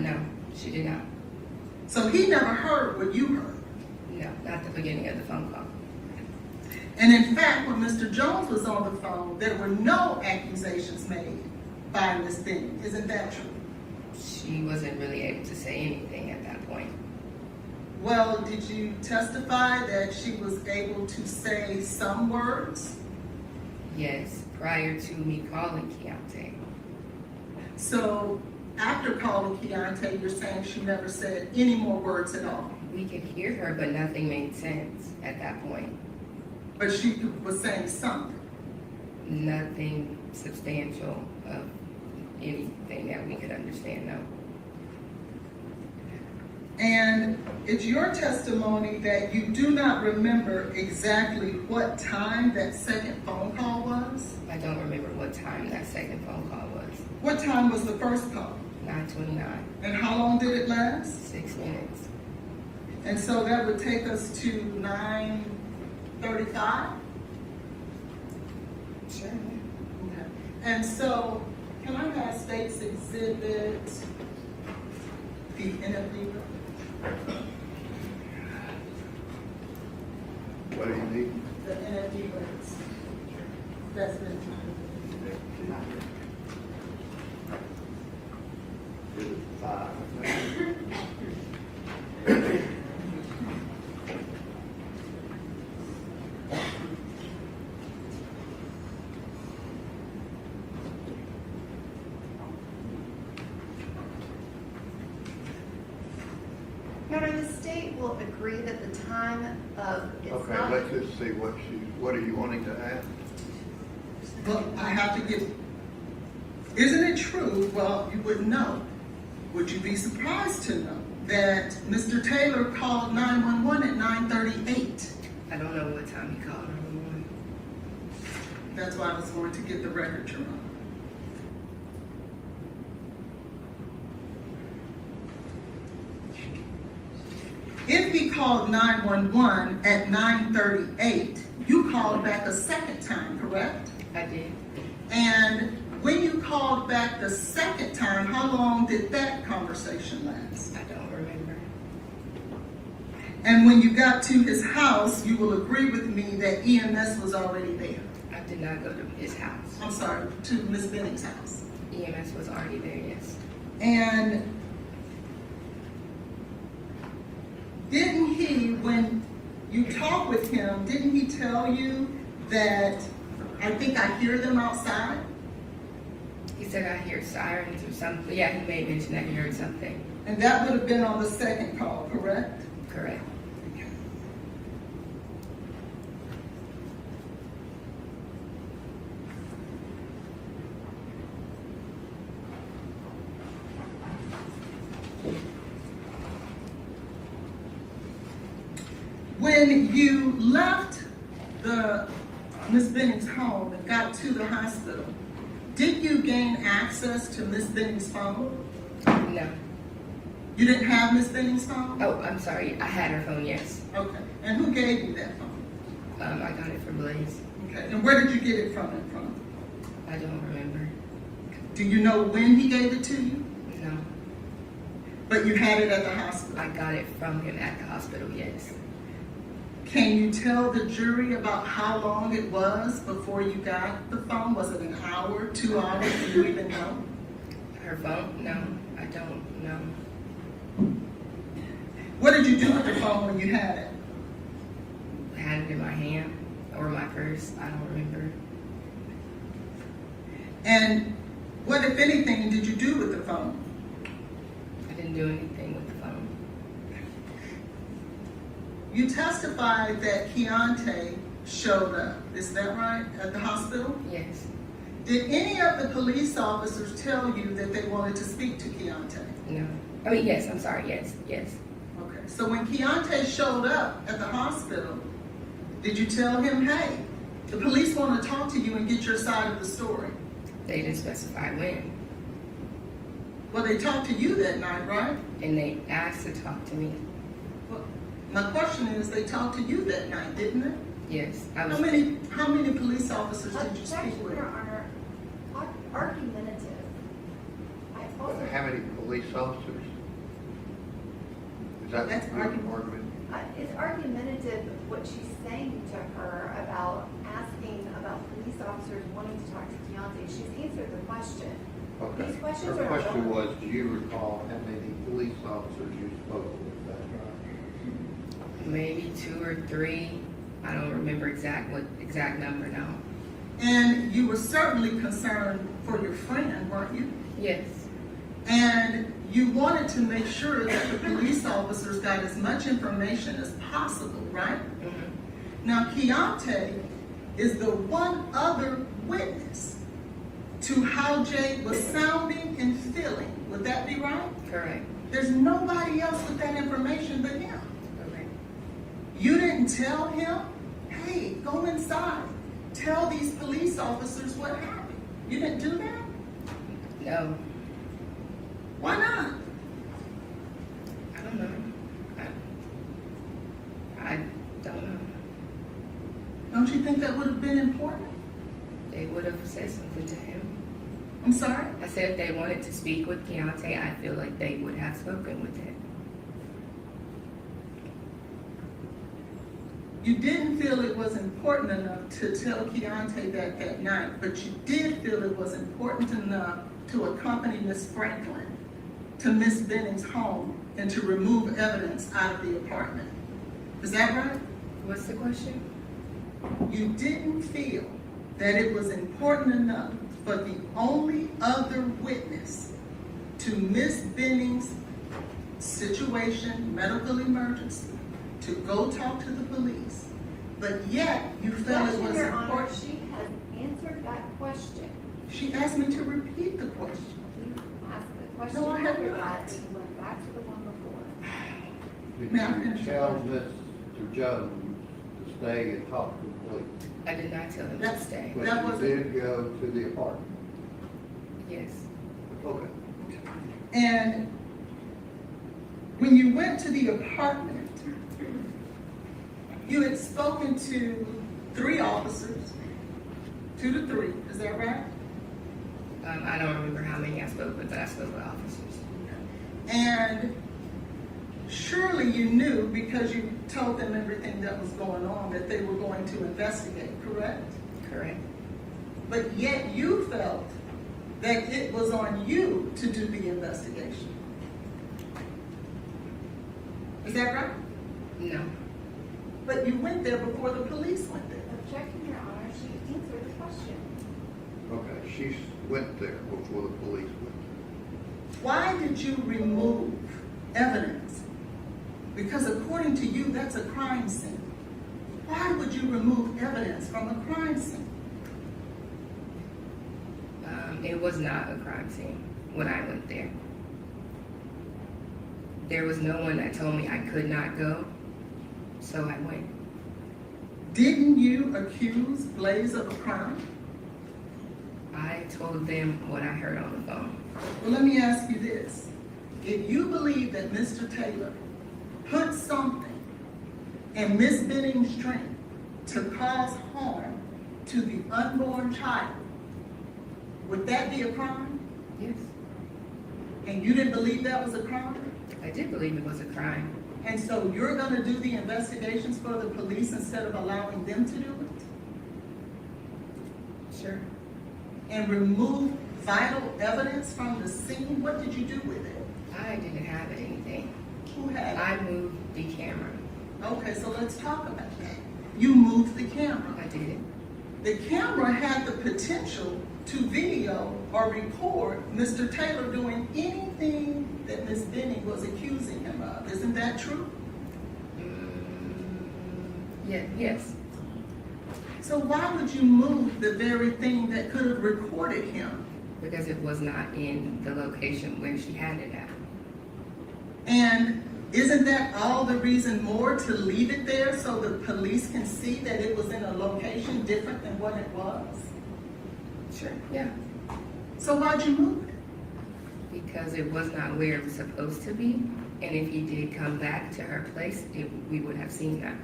No, she did not. So he never heard what you heard. No, not the beginning of the phone call. And in fact, when Mr. Jones was on the phone, there were no accusations made by Miss Benning. Isn't that true? She wasn't really able to say anything at that point. Well, did you testify that she was able to say some words? Yes, prior to me calling Keontae. So after calling Keontae, you're saying she never said any more words at all? We could hear her, but nothing made sense at that point. But she was saying something. Nothing substantial of anything that we could understand, no. And it's your testimony that you do not remember exactly what time that second phone call was? I don't remember what time that second phone call was. What time was the first call? 9:29. And how long did it last? 6 minutes. And so that would take us to 9:35? Sure. Okay. And so, can I have State's Exhibit, the NFD? What do you need? The NFD rates. That's been. Is it 5? Your Honor, the state will agree that the time of, it's Okay, not. let's just see what are you wanting to add? Well, I have to get, isn't it true, well, you wouldn't know, would you be surprised to know that Mr. Taylor called 911 at 9:38? I don't know what time he called 911. That's why I was going to get the record, Your Honor. If he called 911 at 9:38, you called back a second time, correct? I did. And when you called back the second time, how long did that conversation last? I don't remember. And when you got to his house, you will agree with me that EMS was already there. I did not go to his house. I'm sorry, to Ms. Benning's house. EMS was already there, yes. And didn't he, when you talked with him, didn't he tell you that, I think I hear them outside? He said I hear sirens or something. Yeah, he may mention that he heard something. And that would have been on the second call, correct? Correct. When you left Ms. Benning's home and got to the hospital, did you gain access to Ms. Benning's phone? No. You didn't have Ms. Benning's phone? Oh, I'm sorry. I had her phone, yes. Okay. And who gave you that phone? I got it from Blaise. Okay. And where did you get it from? I don't remember. Do you know when he gave it to you? No. But you had it at the hospital? I got it from him at the hospital, yes. Can you tell the jury about how long it was before you got the phone? Was it an hour, 2 hours? Do you even know? Her phone? No, I don't know. What did you do with the phone when you had it? I had it in my hand or my purse. I don't remember. And what, if anything, did you do with the phone? I didn't do anything with the phone. You testified that Keontae showed up, is that right, at the hospital? Yes. Did any of the police officers tell you that they wanted to speak to Keontae? No. I mean, yes, I'm sorry, yes, yes. Okay, so when Keontae showed up at the hospital, did you tell him, hey, the police want to talk to you and get your side of the story? They didn't specify when. Well, they talked to you that night, right? And they asked to talk to me. Well, my question is, they talked to you that night, didn't they? Yes. How many police officers did you speak with? Your Honor, argumentative. I also, How many police officers? Is that That's your argument? it's argumentative what she's saying to her about asking about police officers wanting to talk to Keontae. She's answered the question. Okay. These questions Her are question relevant. was, do you recall how many police officers you spoke with? That's right. Maybe 2 or 3. I don't remember exact number now. And you were certainly concerned for your friend, weren't you? Yes. And you wanted to make sure that the police officers got as much information as possible, right? Mm-hmm. Now, Keontae is the one other witness to how Jade was sounding and feeling. Would that be right? Correct. There's nobody else with that information but him. Okay. You didn't tell him, hey, go inside. Tell these police officers what happened. You didn't do that? No, Why not? I don't know. I don't know. Don't you think that would have been important? They would have said something to him. I'm sorry? I said if they wanted to speak with Keontae, I feel like they would have spoken with him. You didn't feel it was important enough to tell Keontae that night, but you did feel it was important enough to accompany Miss Franklin to Miss Benning's home and to remove evidence out of the apartment. Is that right? What's the question? You didn't feel that it was important enough for the only other witness to Miss Benning's situation, medical emergency, to go talk to the police, but yet you felt it was Your Honor, important. she has answered that question. She asked me to repeat the question. You asked the question No, I have after not. that, and you went back to the one before. May I Did finish? you tell Mr. Jones to stay and talk to the police? I did not tell him to That's- stay. But That you was- did go to the apartment? Yes. Okay. And when you went to the apartment, you had spoken to 3 officers, 2 to 3, is that right? I don't remember how many I spoke with, but I spoke with officers. And surely you knew, because you told them everything that was going on, that they were going to investigate, correct? Correct. But yet you felt that it was on you to do the investigation. Is that right? No. But you went there before the police went there. Objection, Your Honor, she answered the question. Okay, she went there before the police went. Why did you remove evidence? Because according to you, that's a crime scene. Why would you remove evidence from a crime scene? It was not a crime scene when I went there. There was no one that told me I could not go, so I went. Didn't you accuse Blaise of a crime? I told them what I heard on the phone. Well, let me ask you this. If you believe that Mr. Taylor put something in Miss Benning's drink to cause harm to the unborn child, would that be a crime? Yes. And you didn't believe that was a crime? I did believe it was a crime. And so you're gonna do the investigations for the police instead of allowing them to do it? Sure. And remove vital evidence from the scene? What did you do with it? I didn't have anything. Who had it? I moved the camera. Okay, so let's talk about that. You moved the camera. I did. The camera had the potential to video or record Mr. Taylor doing anything that Miss Benning was accusing him of. Isn't that true? Yeah, yes. So why would you move the very thing that could have recorded him? Because it was not in the location where she had it at. And isn't that all the reason more to leave it there so the police can see that it was in a location different than what it was? Sure, yeah. So why'd you move it? Because it was not where it was supposed to be. And if he did come back to her place, we would have seen that.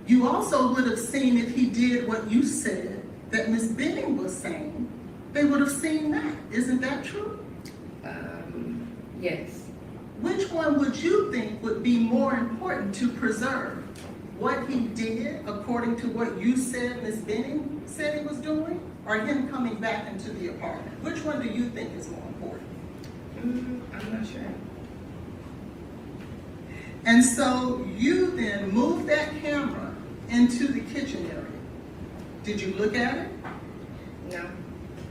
You also would have seen if he did what you said that Miss Benning was saying. They would have seen that. Isn't that true? Yes. Which one would you think would be more important to preserve? What he did according to what you said Miss Benning said he was doing, or him coming back into the apartment? Which one do you think is more important? I'm not sure. And so you then moved that camera into the kitchen area. Did you look at it? No,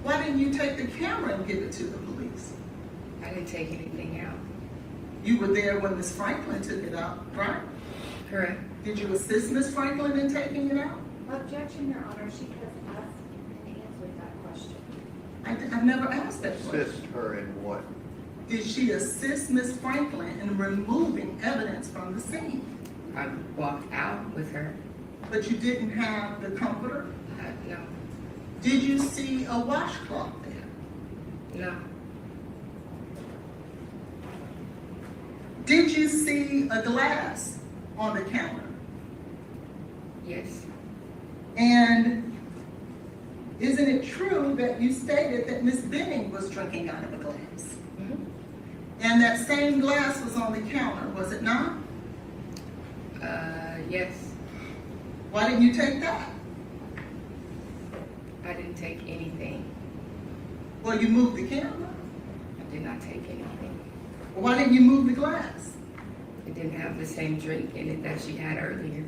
Why didn't you take the camera and give it to the police? I didn't take anything out. You were there when Miss Franklin took it out, right? Correct. Did you assist Miss Franklin in taking it out? Objection, Your Honor, she has asked and answered that question. I've never asked that question. Assist her in what? did she assist Miss Franklin in removing evidence from the scene? I walked out with her. But you didn't have the comforter? No. Did you see a washcloth there? No. Did you see a glass on the counter? Yes. And isn't it true that you stated that Miss Benning was drinking out of a glass? Mm-hmm. And that same glass was on the counter, was it not? Yes. Why didn't you take that? I didn't take anything. Well, you moved the camera. I did not take anything. Well, why didn't you move the glass? It didn't have the same drink in it that she had earlier.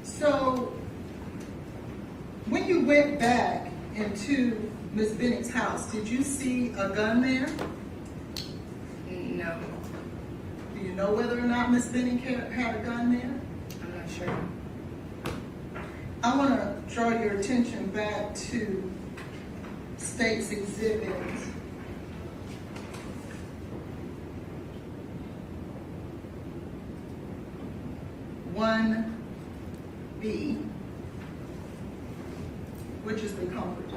So, when you went back into Miss Benning's house, did you see a gun there? No. Do you know whether or not Miss Benning had a gun there? I'm not sure. I want to draw your attention back to State's Exhibit 1B, which is the comforter.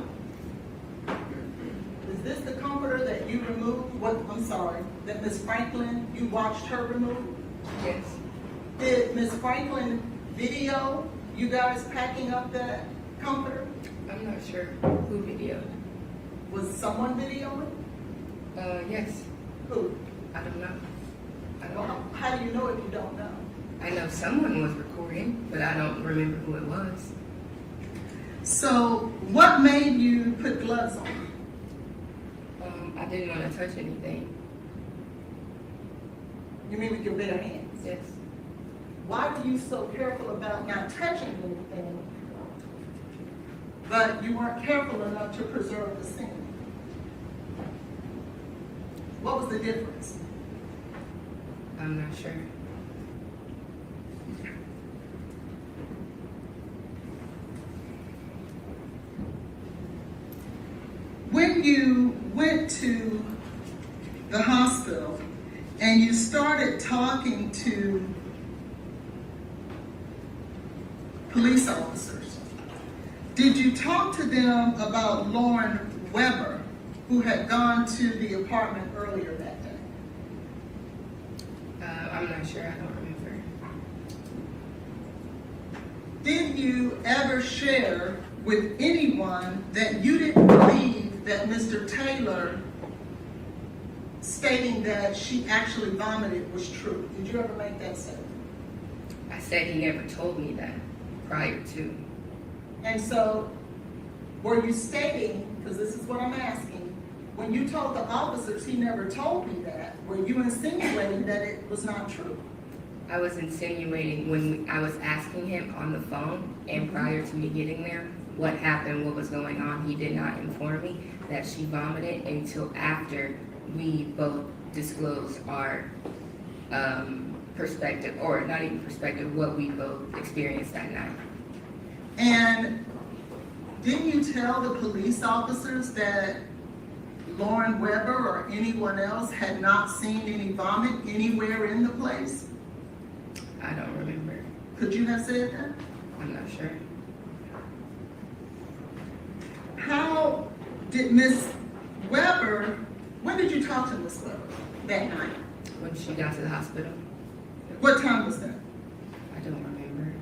Is this the comforter that you removed? That Miss Franklin, you watched her remove? Yes. Did Miss Franklin video you guys packing up that comforter? I'm not sure who videoed. Was someone videoing? Yes. Who? I don't know. I don't Well, know. how do you know if you don't know? I know someone was recording, but I don't remember who it was. So, what made you put gloves on? I didn't want to touch anything. You mean with your bare hands? Yes. Why were you so careful about not touching anything, but you weren't careful enough to preserve the scene? What was the difference? I'm not sure. When you went to the hospital and you started talking to police officers, did you talk to them about Lauren Weber, who had gone to the apartment earlier that day? I'm not sure. I don't remember. Did you ever share with anyone that you didn't believe that Mr. Taylor stating that she actually vomited was true? Did you ever make that statement? I said he never told me that prior to. And so, were you stating, because this is what I'm asking, when you told the officers he never told me that, were you insinuating that it was not true? I was insinuating when I was asking him on the phone, and prior to me getting there, what happened, what was going on. He did not inform me that she vomited until after we both disclosed our perspective, or not even perspective, what we both experienced that night. And didn't you tell the police officers that Lauren Weber or anyone else had not seen any vomit anywhere in the place? I don't remember. Could you have said that? I'm not sure. How did Miss Weber, when did you talk to Miss Weber that night? When she got to the hospital. What time was that? I don't remember.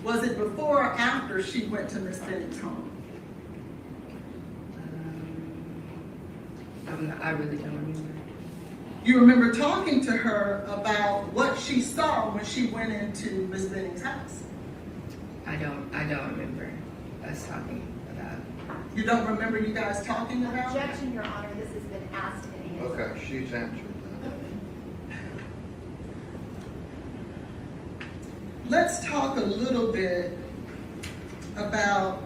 Was it before or after she went to Miss Benning's home? I really don't remember. You remember talking to her about what she saw when she went into Miss Benning's house? I don't remember us talking about it. You don't remember you guys talking about it? Objection, Your Honor, this has been asked and answered. Okay, she's answered that. Let's talk a little bit about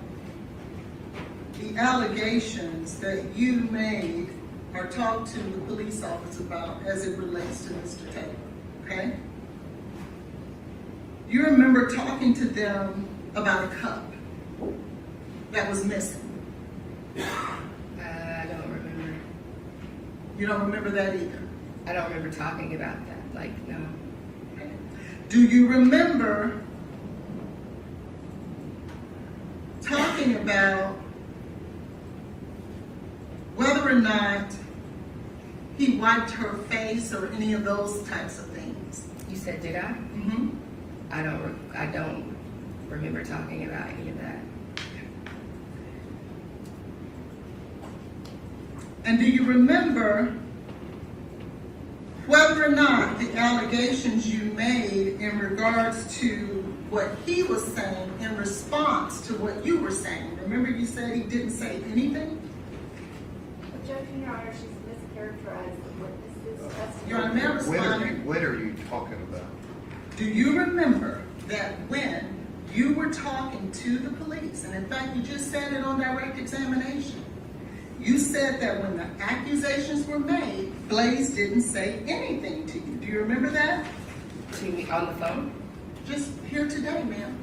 the allegations that you made or talked to the police officer about as it relates to Mr. Taylor, okay? You remember talking to them about a cup that was missing. I don't remember. You don't remember that either? I don't remember talking about that. Like, no. Okay. Do you remember talking about whether or not he wiped her face or any of those types of things? You said, did I? Mm-hmm. I don't remember talking about any of that. And do you remember whether or not the allegations you made in regards to what he was saying in response to what you were saying? Remember you said he didn't say anything? Objection, Your Honor, she's mischaracterized the witness's testimony. Your Honor, may I respond? What are you talking about? Do you remember that when you were talking to the police, and in fact you just said it on direct examination, you said that when the accusations were made, Blaise didn't say anything to you. Do you remember that? To me on the phone? Just here today, ma'am.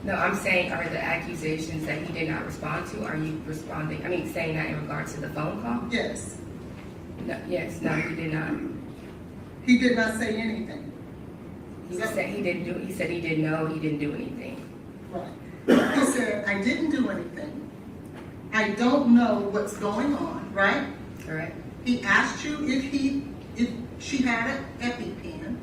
No, I'm saying, are the accusations that he did not respond to, are you responding, saying that in regards to the phone call? Yes. No, yes, no, he did not. He did not say anything. He said he didn't do, he said he didn't know, he didn't do anything. Right. He said, I didn't do anything. I don't know what's going on, right? Correct. He asked you if she had an EpiPen.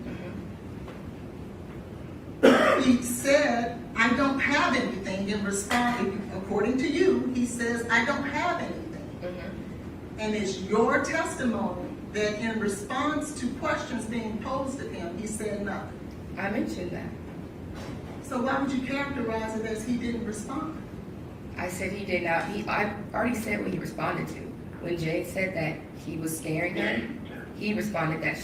Mm-hmm. He said, I don't have anything in response. According to you, he says, I don't have anything. Mm-hmm. And it's your testimony that in response to questions being posed to him, he said nothing. I mentioned that. So why would you characterize it as he didn't respond? I said he did not, I already said what he responded to. When Jade said that he was scaring her, he responded that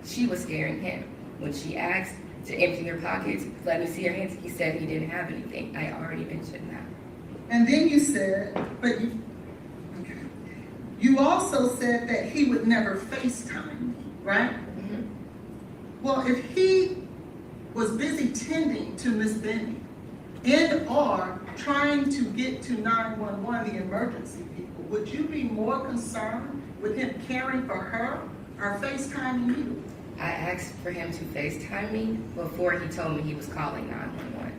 she was scaring him. When she asked to empty her pockets, let me see her hands, he said he didn't have anything. I already mentioned that. And then you said, you also said that he would never FaceTime me, right? Mm-hmm. Well, if he was busy tending to Miss Benning and or trying to get to 911, the emergency people, would you be more concerned with him caring for her or FaceTiming you? I asked for him to FaceTime me before he told me he was calling 911.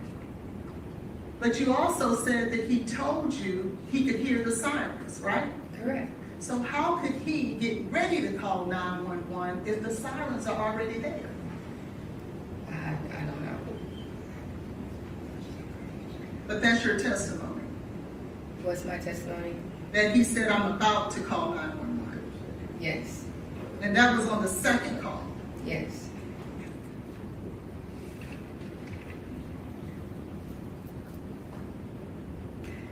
But you also said that he told you he could hear the sirens, right? Correct. So how could he get ready to call 911 if the sirens are already there? I don't know. But that's your testimony. What's my testimony? That he said, I'm about to call 911. Yes. And that was on the second call. Yes.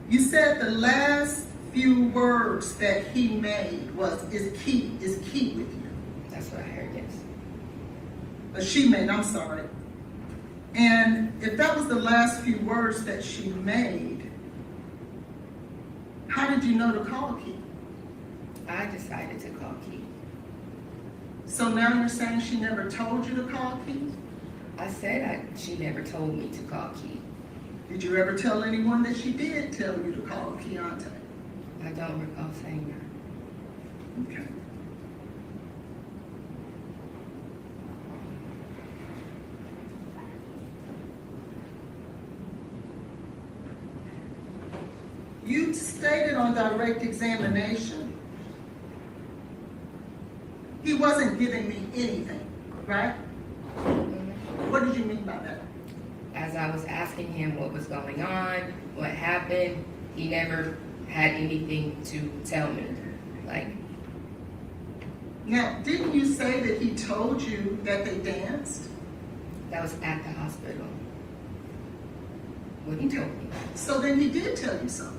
You said the last few words that he made is key with you. That's what I heard, yes. She made, I'm sorry. And if that was the last few words that she made, how did you know to call Key? I decided to call Key. So now you're saying she never told you to call Key? I said she never told me to call Key. Did you ever tell anyone that she did tell you to call Keontae? I don't recall saying that. Okay. You stated on direct examination, he wasn't giving me anything, right? Mm-hmm. What did you mean by that? As I was asking him what was going on, what happened, he never had anything to tell me. Now, didn't you say that he told you that they danced? That was at the hospital. What he told me. So then he did tell you something.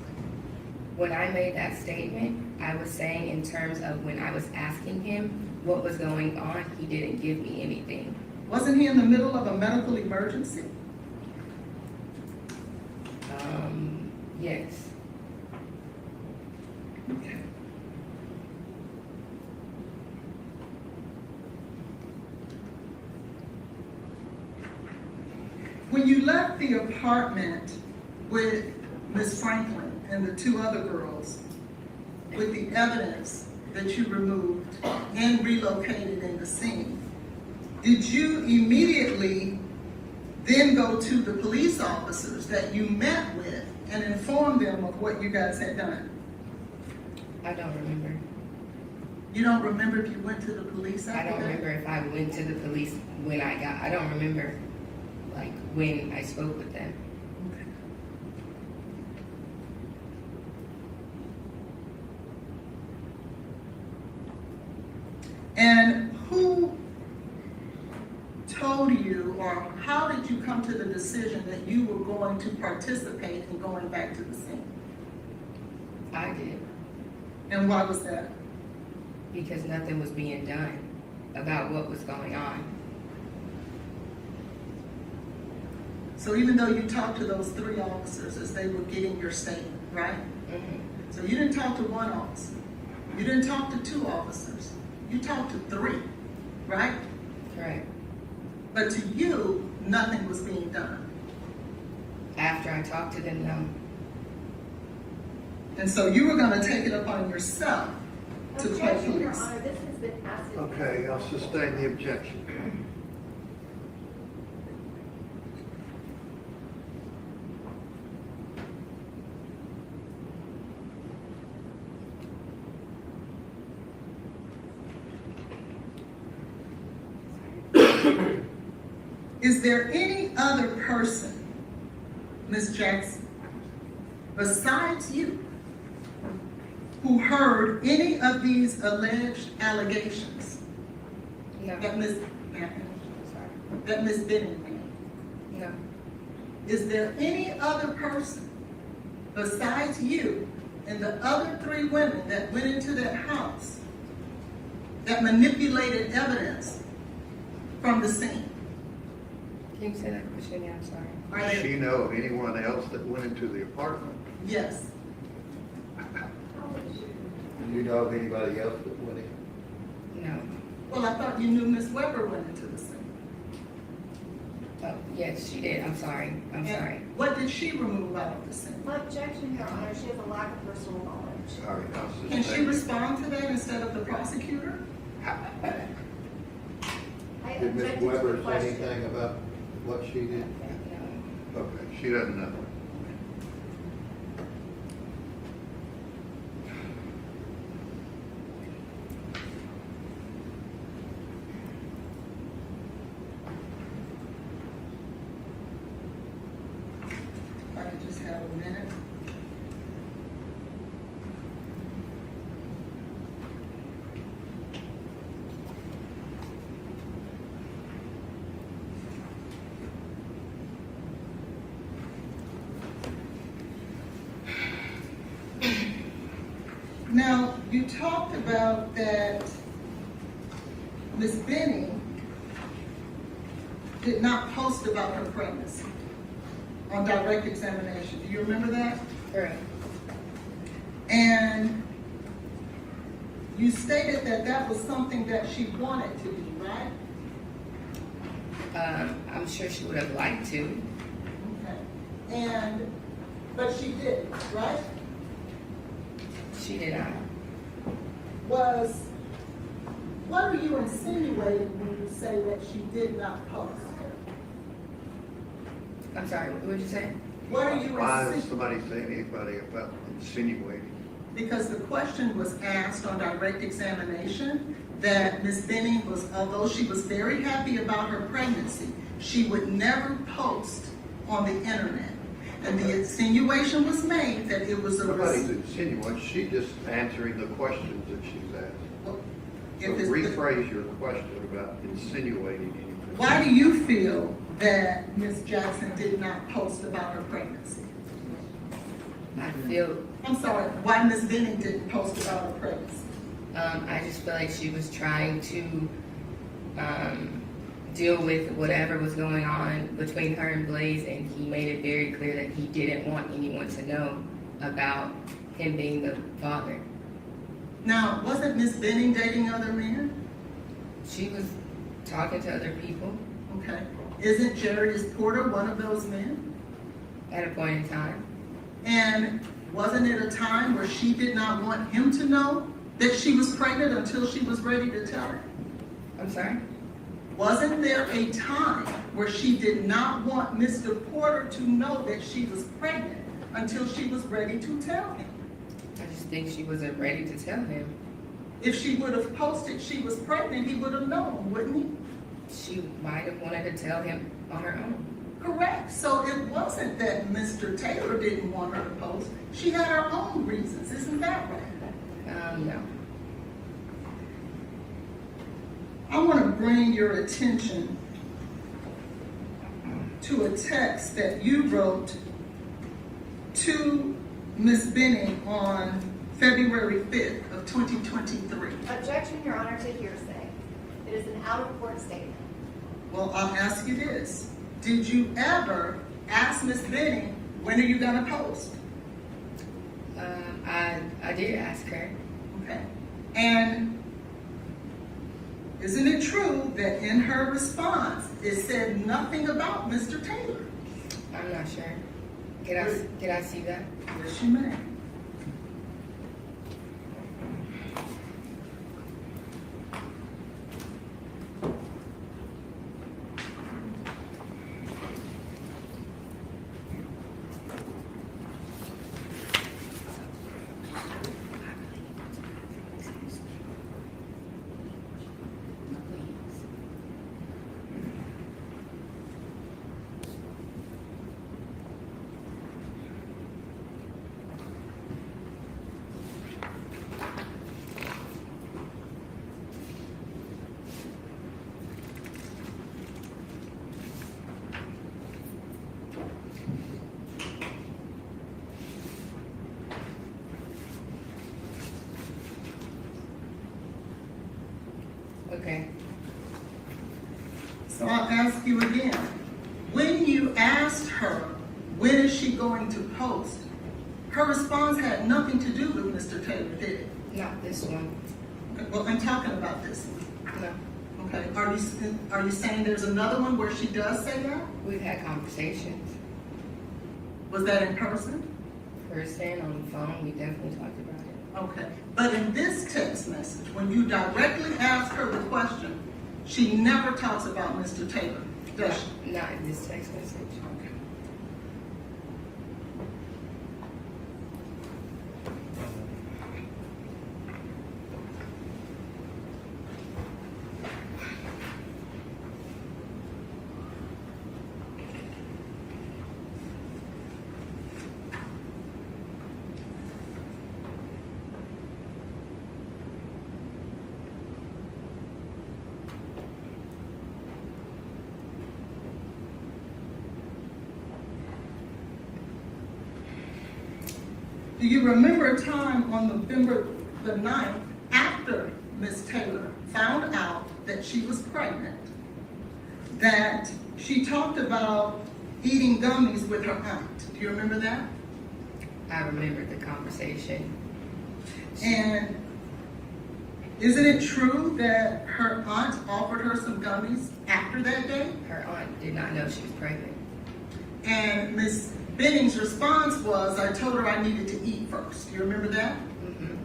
When I made that statement, I was saying in terms of when I was asking him what was going on, he didn't give me anything. Wasn't he in the middle of a medical emergency? Yes. Okay. When you left the apartment with Miss Franklin and the two other girls, with the evidence that you removed and relocated in the scene, did you immediately then go to the police officers that you met with and inform them of what you guys had done? I don't remember. You don't remember if you went to the police after I don't that? remember if I went to the police when I don't remember, like, when I spoke with them. Okay. And who told you, or how did you come to the decision that you were going to participate in going back to the scene? I did, And why was that? because nothing was being done about what was going on. So even though you talked to those three officers as they were getting your statement, right? So you didn't talk to one officer. You didn't talk to two officers. You talked to three, right? Correct. But to you, nothing was being done. After I talked to them, no. And so you were gonna take it upon yourself to call Objection, Your police. Honor, this has been asked. Okay, I'll sustain the objection. Is there any other person, Ms. Jackson, besides you, who heard any of these alleged allegations No. that Ms. Benning made? No. Is there any other person besides you and the other three women that went into that house that manipulated evidence from the scene? Can you say that question again? I'm sorry. Are Does there- she know of anyone else that went into the apartment? Yes. Do you know of anybody else that went in? No. Well, I thought you knew Miss Weber went into the scene. Oh, yes, she did. I'm sorry. I'm And sorry. what did she remove out of the scene? Objection, Your Honor, she has a lack of personal knowledge. Sorry, I'll Can she sustain. respond to that instead of the prosecutor? I Did Ms. object to the Weber say question. anything about what she did? No. Okay, she doesn't know. If I could just have a minute. Now, you talked about that Ms. Benning did not post about her pregnancy on direct examination. Do you remember that? Correct. And you stated that that was something that she wanted to do, right? I'm sure she would have liked to. Okay. But she didn't, right? She did not. What are you insinuating when you say that she did not post? I'm sorry. What did you say? What are you Why does insinuating? somebody say anybody about insinuating? Because the question was asked on direct examination that Ms. Benning was, although she was very happy about her pregnancy, she would never post on the internet. And the insinuation was made that it was a Nobody's insinuating, she's just answering the questions that she's asked. So if it's- rephrase your question about insinuating anything. Why do you feel that Ms. Jackson did not post about her pregnancy? I feel, I'm sorry, why Ms. Benning didn't post about her pregnancy? I just feel like she was trying to deal with whatever was going on between her and Blaise, and he made it very clear that he didn't want anyone to know about him being the father. Now, wasn't Miss Benning dating other men? She was talking to other people Okay. Isn't Jarius Porter one of those men? at a point in time. And wasn't it a time where she did not want him to know that she was pregnant until she was ready to tell him? I'm sorry? Wasn't there a time where she did not want Mr. Porter to know that she was pregnant until she was ready to tell him? I just think she wasn't ready to tell him. If she would have posted she was pregnant, he would have known, wouldn't he? She might have wanted to tell him on her own. Correct. So it wasn't that Mr. Taylor didn't want her to post. She had her own reasons. Isn't that right? No. I want to bring your attention to a text that you wrote to Ms. Benning on February 5th of 2023. Objection, Your Honor, to hearsay. It is an out-of-court statement. Well, I'll ask you this. Did you ever ask Ms. Benning, when are you going to post? I did ask her. Okay. And isn't it true that in her response, it said nothing about Mr. Taylor? I'm not sure. Did I see that? Yes, you may. Okay. So I'll ask you again. When you asked her, when is she going to post, her response had nothing to do with Mr. Taylor, did it? Not this one. Okay, well, I'm talking about this one. No. Okay, are you saying there's another one where she does say that? We've had conversations. Was that in person? Person, on the phone, we definitely talked about it. Okay, but in this text message, when you directly ask her the question, she never talks about Mr. Taylor, does she? Not in this text message. Okay. Do you remember a time on November the 9th, after Ms. Taylor found out that she was pregnant, that she talked about eating gummies with her aunt? Do you remember that? I remember the conversation. And isn't it true that her aunt offered her some gummies after that day? Her aunt did not know she was pregnant. And Ms. Benning's response was, I told her I needed to eat first. Do you remember that? Mm-hmm.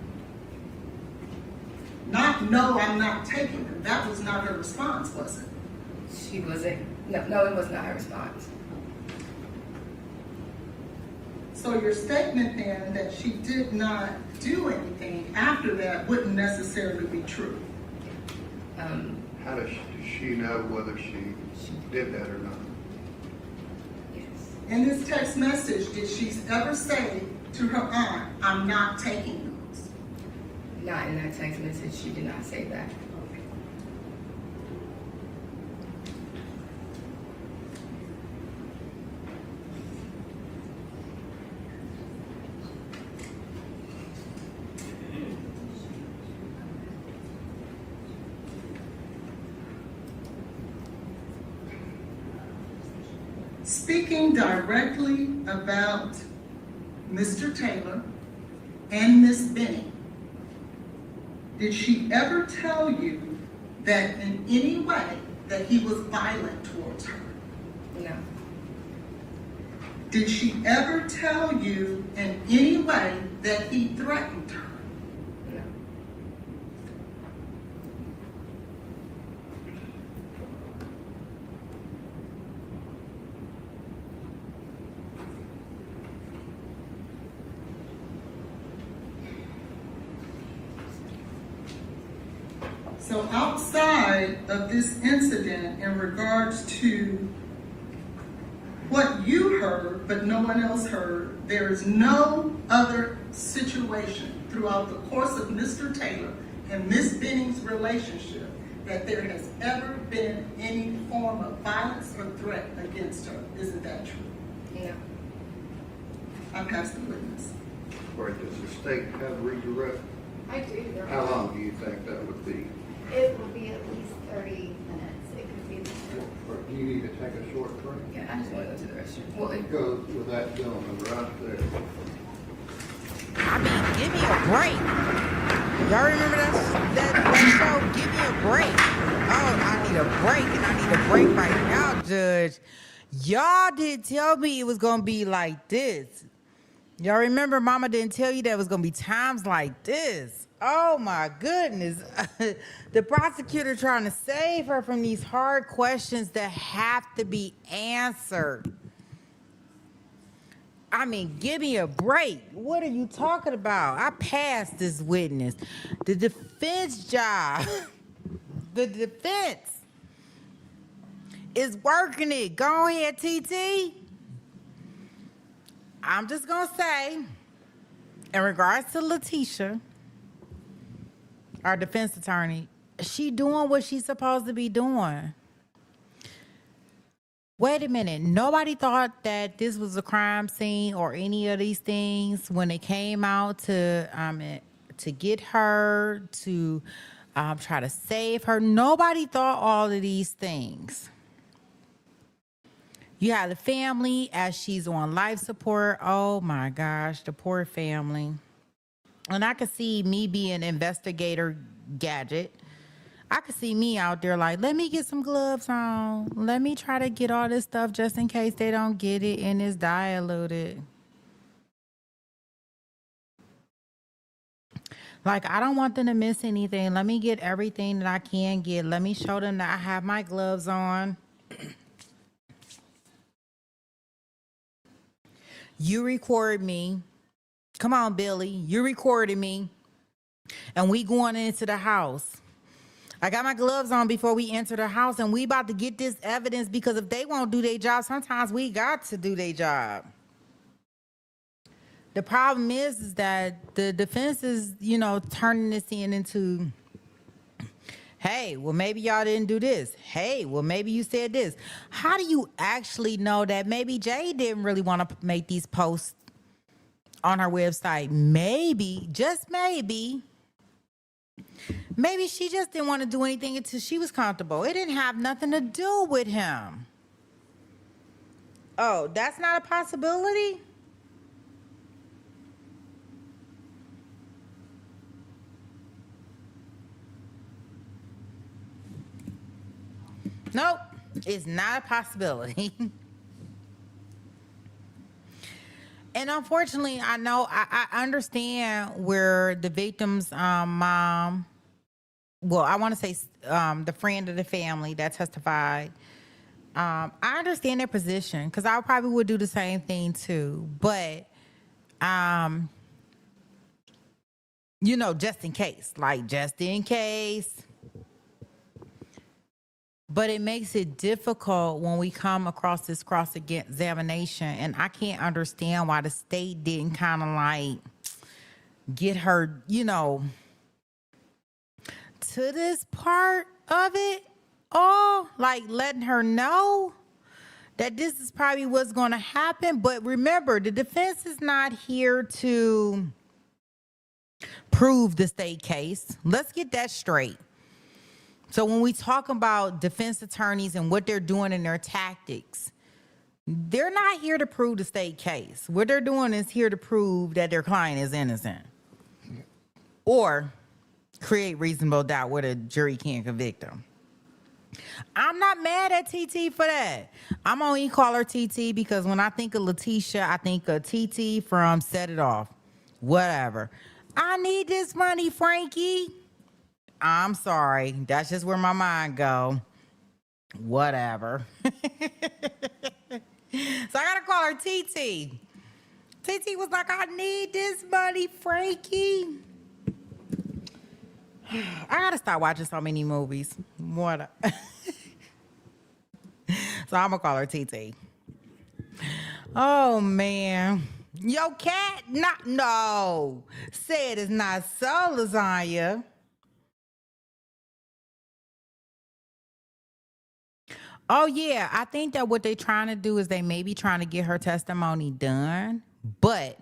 Not, no, I'm not taking them. That was not her response, was it? She wasn't, no, it was not her response. So your statement then that she did not do anything after that wouldn't necessarily be true. How does she know whether she did that or not? In this text message, did she ever say to her aunt, I'm not taking those? Not in that text message, she did not say that. Speaking directly about Mr. Taylor and Miss Benning, Did she ever tell you that in any way that he was violent towards her? No. Did she ever tell you in any way that he threatened her? No. So outside of this incident, in regards to what you heard but no one else heard, there is no other situation throughout the course of Mr. Taylor and Miss Benning's relationship that there has ever been any form of violence or threat against her. Isn't that true? No. I pass the witness. Or does the state have redirect? I do. How long do you think that would be? It will be at least 30 minutes. It could be. Or do you need to take a short break? Yeah, I just want to go to the restroom. Well, it, Go with that gentleman right there. I mean, give me a break. Y'all remember that show? Give me a break. Oh, I need a break, and I need a break right now, Judge. Y'all didn't tell me it was gonna be like this. Y'all remember Mama didn't tell you that it was gonna be times like this. Oh my goodness. The prosecutor trying to save her from these hard questions that have to be answered. I mean, give me a break. What are you talking about? I passed this witness. The defense job, the defense is working it. Go ahead, TT. I'm just going to say, in regards to Letitia, our defense attorney, she doing what she's supposed to be doing. Wait a minute. Nobody thought that this was a crime scene or any of these things when it came out to get her, to try to save her. Nobody thought all of these things. You have the family as she's on life support. Oh my gosh, the poor family. And I could see me being investigator gadget. I could see me out there like, let me get some gloves on. Let me try to get all this stuff just in case they don't get it and it's diluted. Like, I don't want them to miss anything. Let me get everything that I can get. Let me show them that I have my gloves on. You record me. Come on, Billy. You recorded me. And we going into the house. I got my gloves on before we enter the house, and we about to get this evidence, because if they won't do their job, sometimes we got to do their job. The problem is that the defense is, turning this into, hey, well, maybe y'all didn't do this. Hey, well, maybe you said this. How do you actually know that maybe Jade didn't really want to make these posts on her website? Maybe, just maybe she just didn't want to do anything until she was comfortable. It didn't have nothing to do with him. Oh, that's not a possibility? Nope, it's not a possibility. And unfortunately, I know, I understand where the victim's mom, well, I want to say the friend of the family that testified, I understand their position, because I probably would do the same thing too. But, just in case, just in case. But it makes it difficult when we come across this cross-examination, and I can't understand why the state didn't kind of get her, to this part of it all, letting her know that this is probably what's going to happen. But remember, the defense is not here to prove the state case. Let's get that straight. So when we talk about defense attorneys and what they're doing in their tactics, they're not here to prove the state case. What they're doing is here to prove that their client is innocent. Or create reasonable doubt where the jury can't convict him. I'm not mad at TT for that. I'm only call her TT because when I think of Letitia, I think of TT from Set It Off. Whatever. I need this money, Frankie. I'm sorry. That's just where my mind go. Whatever. So I gotta call her TT. TT was like, I need this money, Frankie. I gotta start watching so many movies. What? So I'm gonna call her TT. Oh man. Yo, cat, no. Say it is not so, Lasagna. Oh yeah, I think that what they trying to do is they may be trying to get her testimony done, but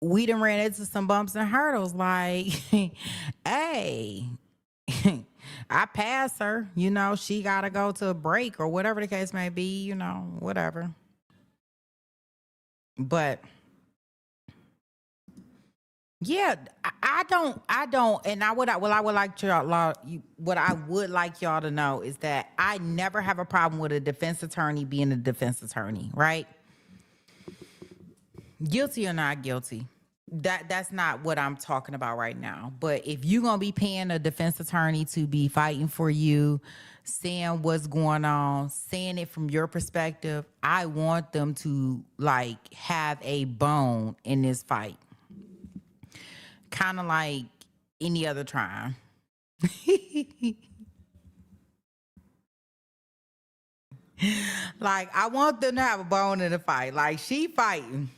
we done ran into some bumps and hurdles. Like, hey, I passed her. You know, she gotta go to a break or whatever the case may be. You know, whatever. But yeah, I don't, and I would like y'all, what I would like y'all to know is that I never have a problem with a defense attorney being a defense attorney, right? Guilty or not guilty. That's not what I'm talking about right now. But if you're gonna be paying a defense attorney to be fighting for you, saying what's going on, saying it from your perspective, I want them to like have a bone in this fight. Kind of like any other trial. Like, I want them to have a bone in the fight. Like, she fighting.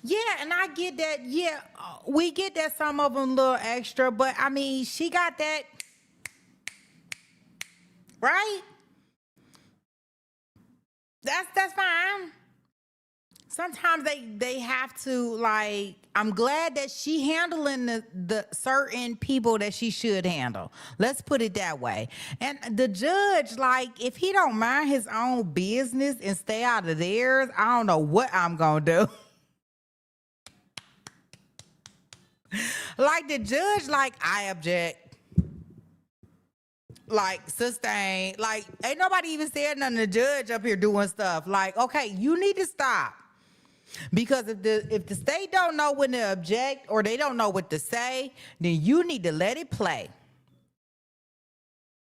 Yeah, and I get that. Yeah, we get that some of them a little extra, but I mean, she got that, right? That's fine. Sometimes they have to, like, I'm glad that she handling the certain people that she should handle. Let's put it that way. And the judge, like, if he don't mind his own business and stay out of theirs, I don't know what I'm gonna do. Like the judge, like, I object. Like, sustain. Like, ain't nobody even said nothing to the judge up here doing stuff. Like, okay, you need to stop. Because if the state don't know when to object or they don't know what to say, then you need to let it play.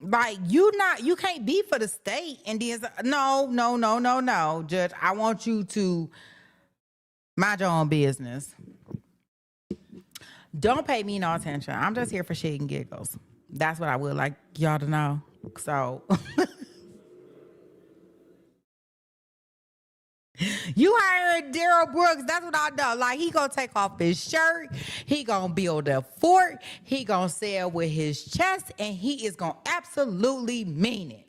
Like, you can't be for the state and then no, judge. I want you to mind your own business. Don't pay me no attention. I'm just here for shit and giggles. That's what I would like y'all to know. So you hired Daryl Brooks. That's what I know. Like, he gonna take off his shirt. He gonna build a fort. He gonna say it with his chest, and he is gonna absolutely mean it.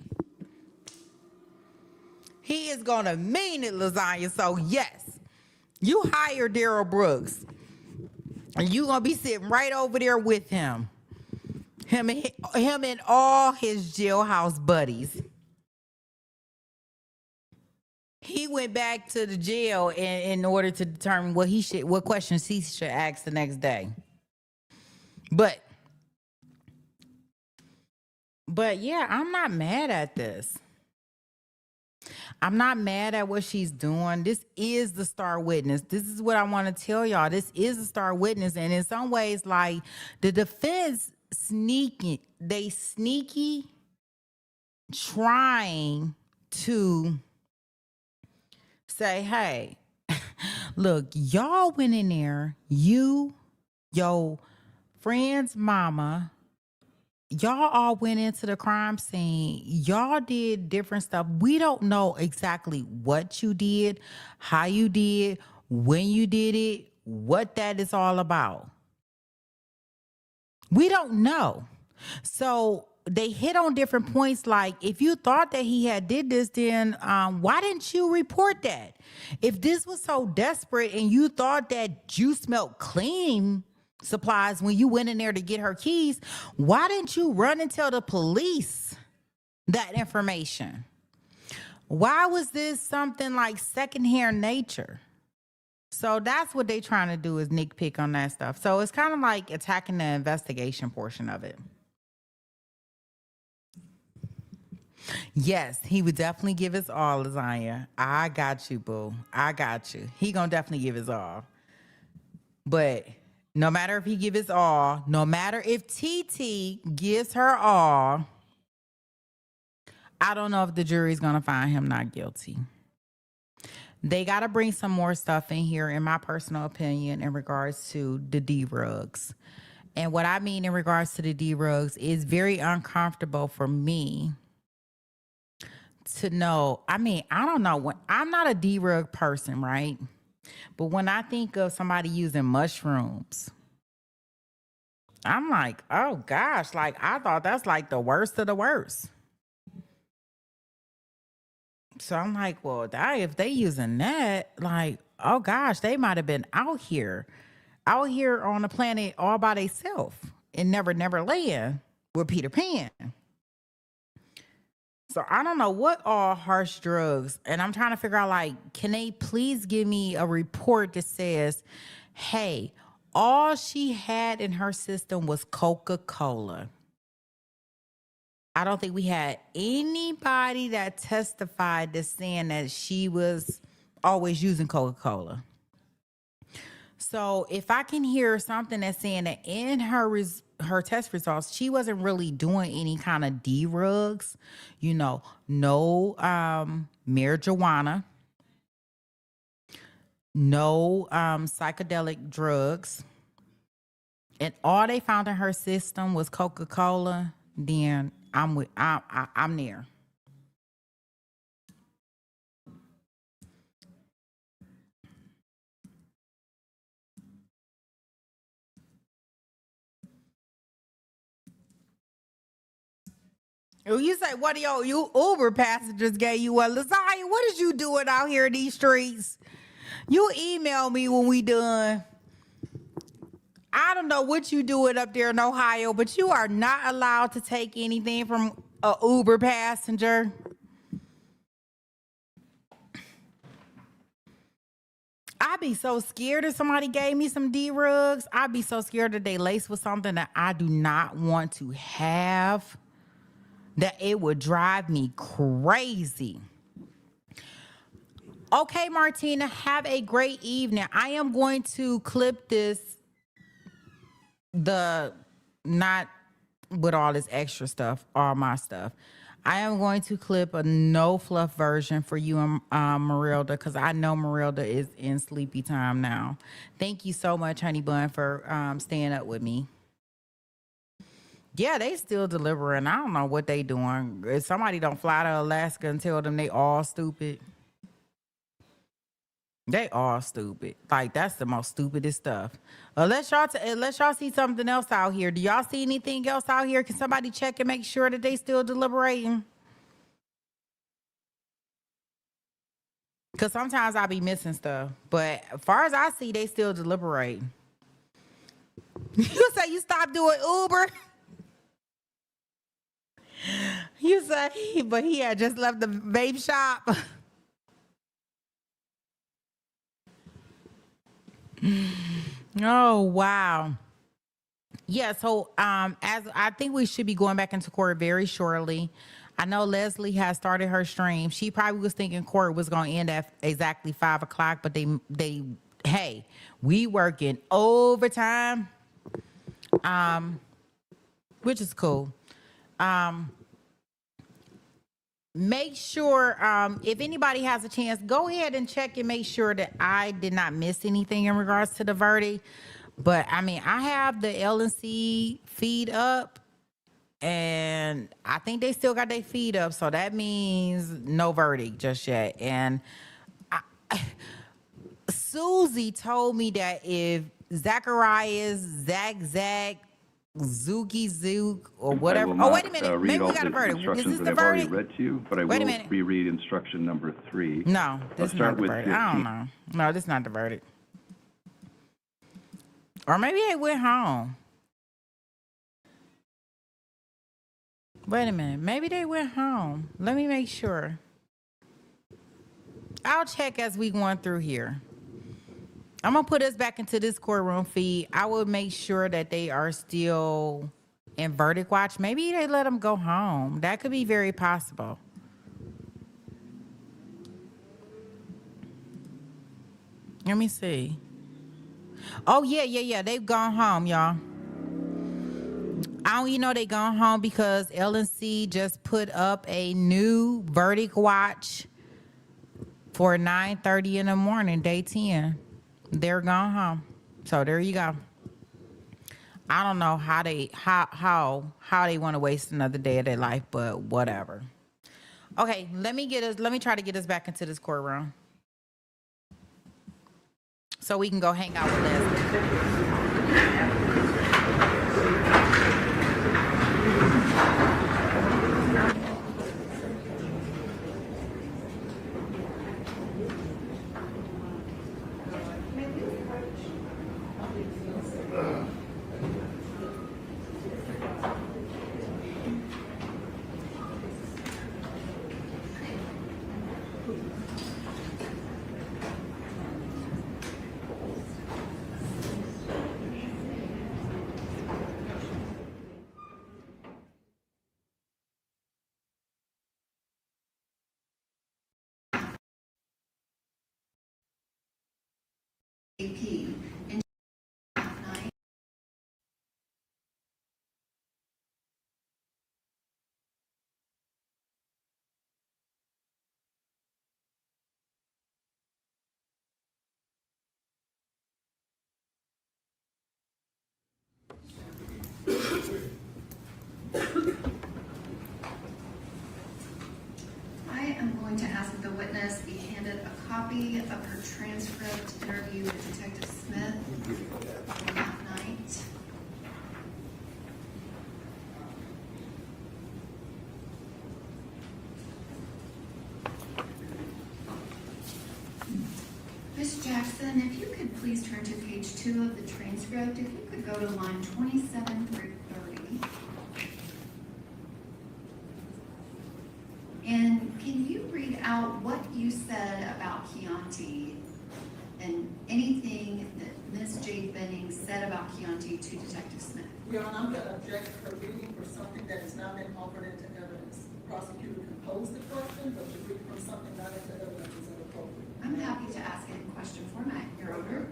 He is gonna mean it, Lasagna. So yes, you hire Daryl Brooks, and you gonna be sitting right over there with him. Him and all his jailhouse buddies. He went back to the jail in order to determine what questions he should ask the next day. But yeah, I'm not mad at this. I'm not mad at what she's doing. This is the star witness. This is what I want to tell y'all. This is the star witness. And in some ways, like, the defense sneaky trying to say, hey, look, y'all went in there, your friend's mama, y'all all went into the crime scene. Y'all did different stuff. We don't know exactly what you did, how you did, when you did it, what that is all about. We don't know. So they hit on different points. Like, if you thought that he had did this, then why didn't you report that? If this was so desperate and you thought that you smelled cleaning supplies when you went in there to get her keys, why didn't you run and tell the police that information? Why was this something like secondhand nature? So that's what they trying to do is nitpick on that stuff. So it's kind of like attacking the investigation portion of it. Yes, he would definitely give his all, Lasagna. I got you, boo. I got you. He gonna definitely give his all. But no matter if he give his all, no matter if TT gives her all, I don't know if the jury's gonna find him not guilty. They got to bring some more stuff in here, in my personal opinion, in regards to the D-Rugs. And what I mean in regards to the D-Rugs is very uncomfortable for me to know. I mean, I don't know. I'm not a D-Rug person, right? But when I think of somebody using mushrooms, I'm like, oh gosh, like I thought that's like the worst of the worst. So I'm like, well, if they using that, like, oh gosh, they might have been out here on the planet all by themselves in Never Land with Peter Pan. So I don't know what all harsh drugs, and I'm trying to figure out, like, can they please give me a report that says, hey, all she had in her system was Coca-Cola. I don't think we had anybody that testified to saying that she was always using Coca-Cola. So if I can hear something that's saying that in her test results, she wasn't really doing any kind of D-Rugs, no marijuana, no psychedelic drugs, and all they found in her system was Coca-Cola, then I'm there. You say, what do you Uber passengers gave you? Well, Lasagna, what is you doing out here in these streets? You email me when we done. I don't know what you doing up there in Ohio, but you are not allowed to take anything from a Uber passenger. I'd be so scared if somebody gave me some D-Rugs. I'd be so scared that they laced with something that I do not want to have, that it would drive me crazy. Okay, Martina, have a great evening. I am going to clip this, not with all this extra stuff, all my stuff. I am going to clip a no fluff version for you and Marilda, because I know Marilda is in sleepy time now. Thank you so much, Honey Bun, for staying up with me. Yeah, they still delivering. I don't know what they doing. If somebody don't fly to Alaska and tell them they all stupid. They all stupid. Like, that's the most stupidest stuff. Unless y'all see something else out here. Do y'all see anything else out here? Can somebody check and make sure that they still deliberating? Because sometimes I'll be missing stuff. But as far as I see, they still deliberating. You say you stopped doing Uber? You say, but he had just left the vape shop. Oh, wow. Yeah, so as I think we should be going back into court very shortly. I know Leslie has started her stream. She probably was thinking court was going to end at exactly 5 o'clock, but hey, we working overtime, which is cool. Make sure, if anybody has a chance, go ahead and check and make sure that I did not miss anything in regards to the verdict. But I mean, I have the LNC feed up, and I think they still got their feed up. So that means no verdict just yet. And Susie told me that if Zacharias, Zach, Zuki Zook, or whatever. Oh, wait a minute. Maybe we got a verdict. Is this the I've already verdict? read to you, but I will reread instruction number 3. No, this is not the verdict. 15. I don't know. No, this is not the verdict. Or maybe they went home. Wait a minute. Maybe they went home. Let me make sure. I'll check as we going through here. I'm gonna put us back into this courtroom feed. I will make sure that they are still in verdict watch. Maybe they let them go home. That could be very possible. Let me see. Oh yeah. They've gone home, y'all. I don't even know they gone home because LNC just put up a new verdict watch for 9:30 in the morning, day 10. They're gone home. So there you go. I don't know how they want to waste another day of their life, but whatever. Okay, let me try to get us back into this courtroom so we can go hang out with Leslie. AP. And I am going to ask that the witness be handed a copy of her transcript interview with Detective Smith from that night. Ms. Jackson, if you could please turn to page 2 of the transcript, if you could go to line 27 through 30. And can you read out what you said about Chianti and anything that Ms. Jade Benning said about Chianti to Detective Smith? Your Honor, I'm going to object to her reading for something that has not been offered into evidence. The prosecutor can pose the question, but to read from something not into evidence is inappropriate. I'm happy to ask it in question format, Your Honor.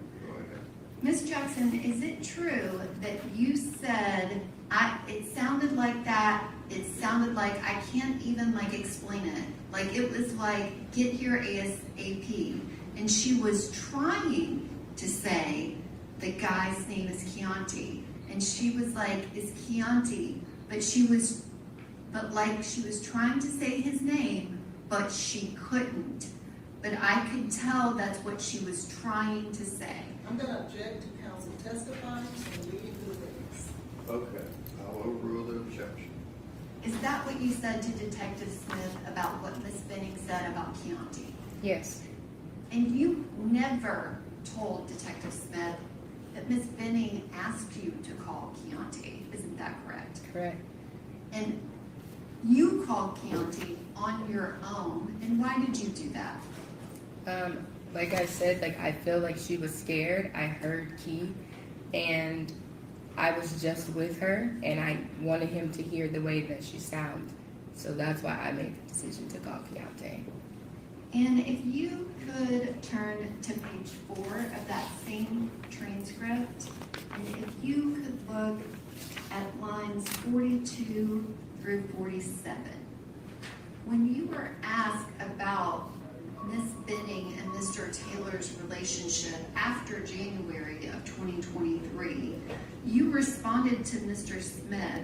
Ms. Jackson, is it true that you said, it sounded like that, it sounded like I can't even explain it. Like it was like, get here ASAP. And she was trying to say the guy's name is Chianti. And she was like, it's Chianti. But she was trying to say his name, but she couldn't. But I could tell that's what she was trying to say. I'm going to object to counsel testifying and reading the witness. Okay, I'll overrule the objection. Is that what you said to Detective Smith about what Ms. Benning said about Chianti? Yes. And you never told Detective Smith that Ms. Benning asked you to call Chianti. Isn't that correct? Correct. And you called Chianti on your own. And why did you do that? Like I said, I feel like she was scared. I heard Key, and I was just with her, and I wanted him to hear the way that she sounds. So that's why I made the decision to call Chianti. And if you could turn to page 4 of that same transcript, and if you could look at lines 42 through 47. When you were asked about Ms. Benning and Mr. Taylor's relationship after January of 2023, you responded to Mr. Smith,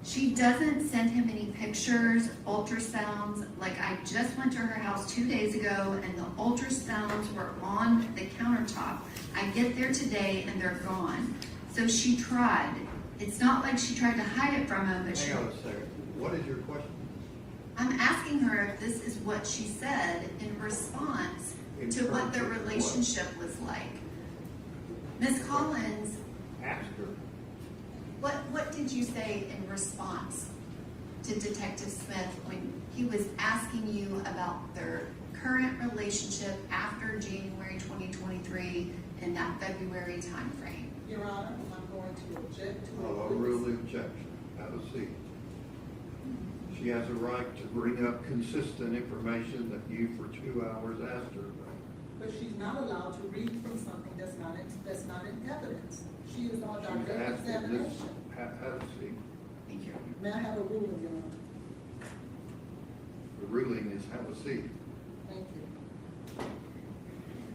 she doesn't send him any pictures, ultrasounds. Like, I just went to her house 2 days ago and the ultrasounds were on the countertop. I get there today and they're gone. So she tried. It's not like she tried to hide it from him, but Hang on a second. What is your question? I'm asking her if this is what she said in response to what their relationship was like. Ms. Collins, Ask her. what did you say in response to Detective Smith when he was asking you about their current relationship after after January 2023 in that February timeframe? Your Honor, I'm going to object to it. Overrule the objection. Have a seat. She has a right to bring up consistent information that you for 2 hours asked her about. But she's not allowed to read from something that's not in evidence. She is on She's direct asked in this, examination. have a seat. Thank you. May I have a ruling, Your Honor? The ruling is have a seat. Thank you.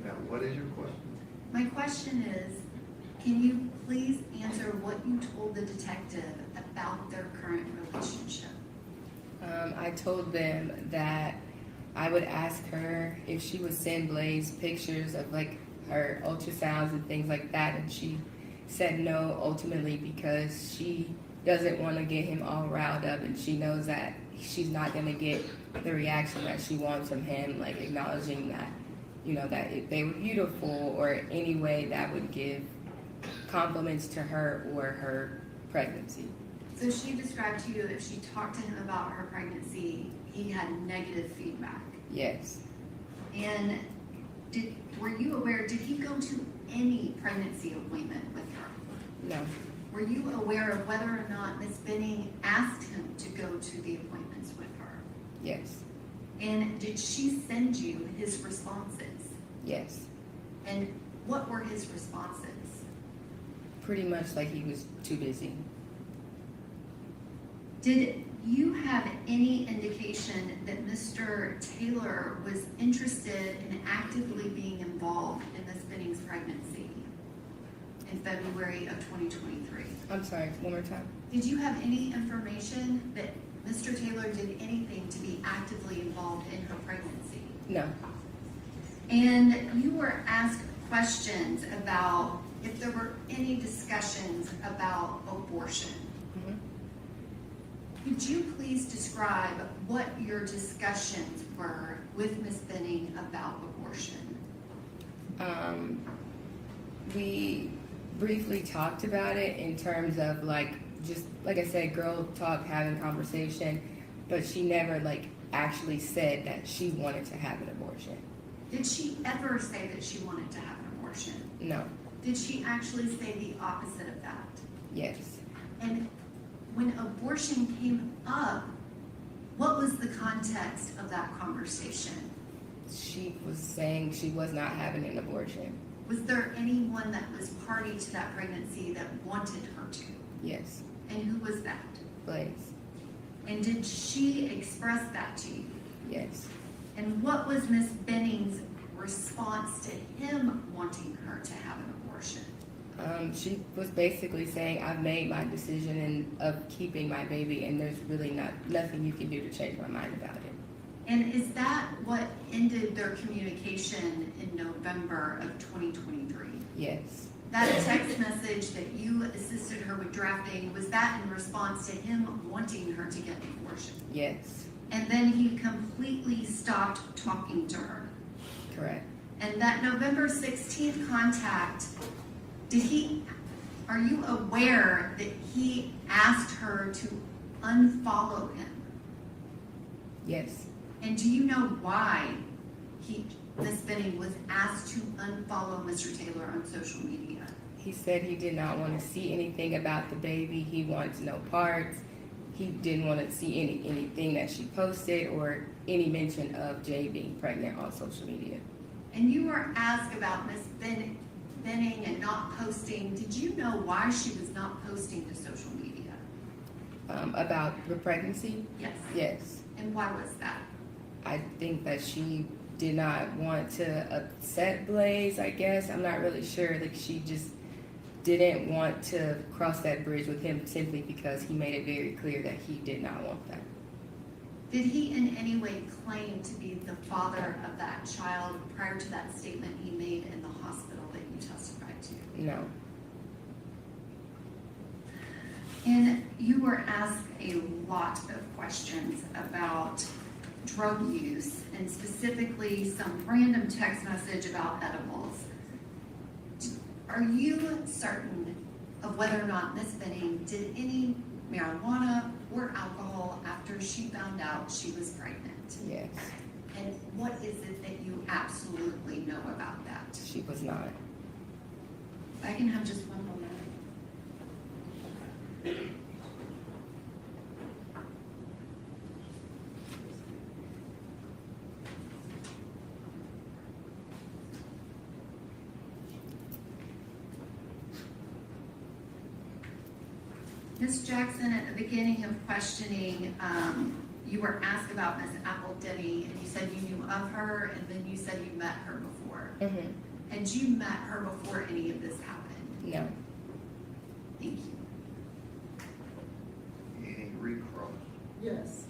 Now, what is your question? My question is, can you please answer what you told the detective about their current relationship? I told them that I would ask her if she would send Blaise pictures of like her ultrasounds and things like that, and she said no ultimately because she doesn't want to get him all riled up, and she knows that she's not going to get the reaction that she wants from him, like acknowledging that, you know, that if they were beautiful or any way that would give compliments to her or her pregnancy. So she described to you if she talked to him about her pregnancy, he had negative feedback. Yes. And were you aware, did he go to any pregnancy appointment with her? No. Were you aware of whether or not Ms. Benning asked him to go to the appointments with her? Yes. And did she send you his responses? Yes. And what were his responses? Pretty much like he was too busy. Did you have any indication that Mr. Taylor was interested in actively being involved in Ms. Benning's pregnancy in February of 2023? I'm sorry, one more time. Did you have any information that Mr. Taylor did anything to be actively involved in her pregnancy? No. And you were asked questions about if there were any discussions about abortion. Could you please describe what your discussions were with Ms. Benning about abortion? We briefly talked about it in terms of like, just like I said, girl talk, having conversation, but she never like actually said that she wanted to have an abortion. Did she ever say that she wanted to have an abortion? No. Did she actually say the opposite of that? Yes. And when abortion came up, what was the context of that conversation? She was saying she was not having an abortion. Was there anyone that was party to that pregnancy that wanted her to? Yes. And who was that? Blaise. And did she express that to you? Yes. And what was Miss Benning's response to him wanting her to have an abortion? She was basically saying, I've made my decision of keeping my baby, and there's really nothing you can do to change my mind about it. And is that what ended their communication in November of 2023? Yes. That text message that you assisted her with drafting, was that in response to him wanting her to get an abortion? Yes. And then he completely stopped talking to her. Correct. And that November 16th contact, are you aware that he asked her to unfollow him? Yes. And do you know why Ms. Benning was asked to unfollow Mr. Taylor on social media? He said he did not want to see anything about the baby. He wanted no parts. He didn't want to see anything that she posted or any mention of Jade being pregnant on social media. And you were asked about Ms. Benning and not posting. Did you know why she was not posting to social media? About the pregnancy? Yes. Yes. And why was that? I think that she did not want to upset Blaise, I guess. I'm not really sure. Like, she just didn't want to cross that bridge with him simply because he made it very clear that he did not want that. Did he in any way claim to be the father of that child prior to that statement he made in the hospital that you testified to? No. And you were asked a lot of questions about drug use and specifically some random text message about edibles. Are you certain of whether or not Ms. Benning did any marijuana or alcohol after she found out she was pregnant? Yes. And what is it that you absolutely know about that? She was not. If I can have just one moment. Ms. Jackson, at the beginning of questioning, you were asked about Ms. Denny, and you said you knew of her, and then you said you met her before. Mm-hmm. Had you met her before any of this happened? No. Thank you. Any recross? Yes.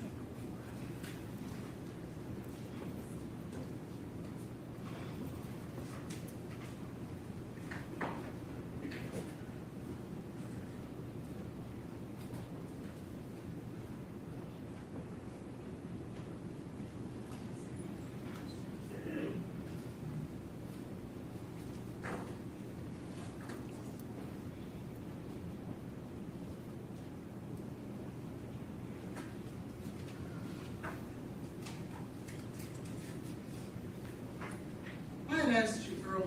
I had asked you earlier.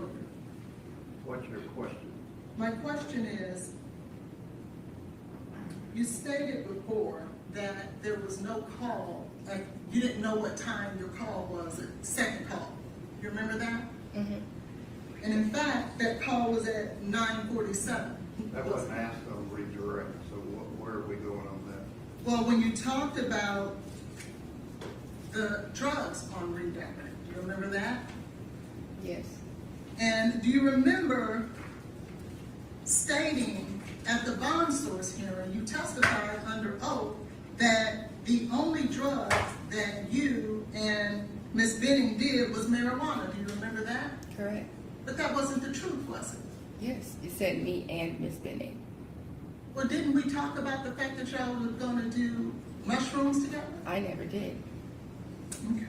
What's your question? My question is, you stated before that there was no call, you didn't know what time your call was, a second call. You remember that? Mm-hmm. And in fact, that call was at 9:47. That wasn't asked on redirect, so where are we going on that? Well, when you talked about the drugs on redirect, do you remember that? Yes. And do you remember stating at the bond source hearing, you testified under oath that the only drugs that you and Ms. Benning did was marijuana. Do you remember that? Correct. But that wasn't the truth, was it? Yes. You said me and Miss Benning. Well, didn't we talk about the fact that y'all were gonna do mushrooms together? I never did. Okay.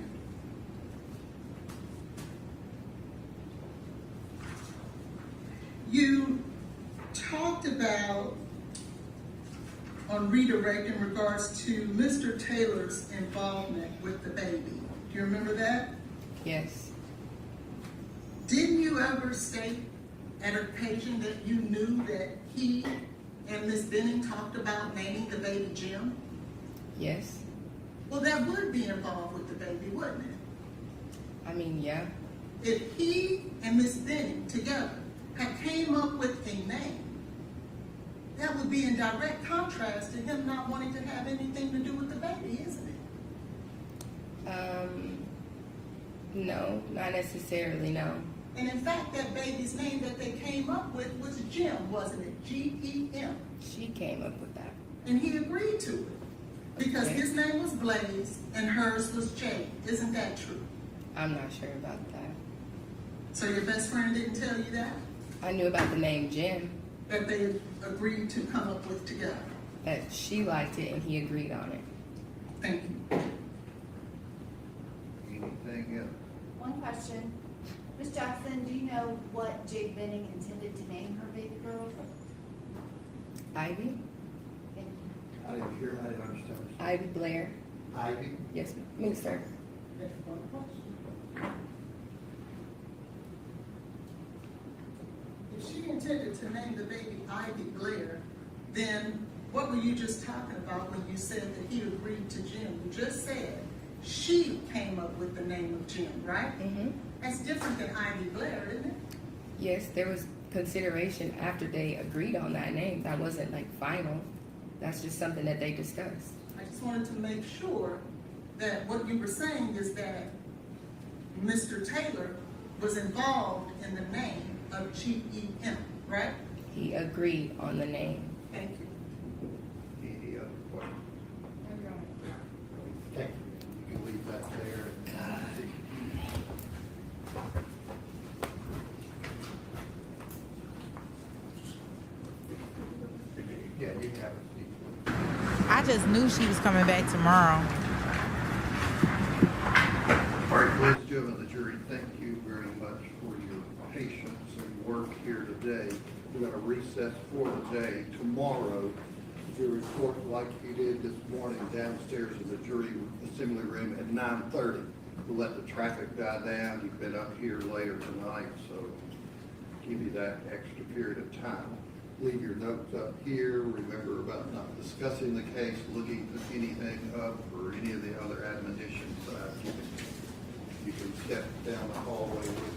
You talked about on redirect in regards to Mr. Taylor's involvement with the baby. Do you remember that? Yes. Didn't you ever state at an occasion that you knew that he and Ms. Benning talked about naming the baby Jim? Yes. Well, that would be involved with the baby, wouldn't it? I mean, yeah. If he and Ms. Benning together had came up with a name, that would be in direct contrast to him not wanting to have anything to do with the baby, isn't it? No, not necessarily, no. And in fact, that baby's name that they came up with was Jim, wasn't it? G-E-M. She came up with that. And he agreed to it. Because Okay. his name was Blaise and hers was Jade. Isn't that true? I'm not sure about that. So your best friend didn't tell you that? I knew about the name Jim, That they agreed to come up with together? that she liked it and he agreed on it. Thank you. Anything else? One question. Ms. Jackson, do you know what Jade Benning intended to name her baby girl? Ivy? Thank you. I didn't hear, I didn't understand. Ivy Blair. Ivy? Yes, me, sir. If she intended to name the baby Ivy Blair, then what were you just talking about when you said that he agreed to Jim? You just said she came up with the name of Jim, right? Mm-hmm. That's different than Ivy Blair, isn't it? Yes, there was consideration after they agreed on that name. That wasn't like final. That's just something that they discussed. I just wanted to make sure that what you were saying is that Mr. Taylor was involved in the name of G-E-M, right? He agreed on the name. Thank you. Any other questions? Okay, you can leave that there. Yeah, you can have it. I just knew she was coming back tomorrow. All right, ladies and gentlemen of the jury, thank you very much for your patience and work here today. We're going to recess for the day. Tomorrow, you report like you did this morning downstairs in the jury assembly room at 9:30. we'll let the traffic die down. You've been up here later tonight, so give you that extra period of time. Leave your notes up here. Remember about not discussing the case, looking anything up, or any of the other admonitions that I've given you. You can step down the hallway with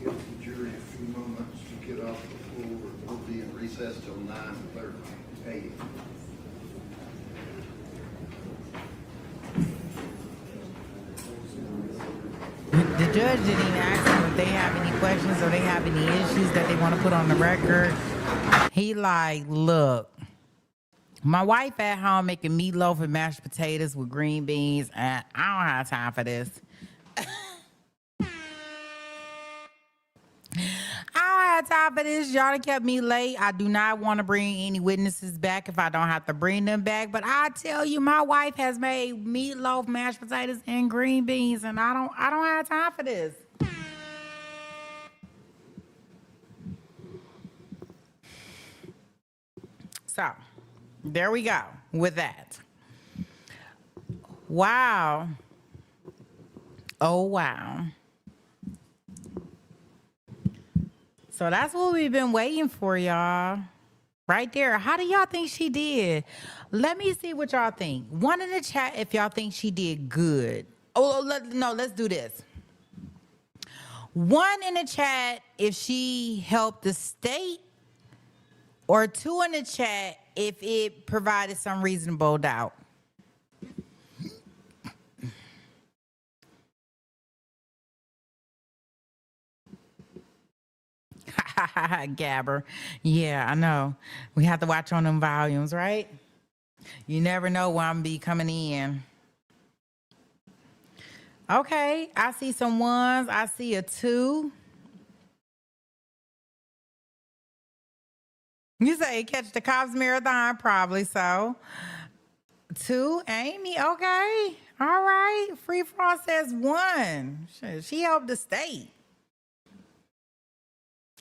give the jury a few moments to get off the floor. We'll be in recess till 9:30 a.m. The judge didn't even ask them if they have any questions or they have any issues that they want to put on the record. He like, look, my wife at home making meatloaf and mashed potatoes with green beans, and I don't have time for this. I don't have time for this. Y'all done kept me late. I do not want to bring any witnesses back if I don't have to bring them back. But I tell you, my wife has made meatloaf, mashed potatoes, and green beans, and I don't have time for this. So, there we go with that. Wow. Oh, wow. So that's what we've been waiting for, y'all. Right there. How do y'all think she did? Let me see what y'all think. One in the chat if y'all think she did good. Let's do this. One in the chat if she helped the state, or two in the chat if it provided some reasonable doubt. Gabber. Yeah, I know. We have to watch on them volumes, right? You never know where I'm be coming in. Okay, I see some ones. I see a 2. You say catch the cops marathon? Probably so. 2, Amy. Okay. All right. Free Fall says 1. She helped the state.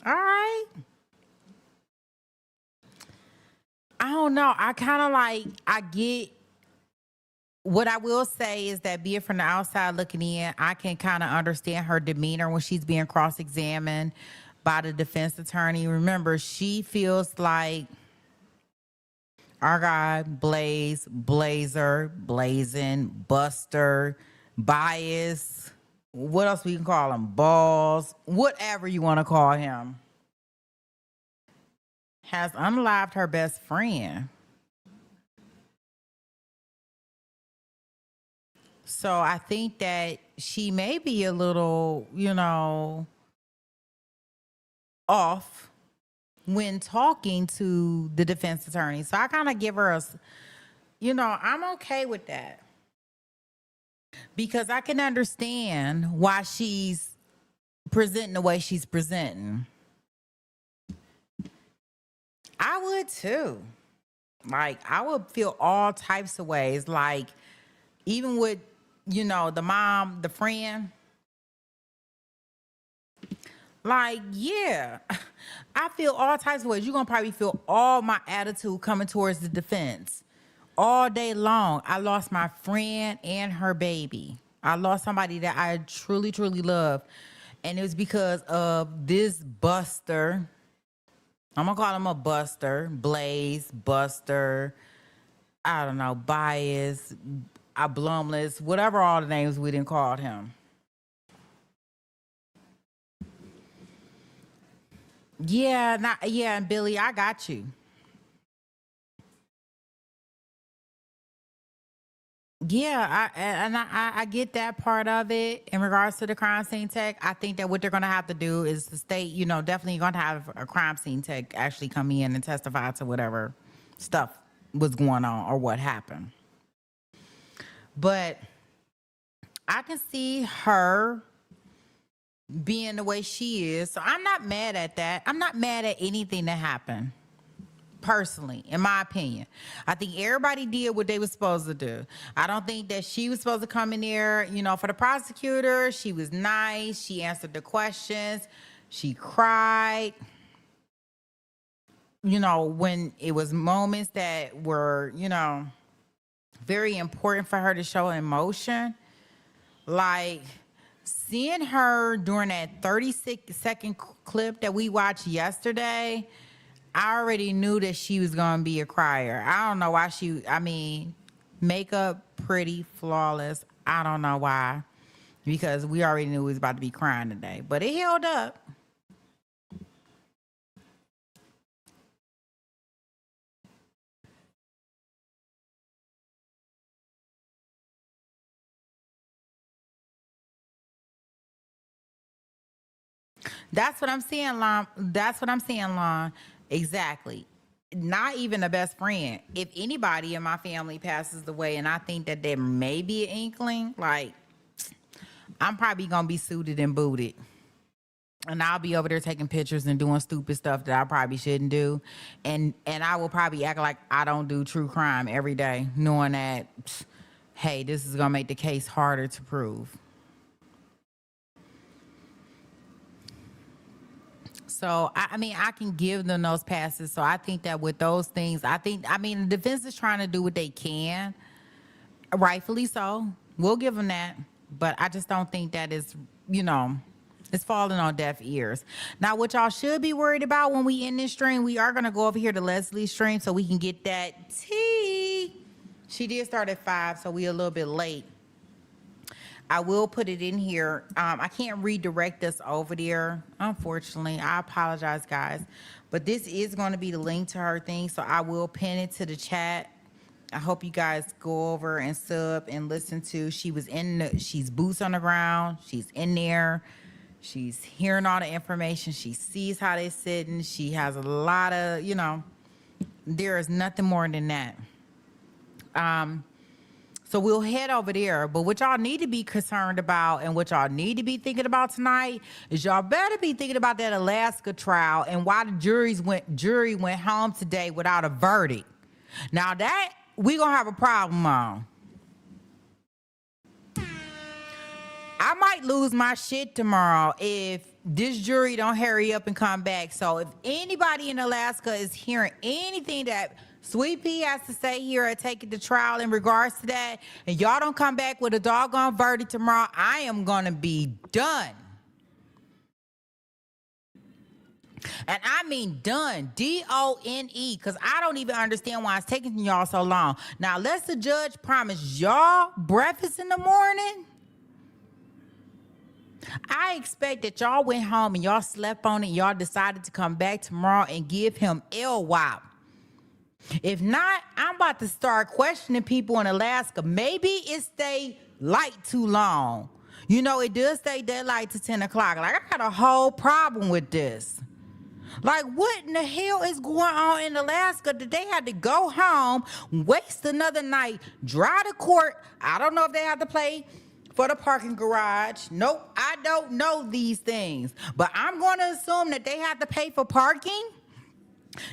All right. I don't know. I kind of I get, what I will say is that being from the outside looking in, I can kind of understand her demeanor when she's being cross-examined by the defense attorney. Remember, she feels like our guy, Blaze, Blazer, Blazing, Buster, Bias, what else we can call him? Balls, whatever you want to call him, has unalived her best friend. So I think that she may be a little, off when talking to the defense attorney. So I kind of give her I'm okay with that. Because I can understand why she's presenting the way she's presenting. I would too. I would feel all types of ways. Even with, the mom, the friend. Yeah, I feel all types of ways. You're going to probably feel all my attitude coming towards the defense all day long. I lost my friend and her baby. I lost somebody that I truly, truly love. And it was because of this Buster. I'm going to call him a Buster. Blaze, Buster, I don't know, Bias, Blumless, whatever all the names we didn't call him. Yeah, and Billy, I got you. Yeah, I get that part of it in regards to the crime scene tech. I think that what they're going to have to do is the state, definitely going to have a crime scene tech actually come in and testify to whatever stuff was going on or what happened. But I can see her being the way she is. So I'm not mad at that. I'm not mad at anything that happened. Personally, in my opinion, I think everybody did what they were supposed to do. I don't think that she was supposed to come in there, for the prosecutor. She was nice. She answered the questions. She cried. When it was moments that were, very important for her to show emotion. Like seeing her during that 36-second clip that we watched yesterday, I already knew that she was going to be a crier. I don't know why makeup, pretty, flawless. I don't know why. Because we already knew we was about to be crying today. But it held up. That's what I'm saying, Lon. That's what I'm saying, Lon. Exactly. Not even a best friend. If anybody in my family passes away and I think that there may be an inkling, like, I'm probably going to be suited and booted. And I'll be over there taking pictures and doing stupid stuff that I probably shouldn't do. And I will probably act like I don't do true crime every day, knowing that, hey, this is going to make the case harder to prove. So, I can give them those passes. So I think that with those things, the defense is trying to do what they can. Rightfully so. We'll give them that. But I just don't think that is, it's falling on deaf ears. Now, what y'all should be worried about when we end this stream, we are going to go over here to Leslie's stream so we can get that tea. She did start at 5, so we're a little bit late. I will put it in here. I can't redirect us over there, unfortunately. I apologize, guys. But this is going to be the link to her thing, so I will pin it to the chat. I hope you guys go over and sub and listen to. She's boots on the ground. She's in there. She's hearing all the information. She sees how they're sitting. She has a lot of, there is nothing more than that. So we'll head over there. But what y'all need to be concerned about and what y'all need to be thinking about tonight is y'all better be thinking about that Alaska trial and why the jury went home today without a verdict. Now that we gonna have a problem on. I might lose my shit tomorrow if this jury don't hurry up and come back. So if anybody in Alaska is hearing anything that Sweet Pea has to say here at Take It to Trial in regards to that, and y'all don't come back with a doggone verdict tomorrow, I am gonna be done. And I mean done, D-O-N-E, because I don't even understand why it's taking y'all so long. Now, unless the judge promised y'all breakfast in the morning, I expect that y'all went home and y'all slept on it and y'all decided to come back tomorrow and give him LWAP. If not, I'm about to start questioning people in Alaska. Maybe it stayed light too long. It does stay daylight to 10 o'clock. Like, I got a whole problem with this. Like, what in the hell is going on in Alaska that they had to go home, waste another night, drive to court? I don't know if they have to pay for the parking garage. Nope, I don't know these things. But I'm going to assume that they have to pay for parking.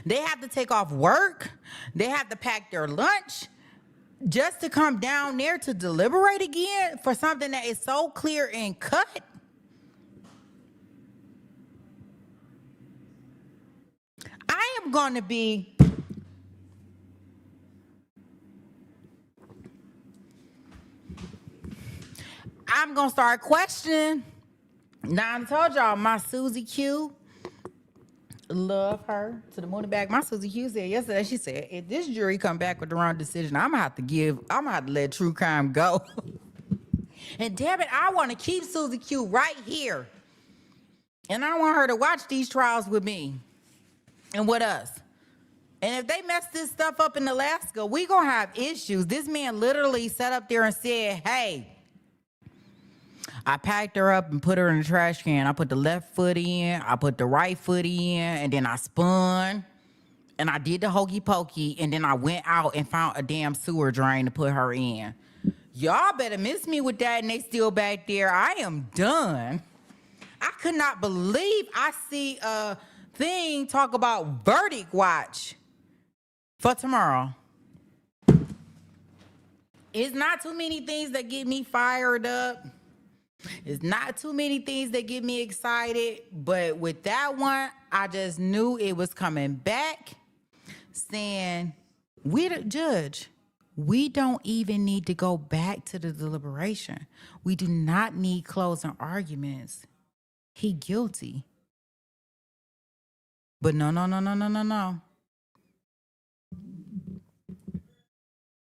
They have to take off work. They have to pack their lunch just to come down there to deliberate again for something that is so clear and cut. I am going to be... I'm going to start questioning. Now, I told y'all my Susie Q, love her to the moon and back. My Susie Q said yesterday, she said, if this jury come back with the wrong decision, I'm going to have to let true crime go. And damn it, I want to keep Susie Q right here. And I want her to watch these trials with me and with us. And if they mess this stuff up in Alaska, we going to have issues. This man literally sat up there and said, hey, I packed her up and put her in the trash can. I put the left foot in, I put the right foot in, and then I spun, and I did the hokey pokey, and then I went out and found a damn sewer drain to put her in. Y'all better miss me with that and they still back there. I am done. I could not believe I see a thing talk about verdict watch for tomorrow. It's not too many things that get me fired up. It's not too many things that get me excited. But with that one, I just knew it was coming back saying, we the judge, we don't even need to go back to the deliberation. We do not need closing arguments. He guilty. But no.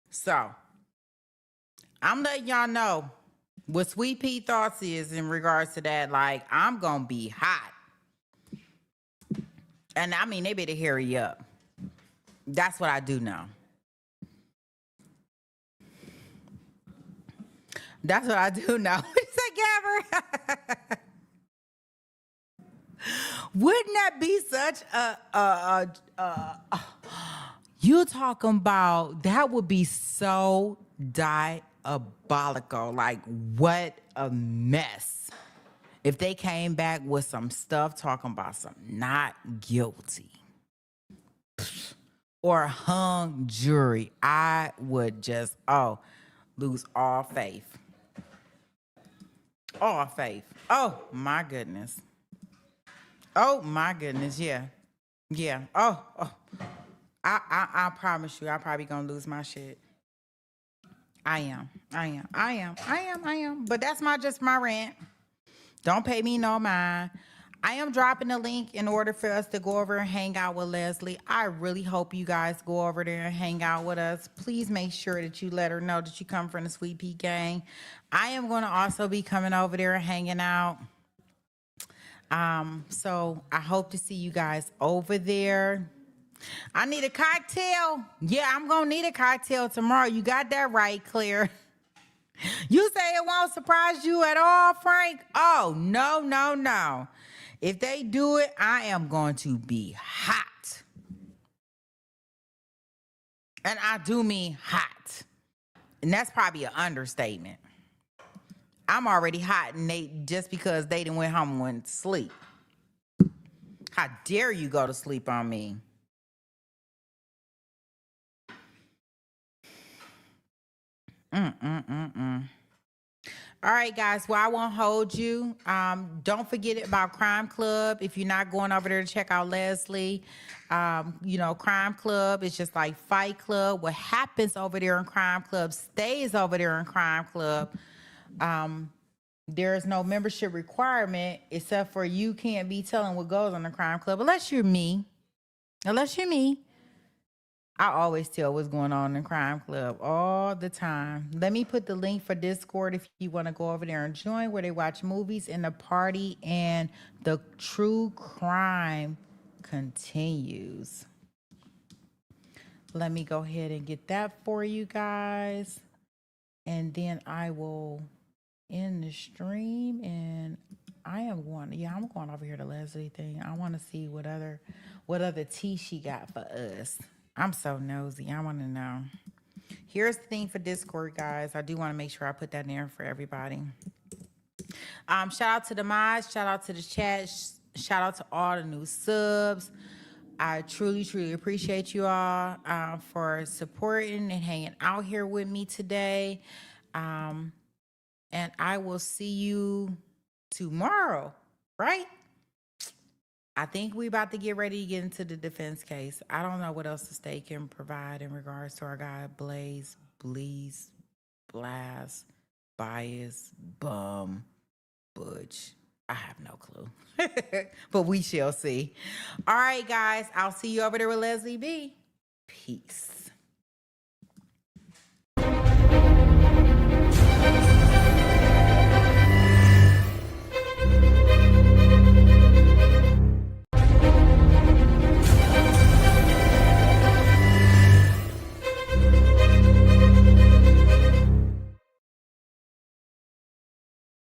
So, I'm letting y'all know what Sweet Pea thoughts is in regards to that. Like, I'm going to be hot. And I mean, they better hurry up. That's what I do know. That's what I do know. What is that, Gabber? Wouldn't that be such you talking about, that would be so diabolical. Like, what a mess. If they came back with some stuff talking about some not guilty or hung jury, I would just, lose all faith. All faith. Oh, my goodness. Oh, my goodness, yeah. Yeah. Oh. I promise you, I'm probably gonna lose my shit. I am. But that's just my rant. Don't pay me no mind. I am dropping a link in order for us to go over and hang out with Leslie. I really hope you guys go over there and hang out with us. Please make sure that you let her know that you come from the Sweet Pea Gang. I am going to also be coming over there and hanging out. So I hope to see you guys over there. I need a cocktail. Yeah, I'm going to need a cocktail tomorrow. You got that right, Claire. You say it won't surprise you at all, Frank? Oh, no. If they do it, I am going to be hot. And I do mean hot. And that's probably an understatement. I'm already hot and just because they didn't went home and went to sleep. How dare you go to sleep on me? All right, guys. Well, I won't hold you. Don't forget about Crime Club. If you're not going over there to check out Leslie, Crime Club is just like Fight Club. What happens over there in Crime Club stays over there in Crime Club. There is no membership requirement except for you can't be telling what goes on the Crime Club unless you're me. I always tell what's going on in Crime Club all the time. Let me put the link for Discord if you want to go over there and join, where they watch movies and the party and the true crime continues. Let me go ahead and get that for you guys. And then I will end the stream, and I'm going over here to Leslie thing. I want to see what other tea she got for us. I'm so nosy. I want to know. Here's the thing for Discord, guys. I do want to make sure I put that in there for everybody. Shout out to the mods. Shout out to the chat. Shout out to all the new subs. I truly, truly appreciate you all for supporting and hanging out here with me today. And I will see you tomorrow, right? I think we about to get ready to get into the defense case. I don't know what else the state can provide in regards to our guy, Blaise, Bias, Bum, Butch. I have no clue. But we shall see. All right, guys. I'll see you over there with Leslie B. Peace.